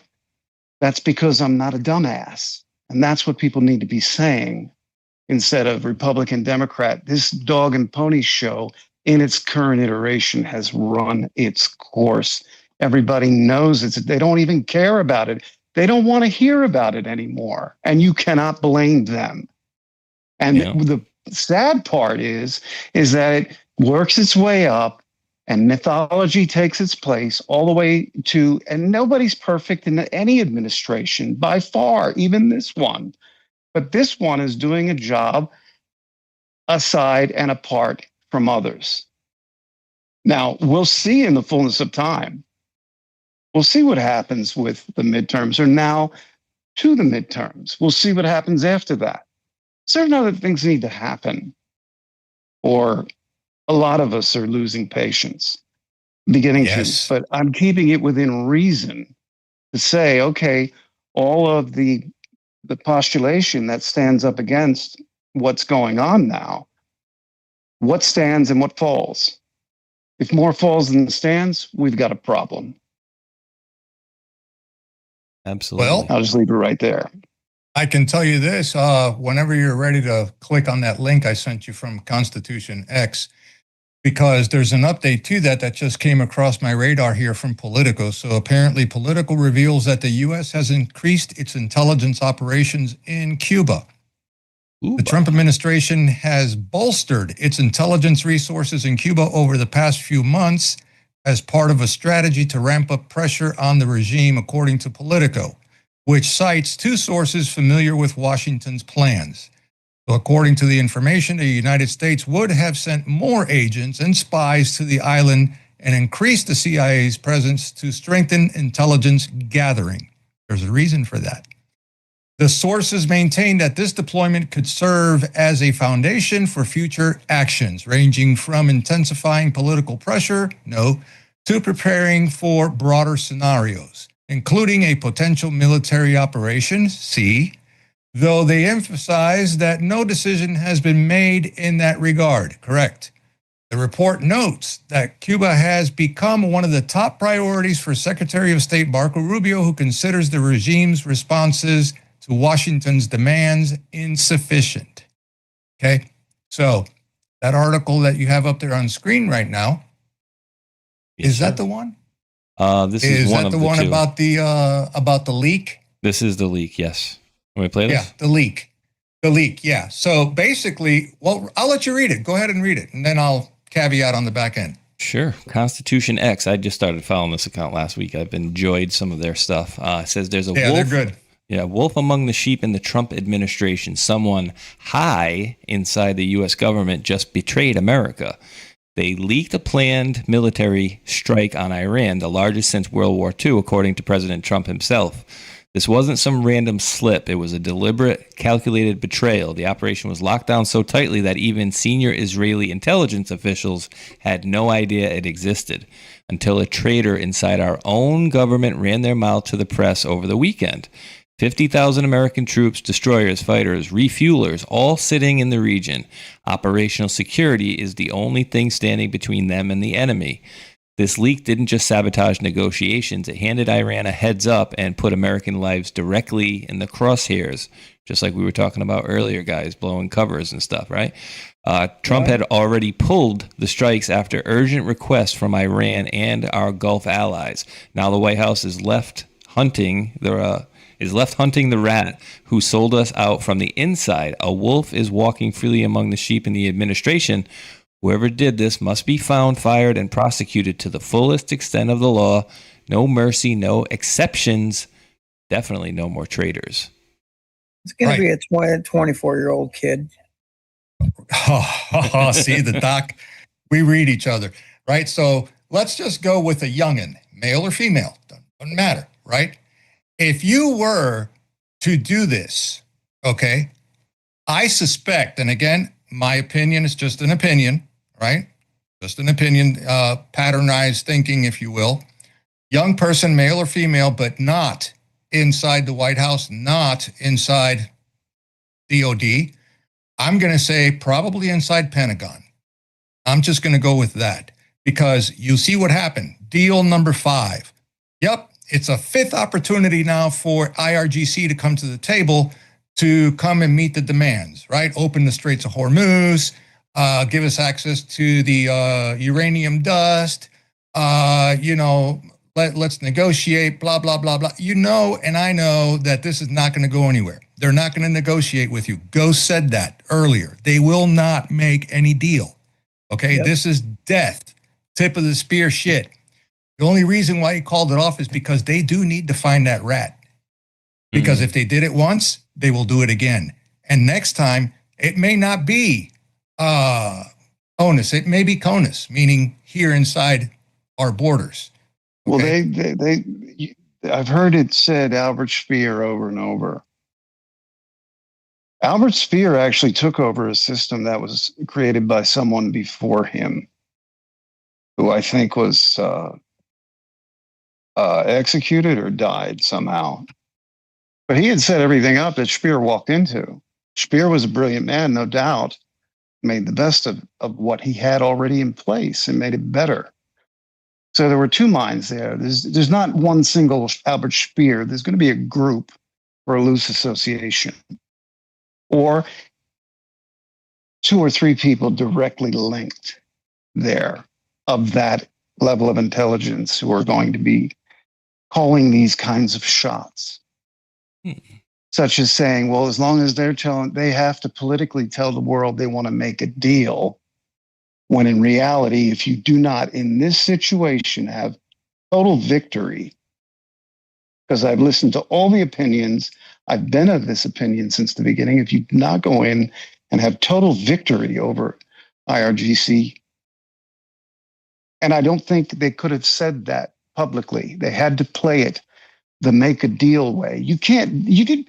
That's because I'm not a dumbass. And that's what people need to be saying instead of Republican, Democrat. This dog and pony show in its current iteration has run its course. Everybody knows it. They don't even care about it. They don't want to hear about it anymore. And you cannot blame them. And the sad part is that it works its way up and mythology takes its place all the way to, and nobody's perfect in any administration by far, even this one. But this one is doing a job aside and apart from others. Now, we'll see in the fullness of time. We'll see what happens with the midterms, or now to the midterms. We'll see what happens after that. Certain other things need to happen, or a lot of us are losing patience, beginning to. But I'm keeping it within reason to say, okay, all of the postulation that stands up against what's going on now, what stands and what falls. If more falls than stands, we've got a problem. Absolutely. Well, I'll just leave it right there. I can tell you this, whenever you're ready to click on that link I sent you from Constitution X, because there's an update to that just came across my radar here from Politico. So apparently Politico reveals that the U.S. has increased its intelligence operations in Cuba. The Trump administration has bolstered its intelligence resources in Cuba over the past few months as part of a strategy to ramp up pressure on the regime, according to Politico, which cites two sources familiar with Washington's plans. So according to the information, the United States would have sent more agents and spies to the island and increased the CIA's presence to strengthen intelligence gathering. There's a reason for that. The sources maintain that this deployment could serve as a foundation for future actions, ranging from intensifying political pressure, to preparing for broader scenarios, including a potential military operation, though they emphasize that no decision has been made in that regard. Correct. The report notes that Cuba has become one of the top priorities for Secretary of State Marco Rubio, who considers the regime's responses to Washington's demands insufficient. Okay, so that article that you have up there on screen right now, is that the one? This is one that of the the one two. about the leak? This is the leak, yes. Can we play this? Yeah, the leak. The leak, yeah. So basically, well, I'll let you read it. Go ahead and read it, and then I'll caveat on the back end. Sure. Constitution X. I just started following this account last week. I've enjoyed some of their stuff. It says there's a wolf. They're good. Yeah, wolf among the sheep in the Trump administration. Someone high inside the U.S. government just betrayed America. They leaked a planned military strike on Iran, the largest since World War II, according to President Trump himself. This wasn't some random slip. It was a deliberate, calculated betrayal. The operation was locked down so tightly that even senior Israeli intelligence officials had no idea it existed until a traitor inside our own government ran their mouth to the press over the weekend. 50,000 American troops, destroyers, fighters, refuelers, all sitting in the region. Operational security is the only thing standing between them and the enemy. This leak didn't just sabotage negotiations, it handed Iran a heads up and put American lives directly in the crosshairs, just like we were talking about earlier, guys, blowing covers and stuff, right? Trump had already pulled the strikes after urgent requests from Iran and our Gulf allies. Now the White House is left hunting the rat who sold us out from the inside. A wolf is walking freely among the sheep in the administration. Whoever did this must be found, fired, and prosecuted to the fullest extent of the law. No mercy, no exceptions. Definitely no more traitors. It's going to be a 24-year-old kid. Oh, see, the doc, we read each other, right? So let's just go with a youngin, male or female, doesn't matter, right? If you were to do this, okay, I suspect, and again, my opinion is just an opinion, right? Just an opinion, patternized thinking, if you will. Young person, male or female, but not inside the White House, not inside DOD. I'm going to say probably inside Pentagon. I'm just going to go with that because you see what happened. Deal number 5. Yep, it's a 5th opportunity now for IRGC to come to the table to come and meet the demands, right? Open the Straits of Hormuz, give us access to the uranium dust, let's negotiate, blah, blah, blah, blah. You know, and I know that this is not going to go anywhere. They're not going to negotiate with you. Ghost said that earlier. They will not make any deal. Okay, Yep. This is death, tip of the spear shit. The only reason why he called it off is because they do need to find that rat. Because if they did it once, they will do it again. And next time, it may not be onus. It may be CONUS, meaning here inside our borders. Okay? Well, I've heard it said Albert Speer over and over. Albert Speer actually took over a system that was created by someone before him, who I think was executed or died somehow. But he had set everything up that Speer walked into. Speer was a brilliant man, no doubt, made the best of what he had already in place and made it better. So there were two minds there. There's not one single Albert Speer. There's going to be a group or a loose association, or 2 or 3 people directly linked there of that level of intelligence who are going to be calling these kinds of shots. Such as saying, well, as long as they have to politically tell the world they want to make a deal, when in reality, if you do not, in this situation, have total victory, because I've listened to all the opinions, I've been of this opinion since the beginning, if you do not go in and have total victory over IRGC, and I don't think they could have said that publicly. They had to play it the make a deal way. You could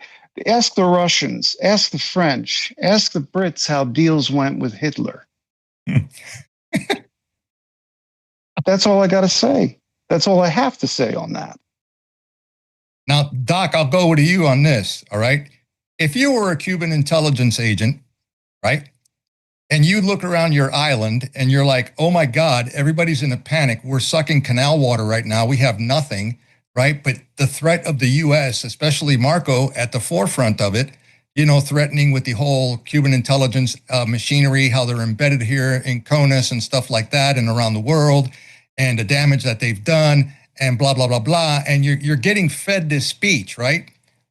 ask the Russians, ask the French, ask the Brits how deals went with Hitler. That's all I got to say. That's all I have to say on that. Now, Doc, I'll go to you on this, all right? If you were a Cuban intelligence agent, right, and you look around your island and you're like, oh my God, everybody's in a panic. We're sucking canal water right now. We have nothing, right? But the threat of the U.S., especially Marco at the forefront of it, threatening with the whole Cuban intelligence machinery, how they're embedded here in CONUS and stuff like that and around the world, and the damage that they've done and blah, blah, blah, blah. And you're getting fed this speech, right?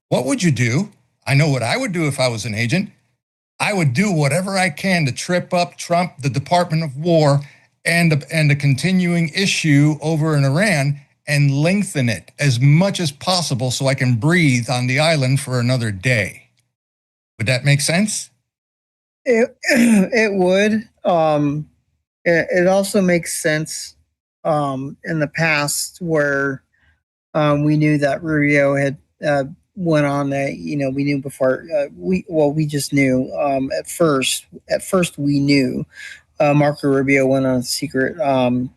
What would you do? I know what I would do if I was an agent. I would do whatever I can to trip up Trump, the Department of War, and the continuing issue over in Iran and lengthen it as much as possible so I can breathe on the island for another day. Would that make sense? It would. It also makes sense in the past where we knew that Rubio had went on that. We knew before. We just knew at first. At first, we knew Marco Rubio went on a secret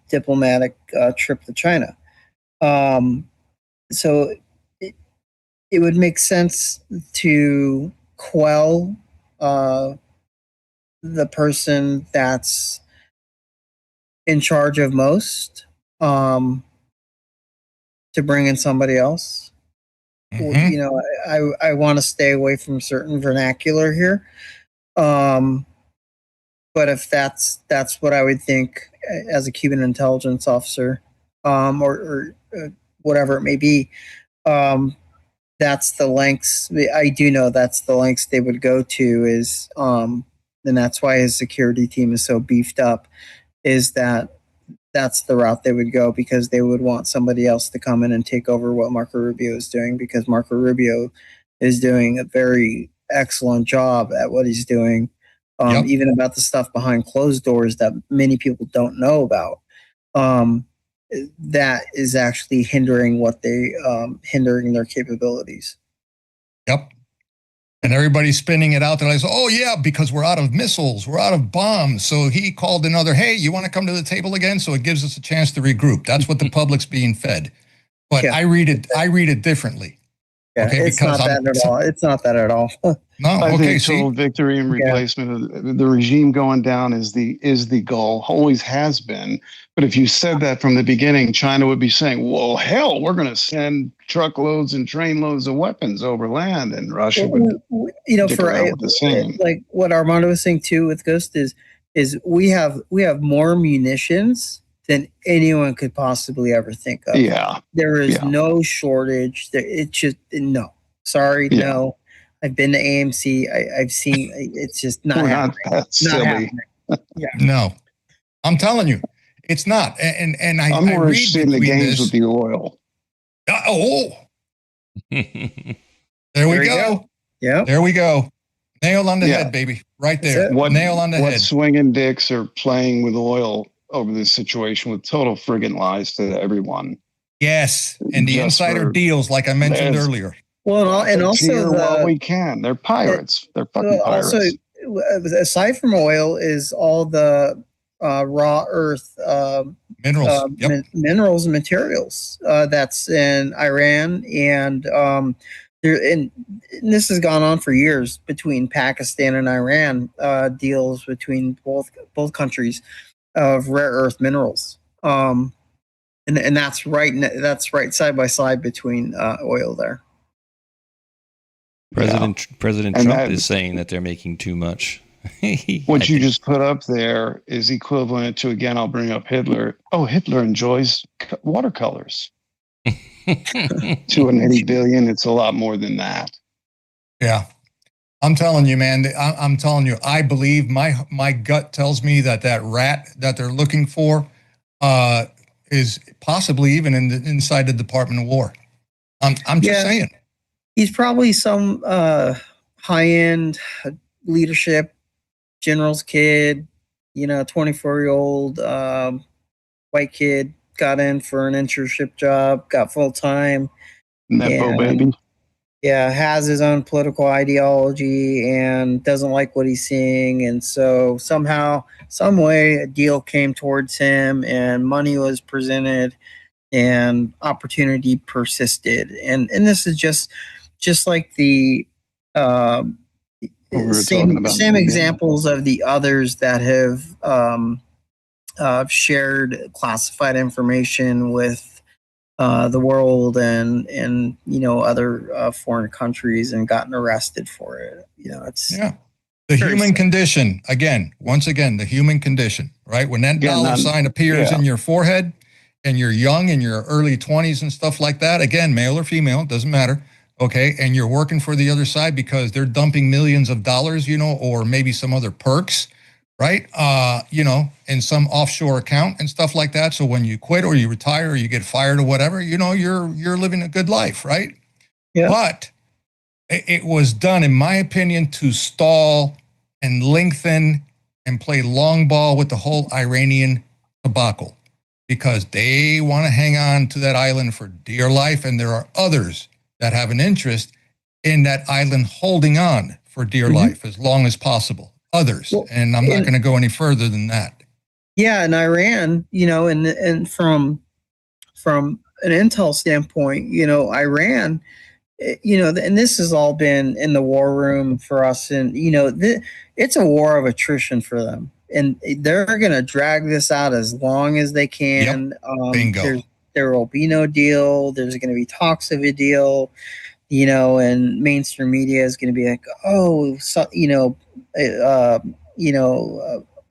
diplomatic trip to China. So it would make sense to quell the person that's in charge of most to bring in somebody else. Mhm. You know, I want to stay away from certain vernacular here. But if that's what I would think as a Cuban intelligence officer, or whatever it may be, that's the lengths. I do know that's the lengths they would go to. Is and that's why his security team is so beefed up. Is that that's the route they would go, because they would want somebody else to come in and take over what Marco Rubio is doing, because Marco Rubio is doing a very excellent job at what he's doing, even about the stuff behind closed doors that many people don't know about. That is actually hindering hindering their capabilities. Yep. And everybody's spinning it out there like, oh, yeah, because we're out of missiles, we're out of bombs. So he called another, hey, you want to come to the table again? So it gives us a chance to regroup. That's what the public's being fed. But I read it differently. Yeah, Okay, it's not that at all. It's not that at all. No, I okay, think total victory and replacement of the regime going down is the goal, always has been. But if you said that from the beginning, China would be saying, well, hell, we're going to send truckloads and trainloads of weapons over land, and Russia would dick around with the same. Like what Armando was saying too with Ghost is we have more munitions than anyone could possibly ever think of. Yeah. There is no shortage. It's just no. Sorry, no. I've been to AMC. I've seen. It's just not happening. That silly. No. I'm telling you, it's not. And I'm more interested in the games with the oil. There we go. Yeah. There we go. Nail on the head, baby. Right there. Nail on the head. What swinging dicks are playing with oil over this situation with total friggin' lies to everyone. Yes. And the insider deals, like I mentioned earlier. Well, and also while we can. They're pirates. They're fucking pirates. Also, aside from oil, is all the raw earth minerals, minerals and materials that's in Iran, and this has gone on for years between Pakistan and Iran. Deals between both countries of rare earth minerals, and that's right. That's right side by side between oil there. President And Trump is saying that they're making too much. What you just put up there is equivalent to, again, I'll bring up Hitler. Oh, Hitler enjoys watercolors. To an 80 billion, it's a lot more than that. Yeah. I'm telling you, man, I'm telling you, I believe my gut tells me that rat that they're looking for is possibly even inside the Department of War. I'm just saying. He's probably some high-end leadership general's kid, 24-year-old white kid, got in for an internship job, got full-time. Nepo baby. Yeah, has his own political ideology and doesn't like what he's seeing. And so somehow, some way, a deal came towards him and money was presented and opportunity persisted. And this is just like the same examples of the others that have shared classified information with the world and other foreign countries and gotten arrested for it. It's the human condition. Once again, the human condition, right? When that dollar sign appears in your forehead and you're young in your early 20s and stuff like that, again, male or female, doesn't matter. Okay. And you're working for the other side because they're dumping millions of dollars, or maybe some other perks, right? In some offshore account and stuff like that. So when you quit or you retire or you get fired or whatever, you're living a good life, right? Yeah. But it was done, in my opinion, to stall and lengthen and play long ball with the whole Iranian debacle, because they want to hang on to that island for dear life. And there are others that have an interest in that island holding on for dear life as long as possible. Others. And I'm not going to go any further than that. Yeah. And Iran, and from an intel standpoint, Iran, and this has all been in the war room for us. And, it's a war of attrition for them. and they're going to drag this out as long as they can. Bingo. There will be no deal. There's going to be talks of a deal, and mainstream media is going to be like,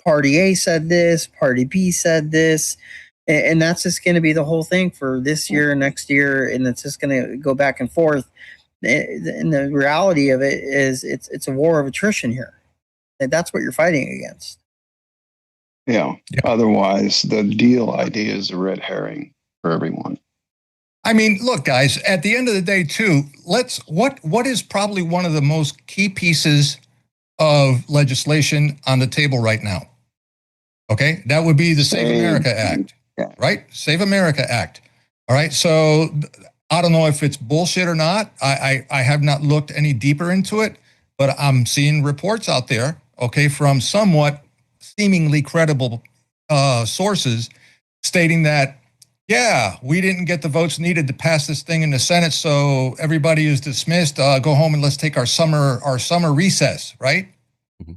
party A said this, party B said this. And that's just going to be the whole thing for this year, next year, and it's just going to go back and forth. And the reality of it is it's a war of attrition here. And that's what you're fighting against. Yeah. Otherwise, the deal idea is a red herring for everyone. I mean, look, guys, at the end of the day, too, what is probably one of the most key pieces of legislation on the table right now? Okay, that would be the Save America Act, right? Save America Act. All right, so I don't know if it's bullshit or not. I have not looked any deeper into it, but I'm seeing reports out there, okay, from somewhat seemingly credible sources stating that, yeah, we didn't get the votes needed to pass this thing in the Senate, so everybody is dismissed. Go home and let's take our summer recess, right? Mm-hmm.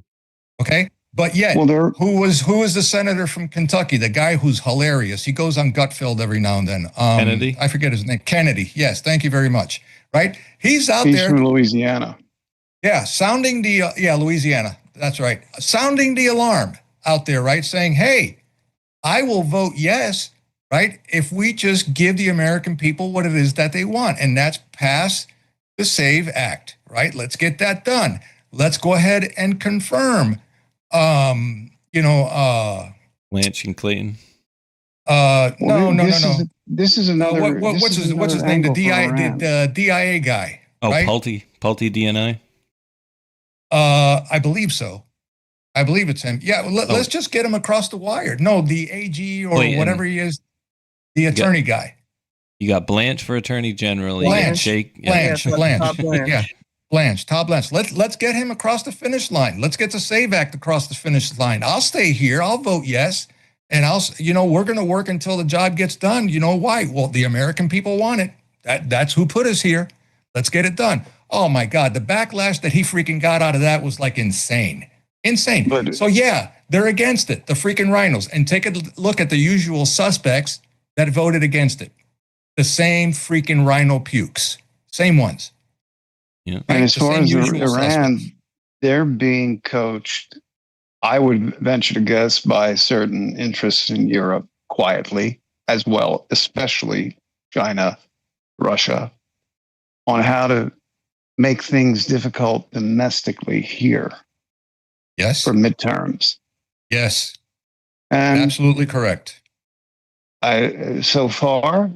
Okay. But yet, who was the senator from Kentucky? The guy who's hilarious. He goes on Gutfeld every now and then. Kennedy? I forget his name. Kennedy. Yes, thank you very much. Right? He's out He's there. from Louisiana. Yeah, sounding the Louisiana. That's right. Sounding the alarm out there, right? Saying, hey, I will vote yes, right, if we just give the American people what it is that they want, and that's pass the SAVE Act, right? Let's get that done. Let's go ahead and confirm. Blanche and Clayton. No. This is another. What's his name? The DIA guy. Oh, right? Pulte DNI. I believe so. I believe it's him. Yeah, let's just get him across the wire. No, the AG or whatever he is, the attorney guy. You got Blanche for Attorney General. Blanche. You got Blanche. Yeah. Todd Blanche. Let's get him across the finish line. Let's get the SAVE Act across the finish line. I'll stay here. I'll vote yes. And we're going to work until the job gets done. You know why? Well, the American people want it. That's who put us here. Let's get it done. Oh my God. The backlash that he freaking got out of that was like insane. So yeah, they're against it. The freaking rhinos. And take a look at the usual suspects that voted against it. The same freaking rhino pukes. Same ones. Yeah. And as far as Iran, they're being coached, I would venture to guess, by certain interests in Europe quietly as well, especially China, Russia, on how to make things difficult domestically here. Yes. For midterms. Yes. And absolutely correct. So far,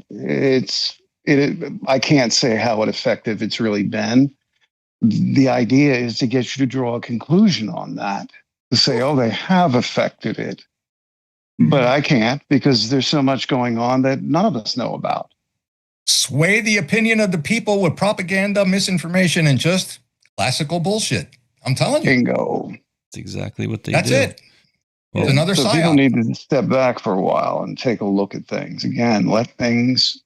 I can't say how effective it's really been. The idea is to get you to draw a conclusion on that, to say, oh, they have affected it. But I can't, because there's so much going on that none of us know about. Sway the opinion of the people with propaganda, misinformation, and just classical bullshit. I'm telling you. Bingo. That's exactly what they do. That's it. It's another so psyop. People need to step back for a while and take a look at things. Again, let things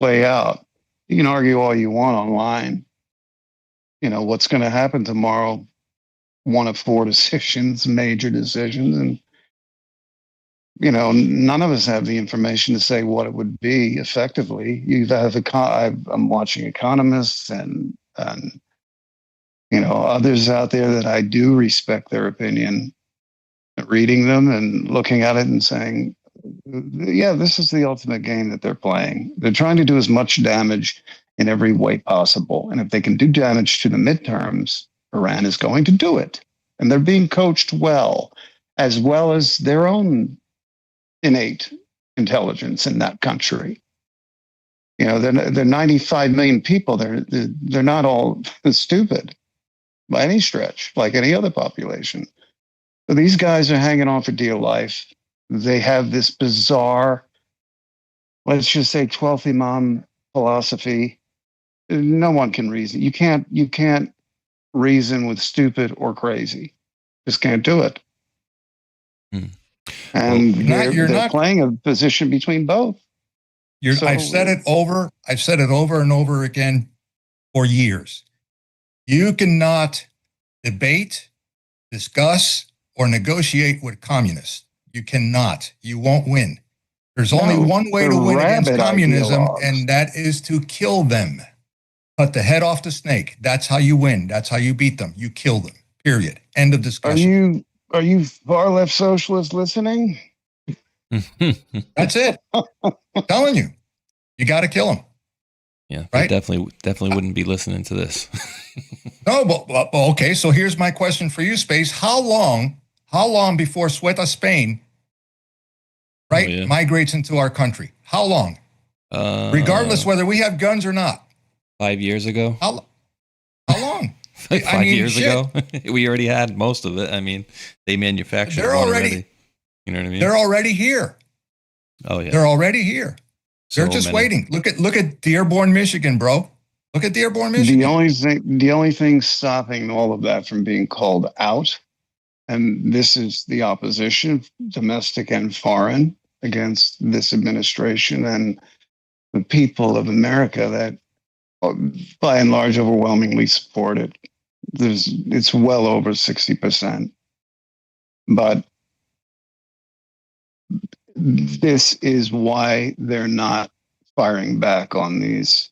play out. You can argue all you want online. What's going to happen tomorrow? One of 4 decisions, major decisions. And, none of us have the information to say what it would be effectively. I'm watching economists and others out there that I do respect their opinion, reading them and looking at it and saying, yeah, this is the ultimate game that they're playing. They're trying to do as much damage in every way possible. And if they can do damage to the midterms, Iran is going to do it. And they're being coached well as their own innate intelligence in that country. They're 95 million people. They're not all stupid by any stretch, like any other population. So these guys are hanging on for dear life. They have this bizarre, let's just say, 12th Imam philosophy. No one can reason. You can't reason with stupid or crazy. Just can't do it. And they're playing a position between both. I've said it over and over again for years. You cannot debate, discuss, or negotiate with communists. You cannot. You won't win. There's only one way to win against communism, and that is to kill them. Cut the head off the snake. That's how you win. That's how you beat them. You kill them. Period. End of discussion. Are you far left socialists listening? That's it. I'm telling you, you got to kill them. Yeah, right? Definitely wouldn't be listening to this. No, but okay. So here's my question for you, Space. How long before Ceuta, Spain, right, migrates into our country? How long? Regardless whether we have guns or not. 5 years ago. How long? 5 years ago, we already had most of it. I mean, they manufactured. They're already. You know what I mean? They're already here. Oh yeah. They're already here. They're just waiting. Look at Dearborn, Michigan, bro. Look at Dearborn, Michigan. The only thing stopping all of that from being called out, and this is the opposition, domestic and foreign, against this administration and the people of America that, by and large, overwhelmingly support it. It's well over 60%. But this is why they're not firing back on these.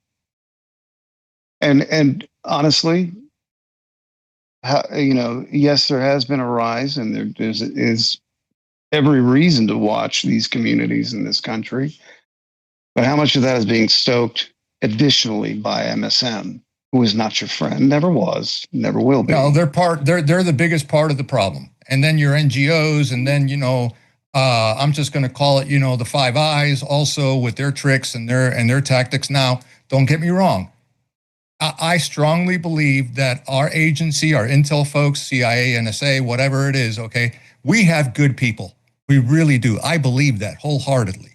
And honestly, yes, there has been a rise, and there's every reason to watch these communities in this country. But how much of that is being stoked additionally by MSM, who is not your friend, never was, never will be? No, they're the biggest part of the problem. And then your NGOs, and then I'm just going to call it, the Five Eyes, also with their tricks and their tactics. Now, don't get me wrong. I strongly believe that our agency, our intel folks, CIA, NSA, whatever it is, okay, we have good people. We really do. I believe that wholeheartedly.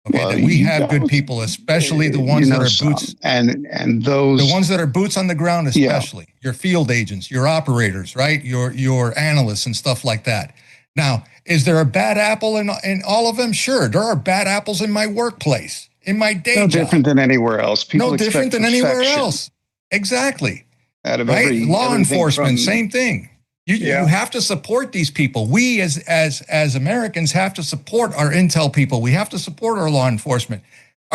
Okay, that we have good people, especially the ones that are boots and those the ones that are boots on the ground, especially your field agents, your operators, right? Your analysts and stuff like that. Now, is there a bad apple in all of them? Sure, there are bad apples in my workplace, in my day job. No different than anywhere else. No different than anywhere else. Exactly. Out of right? Law enforcement, same thing. You have to support these people. We as Americans have to support our intel people. We have to support our law enforcement.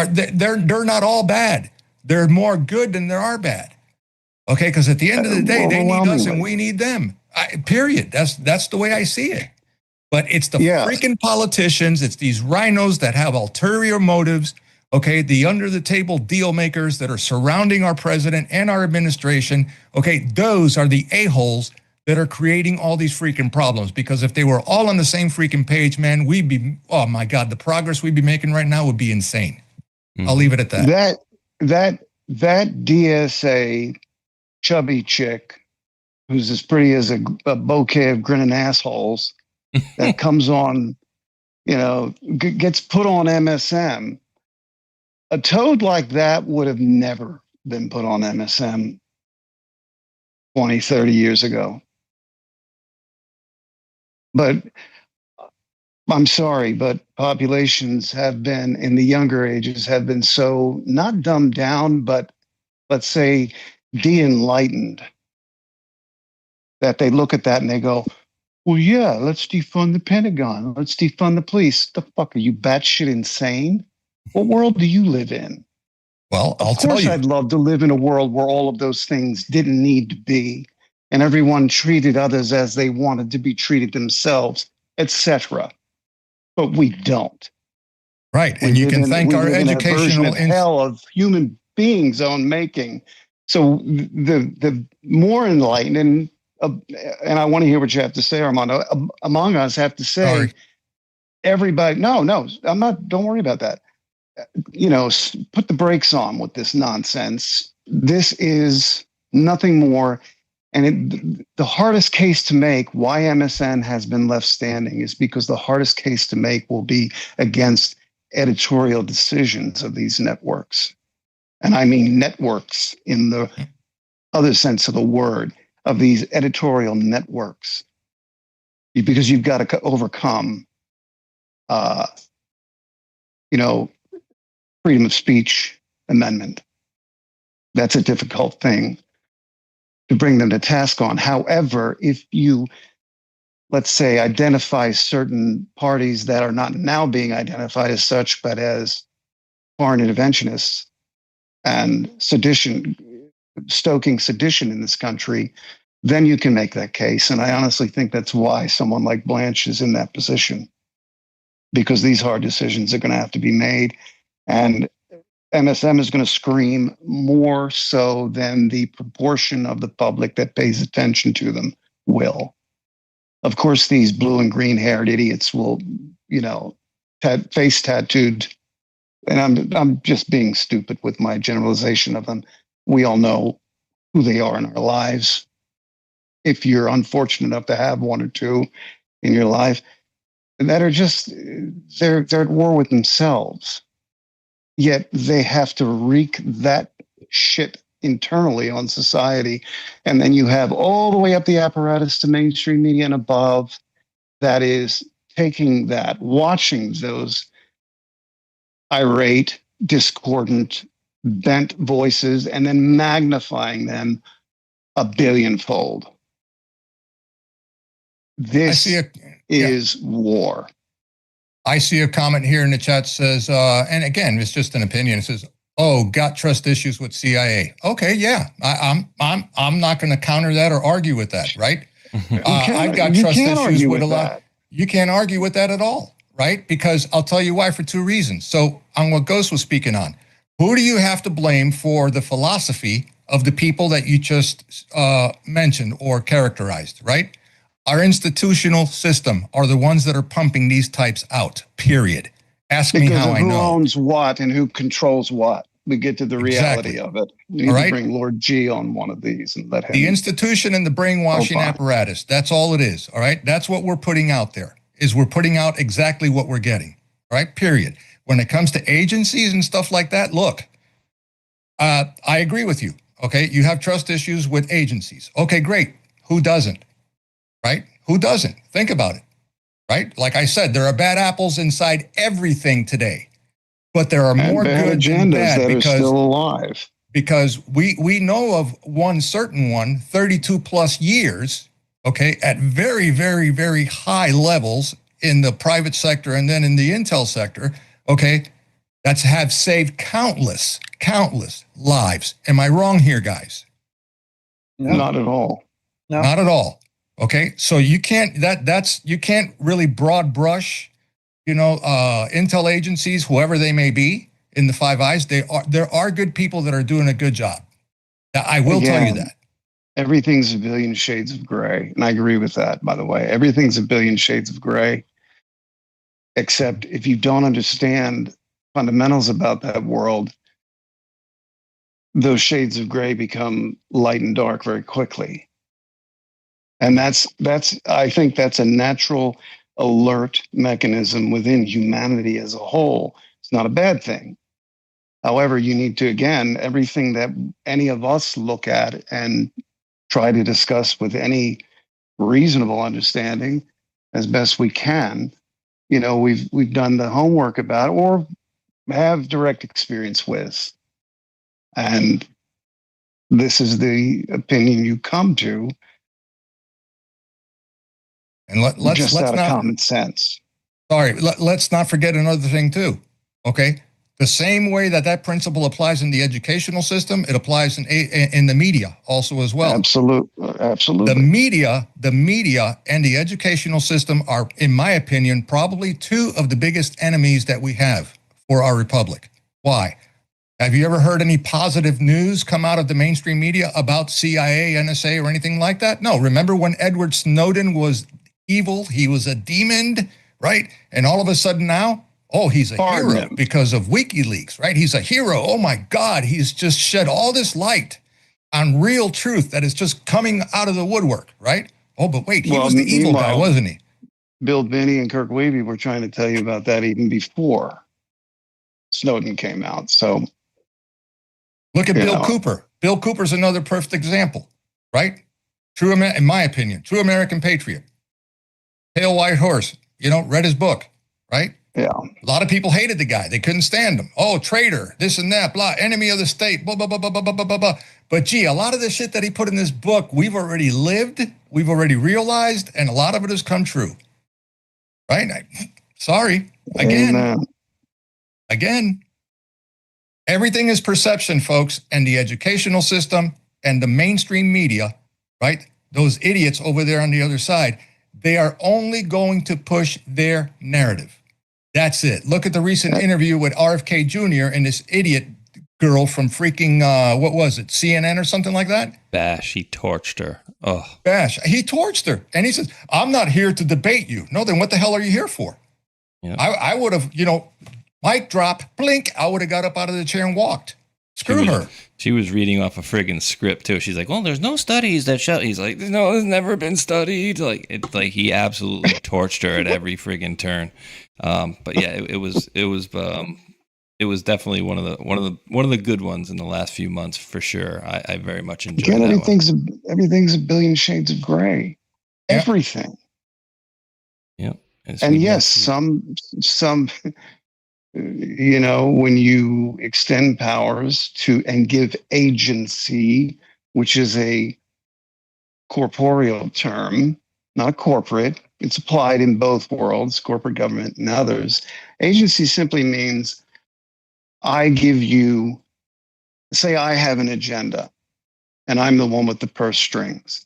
They're not all bad. They're more good than there are bad. Okay, because at the end of the day, they need us and we need them. Period. That's the way I see it. But it's the freaking politicians. It's these rhinos that have ulterior motives. Okay, the under-the-table deal makers that are surrounding our president and our administration. Okay, those are the a-holes that are creating all these freaking problems. Because if they were all on the same freaking page, man, we'd be, oh my God, the progress we'd be making right now would be insane. I'll leave it at that. That DSA chubby chick who's as pretty as a bouquet of grinning assholes that comes on, gets put on MSM. A toad like that would have never been put on MSM 20, 30 years ago. But I'm sorry, but populations have been, in the younger ages, have been so not dumbed down, but let's say de-enlightened, that they look at that and they go, well, yeah, let's defund the Pentagon. Let's defund the police. The fuck, are you batshit insane? What world do you live in? Well, I'll tell you. Of course, I'd love to live in a world where all of those things didn't need to be, and everyone treated others as they wanted to be treated themselves, etc. But we don't. Right, and you can thank our educational hell of human beings' own making. So the more enlightened, and I want to hear what you have to say, Armando. Among us have to say, everybody. No, I'm not. Don't worry about that. Put the brakes on with this nonsense. This is nothing more. And the hardest case to make, why MSN has been left standing, is because the hardest case to make will be against editorial decisions of these networks. And I mean networks in the other sense of the word, of these editorial networks. Because you've got to overcome, freedom of speech amendment. That's a difficult thing to bring them to task on. However, if you let's say, identify certain parties that are not now being identified as such, but as foreign interventionists and sedition, stoking sedition in this country, then you can make that case. And I honestly think that's why someone like Blanche is in that position, because these hard decisions are going to have to be made. And MSM is going to scream more so than the proportion of the public that pays attention to them will. Of course, these blue and green haired idiots will, face tattooed. And I'm just being stupid with my generalization of them. We all know who they are in our lives. If you're unfortunate enough to have one or two in your life that are just, they're at war with themselves. Yet they have to wreak that shit internally on society. And then you have all the way up the apparatus to mainstream media and above that is taking that, watching those irate, discordant, bent voices, and then magnifying them a billionfold. This is war. I see a comment here in the chat says, and again, it's just an opinion. It says, "Oh, got trust issues with CIA." Okay, yeah, I'm not going to counter that or argue with that, right? I've got trust issues with a lot. You can't argue with that at all, right? Because I'll tell you why, for two reasons. So on what Ghost was speaking on, who do you have to blame for the philosophy of the people that you just mentioned or characterized, right? Our institutional system are the ones that are pumping these types out, period. Ask me how I know. Who owns what and who controls what. We get to the reality of it. We need to bring Lord G on one of these and let him. The institution and the brainwashing apparatus, that's all it is, all right? That's what we're putting out there, is we're putting out exactly what we're getting, all right, period. When it comes to agencies and stuff like that, look, I agree with you, okay? You have trust issues with agencies. Okay, great. Who doesn't? Right? Who doesn't? Think about it, right? Like I said, there are bad apples inside everything today, but there are more good than bad that are still alive. Because we know of one certain one, 32 plus years, okay, at very, very, very high levels in the private sector and then in the intel sector, okay, that's have saved countless lives. Am I wrong here, guys? No. Not at all. No. Not at all. Okay, so you can't you can't really broad brush, intel agencies, whoever they may be, in the Five Eyes. There are good people that are doing a good job. I will tell you that. Everything's a billion shades of gray, and I agree with that. By the way, everything's a billion shades of gray, except if you don't understand fundamentals about that world, those shades of gray become light and dark very quickly. And I think that's a natural alert mechanism within humanity as a whole. It's not a bad thing. However, you need to, again, everything that any of us look at and try to discuss with any reasonable understanding as best we can. We've done the homework about it or have direct experience with. And this is the opinion you come to. And let's out of not common sense. Sorry, let's not forget another thing too. Okay, the same way that principle applies in the educational system, it applies in the media also as well. Absolutely. The media, and the educational system are, in my opinion, probably two of the biggest enemies that we have for our republic. Why? Have you ever heard any positive news come out of the mainstream media about CIA, NSA, or anything like that? No. Remember when Edward Snowden was evil, he was a demon, right? And all of a sudden now, he's a hero because of WikiLeaks, right? He's a hero. Oh my God, he's just shed all this light on real truth that is just coming out of the woodwork, right? Oh, but wait, he was the evil guy, wasn't he? Bill Binney and Kirk Weavy were trying to tell you about that even before Snowden came out. So look at Bill Cooper. Bill Cooper's another perfect example, right? In my opinion, true American patriot. Pale White Horse, read his book, right? Yeah. A lot of people hated the guy. They couldn't stand him. Oh, traitor, this and that, blah, enemy of the state, blah, blah, blah, blah, blah, blah, blah, blah. But gee, a lot of the shit that he put in this book, we've already lived, we've already realized, and a lot of it has come true. Right? Sorry. Again. Everything is perception, folks, and the educational system and the mainstream media, right? Those idiots over there on the other side, they are only going to push their narrative. That's it. Look at the recent interview with RFK Jr. and this idiot girl from freaking, what was it, CNN or something like that? Bash, he torched her. Oh. Bash, he torched her. And he says, I'm not here to debate you. No, then what the hell are you here for? Yeah. I would have, mic drop, blink, I would have got up out of the chair and walked. Screw her. She was reading off a friggin' script too. She's like, "Well, there's no studies that show." He's like, "No, it's never been studied." Like he absolutely torched her at every friggin' turn. But yeah, it was definitely one of the good ones in the last few months for sure. I very much enjoyed Again, that everything's a billion shades of gray. Yeah. Everything. Yeah. And yes, some when you extend powers to and give agency, which is a corporeal term, not corporate, it's applied in both worlds, corporate government and others. Agency simply means I give you, say I have an agenda and I'm the one with the purse strings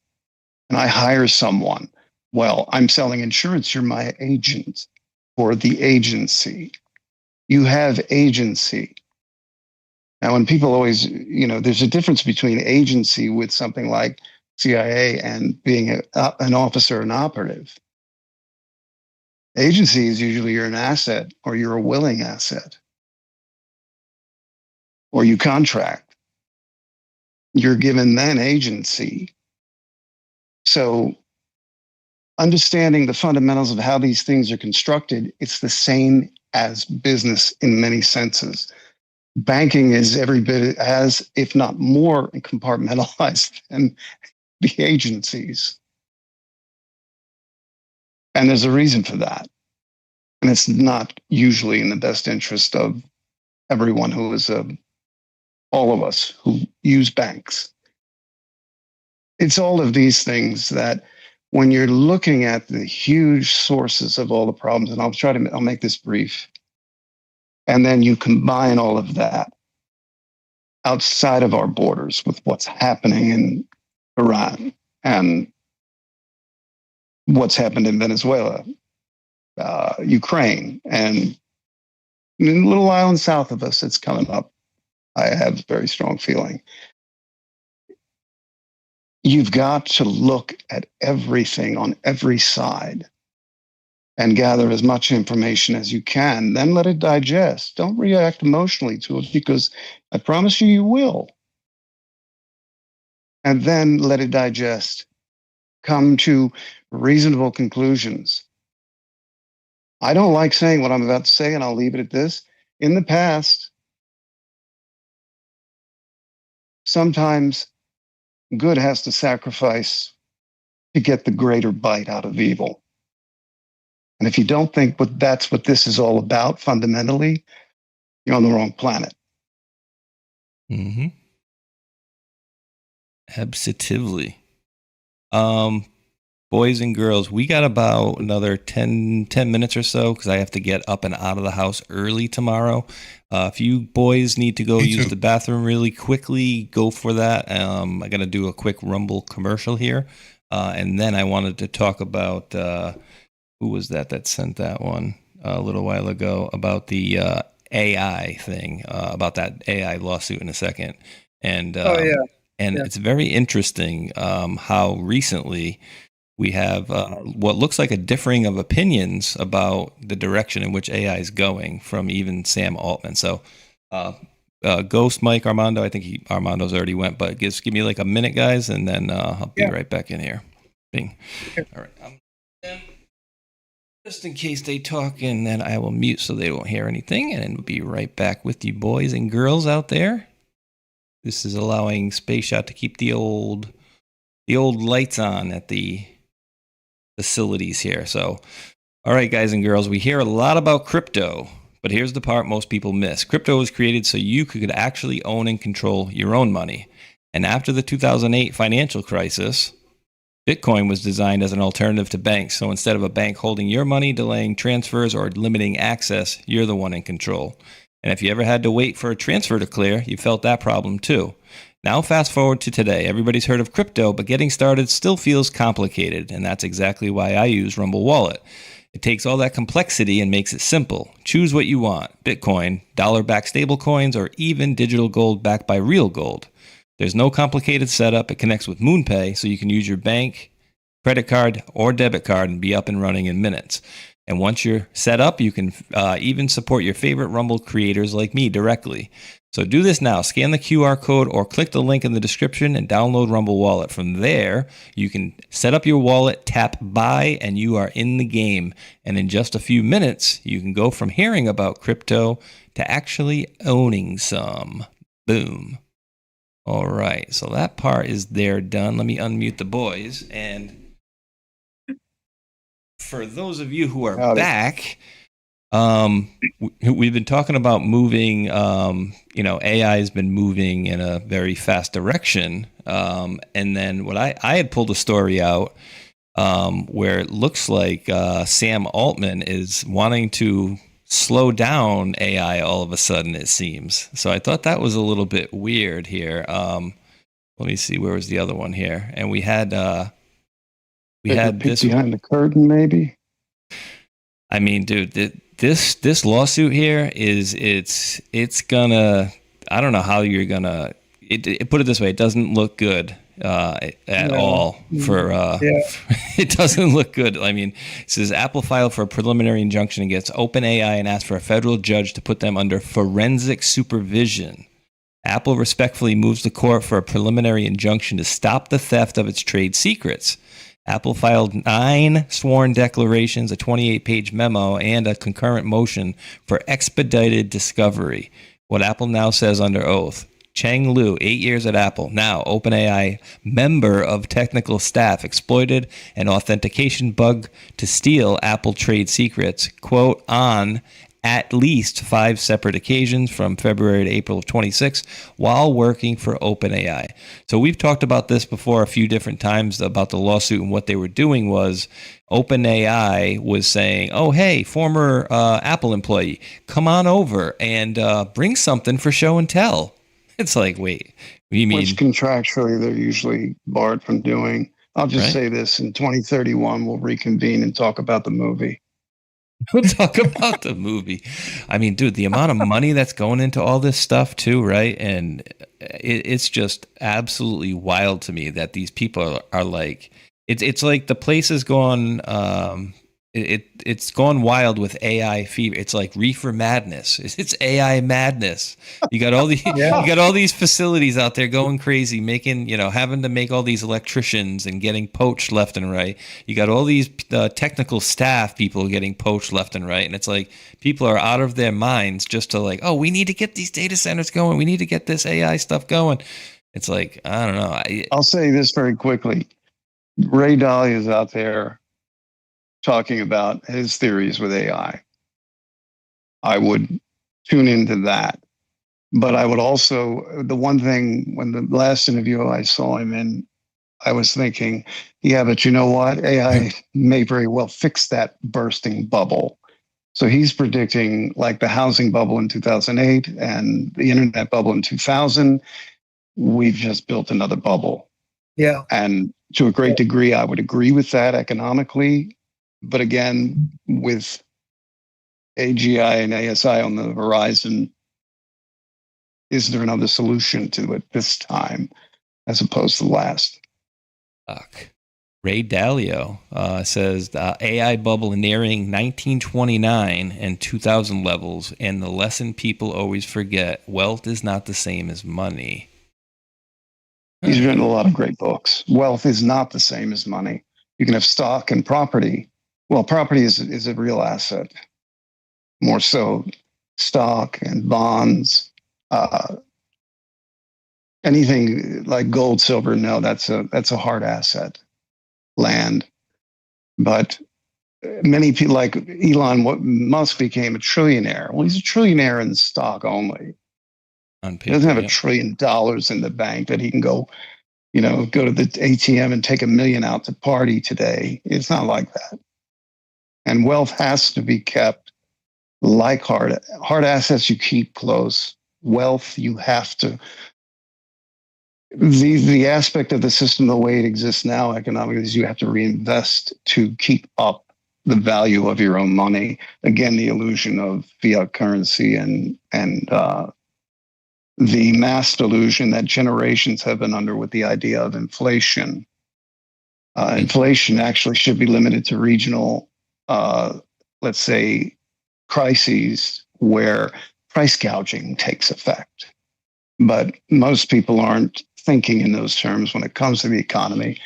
and I hire someone. Well, I'm selling insurance. You're my agent for the agency. You have agency. Now, when people always, there's a difference between agency with something like CIA and being an officer, an operative. Agency is usually you're an asset or you're a willing asset or you contract. You're given then agency. So understanding the fundamentals of how these things are constructed, it's the same as business in many senses. Banking is every bit as, if not more, compartmentalized than the agencies. And there's a reason for that. And it's not usually in the best interest of everyone who is, all of us who use banks. It's all of these things that when you're looking at the huge sources of all the problems, and I'll make this brief, and then you combine all of that outside of our borders with what's happening in Iran and what's happened in Venezuela, Ukraine, and a little island south of us, it's coming up. I have a very strong feeling. You've got to look at everything on every side and gather as much information as you can. Then let it digest. Don't react emotionally to it because I promise you will. And then let it digest. Come to reasonable conclusions. I don't like saying what I'm about to say, and I'll leave it at this. In the past, sometimes good has to sacrifice to get the greater bite out of evil. And if you don't think that's what this is all about fundamentally, you're on the wrong planet. Mm-hmm. Absolutely. Boys and girls, we got about another 10 minutes or so because I have to get up and out of the house early tomorrow. If you boys need to go use the bathroom really quickly, go for that. I got to do a quick Rumble commercial here. And then I wanted to talk about, who was that sent that one a little while ago about the AI thing, about that AI lawsuit in a second. And, it's very interesting how recently we have what looks like a differing of opinions about the direction in which AI is going from even Sam Altman. So Ghost, Mike, Armando, I think Armando's already went, but give me like a minute, guys, and then I'll be right back in here. Bing. All right. Just in case they talk, and then I will mute so they won't hear anything, and we'll be right back with you boys and girls out there. This is allowing Space Shot to keep the old lights on at the facilities here. So, All right, guys and girls, we hear a lot about crypto, but here's the part most people miss. Crypto was created so you could actually own and control your own money. And after the 2008 financial crisis, Bitcoin was designed as an alternative to banks. So instead of a bank holding your money, delaying transfers, or limiting access, you're the one in control. And if you ever had to wait for a transfer to clear, you felt that problem too. Now fast forward to today. Everybody's heard of crypto, but getting started still feels complicated. And that's exactly why I use Rumble Wallet. It takes all that complexity and makes it simple. Choose what you want: Bitcoin, dollar-backed stablecoins, or even digital gold backed by real gold. There's no complicated setup. It connects with MoonPay, so you can use your bank, credit card, or debit card and be up and running in minutes. And once you're set up, you can even support your favorite Rumble creators like me directly. So do this now. Scan the QR code or click the link in the description and download Rumble Wallet. From there, you can set up your wallet, tap buy, and you are in the game. And in just a few minutes, you can go from hearing about crypto to actually owning some. Boom. All right, so that part is there done. Let me unmute the boys. And for those of you who are back, we've been talking about moving. AI has been moving in a very fast direction. And then what I had pulled a story out where it looks like Sam Altman is wanting to slow down AI all of a sudden, it seems. So I thought that was a little bit weird here. Let me see, where was the other one here? And we had this behind the curtain, maybe. I mean, dude, this lawsuit here it's gonna, I don't know how you're gonna put it this way, it doesn't look good at all for it doesn't look good. I mean, it says Apple filed for a preliminary injunction against OpenAI and asked for a federal judge to put them under forensic supervision. Apple respectfully moves the court for a preliminary injunction to stop the theft of its trade secrets. Apple filed 9 sworn declarations, a 28-page memo, and a concurrent motion for expedited discovery. What Apple now says under oath. Chang Liu, 8 years at Apple, now OpenAI member of technical staff, exploited an authentication bug to steal Apple trade secrets, quote, on at least 5 separate occasions from February to April of 26 while working for OpenAI. So we've talked about this before a few different times about the lawsuit, and what they were doing was OpenAI was saying, oh, hey, former Apple employee, come on over and bring something for show and tell. It's like, wait, you mean? Which contractually they're usually barred from doing. I'll just say this, in 2031, we'll reconvene and talk about the movie. We'll talk about the movie. I mean, dude, the amount of money that's going into all this stuff too, right? And it's just absolutely wild to me that these people are like, it's like the place has gone, it's gone wild with AI fever. It's like reefer madness. It's AI madness. You got all the you got all these facilities out there going crazy, making, having to make all these electricians and getting poached left and right. You got all these technical staff people getting poached left and right, and it's like people are out of their minds just to like, oh, we need to get these data centers going. We need to get this AI stuff going. It's like, I don't know. I'll say this very quickly. Ray Dalio is out there talking about his theories with AI. I would tune into that. But I would also, the one thing, when the last interview I saw him in, I was thinking, yeah, but you know what? AI may very well fix that bursting bubble. So he's predicting like the housing bubble in 2008 and the internet bubble in 2000. We've just built another bubble. Yeah. And to a great degree, I would agree with that economically. But again, with AGI and ASI on the horizon, is there another solution to it this time as opposed to the last? Ray Dalio says AI bubble nearing 1929 and 2000 levels, and the lesson people always forget: wealth is not the same as money. He's written a lot of great books. Wealth is not the same as money. You can have stock and property. Well, property is a real asset. More so, stock and bonds. Anything like gold, silver, no, that's a hard asset. Land. But many people like Elon Musk became a trillionaire. Well, he's a trillionaire in stock only. On He paper, doesn't have yeah. $1 trillion in the bank that he can go to the ATM and take $1 million out to party today. It's not like that. And wealth has to be kept like hard assets you keep close. Wealth, you have to. The aspect of the system, the way it exists now economically, is you have to reinvest to keep up the value of your own money. Again, the illusion of fiat currency and the mass delusion that generations have been under with the idea of inflation. Inflation actually should be limited to regional, let's say, crises where price gouging takes effect. But most people aren't thinking in those terms when it comes to the economy.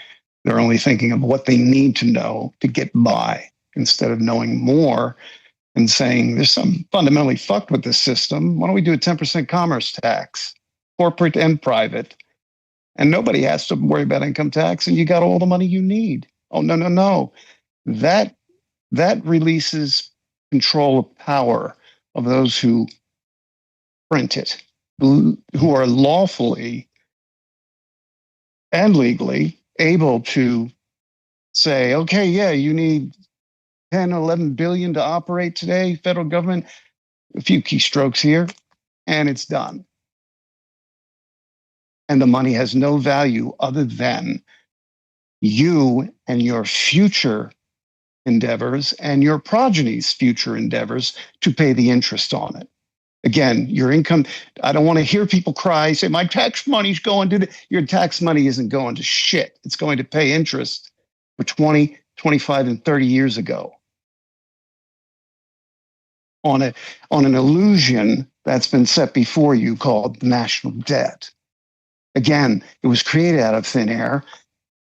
They're only thinking of what they need to know to get by instead of knowing more and saying there's something fundamentally fucked with this system. Why don't we do a 10% commerce tax, corporate and private? And nobody has to worry about income tax, and you got all the money you need. Oh, no. That releases control of power of those who print it, who are lawfully and legally able to say, okay, yeah, you need 10, 11 billion to operate today, federal government, a few keystrokes here, and it's done. And the money has no value other than you and your future endeavors and your progeny's future endeavors to pay the interest on it. Again, your income, I don't want to hear people cry, say, my tax money's going to your tax money isn't going to shit. It's going to pay interest for 20, 25, and 30 years ago on an illusion that's been set before you called national debt. Again, it was created out of thin air.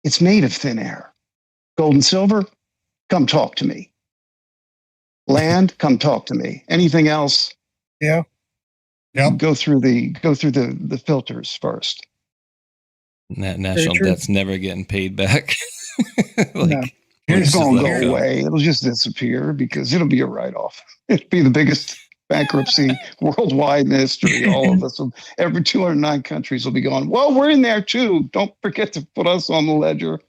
It's made of thin air. Gold and silver, come talk to me. Land, come talk to me. Anything else? Yeah. Go through the filters first. National debt's never getting paid back. It's going to go away. It'll just disappear because it'll be a write-off. It'll be the biggest bankruptcy worldwide in history. All of us, every 209 countries will be going, well, we're in there too. Don't forget to put us on the ledger.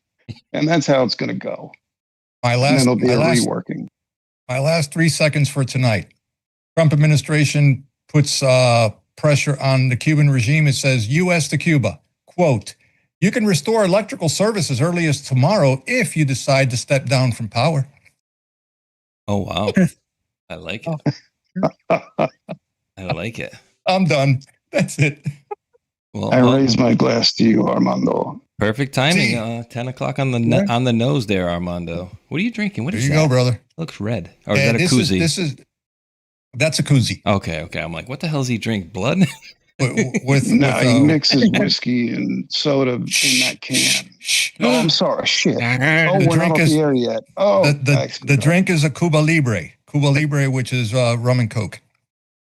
And that's how it's going to go. My last 3 seconds for tonight. Trump administration puts pressure on the Cuban regime. It says, U.S. to Cuba, quote, you can restore electrical service as early as tomorrow if you decide to step down from power. Oh, wow. I like it. I like it. I'm done. That's it. Well, I raise my glass to you, Armando. Perfect timing. 10 o'clock on the nose there, Armando. What are you drinking? What is that? There you go, brother. Looks red. Or is that a koozie? That's a koozie. Okay. I'm like, what the hell does he drink? Blood? He mixes whiskey and soda in that can. Oh, I'm sorry. Shit. Oh, we're not off the air yet. Oh, the drink is a Cuba Libre. Cuba Libre, which is rum and Coke.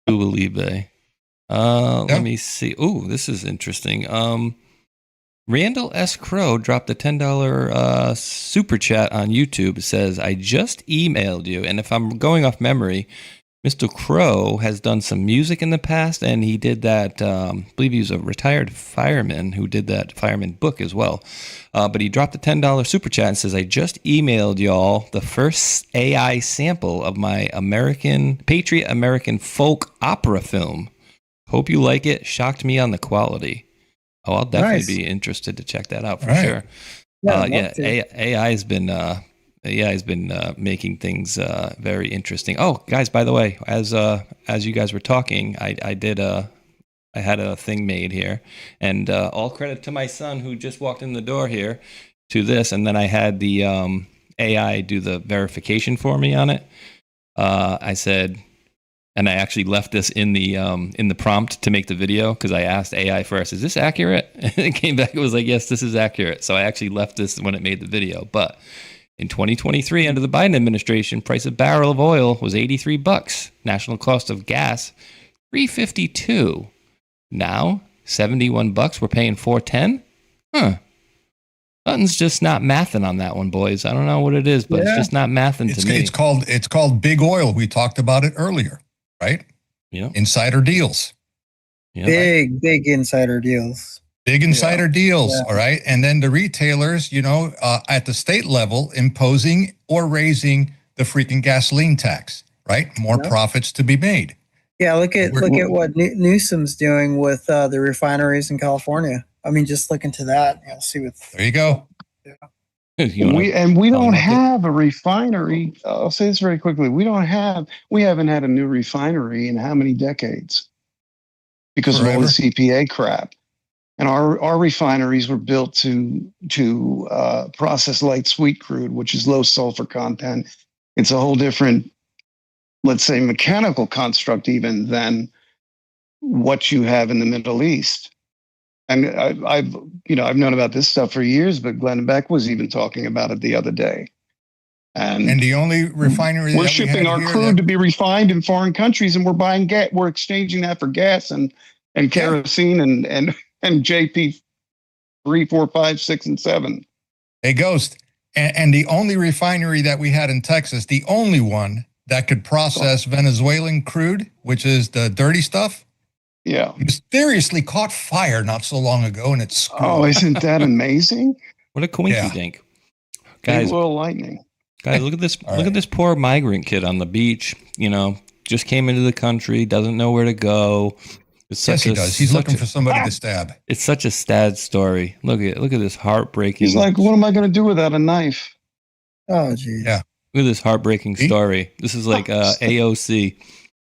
Cuba Libre. Let me see. Oh, this is interesting. Randall S. Crow dropped a $10 super chat on YouTube. It says, I just emailed you. And if I'm going off memory, Mr. Crow has done some music in the past, and he did that, I believe he was a retired fireman who did that fireman book as well. But he dropped a $10 super chat and says, I just emailed y'all the first AI sample of my Patriot American folk opera film. Hope you like it. Shocked me on the quality. Oh, I'll definitely be interested to check that out for sure. AI has been making things very interesting. Oh, guys, by the way, as you guys were talking, I had a thing made here, and all credit to my son who just walked in the door here to this, and then I had the AI do the verification for me on it. I said, and I actually left this in the prompt to make the video because I asked AI first, is this accurate? And it came back, it was like, yes, this is accurate. So I actually left this when it made the video, but in 2023, under the Biden administration, price of barrel of oil was $83. National cost of gas, $3.52. Now, $71. We're paying $4.10. Huh. Something's just not mathing on that one, boys. I don't know what it is, but it's just not mathing to me. It's called big oil. We talked about it earlier, right? Yeah. Insider deals. Yeah. Big insider deals. Big insider deals, all right? And then the retailers, at the state level, imposing or raising the freaking gasoline tax, right? More profits to be made. Yeah, look at what Newsom's doing with the refineries in California. I mean, just look into that. You'll see what. There you go. We don't have a refinery. I'll say this very quickly. We haven't had a new refinery in how many decades? Because of all the CPA crap. And our refineries were built to process light sweet crude, which is low sulfur content. It's a whole different, let's say, mechanical construct even than what you have in the Middle East. And I've known about this stuff for years, but Glenn Beck was even talking about it the other day. And the only refinery we're shipping our crude to be refined in foreign countries, and we're buying gas. We're exchanging that for gas and kerosene and JP 3, 4, 5, 6, and 7. Hey, Ghost, and the only refinery that we had in Texas, the only one that could process Venezuelan crude, which is the dirty stuff. Yeah. Mysteriously caught fire not so long ago, and it's screwed. Oh, isn't that amazing? What a coincidence, guys! A little lightning. Guys, look at this! Look at this poor migrant kid on the beach. Just came into the country, doesn't know where to go. Yes, he does. He's looking for somebody to stab. It's such a sad story. Look at this heartbreaking. He's like, what am I going to do without a knife? Oh, geez. Yeah. Look at this heartbreaking story. This is like AOC.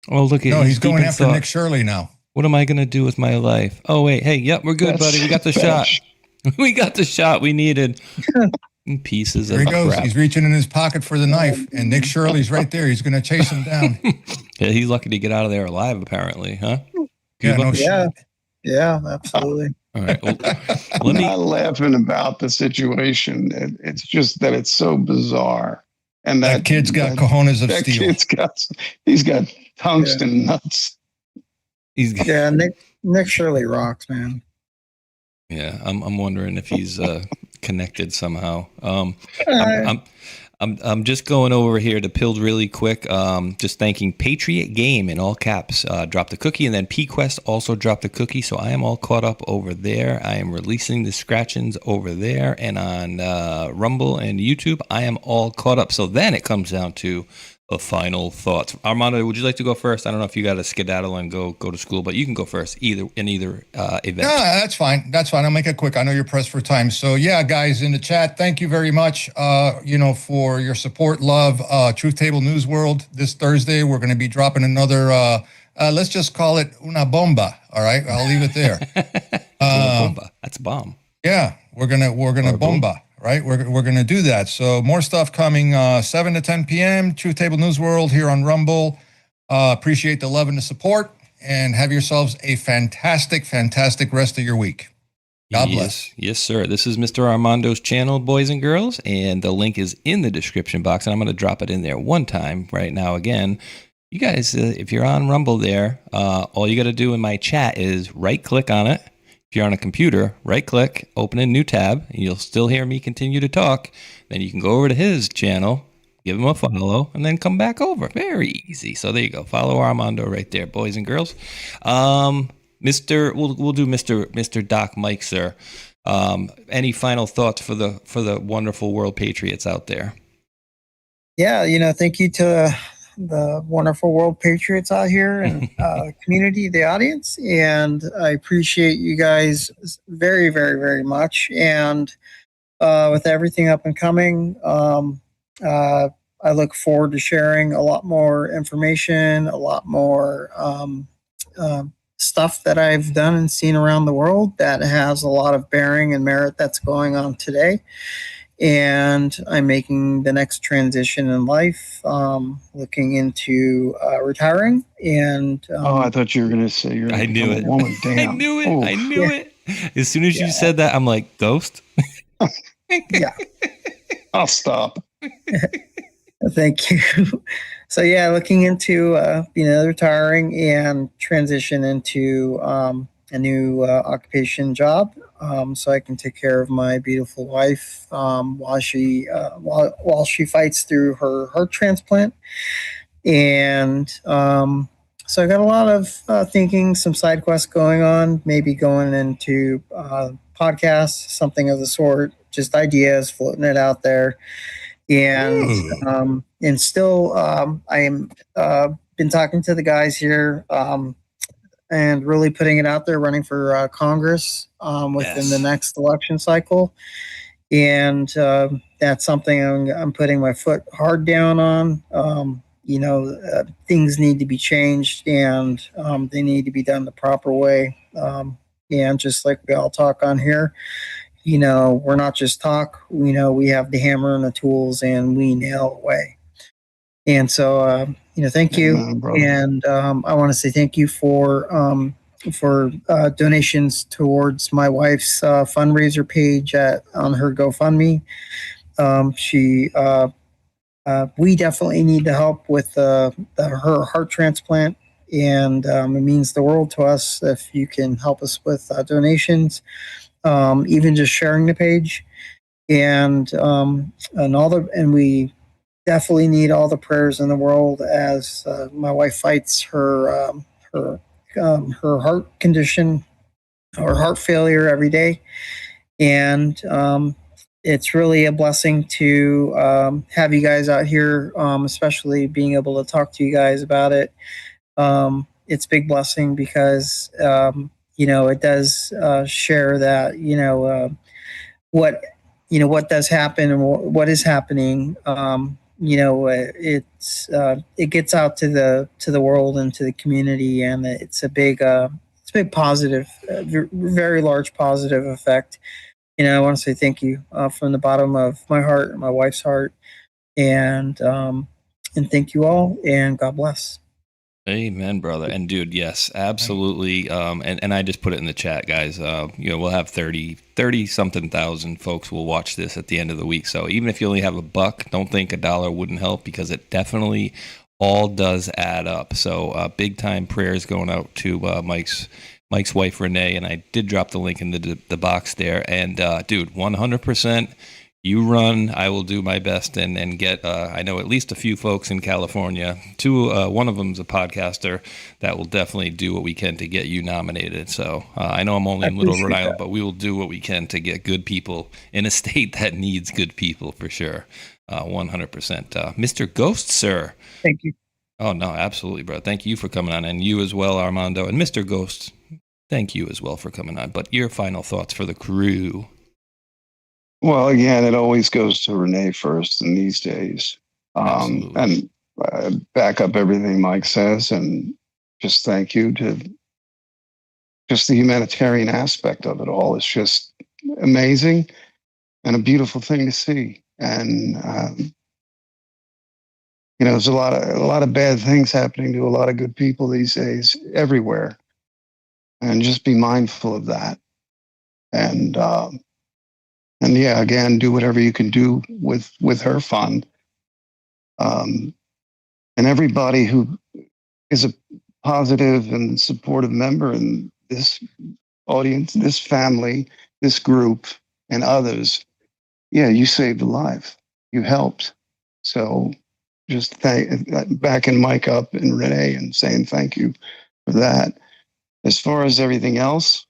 Oh, look at. No, he's going after Nick Shirley now. What am I going to do with my life? Oh, wait. Hey, yep, we're good, buddy. We got the shot. We got the shot we needed. Pieces there of he goes. crap. He's reaching in his pocket for the knife, and Nick Shirley's right there. He's going to chase him down. Yeah, he's lucky to get out of there alive, apparently, huh? Yeah, absolutely. All right. Well, I'm not laughing about the situation. It's just that it's so bizarre. And that kid's got cojones of steel. He's got tungsten nuts. Nick Shirley rocks, man. Yeah, I'm wondering if he's connected somehow. I'm just going over here to Pilled really quick. Just thanking Patriot Game in all caps. Dropped the cookie, and then PQuest also dropped the cookie. So I am all caught up over there. I am releasing the scratch-ins over there, and on Rumble and YouTube, I am all caught up. So then it comes down to the final thoughts. Armando, would you like to go first? I don't know if you got to skedaddle and go to school, but you can go first in either event. No, that's fine. I'll make it quick. I know you're pressed for time. So yeah, guys in the chat, thank you very much. For your support, love. Truth Table News World this Thursday. We're going to be dropping another. Let's just call it una bomba. All right, I'll leave it there. Bomba. That's a bomb. Yeah, we're gonna bomba. Right, we're going to do that. So more stuff coming 7 to 10 p.m. Truth Table News World here on Rumble. Appreciate the love and the support, and have yourselves a fantastic rest of your week. God bless. Yes, sir. This is Mr. Armando's channel, boys and girls, and the link is in the description box, and I'm going to drop it in there one time right now again. You guys, if you're on Rumble there, all you got to do in my chat is right-click on it. If you're on a computer, right-click, open a new tab, and you'll still hear me continue to talk. Then you can go over to his channel, give him a follow, and then come back over. Very easy. So there you go. Follow Armando right there, boys and girls. We'll do Mr. Doc Mike, sir. Any final thoughts for the wonderful world patriots out there? Yeah, thank you to the wonderful world patriots out here and community, the audience, and I appreciate you guys very, very, very much. And with everything up and coming, I look forward to sharing a lot more information, a lot more stuff that I've done and seen around the world that has a lot of bearing and merit that's going on today. And I'm making the next transition in life, looking into retiring. And I thought you were going to say you're. I knew it. Woman. Damn. I knew it. I knew it. As soon as you said that, I'm like, Ghost. Yeah. I'll stop. Thank you. So yeah, looking into retiring and transition into a new occupation job, so I can take care of my beautiful wife while she fights through her heart transplant. And so I got a lot of thinking, some side quests going on, maybe going into podcasts, something of the sort, just ideas, floating it out there. And still, I am been talking to the guys here and really putting it out there, running for Congress within the next election cycle. And that's something I'm putting my foot hard down on. Things need to be changed, and they need to be done the proper way. And just like we all talk on here, we're not just talk. We have the hammer and the tools, and we nail away. And so, thank you. And I want to say thank you for donations towards my wife's fundraiser page on her GoFundMe. We definitely need the help with her heart transplant, and it means the world to us if you can help us with donations, even just sharing the page, and we definitely need all the prayers in the world as my wife fights her heart condition or heart failure every day. And it's really a blessing to have you guys out here, especially being able to talk to you guys about it. It's a big blessing because, it does share that, what does happen and what is happening. It gets out to the world and to the community, and it's a big positive, very large positive effect. I want to say thank you from the bottom of my heart and my wife's heart, and thank you all, and God bless. Amen, brother. And dude, yes, absolutely. And I just put it in the chat, guys. We'll have 30 something thousand folks will watch this at the end of the week. So even if you only have $1, don't think $1 wouldn't help, because it definitely all does add up. So big time prayers going out to Mike's wife, Renee. And I did drop the link in the box there. And dude, 100%. You run, I will do my best and get, I know at least a few folks in California, one of them's a podcaster that will definitely do what we can to get you nominated. So I know I'm only in Little Rhode Island, but we will do what we can to get good people in a state that needs good people for sure. 100%. Mr. Ghost, sir. Thank you. Oh, no, absolutely, bro. Thank you for coming on, and you as well, Armando. And Mr. Ghost, thank you as well for coming on. But your final thoughts for the crew. Well, again, it always goes to Renee first in these days. And back up everything Mike says, and just thank you to just the humanitarian aspect of it all. It's just amazing and a beautiful thing to see. And, there's a lot of bad things happening to a lot of good people these days everywhere. And just be mindful of that. And yeah, again, do whatever you can do with her fund. And everybody who is a positive and supportive member in this audience, this family, this group, and others, yeah, you saved a life. You helped. So just backing Mike up and Renee and saying thank you for that. As far as everything else,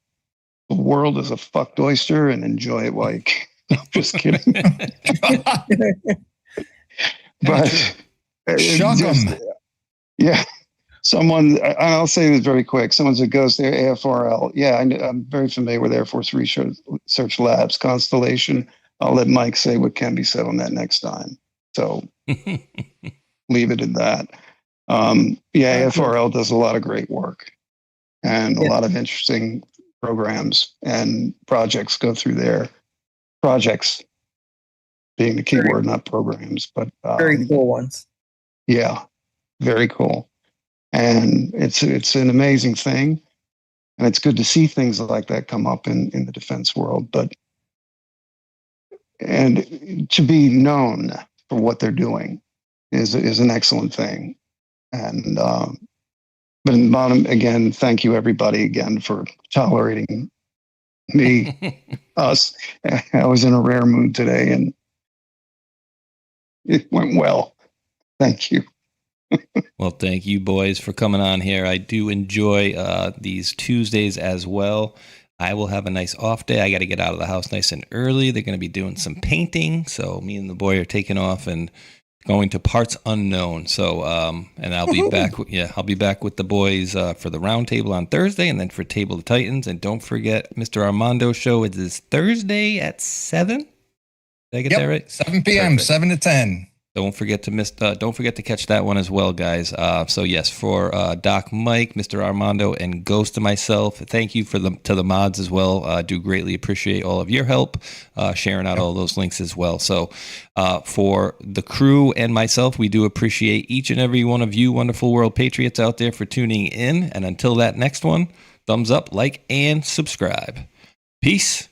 the world is a fucked oyster, and enjoy it while you can. I'm just kidding. But Shuck 'em. Yeah. I'll say this very quick. Someone said goes there, AFRL. Yeah, I'm very familiar with Air Force Research Labs, Constellation. I'll let Mike say what can be said on that next time. So leave it at that. AFRL does a lot of great work, and a lot of interesting programs and projects go through there. Projects being the key word, not programs, but very cool ones. Yeah, very cool. And it's an amazing thing. And it's good to see things like that come up in the defense world. And to be known for what they're doing is an excellent thing. And But in the bottom, again, thank you everybody again for tolerating me, us. I was in a rare mood today and it went well. Thank you. Well, thank you, boys, for coming on here. I do enjoy these Tuesdays as well. I will have a nice off day. I got to get out of the house nice and early. They're going to be doing some painting, so me and the boy are taking off and going to parts unknown. So, and I'll be back. I'll be back with the boys for the roundtable on Thursday, and then for Table of Titans. And don't forget, Mr. Armando show is this Thursday at 7. Did I get that right? 7 p.m. Perfect. 7 to 10. Don't forget to catch that one as well, guys. So yes, for Doc Mike, Mr. Armando, and Ghost and myself, thank you to the mods as well. Do greatly appreciate all of your help, sharing out all those links as well. So for the crew and myself, we do appreciate each and every one of you wonderful world patriots out there for tuning in. And until that next one, thumbs up, like, and subscribe. Peace.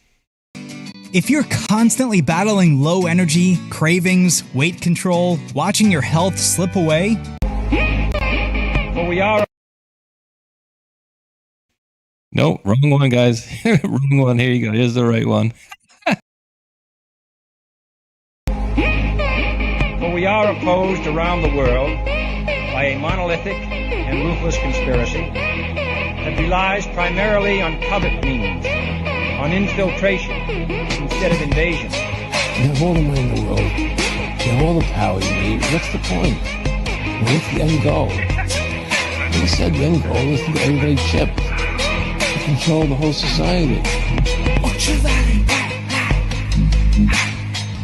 If you're constantly battling low energy, cravings, weight control, watching your health slip away, we are. No, wrong one, guys. Wrong one. Here you go. Here's the right one. For we are opposed around the world by a monolithic and ruthless conspiracy that relies primarily on covert means, on infiltration instead of invasion. You have all the money in the world. You have all the power you need. What's the point? What's the end goal? He said the end goal is to get everybody chipped, to control the whole society.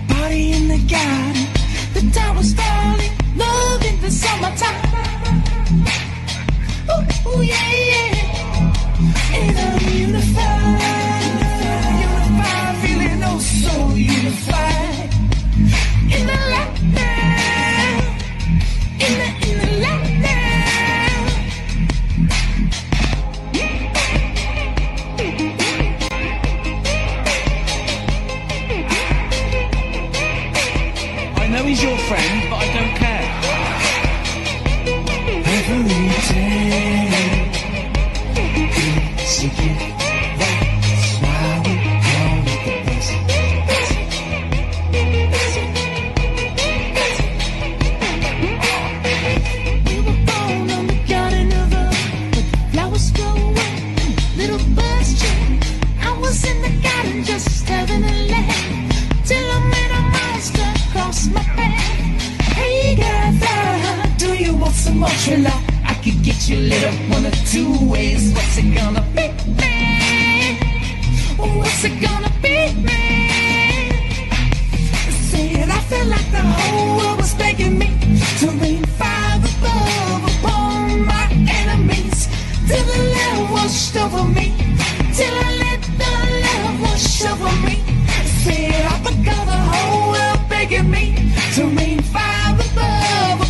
Party in the garden, the tower's falling, love in the summertime. Ooh, yeah, yeah. And I'm unified, feeling oh so unified. In the light now, in the light now. I know he's your friend, but I don't care. Every day, it's a gift. That's why we call it the best. We were born on the garden of Eden, with flowers growing, little birds chirping. I was in the garden just having a laugh, till I met a monster cross my path. Hey, Gather, do you want some more trilla? I could get you lit up one of two ways. What's it gonna be, man? What's it gonna be, man? Said I felt like the whole world was begging me to rain fire above upon my enemies, till the love washed over me, till I let the love wash over me. Said I forgot the whole world begging me to rain fire